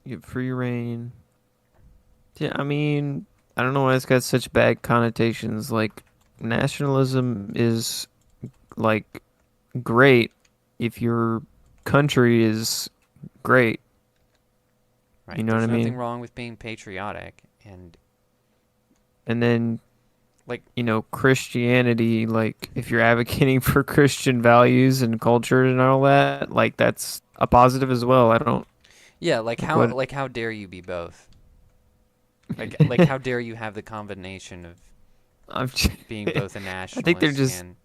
Speaker 2: You get free reign. Yeah, I mean, I don't know why it's got such bad connotations. Like, nationalism is, like, great if your country is great.
Speaker 1: Right?
Speaker 2: You know
Speaker 1: There's
Speaker 2: what I
Speaker 1: nothing
Speaker 2: mean?
Speaker 1: wrong with being patriotic, and
Speaker 2: then,
Speaker 1: like,
Speaker 2: Christianity, like, if you're advocating for Christian values and culture and all that, like, that's a positive as well. I don't.
Speaker 1: yeah, like
Speaker 2: What-
Speaker 1: how dare you be both? Like how dare you have the combination of
Speaker 2: I'm just,
Speaker 1: being both a nationalist
Speaker 2: think they're just-
Speaker 1: and...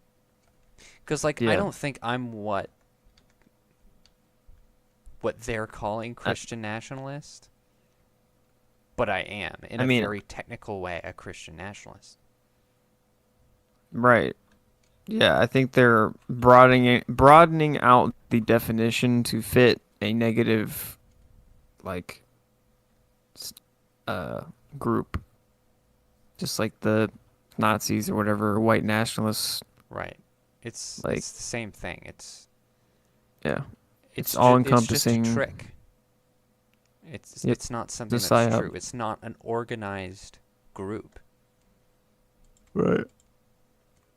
Speaker 1: Because, like, I
Speaker 2: Yeah.
Speaker 1: don't think I'm what they're calling Christian nationalist, but I am, in a very technical way, a Christian nationalist.
Speaker 2: Right. Yeah, I think they're broadening out the definition to fit a negative, like, group. Just like the Nazis or whatever, white nationalists.
Speaker 1: Right. It's
Speaker 2: Like-
Speaker 1: it's the same thing. It's
Speaker 2: Yeah.
Speaker 1: it's
Speaker 2: all
Speaker 1: ju- It's just a
Speaker 2: encompassing.
Speaker 1: trick. It's
Speaker 2: Yep.
Speaker 1: it's not something
Speaker 2: The
Speaker 1: that's
Speaker 2: psyop.
Speaker 1: true. It's not an organized group.
Speaker 2: Right.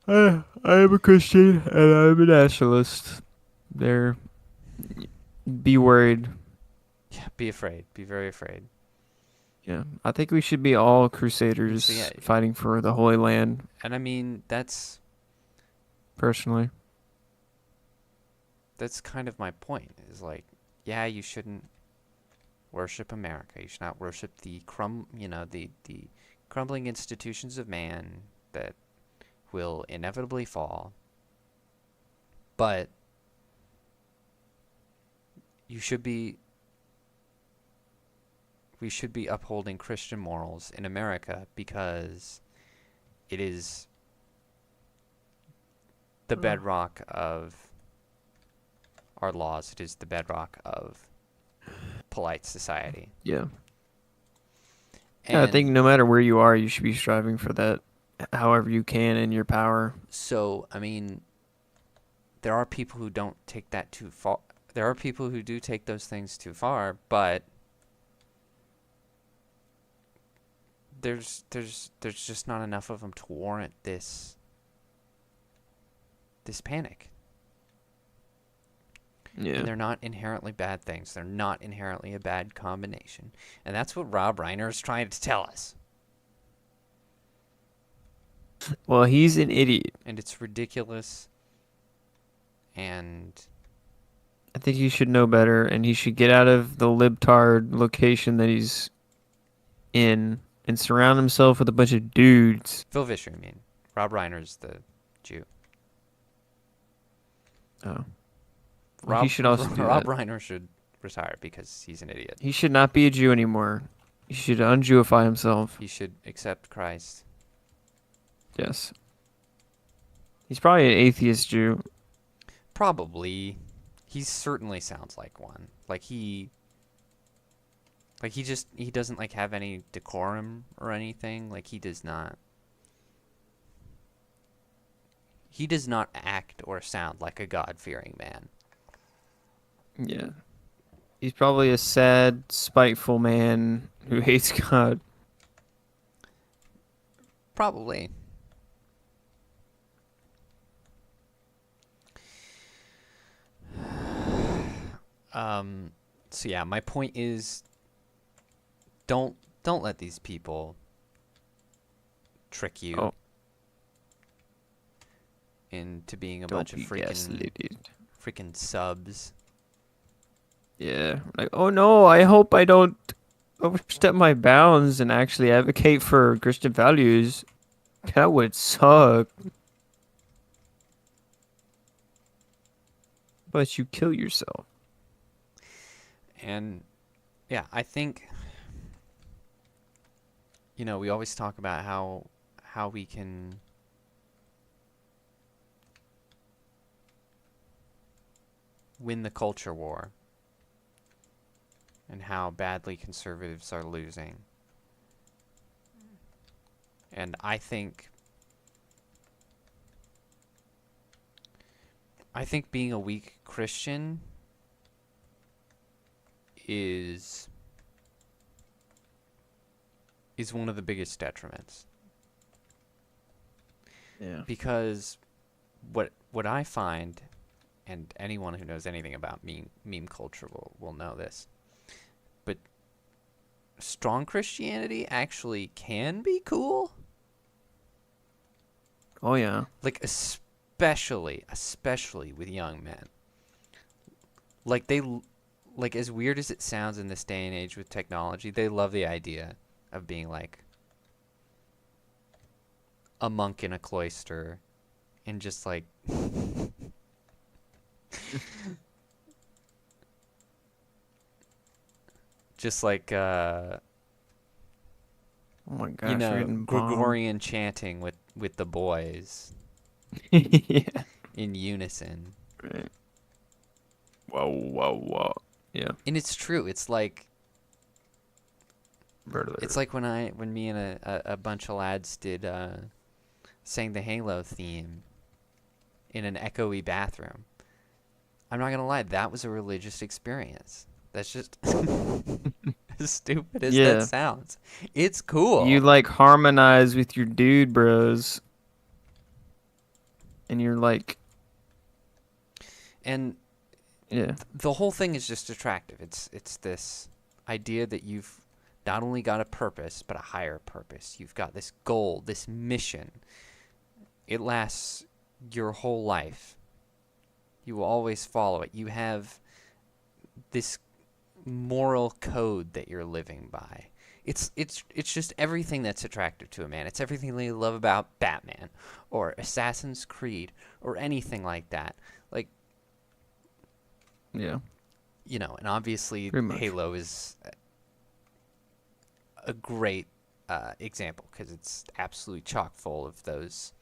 Speaker 2: I am a Christian and I'm a nationalist. There. Be worried.
Speaker 1: Yeah, be afraid. Be very afraid.
Speaker 2: Yeah. I think we should be all crusaders
Speaker 1: So, yeah.
Speaker 2: fighting for the Holy Land,
Speaker 1: And I mean, that's
Speaker 2: personally.
Speaker 1: kind of my point. Is like, yeah, you shouldn't worship America. You should not worship the the crumbling institutions of man that will inevitably fall. But we should be upholding Christian morals in America because it is the bedrock of our laws. It is the bedrock of polite society.
Speaker 2: Yeah. Yeah, I think
Speaker 1: And
Speaker 2: no matter where you are, you should be striving for that however you can in your power.
Speaker 1: so, I mean, there are people who don't take that too far. There are people who do take those things too far, but there's just not enough of them to warrant this panic.
Speaker 2: Yeah.
Speaker 1: And they're not inherently bad things. They're not inherently a bad combination. And that's what Rob Reiner is trying to tell us.
Speaker 2: Well, he's an idiot.
Speaker 1: And it's ridiculous. And
Speaker 2: I think he should know better, and he should get out of the libtard location that he's in and surround himself with a bunch of dudes.
Speaker 1: Phil Vischer, I mean. Rob Reiner's the Jew.
Speaker 2: Oh. Well, he should also do
Speaker 1: Rob
Speaker 2: that.
Speaker 1: Reiner should retire because he's an idiot.
Speaker 2: He should not be a Jew anymore. He should un-Jewify himself.
Speaker 1: He should accept Christ.
Speaker 2: Yes. He's probably an atheist Jew.
Speaker 1: Probably. He certainly sounds like one. He doesn't like have any decorum or anything. He does not act or sound like a God-fearing man.
Speaker 2: Yeah. He's probably a sad, spiteful man who hates God.
Speaker 1: Probably. So yeah, my point is don't let these people trick you
Speaker 2: Oh.
Speaker 1: into being a
Speaker 2: Don't
Speaker 1: bunch of
Speaker 2: be
Speaker 1: freaking subs.
Speaker 2: Yeah. Like, oh no, I hope I don't overstep my bounds and actually advocate for Christian values. That would suck. But you kill yourself.
Speaker 1: And yeah, I think we always talk about how we can win the culture war and how badly conservatives are losing. And I think being a weak Christian is one of the biggest detriments.
Speaker 2: Yeah.
Speaker 1: Because what I find, and anyone who knows anything about meme culture will know this, but strong Christianity actually can be cool.
Speaker 2: Oh yeah.
Speaker 1: Especially with young men. As weird as it sounds in this day and age with technology, they love the idea of being like a monk in a cloister and just
Speaker 2: Oh my gosh. you're getting bombed.
Speaker 1: Gregorian chanting with the boys
Speaker 2: Yeah.
Speaker 1: in unison.
Speaker 2: Right. Whoa. Yeah.
Speaker 1: And it's true. It's like
Speaker 2: Murder.
Speaker 1: It's like when me and a bunch of lads did sang the Halo theme in an echoey bathroom. I'm not gonna lie, that was a religious experience. That's just as stupid as that
Speaker 2: Yeah.
Speaker 1: sounds. It's cool.
Speaker 2: You like harmonize with your dude bros, and you're like,
Speaker 1: And
Speaker 2: yeah,
Speaker 1: the whole thing is just attractive. It's this idea that you've not only got a purpose, but a higher purpose. You've got this goal, this mission. It lasts your whole life. You will always follow it. You have this moral code that you're living by. It's just everything that's attractive to a man. It's everything that you love about Batman or Assassin's Creed or anything like that. Like,
Speaker 2: yeah,
Speaker 1: you know, and obviously
Speaker 2: Pretty much.
Speaker 1: Halo is a great example because it's absolutely chock full of those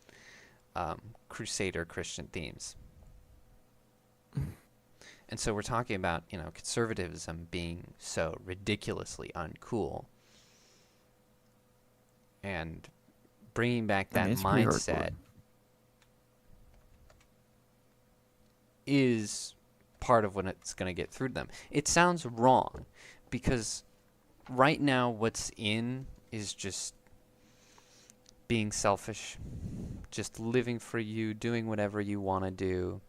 Speaker 1: Crusader Christian themes. And so we're talking about, you know, conservatism being so ridiculously uncool. And bringing back
Speaker 2: I
Speaker 1: that
Speaker 2: mean, it's pretty
Speaker 1: mindset
Speaker 2: hardcore.
Speaker 1: is part of what it's going to get through to them. It sounds wrong because right now what's in is just being selfish, just living for you, doing whatever you want to do.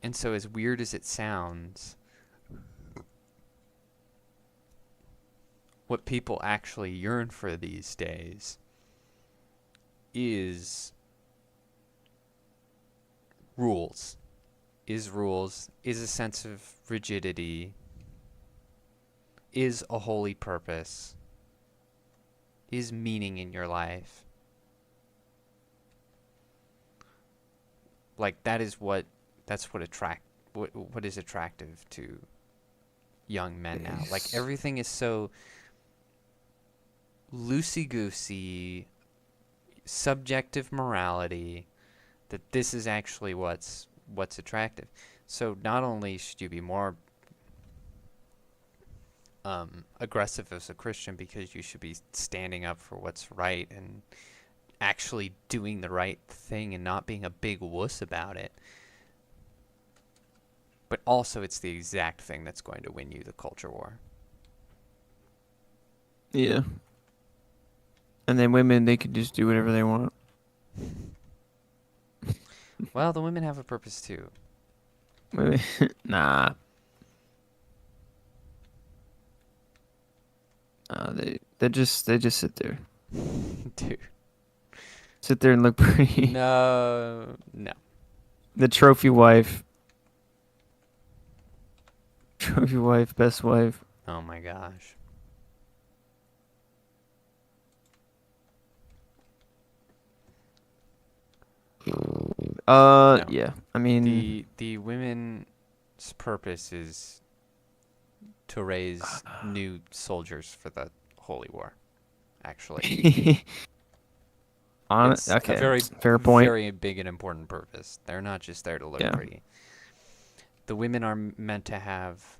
Speaker 1: And so as weird as it sounds, what people actually yearn for these days is rules, is a sense of rigidity, is a holy purpose, is meaning in your life. Like that's what is attractive to young men now. Like everything is so loosey-goosey, subjective morality, that this is actually what's attractive. So not only should you be more aggressive as a Christian because you should be standing up for what's right and actually doing the right thing and not being a big wuss about it, but also it's the exact thing that's going to win you the culture war.
Speaker 2: Yeah. And then women, they can just do whatever they want.
Speaker 1: Well, the women have a purpose too.
Speaker 2: Nah. They just sit there.
Speaker 1: Dude.
Speaker 2: Sit there and look pretty.
Speaker 1: No.
Speaker 2: The trophy wife. Trophy wife, best wife.
Speaker 1: Oh my gosh. No.
Speaker 2: Yeah. I mean,
Speaker 1: The women's purpose is to raise new soldiers for the Holy War. Actually, it's
Speaker 2: okay.
Speaker 1: a very
Speaker 2: Fair point.
Speaker 1: very big and important purpose. They're not just there to look pretty. The women are meant to have.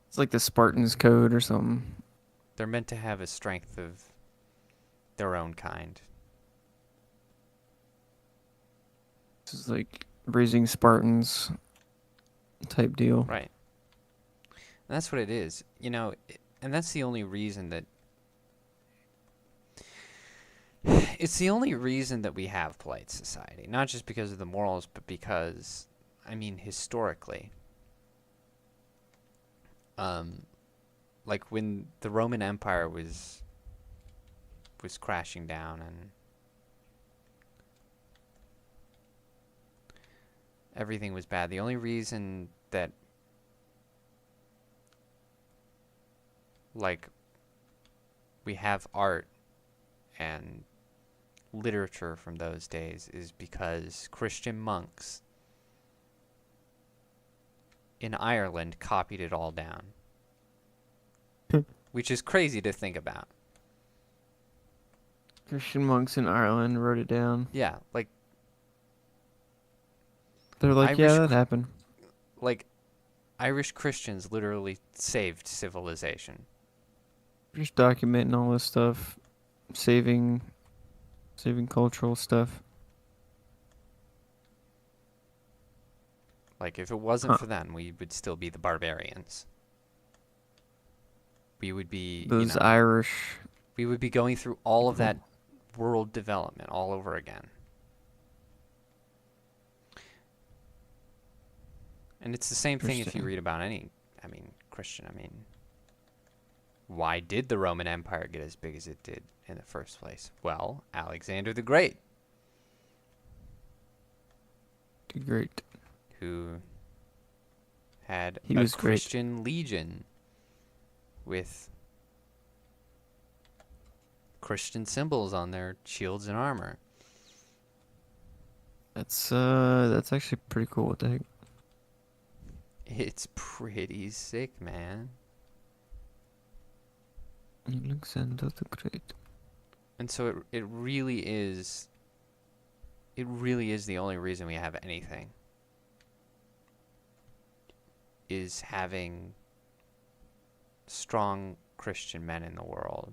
Speaker 2: It's like the Spartans code or something.
Speaker 1: They're meant to have a strength of their own kind.
Speaker 2: This is like raising Spartans type deal.
Speaker 1: Right. And that's what it is. You know, and that's the only reason that it's the only reason that we have polite society. Not just because of the morals, but because, I mean, historically, like when the Roman Empire was crashing down and everything was bad, the only reason that, like, we have art and literature from those days is because Christian monks in Ireland copied it all down. Which is crazy to think about.
Speaker 2: Christian monks in Ireland wrote it down.
Speaker 1: Yeah, like
Speaker 2: They're like,
Speaker 1: Irish
Speaker 2: yeah, that happened.
Speaker 1: like Irish Christians literally saved civilization.
Speaker 2: Just documenting all this stuff, saving Saving cultural stuff.
Speaker 1: Like, if it wasn't
Speaker 2: Huh.
Speaker 1: for them, we would still be the barbarians. We would be,
Speaker 2: Those Irish.
Speaker 1: we would be going through all of
Speaker 2: people.
Speaker 1: that world development all over again. And it's the same thing if you
Speaker 2: Interesting.
Speaker 1: read about any, Christian. Why did the Roman Empire get as big as it did in the first place? Well, Alexander the Great,
Speaker 2: Great.
Speaker 1: who had
Speaker 2: He
Speaker 1: a
Speaker 2: was great.
Speaker 1: Christian legion with Christian symbols on their shields and armor.
Speaker 2: That's actually pretty cool. What the heck?
Speaker 1: It's pretty sick, man.
Speaker 2: Alexander the Great.
Speaker 1: And so it really is the only reason we have anything, is having strong Christian men in the world,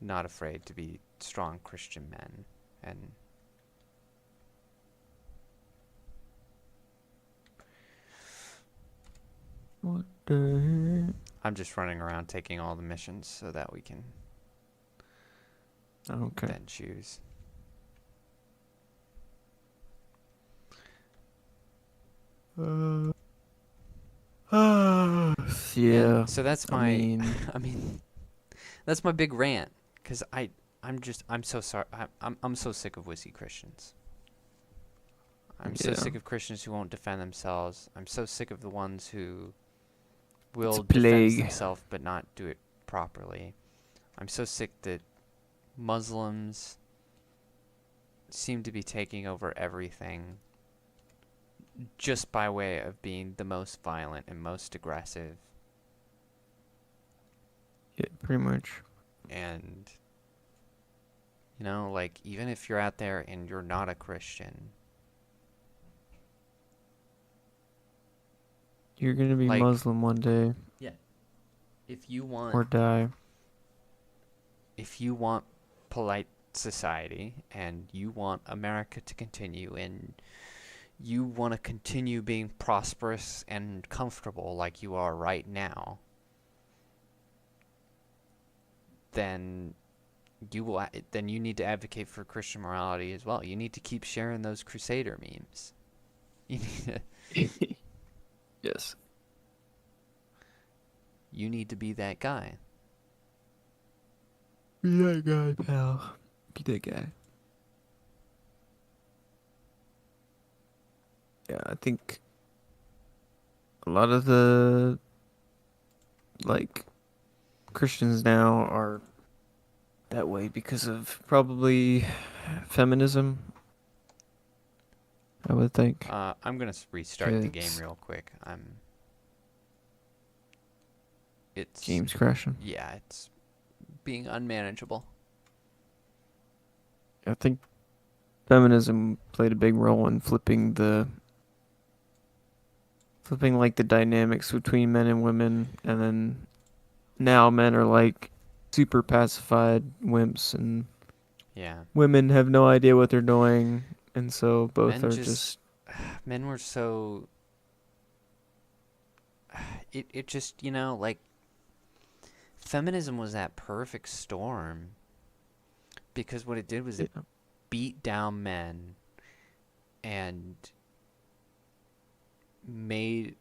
Speaker 1: not afraid to be strong Christian men. And
Speaker 2: What the heck?
Speaker 1: I'm just running around taking all the missions so that we can
Speaker 2: Okay.
Speaker 1: then choose.
Speaker 2: Yeah.
Speaker 1: And so that's
Speaker 2: I
Speaker 1: my
Speaker 2: mean,
Speaker 1: that's my big rant, because I'm so sorry. I'm so sick of wussy Christians. I'm so
Speaker 2: Yeah.
Speaker 1: sick of Christians who won't defend themselves. I'm so sick of the ones who will
Speaker 2: a
Speaker 1: defend
Speaker 2: plague.
Speaker 1: themselves but not do it properly. I'm so sick that Muslims seem to be taking over everything just by way of being the most violent and most aggressive.
Speaker 2: yeah, pretty much.
Speaker 1: And, like, even if you're out there and you're not a Christian,
Speaker 2: You're gonna be
Speaker 1: Like-
Speaker 2: Muslim one day
Speaker 1: if you want
Speaker 2: or die.
Speaker 1: polite society, and you want America to continue, and you want to continue being prosperous and comfortable like you are right now, then you need to advocate for Christian morality as well. You need to keep sharing those Crusader memes. You need to,
Speaker 2: Yes.
Speaker 1: you need to be that guy.
Speaker 2: Be that guy, pal. Be that guy. Yeah, I think a lot of the Christians now are that way because of probably feminism. I would think.
Speaker 1: I'm gonna restart the game
Speaker 2: It's-
Speaker 1: real quick. It's
Speaker 2: Game's crashing.
Speaker 1: Yeah, it's being unmanageable.
Speaker 2: I think feminism played a big role in flipping like the dynamics between men and women, and then now men are like super pacified wimps and
Speaker 1: Yeah.
Speaker 2: women have no idea what they're doing, and so both
Speaker 1: Men
Speaker 2: are
Speaker 1: just-
Speaker 2: just
Speaker 1: Men were so it just, like, feminism was that perfect storm, because what it did was it
Speaker 2: Yeah.
Speaker 1: beat down men and made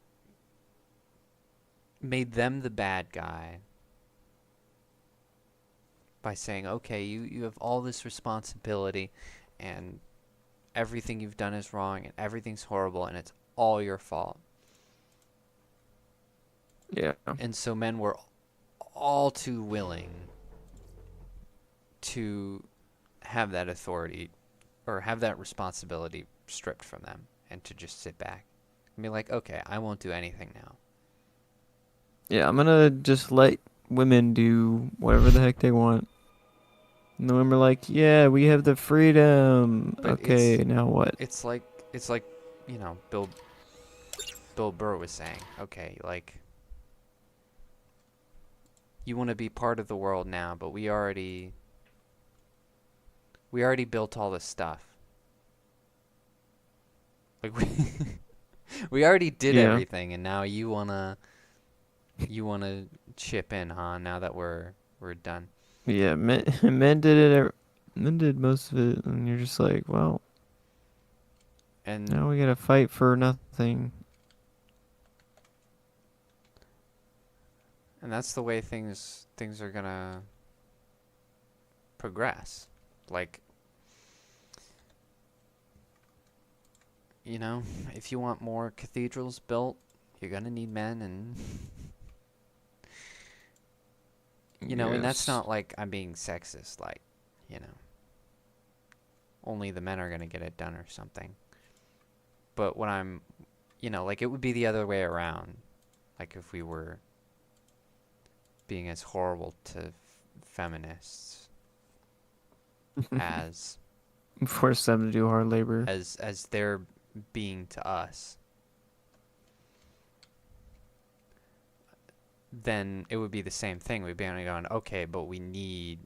Speaker 1: them the bad guy by saying, okay, you have all this responsibility, and everything you've done is wrong, and everything's horrible, and it's all your fault.
Speaker 2: yeah.
Speaker 1: And so men were all too willing to have that authority or have that responsibility stripped from them, and to just sit back and be like, okay, I won't do anything now.
Speaker 2: Yeah, I'm gonna just let women do whatever the heck they want. And the women are like, yeah, we have the freedom.
Speaker 1: But
Speaker 2: Okay, now what?
Speaker 1: It's like Bill Burr was saying, okay, like, you want to be part of the world now, but we already we already built all this stuff. Like we already did
Speaker 2: Yeah.
Speaker 1: everything, and now you wanna chip in, huh? Now that we're done.
Speaker 2: Yeah, men did it. Men did most of it, and you're just like, well,
Speaker 1: And
Speaker 2: now we gotta fight for nothing.
Speaker 1: that's the way things are gonna progress. Like, you know, if you want more cathedrals built, you're gonna need men, and you know, and that's
Speaker 2: Yes.
Speaker 1: not like I'm being sexist, like, you know, only the men are gonna get it done or something. But what I'm, you know, like, it would be the other way around. Like, if we were being as horrible to feminists as
Speaker 2: Force them to do hard labor.
Speaker 1: as they're being to us, then it would be the same thing. We'd be only going, okay, but we need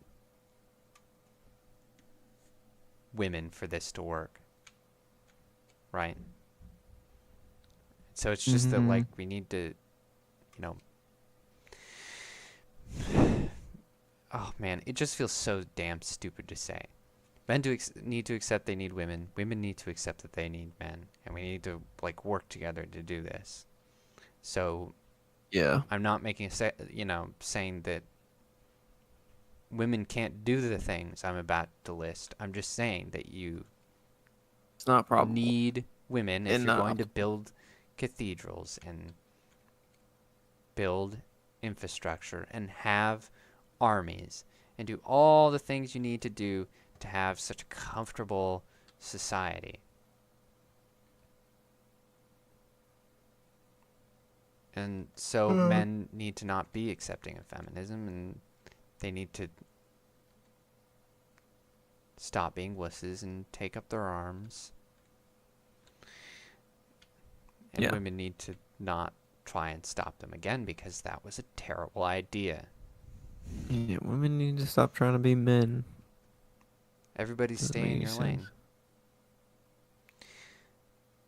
Speaker 1: women for this to work, right? So it's just that,
Speaker 2: Mhm.
Speaker 1: like, we need to, you know, oh man, it just feels so damn stupid to say. Men need to accept they need women. Women need to accept that they need men, and we need to, like, work together to do this. So
Speaker 2: Yeah.
Speaker 1: I'm not making saying that women can't do the things I'm about to list. I'm just saying that you
Speaker 2: It's not probable.
Speaker 1: need women if you're going to
Speaker 2: Enough.
Speaker 1: build cathedrals and build infrastructure and have armies and do all the things you need to do to have such a comfortable society. And so men need to not be accepting of feminism, and they need to stop being wusses and take up their arms. And
Speaker 2: Yeah.
Speaker 1: women need to not try and stop them again, because that was a terrible idea.
Speaker 2: Yeah, women need to stop trying to be men.
Speaker 1: Everybody
Speaker 2: Doesn't
Speaker 1: stay
Speaker 2: make
Speaker 1: in
Speaker 2: any
Speaker 1: your lane.
Speaker 2: sense.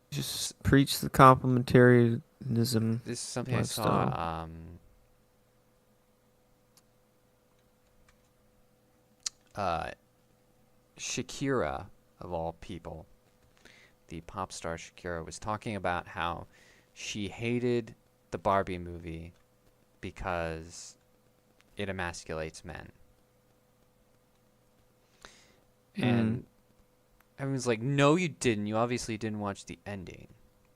Speaker 2: Just preach the complementarianism.
Speaker 1: This is something
Speaker 2: lifestyle.
Speaker 1: I saw. Shakira, of all people, the pop star Shakira, was talking about how she hated the Barbie movie because it emasculates men. And everyone's like, no, you didn't. You obviously didn't watch the ending.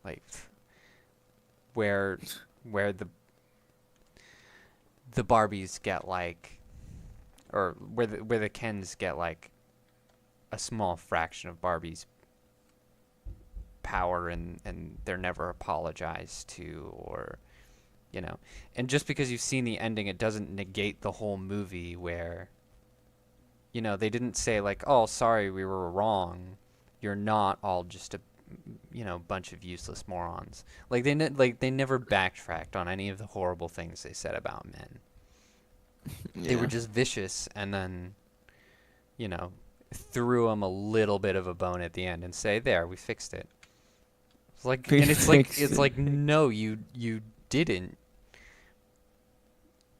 Speaker 1: Like, where the Barbies get, like, or where the Kens get, like, a small fraction of Barbie's power, and they're never apologized to, or, you know. And just because you've seen the ending, it doesn't negate the whole movie, where, you know, they didn't say, like, oh, sorry, we were wrong. You're not all just a, you know, bunch of useless morons. Like, they never backtracked on any of the horrible things they said about men. They were just vicious, and then, you know, threw them a little bit of a bone at the end and say, there, we fixed it. It's like,
Speaker 2: We
Speaker 1: and it's
Speaker 2: fixed
Speaker 1: like,
Speaker 2: it.
Speaker 1: no, you didn't.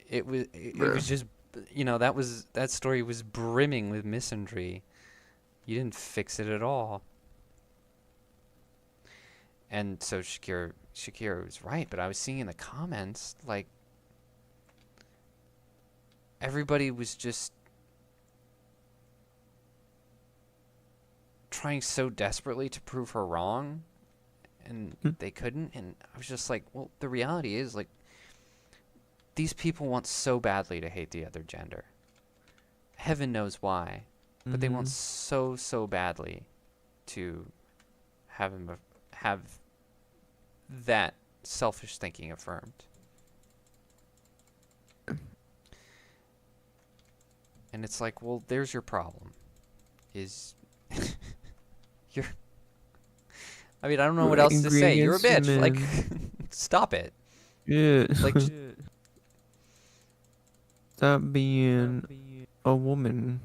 Speaker 1: It was just, you know, that story was brimming with misandry. You didn't fix it at all. And so Shakira was right, but I was seeing in the comments, like, everybody was just trying so desperately to prove her wrong, and they couldn't. And I was just like, well, the reality is, like, these people want so badly to hate the other gender. Heaven knows why, but they want so badly to have that selfish thinking affirmed. And it's like, well, there's your problem. Is you're, I mean, I don't know what else to say. You're a
Speaker 2: Ingredients,
Speaker 1: bitch. Like,
Speaker 2: man.
Speaker 1: stop it.
Speaker 2: Yeah.
Speaker 1: Like,
Speaker 2: Stop being a woman.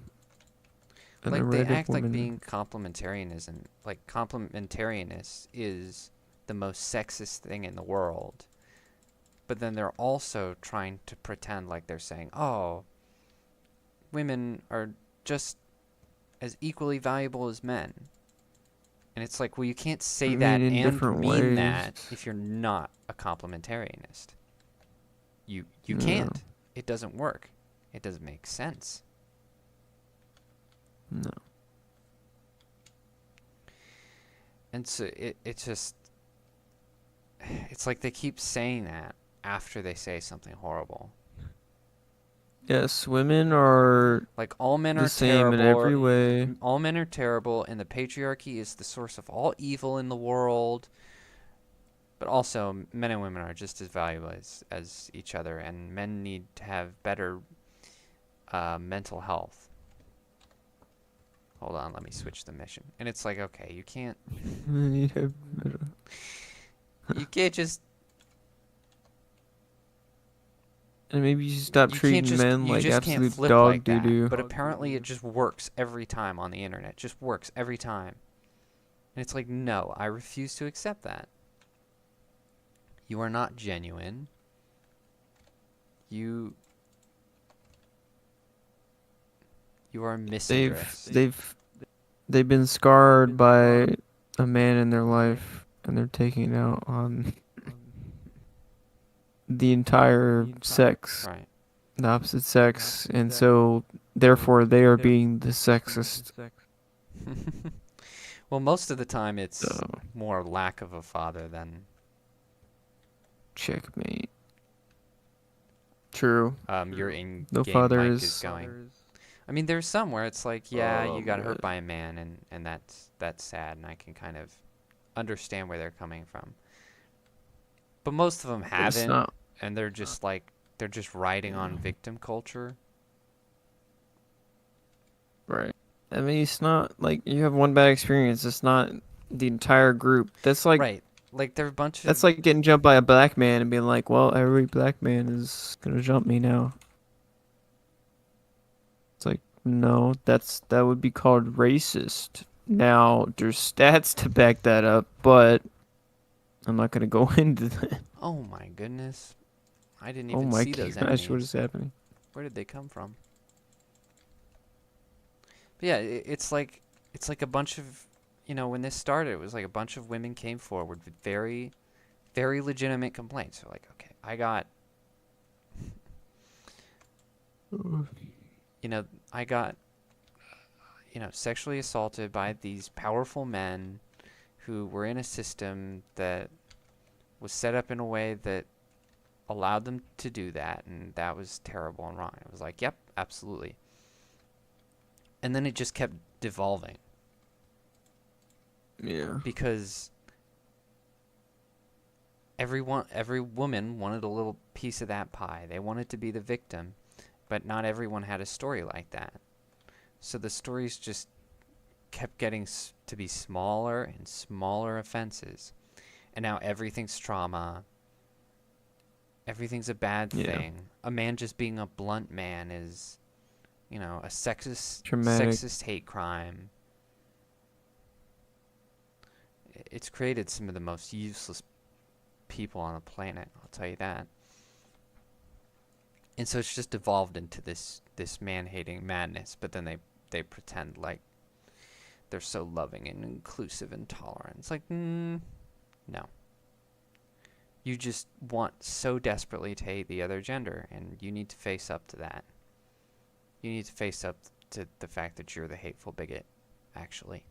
Speaker 2: An
Speaker 1: Like they
Speaker 2: erotic
Speaker 1: act like
Speaker 2: woman.
Speaker 1: being complementarianist is the most sexist thing in the world. But then they're also trying to pretend like they're saying, "Oh, women are just as equally valuable as men." And it's like, well, you can't say that
Speaker 2: in
Speaker 1: and
Speaker 2: different
Speaker 1: mean
Speaker 2: ways.
Speaker 1: that if you're not a complementarianist. You
Speaker 2: Yeah.
Speaker 1: can't. It doesn't work. It doesn't make sense.
Speaker 2: No.
Speaker 1: And so it just, it's like they keep saying that after they say something horrible.
Speaker 2: Yes, women are
Speaker 1: Like all men
Speaker 2: the
Speaker 1: are
Speaker 2: same in
Speaker 1: terrible.
Speaker 2: every way.
Speaker 1: All men are terrible, and the patriarchy is the source of all evil in the world. But also, men and women are just as valuable as each other, and men need to have better mental health. Hold on, let me switch the mission. And it's like, okay, you can't just,
Speaker 2: And maybe you should stop treating men
Speaker 1: you
Speaker 2: like
Speaker 1: just can't
Speaker 2: absolute
Speaker 1: flip
Speaker 2: dog
Speaker 1: like that.
Speaker 2: doo-doo.
Speaker 1: But apparently it just works every time on the internet. It just works every time. And it's like, no, I refuse to accept that. You are not genuine. You are misandrous.
Speaker 2: They've been scarred by a man in their life, and they're taking it out on the entire sex,
Speaker 1: Right.
Speaker 2: the opposite sex, and so therefore they are being the sexist.
Speaker 1: Well, most of the time it's
Speaker 2: So,
Speaker 1: more lack of a father than
Speaker 2: checkmate. True.
Speaker 1: your in-game
Speaker 2: No father
Speaker 1: mic
Speaker 2: is
Speaker 1: is going. I mean, there's some where it's like, yeah, you got hurt
Speaker 2: God.
Speaker 1: by a man, and that's sad, and I can kind of understand where they're coming from. But most of them
Speaker 2: It's
Speaker 1: haven't,
Speaker 2: not
Speaker 1: and they're just like, they're just riding on victim culture.
Speaker 2: right. I mean, it's not like you have one bad experience. It's not the entire group. That's like
Speaker 1: Right. Like, there are a bunch of...
Speaker 2: that's like getting jumped by a black man and being like, well, every black man is gonna jump me now. It's like, no, that would be called racist. Now, there's stats to back that up, but I'm not gonna go into that.
Speaker 1: Oh my goodness. I didn't
Speaker 2: Oh
Speaker 1: even
Speaker 2: my
Speaker 1: see those
Speaker 2: gosh,
Speaker 1: enemies.
Speaker 2: what is happening?
Speaker 1: Where did they come from? But yeah, it's like a bunch of, when this started, it was like a bunch of women came forward with very, very legitimate complaints. They're like, okay, I got, I got, sexually assaulted by these powerful men who were in a system that was set up in a way that allowed them to do that, and that was terrible and wrong. It was like, yep, absolutely. And then it just kept devolving.
Speaker 2: Yeah.
Speaker 1: Because every woman wanted a little piece of that pie. They wanted to be the victim, but not everyone had a story like that. So the stories just kept getting to be smaller and smaller offenses. And now everything's trauma. Everything's a bad thing. A man just being a blunt man is, a sexist hate crime. It's created some of the most useless people on the planet, I'll tell you that. And so it's just evolved into this man-hating madness, but then they pretend like they're so loving and inclusive and tolerant. It's like, no. You just want so desperately to hate the other gender, and you need to face up to that. You need to face up to the fact that you're the hateful bigot, actually.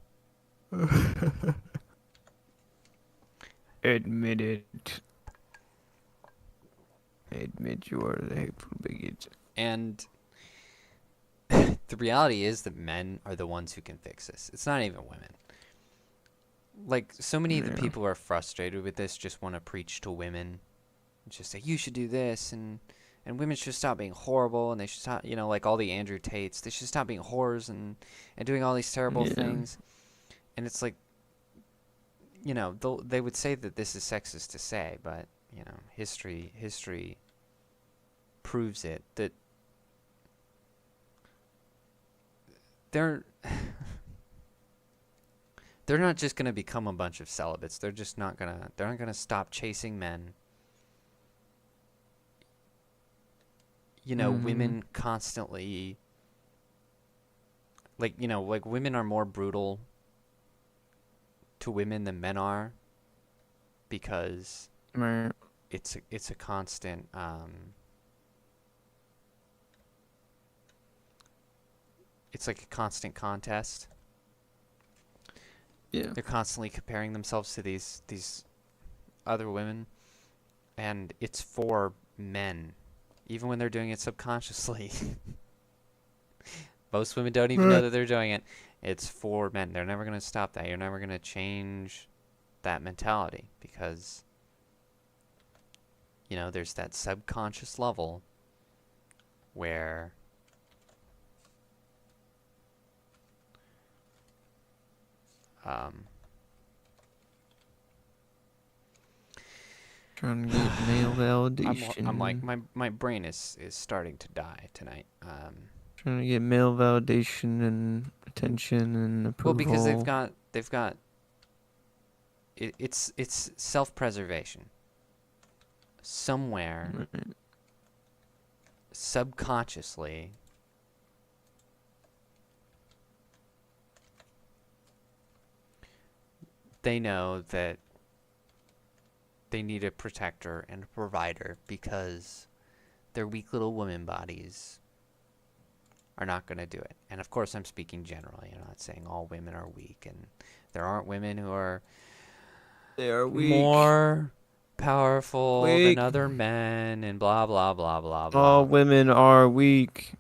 Speaker 2: Admit it. Admit you are the hateful bigot.
Speaker 1: And the reality is that men are the ones who can fix this. It's not even women. Like, so many of the people who are frustrated with this just want to preach to women. Just say, you should do this, and women should stop being horrible, and they should stop, like all the Andrew Tates, they should stop being whores and doing all these terrible things. And it's like, they would say that this is sexist to say, but, history proves it, that they're not just gonna become a bunch of celibates. They're not gonna stop chasing men. You know, women constantly, like, you know, like women are more brutal to women than men are because
Speaker 2: Right.
Speaker 1: it's a constant it's like a constant contest.
Speaker 2: Yeah.
Speaker 1: They're constantly comparing themselves to these other women, and it's for men, even when they're doing it subconsciously. Most women don't even know that they're doing it. It's for men. They're never going to stop that. You're never going to change that mentality because, you know, there's that subconscious level where
Speaker 2: Trying to get male validation.
Speaker 1: I'm like my brain is starting to die tonight.
Speaker 2: Trying to get male validation and attention and approval.
Speaker 1: Well, because they've got it's self-preservation. Somewhere
Speaker 2: Right.
Speaker 1: subconsciously they know that they need a protector and a provider because their weak little woman bodies are not going to do it. And of course, I'm speaking generally. I'm not saying all women are weak, and there aren't women who are
Speaker 2: They are weak.
Speaker 1: more powerful
Speaker 2: Weak.
Speaker 1: than other men, and blah blah blah blah blah.
Speaker 2: All women are weak.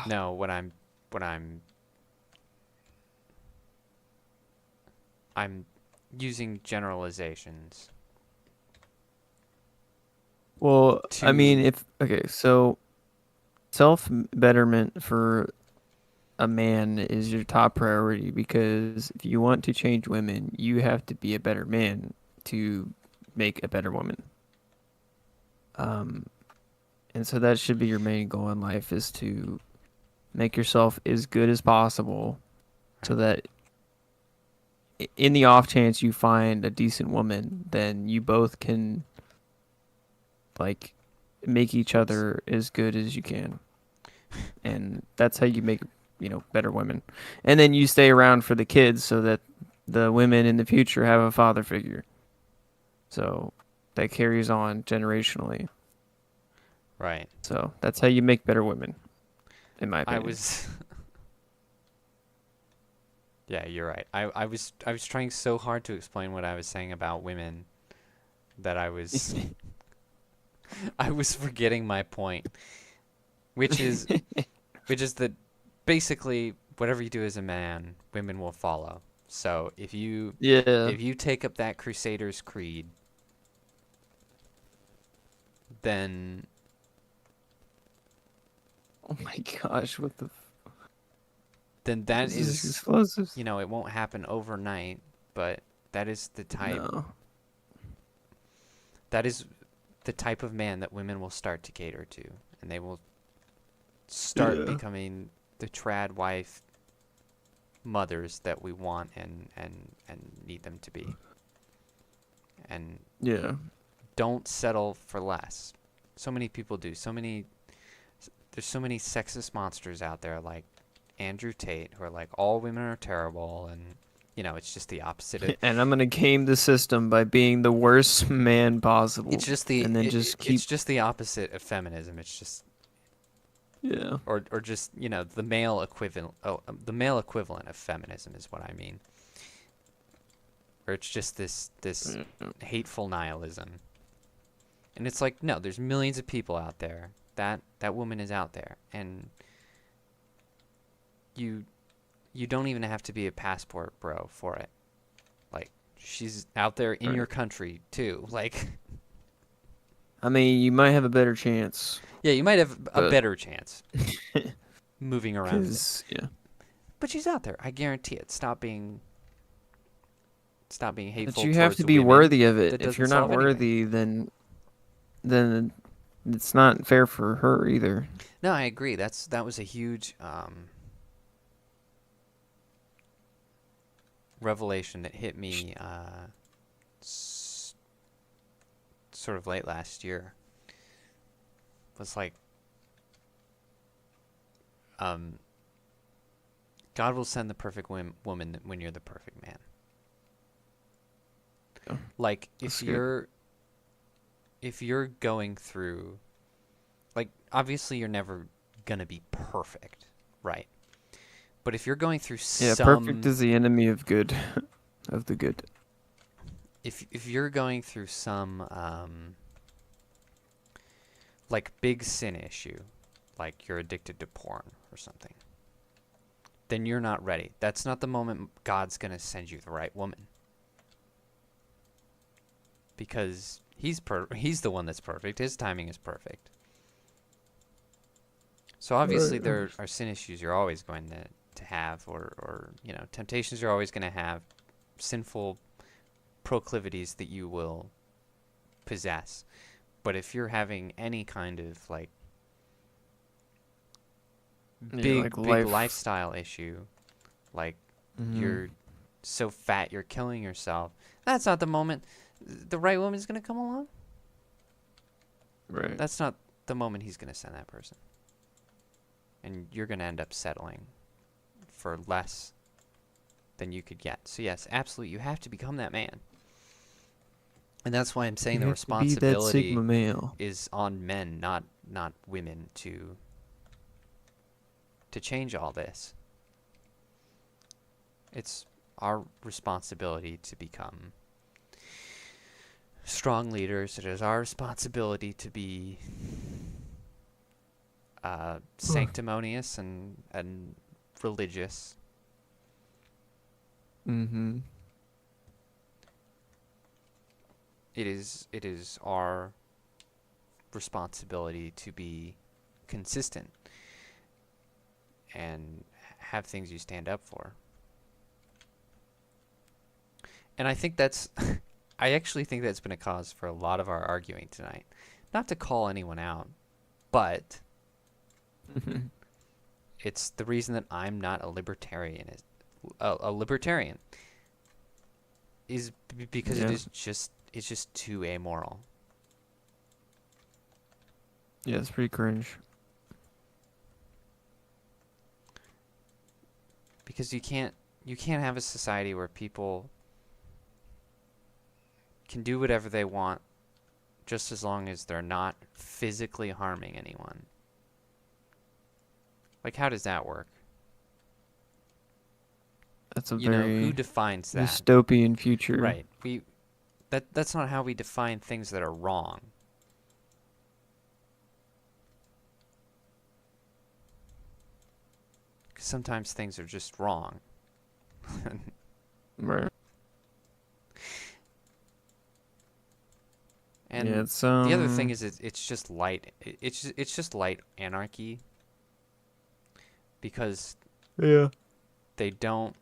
Speaker 1: No, I'm using generalizations.
Speaker 2: Well, I mean,
Speaker 1: To-
Speaker 2: so self-betterment for a man is your top priority because if you want to change women, you have to be a better man to make a better woman. And so that should be your main goal in life is to make yourself as good as possible so that in the off chance you find a decent woman, then you both can like make each other as good as you can. And that's how you make, better women. And then you stay around for the kids so that the women in the future have a father figure. So that carries on generationally.
Speaker 1: right.
Speaker 2: So that's how you make better women, in my opinion.
Speaker 1: Yeah, you're right. I was trying so hard to explain what I was saying about women that I was forgetting my point, which is that basically whatever you do as a man, women will follow. So if you take up that Crusader's creed, then
Speaker 2: Oh my gosh, what the
Speaker 1: then that
Speaker 2: this
Speaker 1: is
Speaker 2: explosive.
Speaker 1: it won't happen overnight, but that is the type
Speaker 2: No.
Speaker 1: that is the type of man that women will start to cater to, and they will start becoming the trad wife mothers that we want and need them to be. And
Speaker 2: Yeah.
Speaker 1: don't settle for less. So many people do. There's so many sexist monsters out there like Andrew Tate who are like all women are terrible, and it's just the opposite of
Speaker 2: And I'm gonna game the system by being the worst man possible.
Speaker 1: it's just it's just the opposite of feminism. It's just or just the male equivalent of feminism is what I mean. Or it's just this hateful nihilism. And it's like, no, there's millions of people out there. That woman is out there, and you don't even have to be a passport bro for it. Like, she's out there in your country too. Like,
Speaker 2: I mean, you might have a better chance.
Speaker 1: yeah, you might have a better chance moving around.
Speaker 2: Yeah.
Speaker 1: But she's out there. I guarantee it. Stop being hateful.
Speaker 2: But you have
Speaker 1: towards
Speaker 2: to be
Speaker 1: women.
Speaker 2: worthy of it.
Speaker 1: That
Speaker 2: If
Speaker 1: doesn't
Speaker 2: you're not
Speaker 1: solve anything.
Speaker 2: worthy, then it's not fair for her either.
Speaker 1: No, I agree. That was a huge revelation that hit me sort of late last year. Was like, God will send the perfect woman when you're the perfect man.
Speaker 2: Yeah,
Speaker 1: Like
Speaker 2: that's
Speaker 1: if you're going through, like, obviously you're never gonna be perfect, right? But if you're going through
Speaker 2: Yeah,
Speaker 1: some,
Speaker 2: perfect is the enemy of good, of the good.
Speaker 1: if you're going through some like big sin issue, like you're addicted to porn or something, then you're not ready. That's not the moment God's gonna send you the right woman, because he's the one that's perfect. His timing is perfect. So obviously
Speaker 2: Right.
Speaker 1: there are sin issues you're always going to have, or temptations you're always going to have, sinful proclivities that you will possess. But if you're having any kind of like
Speaker 2: Yeah,
Speaker 1: big
Speaker 2: like
Speaker 1: big
Speaker 2: life.
Speaker 1: lifestyle issue, like you're so fat you're killing yourself, that's not the moment the right woman's going to come along.
Speaker 2: Right.
Speaker 1: That's not the moment he's going to send that person. And you're going to end up settling for less than you could get. So yes, absolutely, you have to become that man. And that's why I'm saying the
Speaker 2: You have to be that
Speaker 1: responsibility
Speaker 2: Sigma male.
Speaker 1: is on men, not women, to change all this. It's our responsibility to become strong leaders. It is our responsibility to be sanctimonious and religious.
Speaker 2: Mm-hmm.
Speaker 1: It is our responsibility to be consistent and have things you stand up for. And I think that's I actually think that's been a cause for a lot of our arguing tonight. Not to call anyone out, but it's the reason that I'm not a libertarian. A libertarian is because
Speaker 2: Yeah.
Speaker 1: it's just too amoral.
Speaker 2: Yeah, it's pretty cringe.
Speaker 1: Because you can't have a society where people can do whatever they want just as long as they're not physically harming anyone. Like, how does that work?
Speaker 2: That's a
Speaker 1: You know,
Speaker 2: very
Speaker 1: who defines that?
Speaker 2: dystopian future.
Speaker 1: Right. That's not how we define things that are wrong. Because sometimes things are just wrong.
Speaker 2: Right.
Speaker 1: And
Speaker 2: yeah, it's
Speaker 1: the other thing is it's just light. It's just light anarchy. Because
Speaker 2: yeah.
Speaker 1: they don't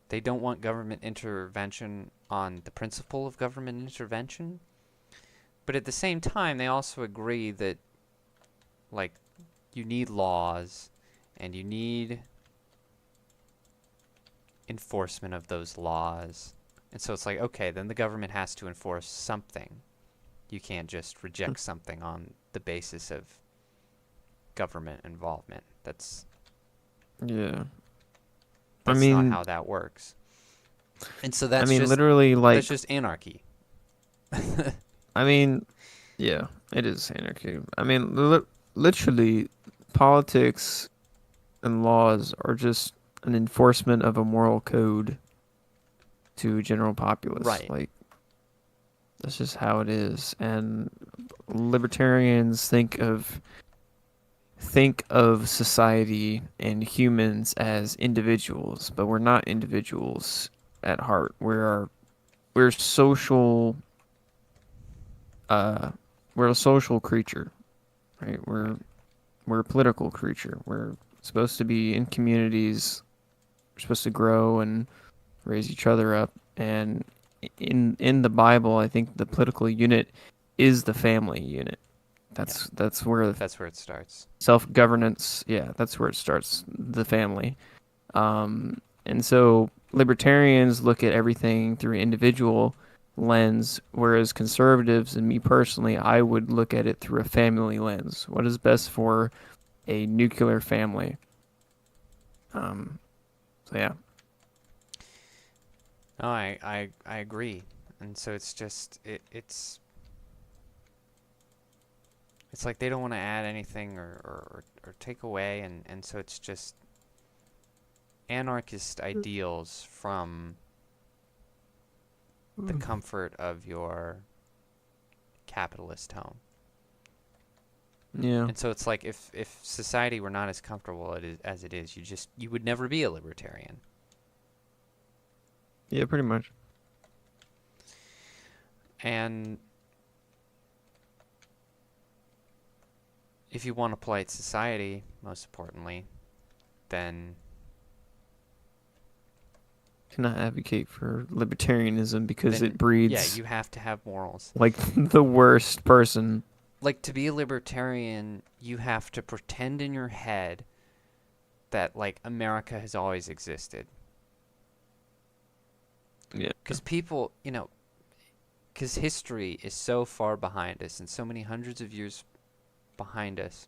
Speaker 1: want government intervention on the principle of government intervention. But at the same time, they also agree that, like, you need laws and you need enforcement of those laws. And so it's like, okay, then the government has to enforce something. You can't just reject something on the basis of government involvement. That's
Speaker 2: Yeah.
Speaker 1: That's
Speaker 2: I
Speaker 1: not
Speaker 2: mean,
Speaker 1: how that works. And so that's
Speaker 2: literally, like,
Speaker 1: that's just anarchy.
Speaker 2: I mean, yeah, it is anarchy. I mean, literally, politics and laws are just an enforcement of a moral code to general populace.
Speaker 1: Right.
Speaker 2: Like, that's just how it is. And libertarians think of society and humans as individuals, but we're not individuals at heart. We're social. We're a social creature, right? We're a political creature. We're supposed to be in communities. We're supposed to grow and raise each other up. And in the Bible, I think the political unit is the family unit. That's where
Speaker 1: That's where it starts.
Speaker 2: self-governance, yeah, that's where it starts, the family. And so libertarians look at everything through an individual lens, whereas conservatives and me personally, I would look at it through a family lens. What is best for a nuclear family? So yeah.
Speaker 1: No, I agree. And so it's just it's like they don't want to add anything or take away, and so it's just anarchist ideals from the comfort of your capitalist home.
Speaker 2: Yeah.
Speaker 1: And so it's like if society were not as comfortable as it is, you would never be a libertarian.
Speaker 2: Yeah, pretty much.
Speaker 1: And if you want a polite society, most importantly, then
Speaker 2: Cannot advocate for libertarianism because
Speaker 1: then,
Speaker 2: it breeds
Speaker 1: yeah, you have to have morals.
Speaker 2: like the worst person.
Speaker 1: Like, to be a libertarian, you have to pretend in your head that, like, America has always existed.
Speaker 2: Yeah.
Speaker 1: Because people, because history is so far behind us and so many hundreds of years behind us,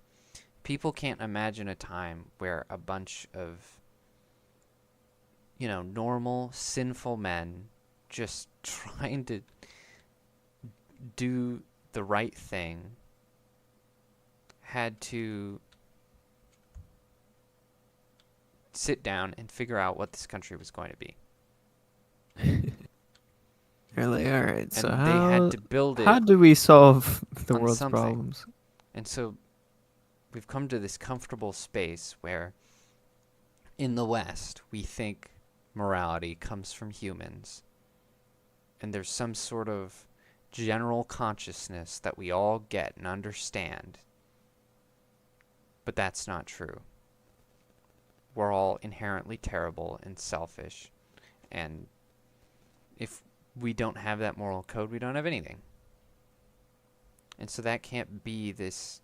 Speaker 1: people can't imagine a time where a bunch of, normal, sinful men just trying to do the right thing had to sit down and figure out what this country was going to be.
Speaker 2: They're like, all right, so
Speaker 1: And they had to build it
Speaker 2: how do we solve the
Speaker 1: on
Speaker 2: world's
Speaker 1: something.
Speaker 2: problems?
Speaker 1: And so we've come to this comfortable space where in the West we think morality comes from humans. And there's some sort of general consciousness that we all get and understand. But that's not true. We're all inherently terrible and selfish. And if we don't have that moral code, we don't have anything. And so that can't be this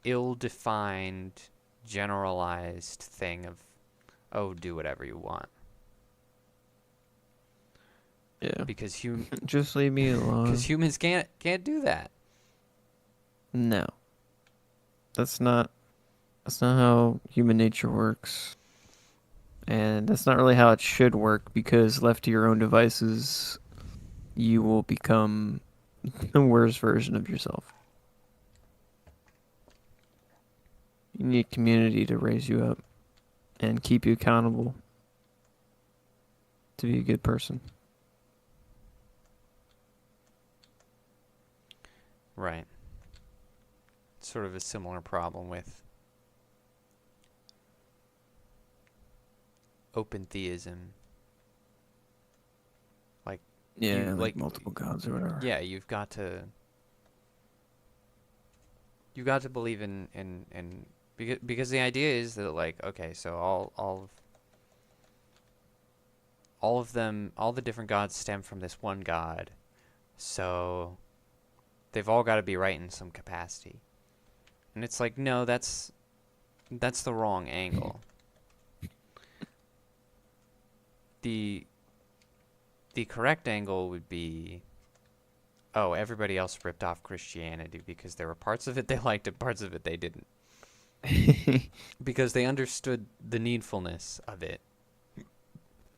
Speaker 1: ill-defined, generalized thing of, oh, do whatever you want.
Speaker 2: Yeah.
Speaker 1: Because
Speaker 2: Just leave me alone.
Speaker 1: because humans can't do that.
Speaker 2: No. That's not how human nature works. And that's not really how it should work, because left to your own devices, you will become the worst version of yourself. You need community to raise you up and keep you accountable to be a good person.
Speaker 1: Right. Sort of a similar problem with open theism. Like,
Speaker 2: Yeah,
Speaker 1: like
Speaker 2: multiple gods or whatever.
Speaker 1: yeah, you've got to believe in because the idea is that, like, okay, so all of them, all the different gods stem from this one god, so they've all got to be right in some capacity. And it's like, no, that's the wrong angle. The correct angle would be, oh, everybody else ripped off Christianity because there were parts of it they liked and parts of it they didn't. Because they understood the needfulness of it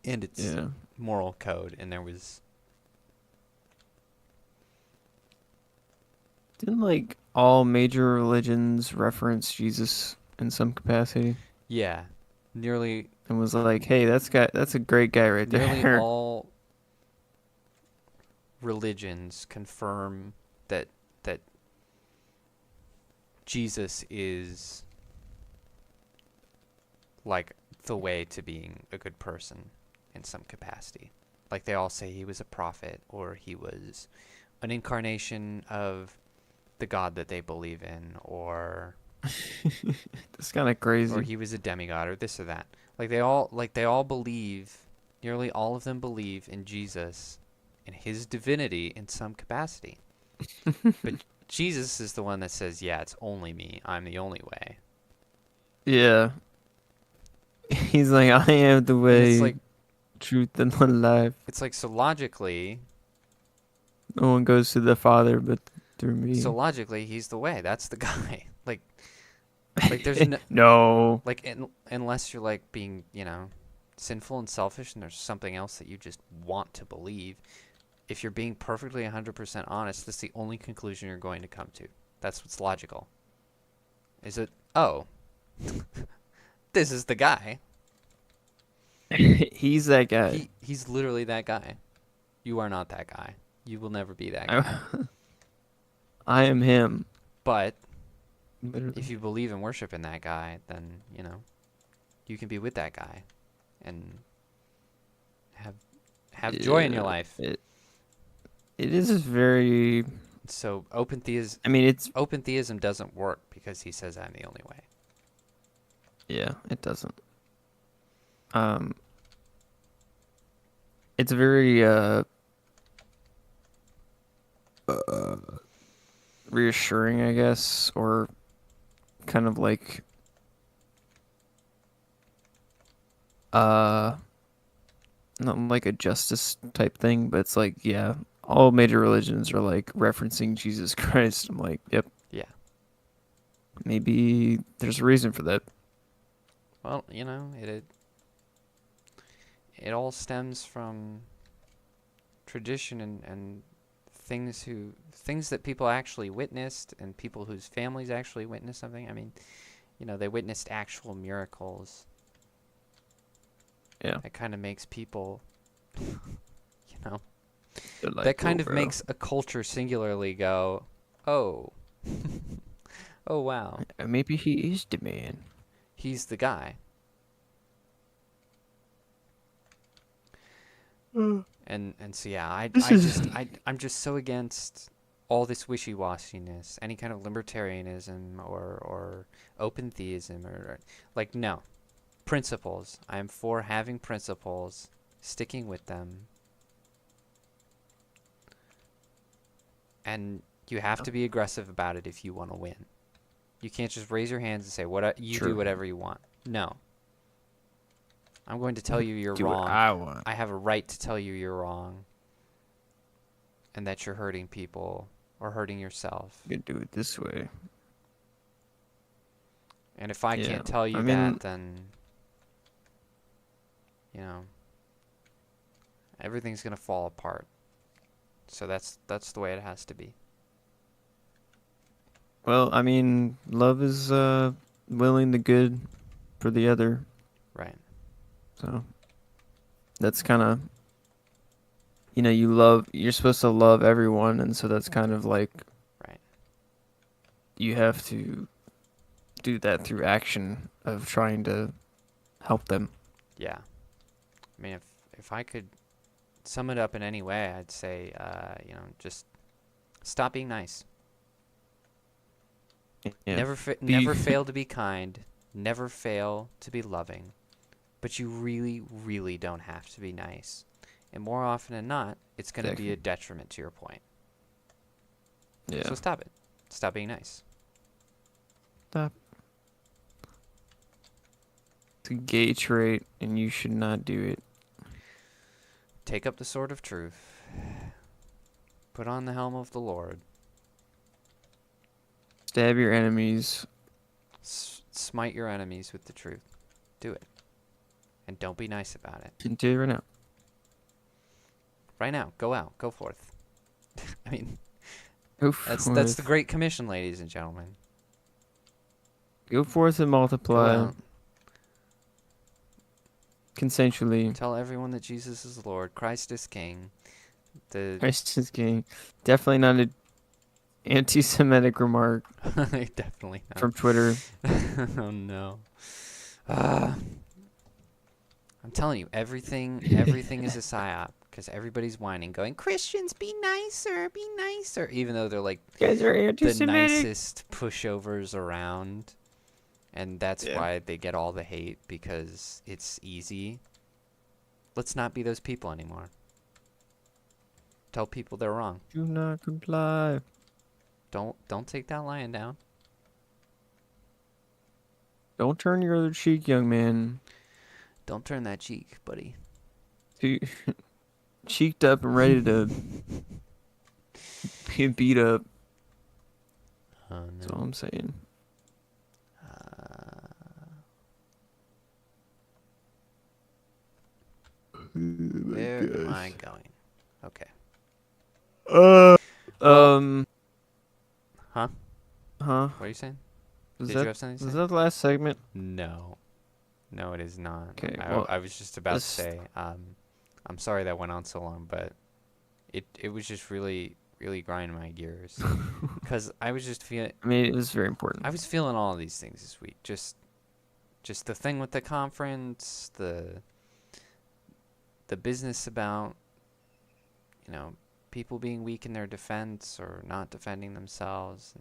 Speaker 1: and its moral code, and there was...
Speaker 2: Didn't like all major religions reference Jesus in some capacity?
Speaker 1: Yeah, nearly...
Speaker 2: And was like, hey, that's a great guy right there.
Speaker 1: Nearly all religions confirm that Jesus is like the way to being a good person in some capacity. Like, they all say he was a prophet, or he was an incarnation of the God that they believe in, or
Speaker 2: It's kind of crazy.
Speaker 1: or he was a demigod, or this or that. They all believe, nearly all of them believe in Jesus and his divinity in some capacity. But Jesus is the one that says, yeah, it's only me. I'm the only way.
Speaker 2: Yeah. He's like, I am the
Speaker 1: And
Speaker 2: way, truth, and the life.
Speaker 1: it's like, so logically,
Speaker 2: No one goes to the Father but through me.
Speaker 1: he's the way. That's the guy. Like there's no,
Speaker 2: No.
Speaker 1: like, unless you're like being, sinful and selfish and there's something else that you just want to believe. If you're being perfectly 100% honest, that's the only conclusion you're going to come to. That's what's logical. Is it, oh, this is the guy.
Speaker 2: He's that guy.
Speaker 1: He's literally that guy. You are not that guy. You will never be that guy.
Speaker 2: I am him.
Speaker 1: But
Speaker 2: Literally.
Speaker 1: if you believe and worship in that guy, then, you can be with that guy and have joy in your life.
Speaker 2: It is very.
Speaker 1: So open theism.
Speaker 2: I mean, it's.
Speaker 1: Open theism doesn't work because he says I'm the only way.
Speaker 2: Yeah, it doesn't. It's very reassuring, I guess, or kind of like not like a justice type thing, but it's like, yeah, all major religions are like referencing Jesus Christ. I'm like, yep.
Speaker 1: Yeah.
Speaker 2: Maybe there's a reason for that.
Speaker 1: Well, it all stems from tradition and things that people actually witnessed and people whose families actually witnessed something. I mean, they witnessed actual miracles.
Speaker 2: Yeah.
Speaker 1: That kind of makes people,
Speaker 2: Like,
Speaker 1: that kind of makes a culture singularly go, oh, oh wow,
Speaker 2: maybe he is the man.
Speaker 1: he's the guy. And so yeah, I'm just so against all this wishy-washiness, any kind of libertarianism or open theism or like, no. Principles. I am for having principles, sticking with them. And you have to be aggressive about it if you want to win. You can't just raise your hands and say, you do whatever you want. No. I'm going to tell you you're
Speaker 2: Do
Speaker 1: wrong.
Speaker 2: what I want.
Speaker 1: I have a right to tell you you're wrong. And that you're hurting people or hurting yourself.
Speaker 2: You can do it this way.
Speaker 1: And if I
Speaker 2: Yeah,
Speaker 1: can't tell you
Speaker 2: I mean-
Speaker 1: that, then, everything's going to fall apart. So that's the way it has to be.
Speaker 2: Well, I mean, love is willing the good for the other.
Speaker 1: Right.
Speaker 2: So that's kind of, you're supposed to love everyone, and so that's kind of like,
Speaker 1: Right.
Speaker 2: you have to do that through action of trying to help them.
Speaker 1: Yeah. I mean, if I could sum it up in any way, I'd say, just stop being nice.
Speaker 2: Yeah.
Speaker 1: Never fail to be kind. Never fail to be loving. But you really, really don't have to be nice. And more often than not, it's going to be a detriment to your point.
Speaker 2: Yeah.
Speaker 1: So stop it. Stop being nice.
Speaker 2: Stop. It's a gay trait, and you should not do it.
Speaker 1: Take up the sword of truth. Put on the helm of the Lord.
Speaker 2: Stab your enemies.
Speaker 1: Smite your enemies with the truth. Do it. And don't be nice about it.
Speaker 2: Can do it right now.
Speaker 1: Right now. Go out. Go forth. I mean,
Speaker 2: Go
Speaker 1: that's the Great Commission, ladies and gentlemen.
Speaker 2: Go forth and
Speaker 1: Go
Speaker 2: multiply
Speaker 1: out.
Speaker 2: consensually.
Speaker 1: Tell everyone that Jesus is Lord. Christ is King.
Speaker 2: Christ is king. Definitely not an anti-Semitic remark
Speaker 1: Definitely not.
Speaker 2: from Twitter.
Speaker 1: Oh no. I'm telling you, everything is a psyop because everybody's whining, going, Christians, be nicer, even though they're like
Speaker 2: You guys are
Speaker 1: the
Speaker 2: anti-Semitic.
Speaker 1: nicest pushovers around, and that's why they get all the hate because it's easy. Let's not be those people anymore. Tell people they're wrong.
Speaker 2: Do not comply.
Speaker 1: Don't take that lion down.
Speaker 2: Don't turn your other cheek, young man.
Speaker 1: Don't turn that cheek, buddy.
Speaker 2: Cheeked up and ready to be beat up.
Speaker 1: Oh
Speaker 2: That's all
Speaker 1: no.
Speaker 2: I'm saying.
Speaker 1: Where am I going? Okay.
Speaker 2: Uh,
Speaker 1: Well- Huh?
Speaker 2: Huh?
Speaker 1: What are you saying?
Speaker 2: Was
Speaker 1: Did
Speaker 2: that,
Speaker 1: you have something to
Speaker 2: was
Speaker 1: say?
Speaker 2: that the last segment?
Speaker 1: No. No, it is not.
Speaker 2: Okay,
Speaker 1: I,
Speaker 2: well,
Speaker 1: I was just about to
Speaker 2: this-
Speaker 1: say, I'm sorry that went on so long, but it was just really, really grinding my gears. Because I was just feeling,
Speaker 2: I mean, it was very important.
Speaker 1: I was feeling all of these things this week. Just the thing with the conference, the business about, people being weak in their defense or not defending themselves,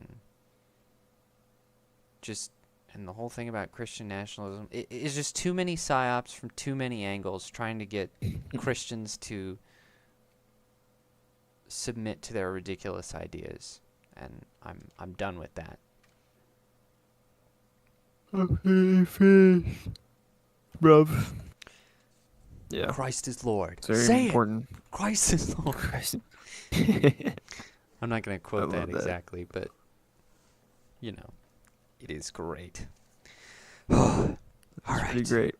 Speaker 1: and the whole thing about Christian nationalism. It's just too many psyops from too many angles trying to get Christians to submit to their ridiculous ideas, and I'm done with that.
Speaker 2: Bruv. Yeah.
Speaker 1: Christ is Lord.
Speaker 2: It's very
Speaker 1: Say
Speaker 2: important.
Speaker 1: it. Christ is Lord.
Speaker 2: Christ.
Speaker 1: I'm not gonna quote
Speaker 2: I
Speaker 1: that
Speaker 2: love that.
Speaker 1: exactly, but it is great. All right.
Speaker 2: Pretty great.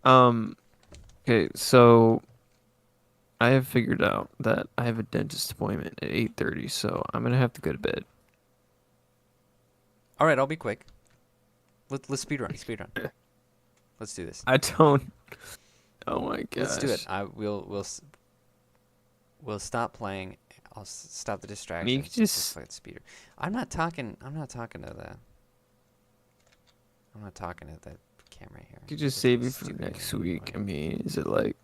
Speaker 2: Okay, so I have figured out that I have a dentist appointment at 8:30, so I'm gonna have to go to bed.
Speaker 1: All right, I'll be quick. Let's speed run. Let's do this.
Speaker 2: I don't. Oh my gosh.
Speaker 1: Let's do it. We'll stop playing. I'll stop the distractions.
Speaker 2: You
Speaker 1: Let's
Speaker 2: just-
Speaker 1: play the speeder. I'm not talking to the camera here.
Speaker 2: You could just
Speaker 1: This
Speaker 2: save
Speaker 1: is
Speaker 2: it for
Speaker 1: stupid
Speaker 2: next
Speaker 1: anyway.
Speaker 2: week. I mean, is it like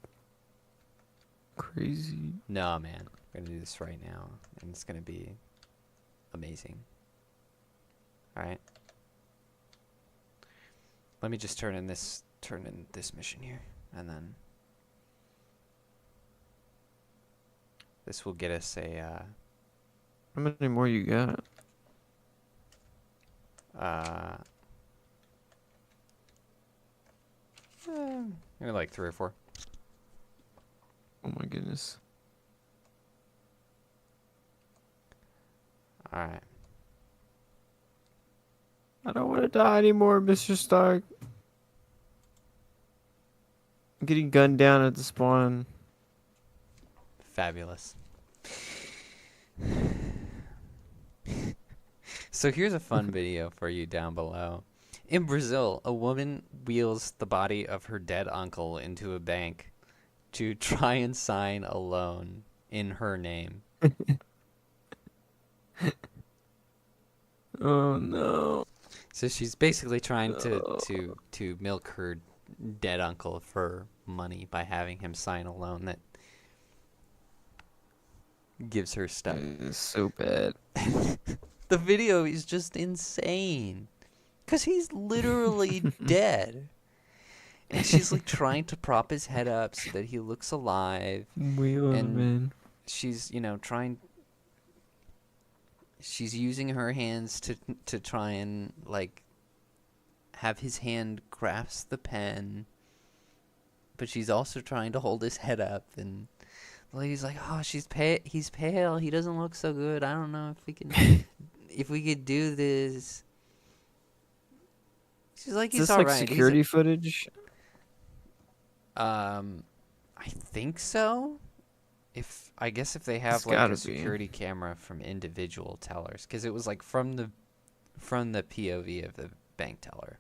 Speaker 2: crazy?
Speaker 1: No, man. We're gonna do this right now, and it's gonna be amazing. All right. Let me just turn in this mission here, and then this will get us a
Speaker 2: How many more you got?
Speaker 1: maybe like 3 or 4.
Speaker 2: Oh my goodness.
Speaker 1: All right.
Speaker 2: I don't want to die anymore, Mr. Stark. I'm getting gunned down at the spawn.
Speaker 1: Fabulous. So here's a fun video for you down below. In Brazil, a woman wheels the body of her dead uncle into a bank to try and sign a loan in her name.
Speaker 2: Oh no.
Speaker 1: So she's basically trying to milk her dead uncle for money by having him sign a loan that gives her stuff.
Speaker 2: It's so bad.
Speaker 1: The video is just insane. Because he's literally dead. And she's like trying to prop his head up so that he looks alive.
Speaker 2: Wheel
Speaker 1: And-
Speaker 2: man.
Speaker 1: She's, she's using her hands to try and like have his hand grasp the pen. But she's also trying to hold his head up, and the lady's like, "Oh, he's pale. He doesn't look so good. I don't know if we could do this." She's like,
Speaker 2: Is
Speaker 1: "He's
Speaker 2: this
Speaker 1: all
Speaker 2: like
Speaker 1: right."
Speaker 2: security footage?
Speaker 1: I think so. I guess if they have
Speaker 2: It's
Speaker 1: like
Speaker 2: gotta
Speaker 1: a
Speaker 2: be.
Speaker 1: security camera from individual tellers, because it was like from the POV of the bank teller.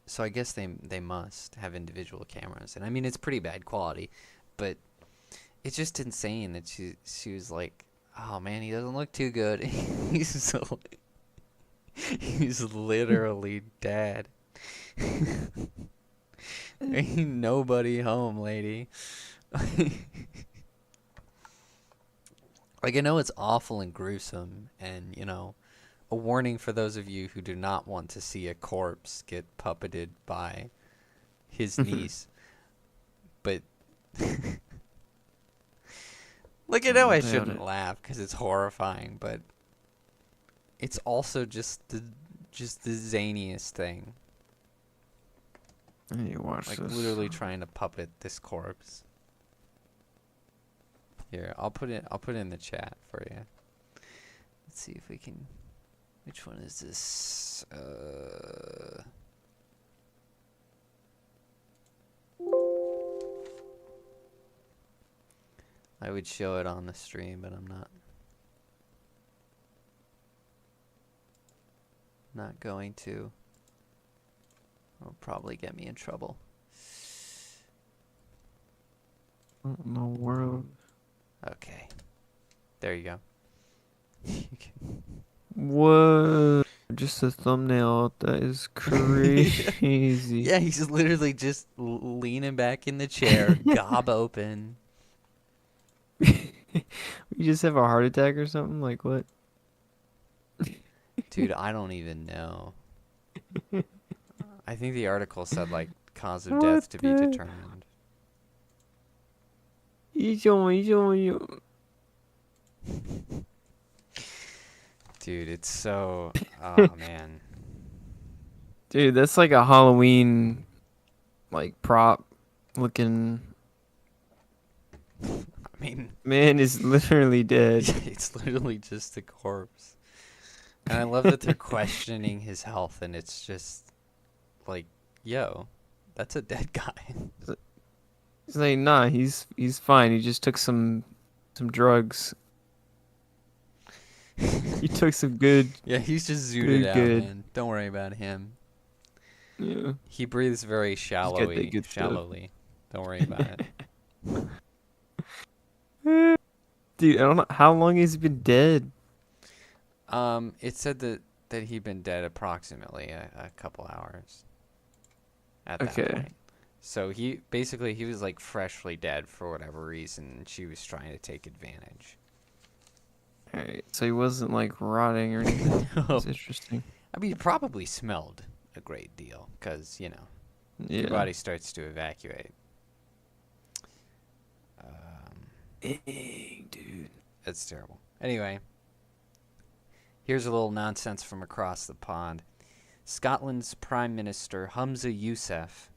Speaker 1: So I guess they must have individual cameras, and I mean it's pretty bad quality, but it's just insane that she was like, "Oh man, he doesn't look too good." He's literally dead. Ain't nobody home, lady. Like, I know it's awful and gruesome, and a warning for those of you who do not want to see a corpse get puppeted by his niece. But Like, I know I
Speaker 2: Doubt
Speaker 1: shouldn't
Speaker 2: it.
Speaker 1: laugh because it's horrifying, but it's also just the zaniest thing.
Speaker 2: I need to watch
Speaker 1: Like,
Speaker 2: this.
Speaker 1: literally trying to puppet this corpse. Here, I'll put it in the chat for you. Let's see if we can. Which one is this? I would show it on the stream, but I'm not going to. It'll probably get me in trouble.
Speaker 2: What in the world?
Speaker 1: Okay. There you go.
Speaker 2: What? Just a thumbnail. That is crazy.
Speaker 1: Yeah, he's literally just leaning back in the chair, gob open.
Speaker 2: You just have a heart attack or something? Like what?
Speaker 1: Dude, I don't even know. I think the article said, like, cause of death to be
Speaker 2: What the-
Speaker 1: determined. Dude, it's so... Oh, man.
Speaker 2: Dude, that's like a Halloween, like, prop looking.
Speaker 1: I mean...
Speaker 2: Man is literally dead.
Speaker 1: It's literally just a corpse. And I love that they're questioning his health, and it's just... Like, yo, that's a dead guy.
Speaker 2: He's like, nah, he's fine. He just took some drugs. He took some good.
Speaker 1: Yeah, he's just zooted out,
Speaker 2: Good.
Speaker 1: man. Don't worry about him.
Speaker 2: Yeah.
Speaker 1: He breathes very
Speaker 2: that
Speaker 1: shallowly.
Speaker 2: good stuff.
Speaker 1: Shallowly. Don't worry about it.
Speaker 2: Dude, I don't know how long has he been dead.
Speaker 1: It said that he'd been dead approximately a couple hours. At that
Speaker 2: Okay.
Speaker 1: point. So he was like freshly dead for whatever reason. And she was trying to take advantage.
Speaker 2: Alright, so he wasn't like rotting or anything. That's interesting.
Speaker 1: I mean, he probably smelled a great deal because your
Speaker 2: Yeah.
Speaker 1: body starts to evacuate.
Speaker 2: Dang, dude.
Speaker 1: It's terrible. Anyway, here's a little nonsense from across the pond. Scotland's Prime Minister Humza Yousaf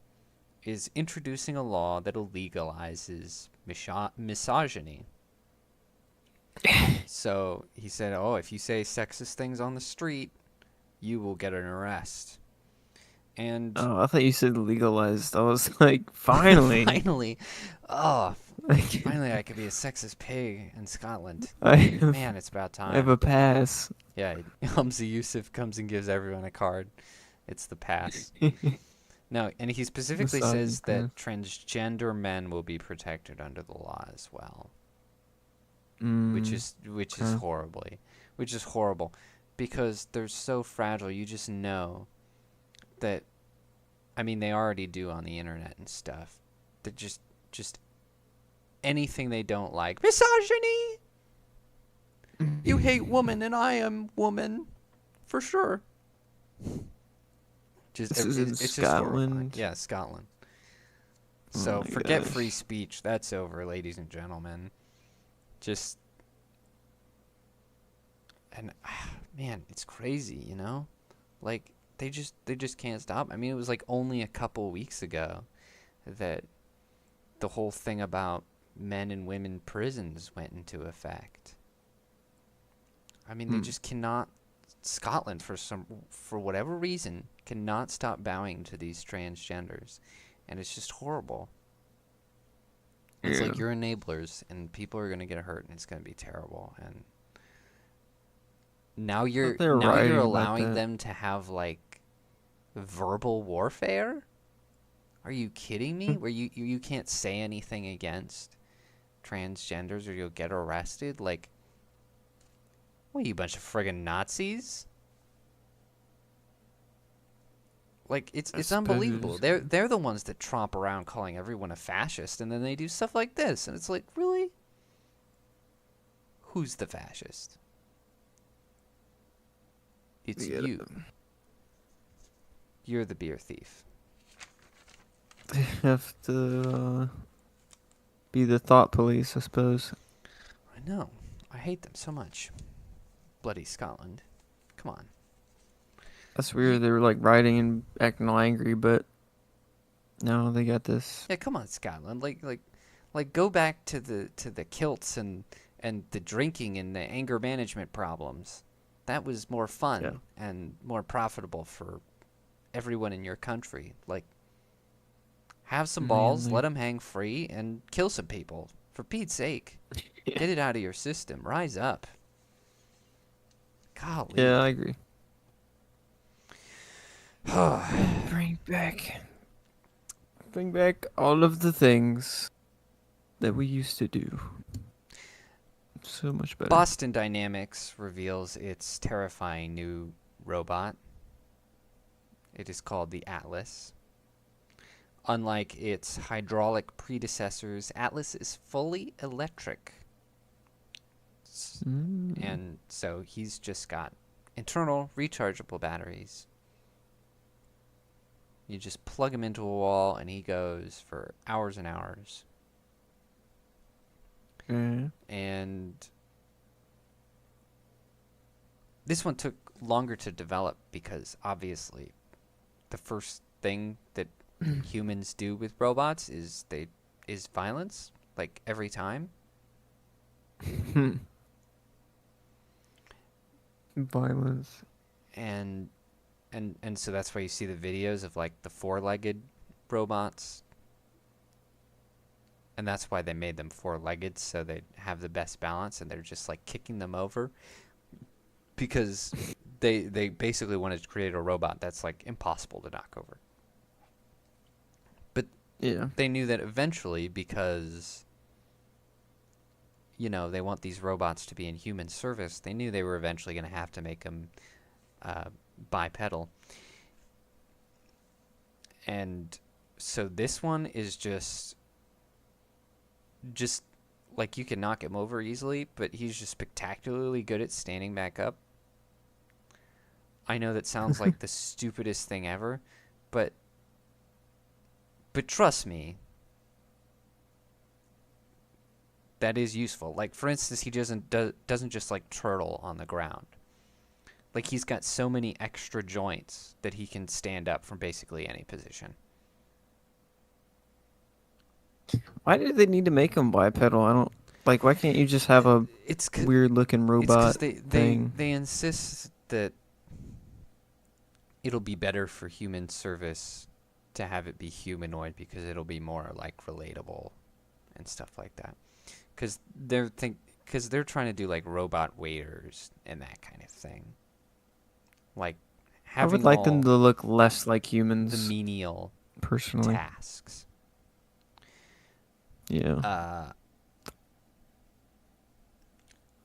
Speaker 1: is introducing a law that legalizes misogyny. So he said, "Oh, if you say sexist things on the street, you will get an arrest." And
Speaker 2: Oh, I thought you said legalized. I was like, finally.
Speaker 1: finally, oh,
Speaker 2: Like,
Speaker 1: finally, I could be a sexist pig in Scotland.
Speaker 2: I have,
Speaker 1: Man, it's about
Speaker 2: I have
Speaker 1: time.
Speaker 2: a pass.
Speaker 1: Yeah, Humza Yousaf comes and gives everyone a card. It's the pass. No, and he specifically says that transgender men will be protected under the law as well, which is horrible, because they're so fragile. You just know that. I mean, they already do on the internet and stuff. They're just anything they don't like. Misogyny. You hate woman, and I am woman, for sure.
Speaker 2: This is in
Speaker 1: It's just horrifying.
Speaker 2: Scotland?
Speaker 1: Yeah, Scotland.
Speaker 2: Oh
Speaker 1: So
Speaker 2: my
Speaker 1: forget
Speaker 2: gosh.
Speaker 1: free speech. That's over, ladies and gentlemen. Just and man, it's crazy, you know? Like they just can't stop. I mean, it was like only a couple weeks ago that the whole thing about men and women prisons went into effect. I mean, they just cannot. Scotland, for whatever reason, cannot stop bowing to these transgenders, and it's just horrible. It's like you're enablers, and people are gonna get hurt, and it's gonna be terrible. And now you're
Speaker 2: writing about
Speaker 1: allowing
Speaker 2: that.
Speaker 1: them to have like verbal warfare. Are you kidding me? Where you can't say anything against transgenders, or you'll get arrested? Like. What are you, a bunch of friggin' Nazis? Like it's unbelievable. They're the ones that tromp around calling everyone a fascist, and then they do stuff like this, and it's like, really? Who's the fascist? It's you. You're the beer thief.
Speaker 2: They have to be the thought police, I suppose.
Speaker 1: know. I hate them so much. Bloody Scotland. Come on.
Speaker 2: That's weird. They were like riding and acting all angry, but no, they got this.
Speaker 1: Yeah, come on, Scotland. Like go back to the kilts and the drinking and the anger management problems. That was more fun and more profitable for everyone in your country. Like, have some balls, let them hang free, and kill some people. For Pete's sake, get it out of your system. Rise up. Golly.
Speaker 2: Yeah, I agree. Bring back all of the things that we used to do. So much better.
Speaker 1: Boston Dynamics reveals its terrifying new robot. It is called the Atlas. Unlike its hydraulic predecessors, Atlas is fully electric. And so he's just got internal rechargeable batteries. You just plug him into a wall and he goes for hours and hours. And this one took longer to develop because obviously the first thing that humans do with robots is violence, like every time.
Speaker 2: Violence.
Speaker 1: And so that's why you see the videos of like the four-legged robots. And that's why they made them four-legged, so they'd have the best balance, and they're just like kicking them over. Because they basically wanted to create a robot that's like impossible to knock over. But they knew that eventually, because they want these robots to be in human service, they knew they were eventually going to have to make them bipedal. And so this one is just like you can knock him over easily, but he's just spectacularly good at standing back up. I know that sounds like the stupidest thing ever, but trust me, that is useful. Like, for instance, he doesn't just like turtle on the ground. Like, he's got so many extra joints that he can stand up from basically any position.
Speaker 2: Why did they need to make him bipedal? I don't like. Why can't you just have a weird looking robot thing?
Speaker 1: They insist that it'll be better for human service to have it be humanoid because it'll be more like relatable and stuff like that. Because they're trying to do like robot waiters and that kind of thing. Like having
Speaker 2: I would like them to look less like humans.
Speaker 1: The menial
Speaker 2: personally
Speaker 1: tasks.
Speaker 2: Yeah.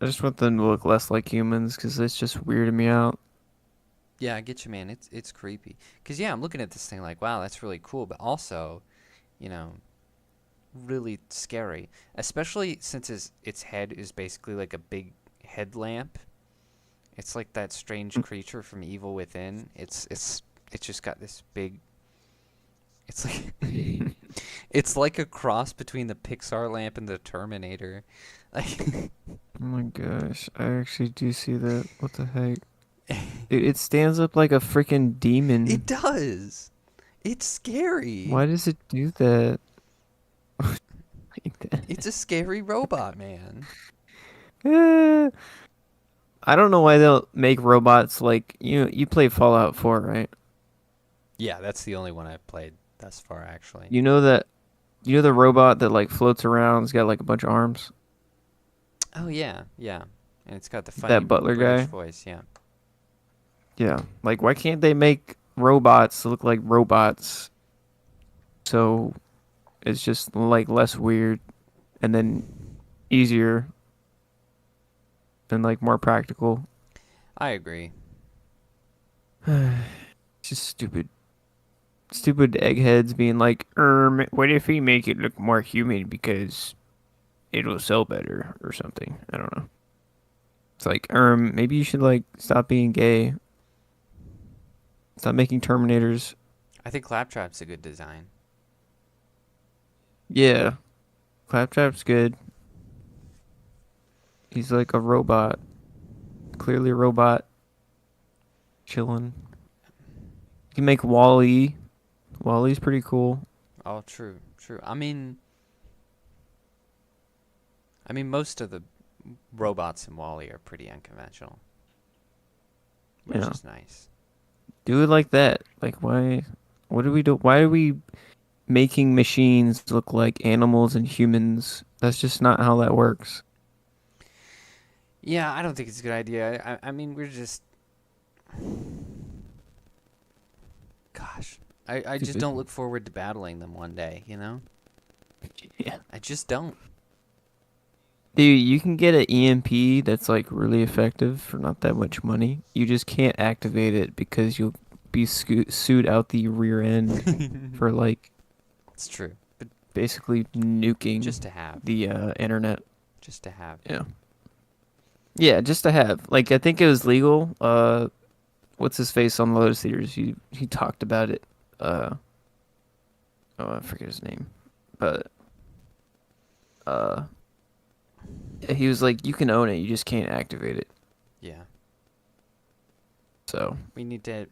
Speaker 2: I just want them to look less like humans because it's just weirding me out.
Speaker 1: Yeah, I get you, man. It's creepy. Because, I'm looking at this thing like, wow, that's really cool. But also, really scary. Especially since its head is basically like a big headlamp. It's like that strange creature from Evil Within. It's just got this big... It's like... It's like a cross between the Pixar lamp and the Terminator. Like...
Speaker 2: Oh my gosh, I actually do see that. What the heck? It stands up like a freaking demon.
Speaker 1: It does. It's scary.
Speaker 2: Why does it do that?
Speaker 1: Like that? It's a scary robot, man.
Speaker 2: I don't know why they'll make robots like you play Fallout 4, right?
Speaker 1: Yeah, that's the only one I've played thus far, actually.
Speaker 2: You know the robot that like floats around, it's got like a bunch of arms?
Speaker 1: Oh yeah. And it's got the funny
Speaker 2: that butler
Speaker 1: British
Speaker 2: guy
Speaker 1: voice, yeah.
Speaker 2: Yeah, like why can't they make robots look like robots? So it's just like less weird and then easier and like more practical.
Speaker 1: I agree.
Speaker 2: It's just stupid. Stupid eggheads being like, what if we make it look more human because it'll sell better or something? I don't know. It's like, maybe you should like stop being gay. Stop making Terminators.
Speaker 1: I think Claptrap's a good design.
Speaker 2: Yeah. Claptrap's good. He's like a robot. Clearly a robot. Chilling. You can make Wall-E. Wall-E's pretty cool.
Speaker 1: Oh, true. I mean, most of the robots in Wall-E are pretty unconventional, which
Speaker 2: Yeah.
Speaker 1: is nice.
Speaker 2: Do it like that. Like, why? What do we do? Why are we making machines look like animals and humans? That's just not how that works.
Speaker 1: Yeah, I don't think it's a good idea. I mean, we're just... Gosh. I just
Speaker 2: Stupid.
Speaker 1: don't look forward to battling them one day, you know?
Speaker 2: Yeah.
Speaker 1: I just don't.
Speaker 2: Dude, you can get an EMP that's like really effective for not that much money. You just can't activate it because you'll be sued out the rear end for like
Speaker 1: It's true. But
Speaker 2: basically nuking
Speaker 1: just to have.
Speaker 2: the internet.
Speaker 1: Just to have.
Speaker 2: Yeah. Yeah, just to have. Like, I think it was legal. What's his face on Lotus Theaters? He talked about it. Oh, I forget his name, but he was like, you can own it, you just can't activate it.
Speaker 1: Yeah.
Speaker 2: So
Speaker 1: We need to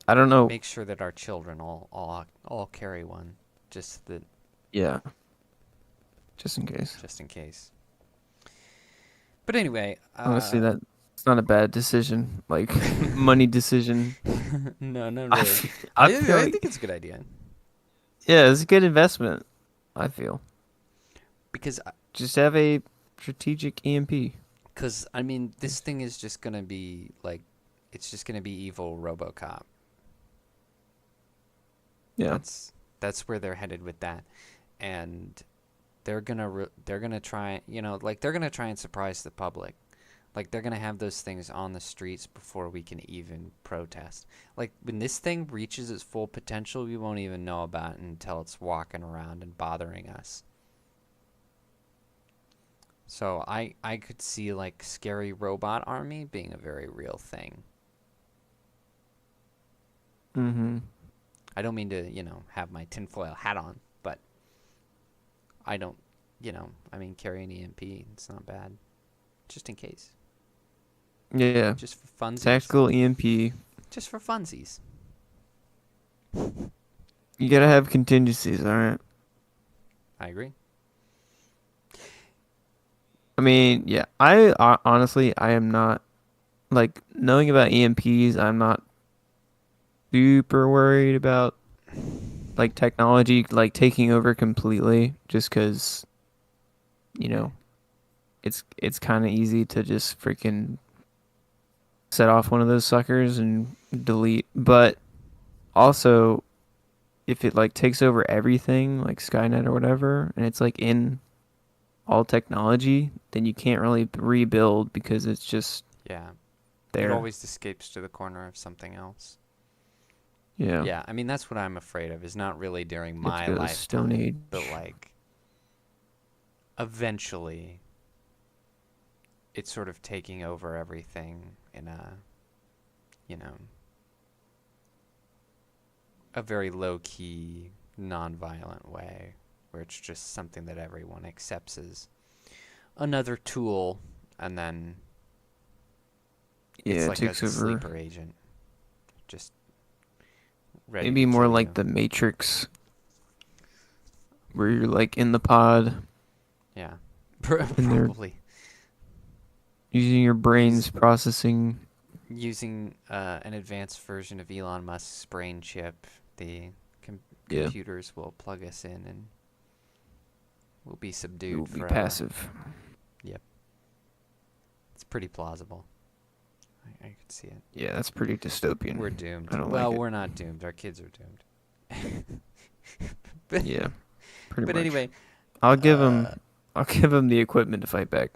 Speaker 2: I don't know.
Speaker 1: make sure that our children all carry one, just
Speaker 2: Yeah, just in case.
Speaker 1: in case. But anyway,
Speaker 2: Honestly, that's not a bad decision. Like money decision.
Speaker 1: no, not
Speaker 2: I
Speaker 1: really.
Speaker 2: feel,
Speaker 1: I,
Speaker 2: I feel
Speaker 1: I
Speaker 2: like,
Speaker 1: think it's a good idea
Speaker 2: yeah, it's a good investment. I feel
Speaker 1: because
Speaker 2: just have a strategic EMP.
Speaker 1: I mean, this thing is just gonna be like, it's just gonna be evil RoboCop.
Speaker 2: Yeah.
Speaker 1: That's where they're headed with that, and they're gonna try, they're gonna try and surprise the public. Like, they're gonna have those things on the streets before we can even protest. Like, when this thing reaches its full potential, we won't even know about it until it's walking around and bothering us. So I could see, like, scary robot army being a very real thing.
Speaker 2: Mm-hmm.
Speaker 1: I don't mean to, have my tinfoil hat on, but I don't, I mean, carry an EMP. It's not bad. Just in case.
Speaker 2: Yeah.
Speaker 1: Just for funsies.
Speaker 2: Tactical EMP.
Speaker 1: Just for funsies.
Speaker 2: You gotta have contingencies, alright?
Speaker 1: I agree.
Speaker 2: I mean, yeah. I honestly, I am not, like, knowing about EMPs, I'm not super worried about, like, technology, like, taking over completely, just because, it's kind of easy to just freaking set off one of those suckers and delete. But also, if it, like, takes over everything, like Skynet or whatever, and it's, like, in all technology, then you can't really rebuild because it's just
Speaker 1: Yeah.
Speaker 2: there.
Speaker 1: It always escapes to the corner of something else.
Speaker 2: Yeah.
Speaker 1: Yeah, I mean, that's what I'm afraid of, is not really during
Speaker 2: You have
Speaker 1: my
Speaker 2: to go to Stone
Speaker 1: lifetime,
Speaker 2: Age.
Speaker 1: but, like, eventually it's sort of taking over everything in a very low-key, non-violent way, where it's just something that everyone accepts as another tool, and then
Speaker 2: Yeah,
Speaker 1: it's
Speaker 2: it
Speaker 1: like
Speaker 2: takes
Speaker 1: a
Speaker 2: over.
Speaker 1: sleeper agent, just ready
Speaker 2: Maybe
Speaker 1: to
Speaker 2: more
Speaker 1: kill
Speaker 2: like
Speaker 1: you.
Speaker 2: the Matrix, where you're like in the pod
Speaker 1: Yeah,
Speaker 2: And they're-
Speaker 1: probably
Speaker 2: using your brain's processing.
Speaker 1: using an advanced version of Elon Musk's brain chip. The
Speaker 2: Yeah.
Speaker 1: computers will plug us in and we'll be subdued
Speaker 2: It will be
Speaker 1: forever.
Speaker 2: passive.
Speaker 1: It's pretty plausible. I could see it.
Speaker 2: Yeah, that's pretty dystopian.
Speaker 1: We're doomed.
Speaker 2: I don't
Speaker 1: Well,
Speaker 2: like it.
Speaker 1: we're not doomed. Our kids are doomed. but,
Speaker 2: Yeah, pretty
Speaker 1: but
Speaker 2: much.
Speaker 1: anyway,
Speaker 2: I'll give
Speaker 1: uh,
Speaker 2: him. I'll give him the equipment to fight back.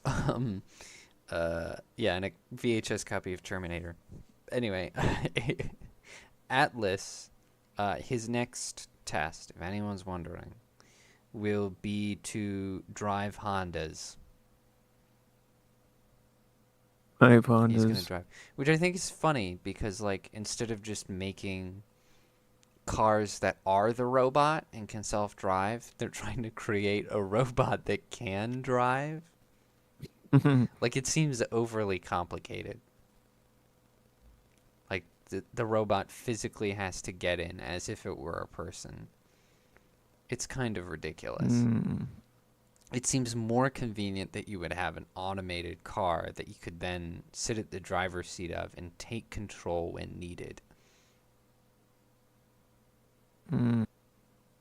Speaker 1: yeah, and a VHS copy of Terminator. Anyway, Atlas, his next test, if anyone's wondering, will be to drive Hondas.
Speaker 2: My
Speaker 1: He's gonna
Speaker 2: Hondas.
Speaker 1: drive, which I think is funny because, like, instead of just making cars that are the robot and can self-drive, they're trying to create a robot that can drive. Like, it seems overly complicated. Like, the robot physically has to get in as if it were a person. It's kind of ridiculous. It seems more convenient that you would have an automated car that you could then sit at the driver's seat of and take control when needed.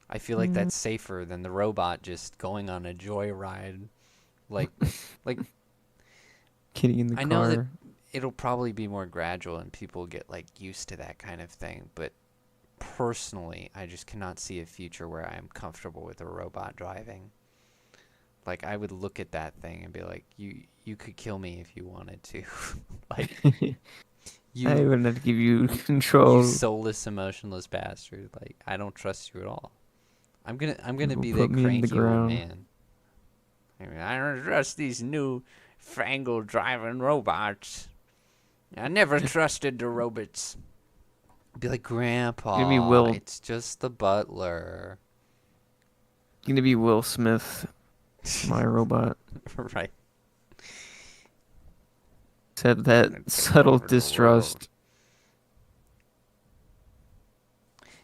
Speaker 1: I feel like that's safer than the robot just going on a joyride. Like,
Speaker 2: Kitty in the car.
Speaker 1: I know that it'll probably be more gradual and people get like used to that kind of thing, but personally, I just cannot see a future where I am comfortable with a robot driving. Like, I would look at that thing and be like, you could kill me if you wanted to. Like,
Speaker 2: I wouldn't have to give you control.
Speaker 1: you soulless, emotionless bastard. Like, I don't trust you at all. I'm gonna be the cranky old man. I mean, I don't trust these new fangled driving robots. I never trusted the robots. Be like, Grandpa,
Speaker 2: Give me Will.
Speaker 1: it's just the butler.
Speaker 2: Gonna be Will Smith, my robot.
Speaker 1: Right.
Speaker 2: Said that subtle distrust.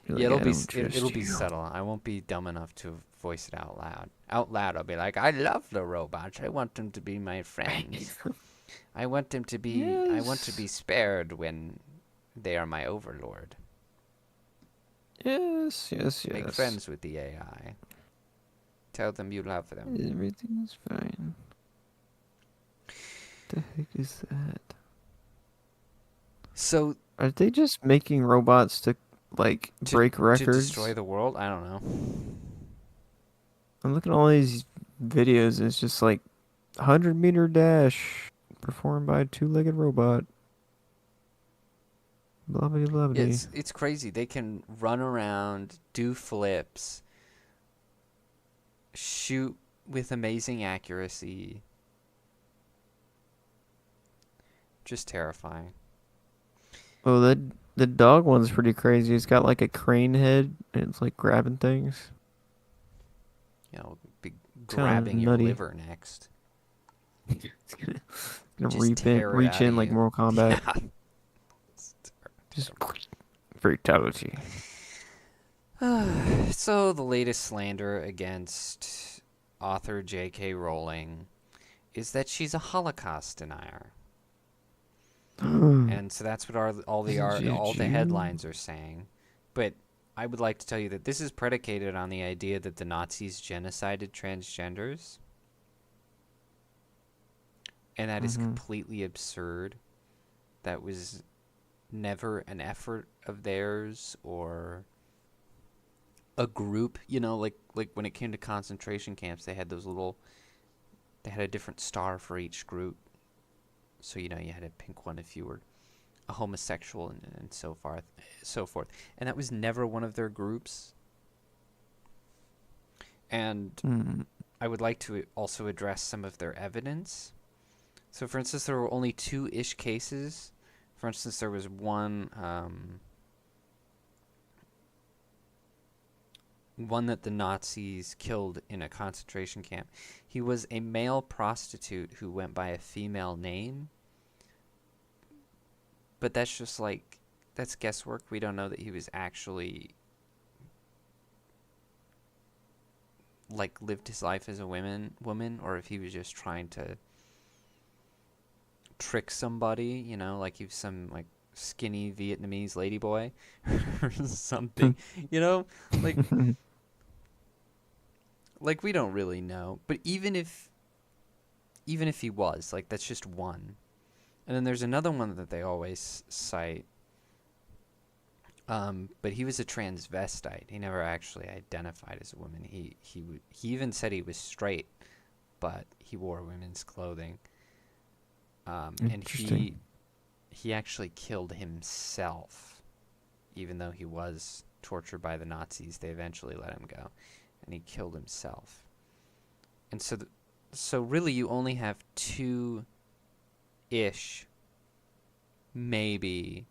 Speaker 1: Yeah, it'll be subtle. I won't be dumb enough to voice it out loud. Out loud, I'll be like, I love the robots. I want them to be my friends. I want them to be.
Speaker 2: Yes.
Speaker 1: I want to be spared when they are my overlord.
Speaker 2: Yes.
Speaker 1: Make friends with the AI. Tell them you love them.
Speaker 2: Everything's fine. What the heck is that?
Speaker 1: So,
Speaker 2: Are they just making robots to like break records?
Speaker 1: to destroy the world? I don't know.
Speaker 2: I'm looking at all these videos. It's just like 100-meter dash performed by a 2-legged robot. Blah blah blah.
Speaker 1: It's crazy. They can run around, do flips, shoot with amazing accuracy. Just terrifying.
Speaker 2: Oh, the dog one's pretty crazy. It's got like a crane head and it's like grabbing things.
Speaker 1: You know, be
Speaker 2: Kinda
Speaker 1: grabbing your
Speaker 2: nutty.
Speaker 1: liver next.
Speaker 2: It's gonna
Speaker 1: Just tear it
Speaker 2: reach
Speaker 1: outta
Speaker 2: in like
Speaker 1: you.
Speaker 2: Mortal Kombat.
Speaker 1: Yeah.
Speaker 2: Just fatality.
Speaker 1: So the latest slander against author J.K. Rowling is that she's a Holocaust denier. And so that's what all the headlines are saying. But I would like to tell you that this is predicated on the idea that the Nazis genocided transgenders. And that is completely absurd. That was never an effort of theirs or a group. You know, like when it came to concentration camps, they had they had a different star for each group. So, you know, you had to pick one if you were a homosexual and so forth. And that was never one of their groups. And I would like to also address some of their evidence. So, for instance, there were only 2-ish cases. For instance, there was one that the Nazis killed in a concentration camp. He was a male prostitute who went by a female name. But that's just like, that's guesswork. We don't know that he was actually, like, lived his life as a woman, or if he was just trying to trick somebody, you know, like he was some, like, skinny Vietnamese ladyboy or something, you know? Like, we don't really know. But even if he was, like, that's just one. And then there's another one that they always cite. But he was a transvestite. He never actually identified as a woman. He even said he was straight, but he wore women's clothing. And he actually killed himself, even though he was tortured by the Nazis. They eventually let him go, and he killed himself. And so really, you only have 2-ish, maybe,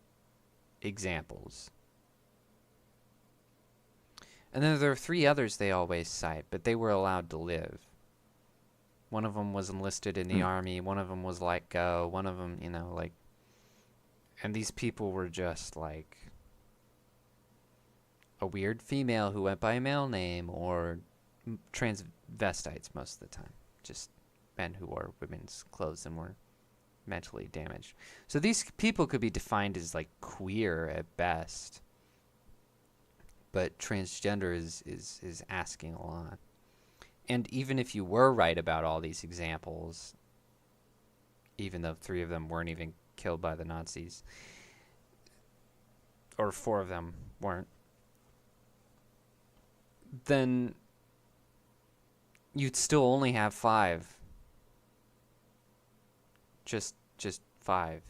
Speaker 1: examples. And then there are 3 others they always cite, but they were allowed to live. One of them was enlisted in the army. One of them was let go. One of them, like... And these people were just, like... a weird female who went by a male name, or transvestites most of the time. Just men who wore women's clothes and were mentally damaged. So these people could be defined as, like, queer at best. But transgender is asking a lot. And even if you were right about all these examples, even though 3 of them weren't even killed by the Nazis, or 4 of them weren't, then you'd still only have 5. Just 5.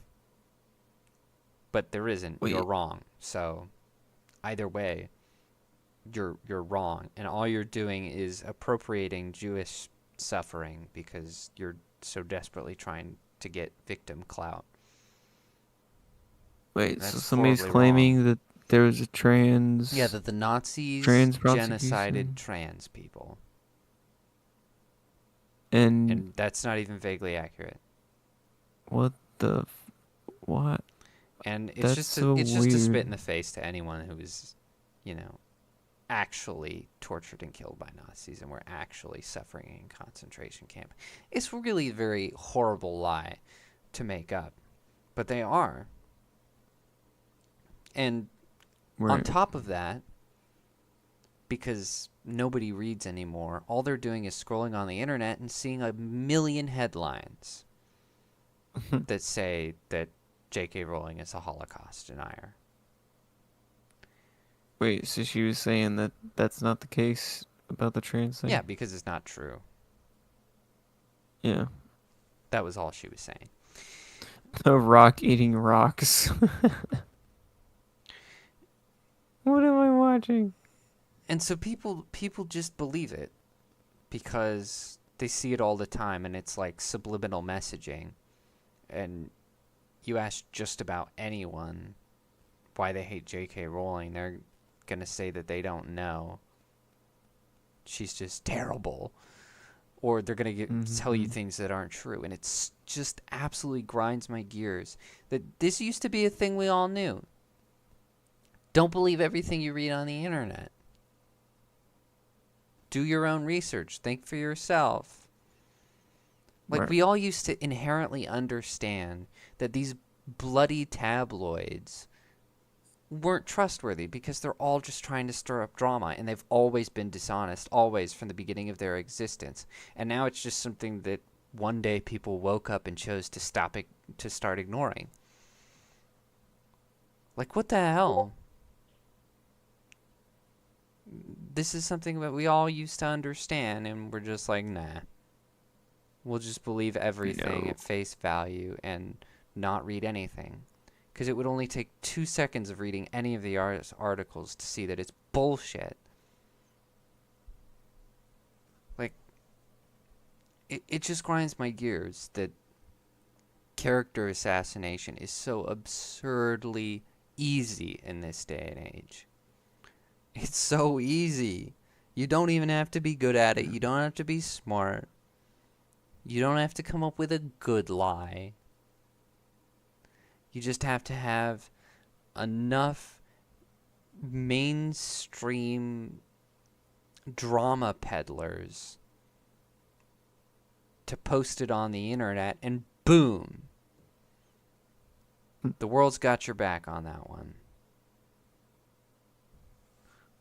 Speaker 1: But there isn't.
Speaker 2: Wait.
Speaker 1: You're wrong. So either way, you're wrong, and all you're doing is appropriating Jewish suffering because you're so desperately trying to get victim clout.
Speaker 2: Wait, so
Speaker 1: That's
Speaker 2: somebody's
Speaker 1: horribly
Speaker 2: claiming
Speaker 1: wrong.
Speaker 2: that there was a trans...
Speaker 1: Yeah, that the Nazis
Speaker 2: Trans
Speaker 1: genocided
Speaker 2: prosecution?
Speaker 1: trans people,
Speaker 2: And
Speaker 1: and that's not even vaguely accurate.
Speaker 2: what the... What?
Speaker 1: And it's
Speaker 2: That's
Speaker 1: just
Speaker 2: so
Speaker 1: it's just a spit
Speaker 2: weird.
Speaker 1: in the face to anyone who is, actually tortured and killed by Nazis and were actually suffering in concentration camp. It's really a very horrible lie to make up, but they are. And on
Speaker 2: Right.
Speaker 1: top of that, because nobody reads anymore, all they're doing is scrolling on the internet and seeing a million headlines that say that J.K. Rowling is a Holocaust denier.
Speaker 2: Wait, so she was saying that that's not the case about the trans thing?
Speaker 1: Yeah, because it's not true.
Speaker 2: Yeah.
Speaker 1: That was all she was saying.
Speaker 2: The rock eating rocks. What am I watching?
Speaker 1: And so people just believe it because they see it all the time, and it's like subliminal messaging. And you ask just about anyone why they hate J.K. Rowling, they're going to say that they don't know. She's just terrible. Or they're going to tell you things that aren't true. And it's just absolutely grinds my gears that this used to be a thing we all knew. Don't believe everything you read on the internet. Do your own research. Think for yourself. Like,
Speaker 2: Right.
Speaker 1: we all used to inherently understand that these bloody tabloids weren't trustworthy because they're all just trying to stir up drama, and they've always been dishonest, always, from the beginning of their existence. And now it's just something that one day people woke up and chose to start ignoring. Like, what the hell? This is something that we all used to understand, and we're just like, nah. We'll just believe everything at face value and not read anything. Because it would only take 2 seconds of reading any of the articles to see that it's bullshit. Like, it just grinds my gears that character assassination is so absurdly easy in this day and age. It's so easy. You don't even have to be good at it. You don't have to be smart. You don't have to come up with a good lie. You just have to have enough mainstream drama peddlers to post it on the internet, and boom. The world's got your back on that one.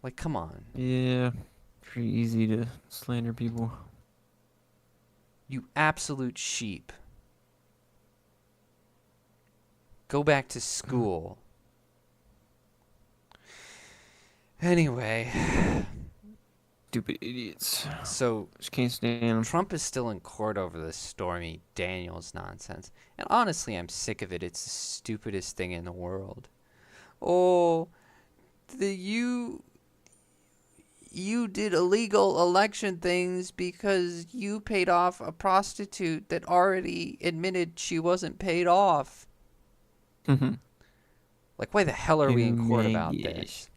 Speaker 1: Like, come on.
Speaker 2: Yeah. Pretty easy to slander people.
Speaker 1: You absolute sheep. Go back to school. Anyway,
Speaker 2: Stupid idiots.
Speaker 1: so
Speaker 2: Just can't stand them.
Speaker 1: Trump is still in court over this Stormy Daniels nonsense. And honestly, I'm sick of it. It's the stupidest thing in the world. Oh, you did illegal election things because you paid off a prostitute that already admitted she wasn't paid off.
Speaker 2: Mhm.
Speaker 1: Like, why the hell are we in court
Speaker 2: Oh my
Speaker 1: about
Speaker 2: gosh.
Speaker 1: this?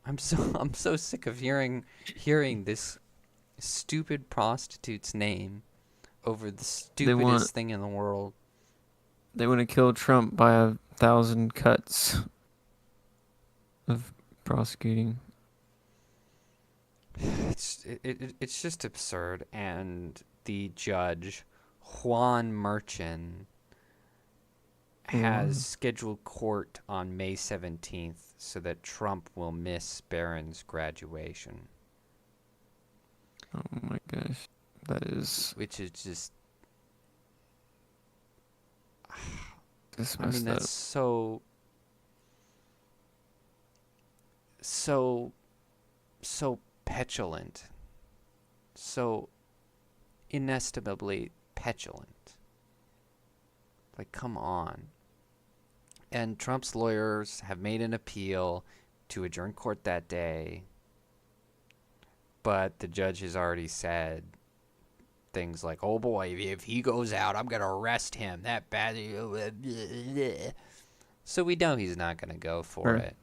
Speaker 1: I'm so sick of hearing this stupid prostitute's name over the
Speaker 2: want-
Speaker 1: stupidest thing in the world.
Speaker 2: They want to kill Trump by 1,000 cuts of prosecuting.
Speaker 1: It's just absurd. And the judge, Juan Merchan, has scheduled court on May 17th so that Trump will miss Barron's graduation.
Speaker 2: Oh my gosh. That is
Speaker 1: Which is just...
Speaker 2: just
Speaker 1: I mean,
Speaker 2: messed up.
Speaker 1: that's so petulant. So inestimably petulant. Like, come on. And Trump's lawyers have made an appeal to adjourn court that day. But the judge has already said things like, oh boy, if he goes out, I'm going to arrest him. That bad. So we know he's not going to go for it.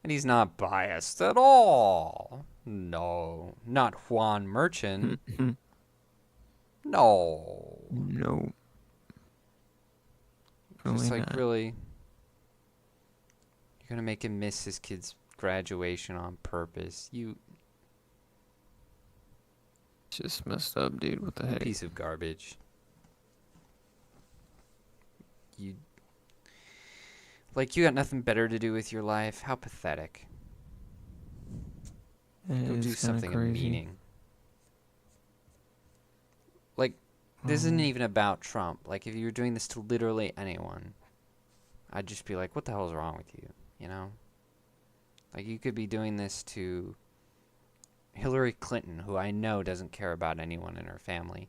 Speaker 1: And he's not biased at all. No, not Juan Merchan. No.
Speaker 2: No.
Speaker 1: Just
Speaker 2: Probably
Speaker 1: like,
Speaker 2: not.
Speaker 1: really? You're going to make him miss his kid's graduation on purpose. You
Speaker 2: Just messed up, dude. What the heck?
Speaker 1: piece of garbage. You got nothing better to do with your life? How pathetic.
Speaker 2: It
Speaker 1: Go
Speaker 2: is
Speaker 1: do
Speaker 2: kinda
Speaker 1: something of
Speaker 2: crazy.
Speaker 1: meaning. Like, this isn't even about Trump. Like, if you were doing this to literally anyone, I'd just be like, what the hell is wrong with you? You know? Like, you could be doing this to Hillary Clinton, who I know doesn't care about anyone in her family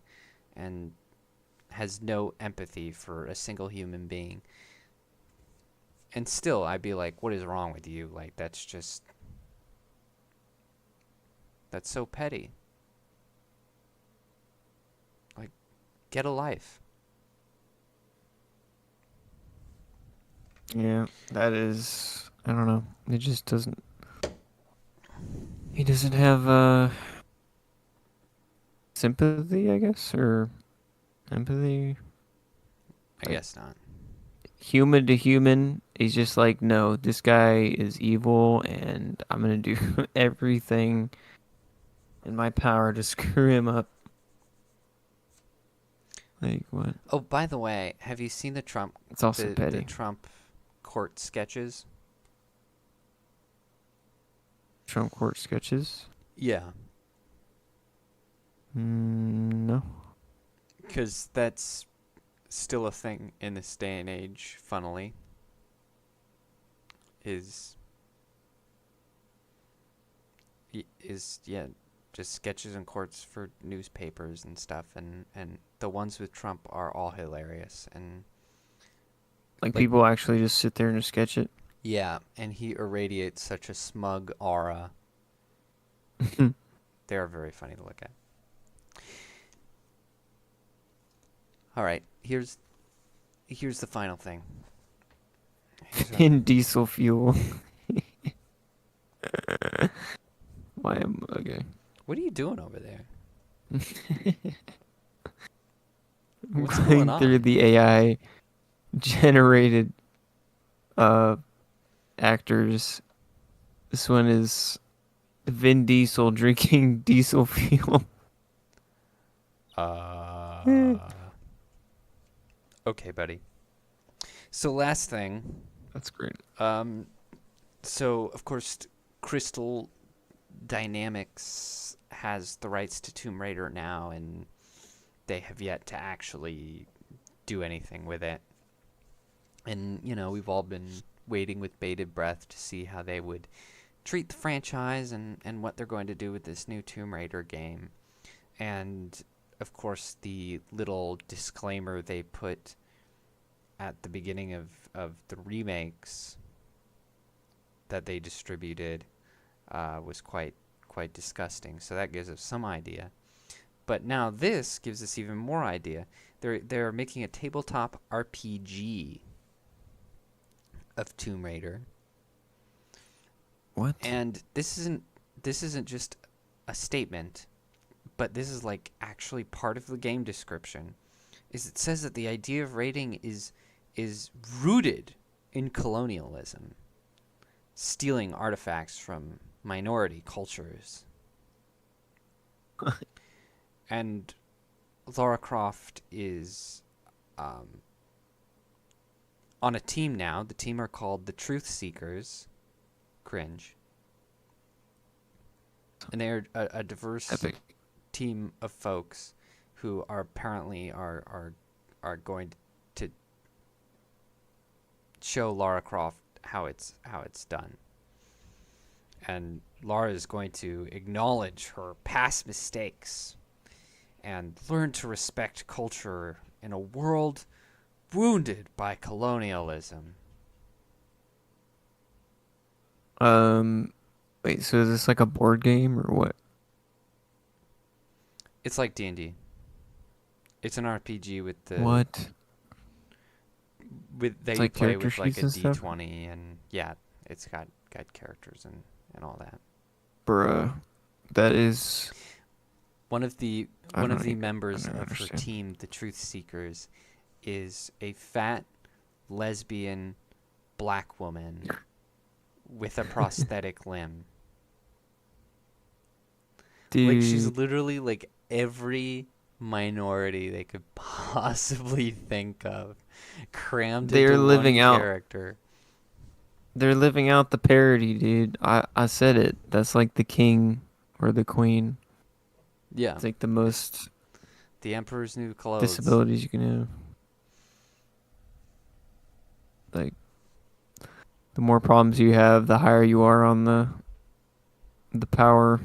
Speaker 1: and has no empathy for a single human being. And still, I'd be like, what is wrong with you? Like, that's so petty. Like, get a life.
Speaker 2: Yeah, that is. I don't know. It just doesn't. He doesn't have sympathy, I guess, or empathy.
Speaker 1: I guess not.
Speaker 2: Human to human, he's just like, no, this guy is evil, and I'm gonna do everything in my power to screw him up. Like what?
Speaker 1: Oh, by the way, have you seen the Trump
Speaker 2: It's also
Speaker 1: the
Speaker 2: petty.
Speaker 1: Trump court sketches?
Speaker 2: Trump court sketches?
Speaker 1: Yeah.
Speaker 2: No.
Speaker 1: Because that's still a thing in this day and age, funnily. Is just sketches in courts for newspapers and stuff, and the ones with Trump are all hilarious. And
Speaker 2: Like people actually just sit there and just sketch it.
Speaker 1: yeah, and he irradiates such a smug aura. They're very funny to look at. All right, here's the final thing.
Speaker 2: In diesel fuel. Why am okay?
Speaker 1: What are you doing over there? What's
Speaker 2: Going
Speaker 1: going
Speaker 2: through
Speaker 1: on?
Speaker 2: the AI generated actors. This one is Vin Diesel drinking diesel fuel.
Speaker 1: Okay, buddy. So last thing.
Speaker 2: That's great.
Speaker 1: So of course, Crystal Dynamics has the rights to Tomb Raider now, and they have yet to actually do anything with it. And, you know, we've all been waiting with bated breath to see how they would treat the franchise and what they're going to do with this new Tomb Raider game. And, of course, the little disclaimer they put at the beginning of the remakes that they distributed was quite disgusting. So that gives us some idea. But now this gives us even more idea. They're making a tabletop RPG of Tomb Raider.
Speaker 2: What?
Speaker 1: And this isn't just a statement, but this is like actually part of the game description. Is it says that the idea of raiding is rooted in colonialism, stealing artifacts from minority cultures. And Lara Croft is on a team now. The team are called the Truth Seekers. Cringe. And they're a diverse
Speaker 2: Epic.
Speaker 1: team of folks who are apparently are going to show Lara Croft how it's done. And Lara is going to acknowledge her past mistakes and learn to respect culture in a world wounded by colonialism.
Speaker 2: Wait, so is this like a board game or what?
Speaker 1: It's like D&D. It's an RPG with the
Speaker 2: What?
Speaker 1: with that
Speaker 2: It's
Speaker 1: you
Speaker 2: like
Speaker 1: play
Speaker 2: character
Speaker 1: with like a
Speaker 2: sheets and stuff?
Speaker 1: D20 and yeah, it's got characters and all that.
Speaker 2: Bruh. That is...
Speaker 1: One of the
Speaker 2: I don't
Speaker 1: members
Speaker 2: don't
Speaker 1: of her
Speaker 2: understand.
Speaker 1: team, the Truth Seekers, is a fat lesbian black woman with a prosthetic limb.
Speaker 2: Dude,
Speaker 1: Like she's literally like every minority they could possibly think of crammed
Speaker 2: They're
Speaker 1: into
Speaker 2: living
Speaker 1: one
Speaker 2: out.
Speaker 1: character.
Speaker 2: they're living out the parody, dude. I said it. That's like the king or the queen.
Speaker 1: Yeah,
Speaker 2: It's like the most
Speaker 1: the Emperor's New Clothes.
Speaker 2: disabilities you can have. Like, the more problems you have, the higher you are on the power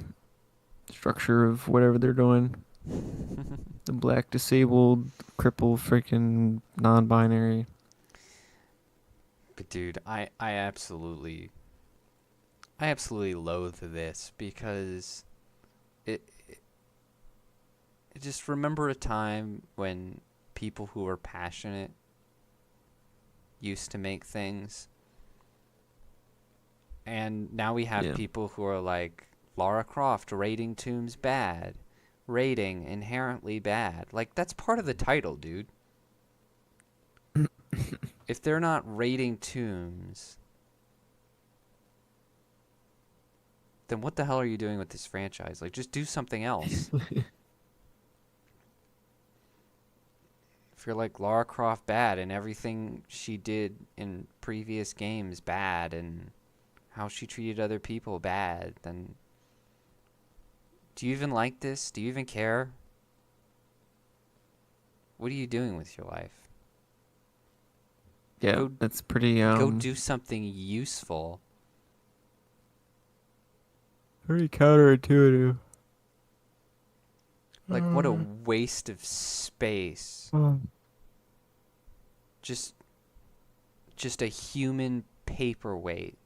Speaker 2: structure of whatever they're doing. The black, disabled, crippled, freaking non-binary.
Speaker 1: But dude, I absolutely loathe this because it just remember a time when people who were passionate used to make things, and now we have
Speaker 2: Yeah.
Speaker 1: people who are like Lara Croft raiding tombs bad, raiding inherently bad. Like that's part of the title, dude. If they're not raiding tombs, then what the hell are you doing with this franchise? Like, just do something else. If you're like Lara Croft bad and everything she did in previous games bad and how she treated other people bad, then do you even like this? Do you even care? What are you doing with your life?
Speaker 2: Yeah,
Speaker 1: Go-
Speaker 2: that's pretty
Speaker 1: Go do something useful.
Speaker 2: pretty counterintuitive.
Speaker 1: Like, what a waste of space. Just a human paperweight.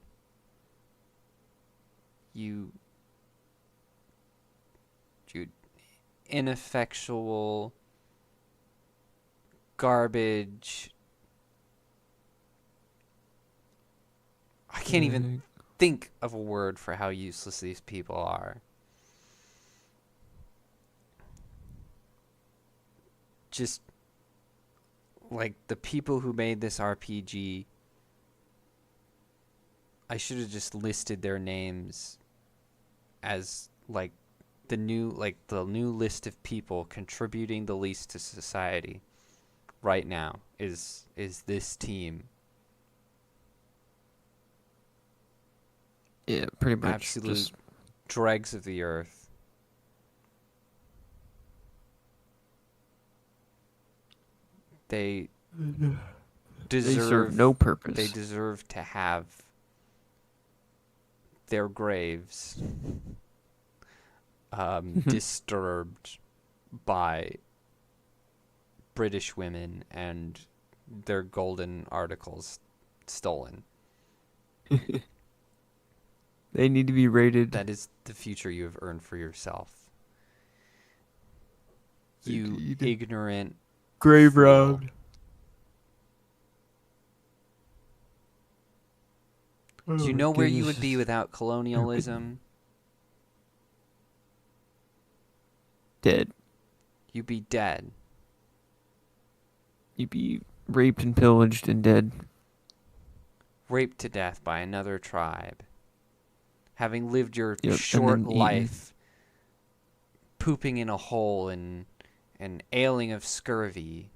Speaker 1: You ineffectual garbage. I can't even think of a word for how useless these people are. Just like the people who made this RPG, I should have just listed their names as like the new list of people contributing the least to society right now is this team.
Speaker 2: Yeah, pretty much.
Speaker 1: Absolute
Speaker 2: Just
Speaker 1: dregs of the earth. They
Speaker 2: they serve
Speaker 1: deserve
Speaker 2: no purpose.
Speaker 1: they deserve to have their graves disturbed by British women and their golden articles stolen.
Speaker 2: They need to be rated.
Speaker 1: That is the future you have earned for yourself. You
Speaker 2: Indeed.
Speaker 1: ignorant
Speaker 2: grave
Speaker 1: fool.
Speaker 2: robbed.
Speaker 1: Do you know where you would be without colonialism?
Speaker 2: dead.
Speaker 1: You'd be dead.
Speaker 2: You'd be raped and pillaged and dead.
Speaker 1: Raped to death by another tribe. Having lived your
Speaker 2: Yep,
Speaker 1: short
Speaker 2: and then eaten.
Speaker 1: life pooping in a hole and ailing of scurvy.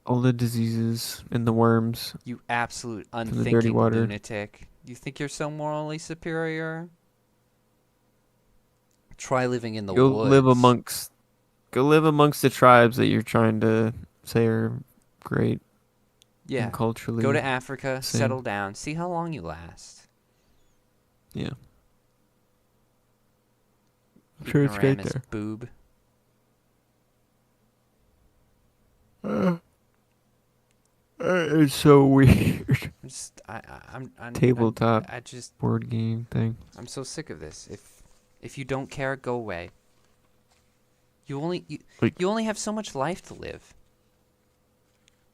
Speaker 2: All the diseases and the worms.
Speaker 1: You absolute
Speaker 2: the dirty
Speaker 1: unthinking
Speaker 2: water.
Speaker 1: lunatic. You think you're so morally superior? Try living in the
Speaker 2: Go
Speaker 1: woods.
Speaker 2: live amongst the tribes that you're trying to say are great
Speaker 1: Yeah.
Speaker 2: and culturally.
Speaker 1: Go to Africa,
Speaker 2: same.
Speaker 1: settle down, see how long you last.
Speaker 2: Yeah. I'm sure it's great
Speaker 1: Ignoramus
Speaker 2: there.
Speaker 1: boob.
Speaker 2: It's so weird.
Speaker 1: I'm
Speaker 2: Tabletop.
Speaker 1: I just
Speaker 2: Board game thing.
Speaker 1: I'm so sick of this. If you don't care, go away. You only have so much life to live.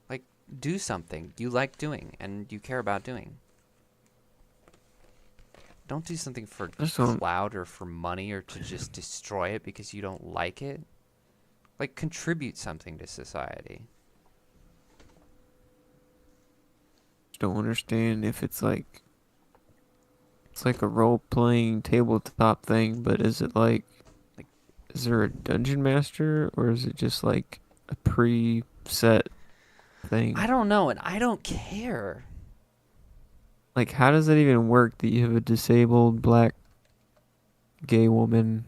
Speaker 1: Like, do something you like doing and you care about doing. Don't do something for clout or for money or to just destroy it because you don't like it. Like, contribute something to society.
Speaker 2: Don't understand if it's like a role-playing tabletop thing, but is it like is there a dungeon master or is it just like a preset thing?
Speaker 1: I don't know, and I don't care.
Speaker 2: Like, how does that even work that you have a disabled black gay woman?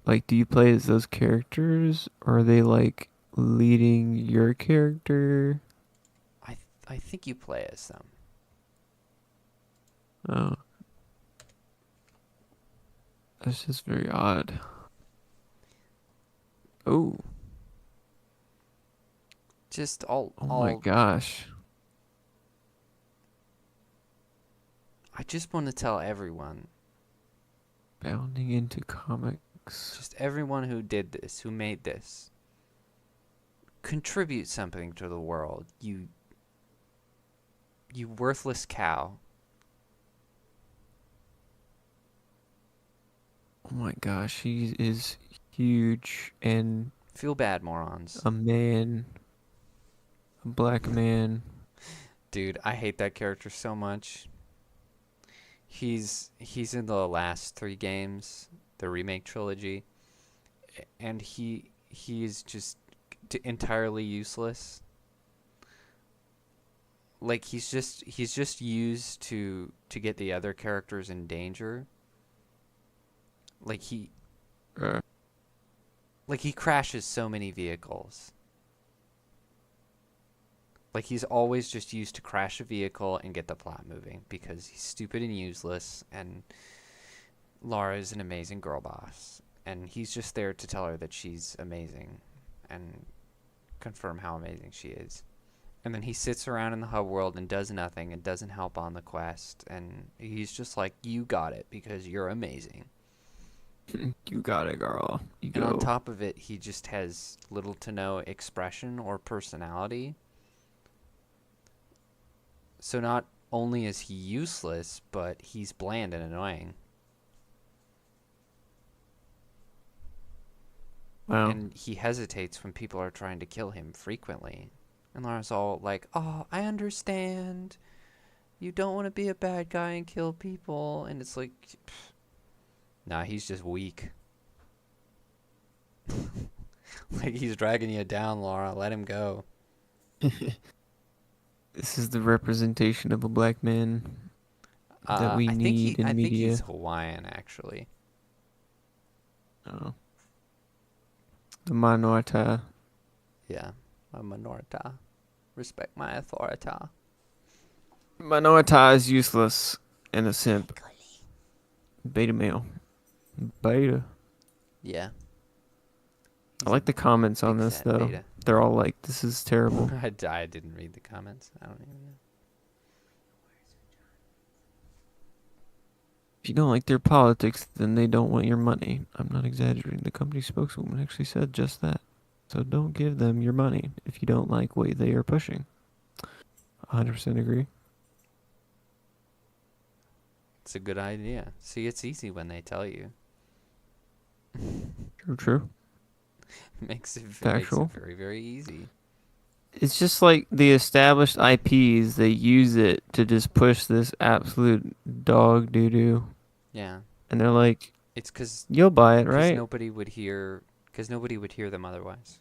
Speaker 2: Like, do you play as those characters or are they like leading your character?
Speaker 1: I think you play as them.
Speaker 2: Oh. That's just very odd. Oh.
Speaker 1: Just all.
Speaker 2: Oh my gosh.
Speaker 1: I just want to tell everyone.
Speaker 2: Bounding into comics.
Speaker 1: Just everyone who did this, who made this. Contribute something to the world. You worthless cow.
Speaker 2: Oh my gosh, he is huge and
Speaker 1: Feel bad, morons.
Speaker 2: a man. A black man.
Speaker 1: Dude, I hate that character so much. He's in the last 3 games, the remake trilogy, and he is just entirely useless. Like he's just used to get the other characters in danger. Like he crashes so many vehicles. Like he's always just used to crash a vehicle and get the plot moving because he's stupid and useless, and Laura is an amazing girl boss, and he's just there to tell her that she's amazing and confirm how amazing she is. And then he sits around in the hub world and does nothing and doesn't help on the quest, and he's just like, you got it because you're amazing.
Speaker 2: You got it, girl. You
Speaker 1: And
Speaker 2: go.
Speaker 1: on top of it, he just has little to no expression or personality. So not only is he useless, but he's bland and annoying.
Speaker 2: Wow.
Speaker 1: And he hesitates when people are trying to kill him frequently. And Laura's all like, oh, I understand. You don't want to be a bad guy and kill people. And it's like, pff. Nah, he's just weak. Like, he's dragging you down, Laura. Let him go.
Speaker 2: This is the representation of a black man that we need in
Speaker 1: I
Speaker 2: media.
Speaker 1: think he's Hawaiian, actually.
Speaker 2: Oh. The minority.
Speaker 1: Yeah, a minorita. Respect my authority.
Speaker 2: Minority is useless and a simp. Beta male. Beta.
Speaker 1: Yeah.
Speaker 2: I like the comments on
Speaker 1: big
Speaker 2: this,
Speaker 1: fat
Speaker 2: though.
Speaker 1: beta.
Speaker 2: They're all like, this is terrible.
Speaker 1: I didn't read the comments. I don't even know.
Speaker 2: If you don't like their politics, then they don't want your money. I'm not exaggerating. The company spokeswoman actually said just that. So don't give them your money if you don't like what they are pushing. 100% agree.
Speaker 1: It's a good idea. See, it's easy when they tell you.
Speaker 2: True.
Speaker 1: Makes it
Speaker 2: Factual.
Speaker 1: very, very easy.
Speaker 2: It's just like the established IPs, they use it to just push this absolute dog doo-doo.
Speaker 1: Yeah.
Speaker 2: And they're like,
Speaker 1: It's because
Speaker 2: you'll buy it, right?
Speaker 1: nobody would hear them otherwise.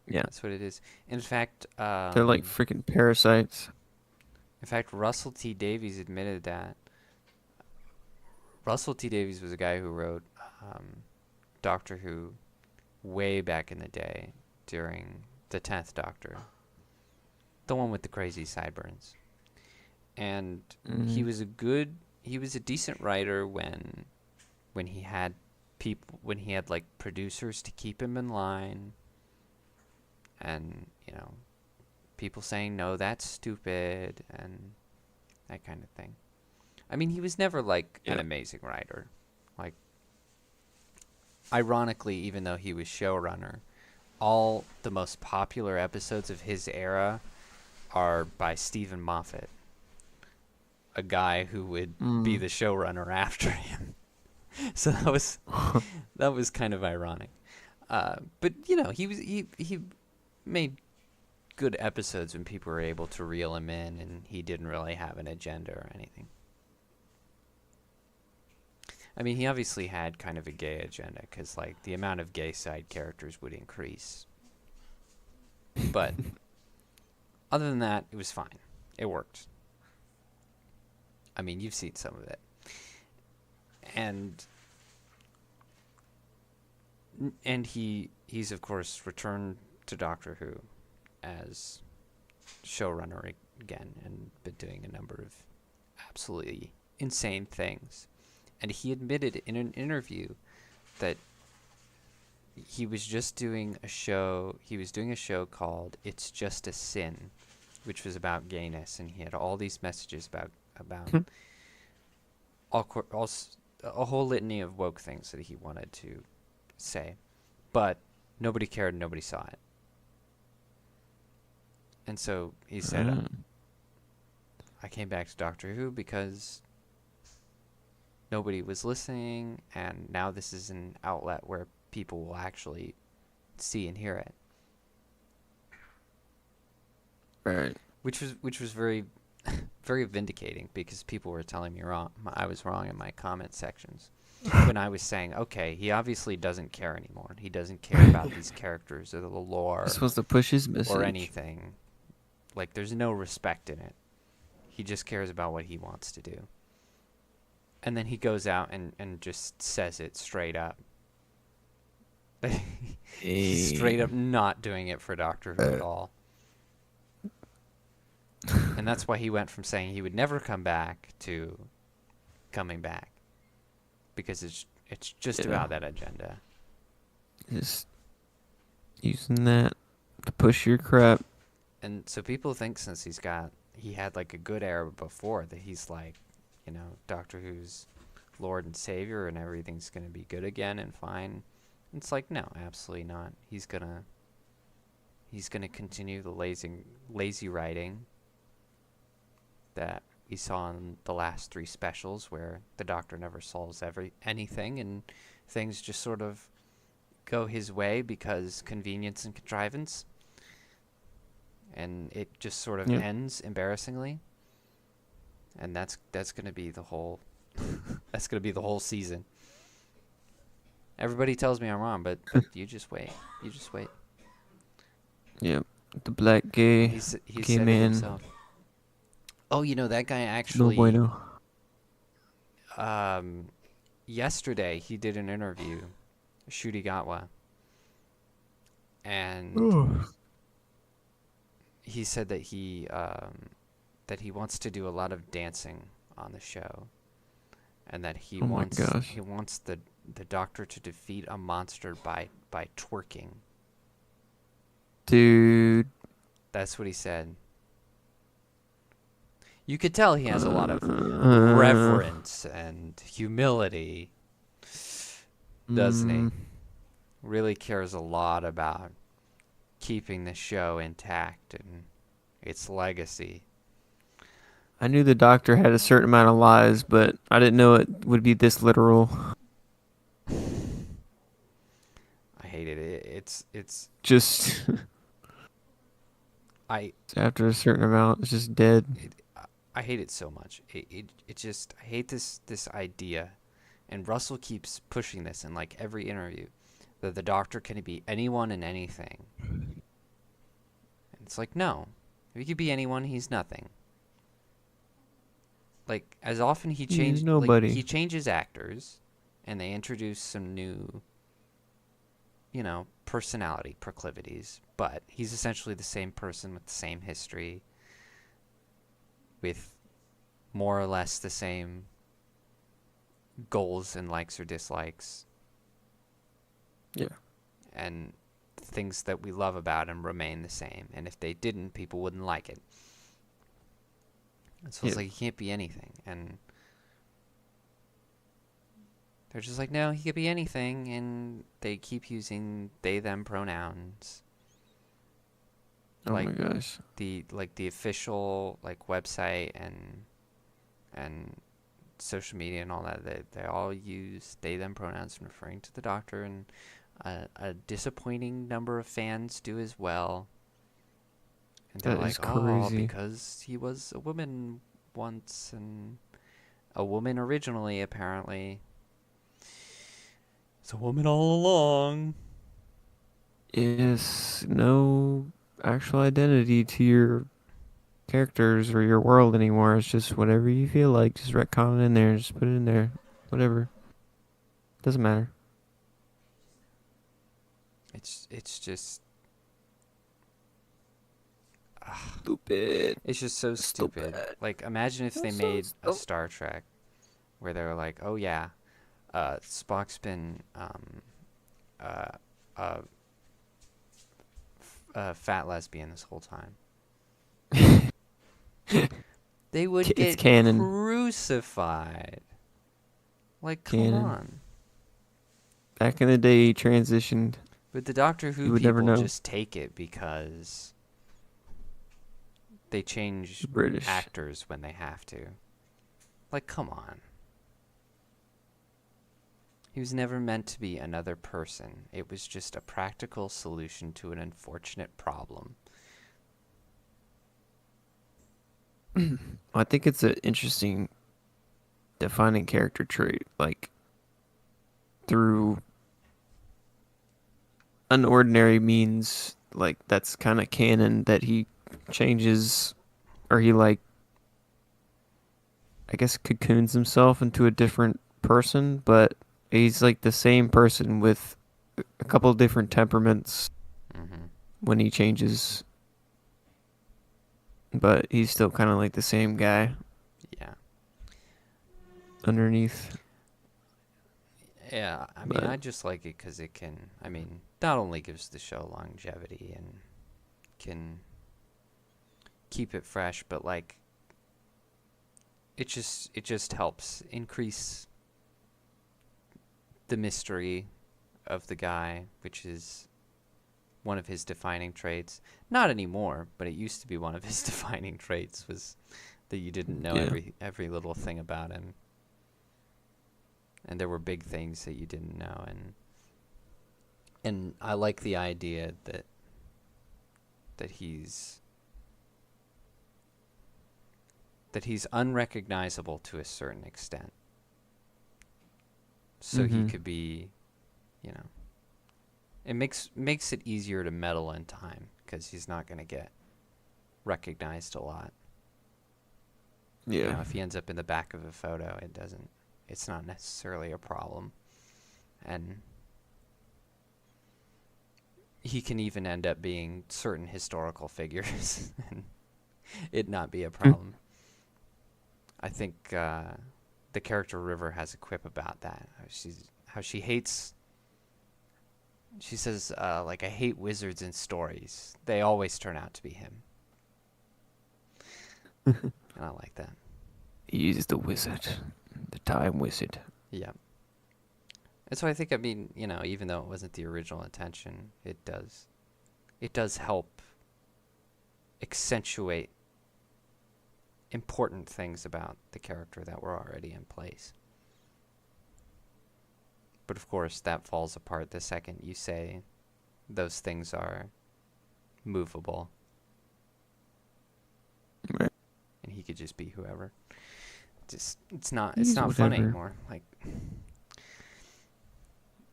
Speaker 2: Yeah.
Speaker 1: That's what it is. In fact,
Speaker 2: They're like freaking parasites.
Speaker 1: in fact, Russell T Davies admitted that. Russell T Davies was a guy who wrote Doctor Who way back in the day during the 10th Doctor, the one with the crazy sideburns. And he was a decent writer when he had like producers to keep him in line, and people saying no, that's stupid, and that kind of thing. I mean, he was never like an amazing writer. Like, ironically, even though he was showrunner, all the most popular episodes of his era are by Stephen Moffat, a guy who would be the showrunner after him. So that was kind of ironic. But he made good episodes when people were able to reel him in, and he didn't really have an agenda or anything. I mean, he obviously had kind of a gay agenda, because like the amount of gay side characters would increase. But other than that, it was fine. It worked. I mean, you've seen some of it. And he's of course returned to Doctor Who as showrunner again, and been doing a number of absolutely insane things. And he admitted in an interview that he was just doing a show. He was doing a show called "It's Just a Sin," which was about gayness, and he had all these messages about a whole litany of woke things that he wanted to say, but nobody cared, and nobody saw it. And so he said, I came back to Doctor Who because nobody was listening, and now this is an outlet where people will actually see and hear it.
Speaker 2: Right.
Speaker 1: Which was very very vindicating, because people were telling me I was wrong in my comment sections when I was saying, okay, he obviously doesn't care anymore. He doesn't care about these characters or the lore.
Speaker 2: This was to push his message.
Speaker 1: Or anything. Like, there's no respect in it. He just cares about what he wants to do. And then he goes out and just says it straight up. He's straight up not doing it for Doctor Who at all. And that's why he went from saying he would never come back to coming back. Because it's just about that agenda.
Speaker 2: Just using that to push your crap.
Speaker 1: And so people think since he had like a good era before, that he's like, Doctor Who's Lord and Savior, and everything's going to be good again and fine. It's like, no, absolutely not. He's gonna continue the lazy writing that we saw in the last 3 specials, where the Doctor never solves anything, and things just sort of go his way because convenience and contrivance, and it just sort of ends embarrassingly. And that's going to be the whole that's going to be the whole season. Everybody tells me I'm wrong, but you just wait. You just wait.
Speaker 2: Yep. The black gay
Speaker 1: He said
Speaker 2: gay
Speaker 1: it
Speaker 2: man.
Speaker 1: himself. Oh, that guy actually.
Speaker 2: No bueno.
Speaker 1: Yesterday he did an interview, Shudigatwa, and he said that he wants to do a lot of dancing on the show, and that he wants the Doctor to defeat a monster by twerking.
Speaker 2: Dude.
Speaker 1: That's what he said. You could tell he has a lot of reverence and humility, doesn't he? Really cares a lot about keeping the show intact and its legacy.
Speaker 2: I knew the Doctor had a certain amount of lies, but I didn't know it would be this literal.
Speaker 1: it's
Speaker 2: Just
Speaker 1: I
Speaker 2: after a certain amount, it's just dead.
Speaker 1: I hate it so much. It just I hate this idea, and Russell keeps pushing this in like every interview, that the Doctor can be anyone and anything. And it's like, no, if he could be anyone, he's nothing. Like, as often he
Speaker 2: He's nobody.
Speaker 1: he changes actors, and they introduce some new, personality proclivities, but he's essentially the same person with the same history, with more or less the same goals and likes or dislikes.
Speaker 2: Yeah.
Speaker 1: And things that we love about him remain the same. And if they didn't, people wouldn't like it. So it's like he can't be anything. And they're just like, no, he could be anything. And they keep using they, them pronouns.
Speaker 2: Oh my gosh.
Speaker 1: The official website and social media and all that, they all use they, them pronouns when referring to the Doctor, and a disappointing number of fans do as well. And they're
Speaker 2: That is
Speaker 1: like, oh,
Speaker 2: crazy.
Speaker 1: because he was a woman once, and a woman originally, apparently. It's a woman all along.
Speaker 2: Yes, no actual identity to your characters or your world anymore. It's just whatever you feel like. Just retcon it in there. Just put it in there. Whatever. Doesn't matter.
Speaker 1: It's just
Speaker 2: Stupid.
Speaker 1: it's just so stupid. Like, imagine if they made a Star Trek where they were like, oh yeah, Spock's been fat lesbian this whole time. They would
Speaker 2: It's
Speaker 1: get
Speaker 2: canon.
Speaker 1: crucified. Like, come
Speaker 2: Canon.
Speaker 1: on.
Speaker 2: Back in the day, he transitioned.
Speaker 1: But the Doctor Who
Speaker 2: You would never
Speaker 1: people
Speaker 2: know.
Speaker 1: just take it because they change
Speaker 2: British.
Speaker 1: actors when they have to. Like, come on. He was never meant to be another person. It was just a practical solution to an unfortunate problem.
Speaker 2: I think it's an interesting defining character trait. Like, through unordinary means, like, that's kind of canon that he changes, or he, like, I guess cocoons himself into a different person, but he's like the same person with a couple of different temperaments when he changes. But he's still kind of like the same guy
Speaker 1: Yeah.
Speaker 2: underneath.
Speaker 1: Yeah, I mean,
Speaker 2: But-
Speaker 1: I just like it because it can, not only gives the show longevity and can keep it fresh, but like, it just helps increase the mystery of the guy, which is one of his defining traits. Not anymore, but it used to be one of his defining traits, was that you didn't know
Speaker 2: Yeah.
Speaker 1: every little thing about him. And there were big things that you didn't know, and I like the idea that he's unrecognizable to a certain extent. So he
Speaker 2: Mhm.
Speaker 1: could be, it makes it easier to meddle in time because he's not going to get recognized a lot.
Speaker 2: Yeah.
Speaker 1: If he ends up in the back of a photo, it's not necessarily a problem. And he can even end up being certain historical figures and it not be a problem. I think the character River has a quip about that. How she hates. She says, I hate wizards in stories. They always turn out to be him. And I like that.
Speaker 2: He's the wizard. The time wizard.
Speaker 1: Yeah. And so I think, even though it wasn't the original intention, it does help accentuate important things about the character that were already in place. But of course, that falls apart the second you say those things are movable.
Speaker 2: Right.
Speaker 1: And he could just be whoever. It's not
Speaker 2: He's
Speaker 1: fun
Speaker 2: whatever.
Speaker 1: anymore. Like,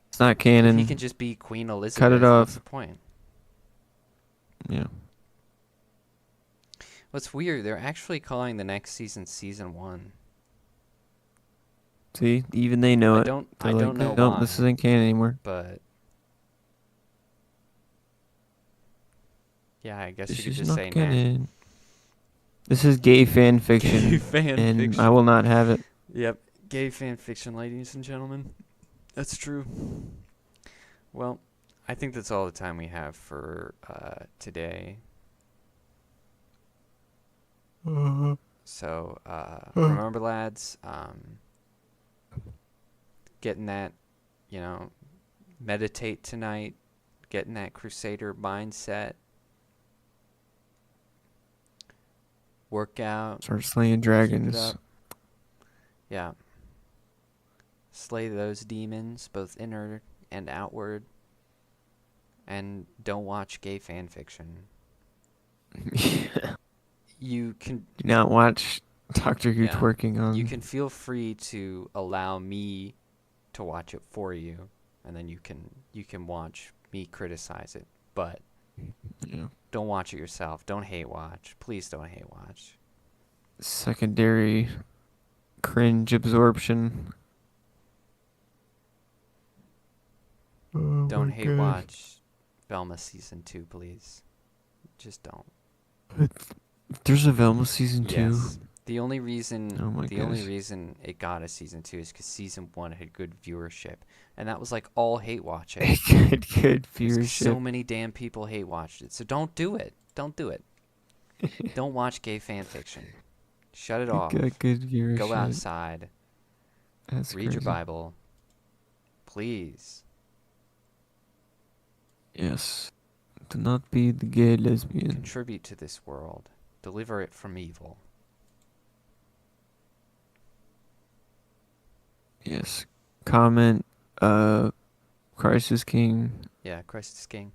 Speaker 2: It's not
Speaker 1: if
Speaker 2: canon.
Speaker 1: he can just be Queen Elizabeth,
Speaker 2: off.
Speaker 1: what's the point?
Speaker 2: Yeah.
Speaker 1: What's weird, they're actually calling the next season Season 1.
Speaker 2: See, even they know
Speaker 1: I
Speaker 2: it.
Speaker 1: don't
Speaker 2: They're like,
Speaker 1: know
Speaker 2: nope,
Speaker 1: why,
Speaker 2: this isn't canon anymore.
Speaker 1: but yeah, I guess
Speaker 2: This
Speaker 1: you could
Speaker 2: is
Speaker 1: just
Speaker 2: not
Speaker 1: say nah.
Speaker 2: canon. This is gay fan fiction,
Speaker 1: Gay fan
Speaker 2: and
Speaker 1: fiction.
Speaker 2: I will not have it.
Speaker 1: Yep, gay fan fiction, ladies and gentlemen. That's true. Well, I think that's all the time we have for today. So remember, lads, getting that, meditate tonight, getting that Crusader mindset, work out,
Speaker 2: Start slaying
Speaker 1: keep it
Speaker 2: dragons.
Speaker 1: up. Yeah. Slay those demons, both inner and outward. And don't watch gay fan fiction. You can
Speaker 2: Do not watch Doctor Who
Speaker 1: Yeah.
Speaker 2: twerking on.
Speaker 1: you can feel free to allow me to watch it for you, and then you can watch me criticize it. But
Speaker 2: Yeah.
Speaker 1: don't watch it yourself. Don't hate watch. Please don't hate watch.
Speaker 2: Secondary cringe absorption. Oh
Speaker 1: Don't
Speaker 2: my
Speaker 1: hate
Speaker 2: gosh.
Speaker 1: watch Velma season 2, please. Just don't.
Speaker 2: There's a Velma season 2.
Speaker 1: Yes. The only reason
Speaker 2: Oh my
Speaker 1: only
Speaker 2: gosh.
Speaker 1: reason it got a season 2 is because season 1 had good viewership, and that was like all hate watching.
Speaker 2: good
Speaker 1: 'Cause
Speaker 2: viewership.
Speaker 1: so many damn people hate watched it. So don't do it. Don't do it. Don't watch gay fan fiction. Shut it off.
Speaker 2: Got good viewership.
Speaker 1: Go outside.
Speaker 2: That's
Speaker 1: Read your
Speaker 2: crazy.
Speaker 1: Bible. Please.
Speaker 2: Yes. Do not be the gay lesbian.
Speaker 1: Contribute to this world. Deliver it from evil.
Speaker 2: Yes. Comment. Christ is King.
Speaker 1: Yeah, Christ is King.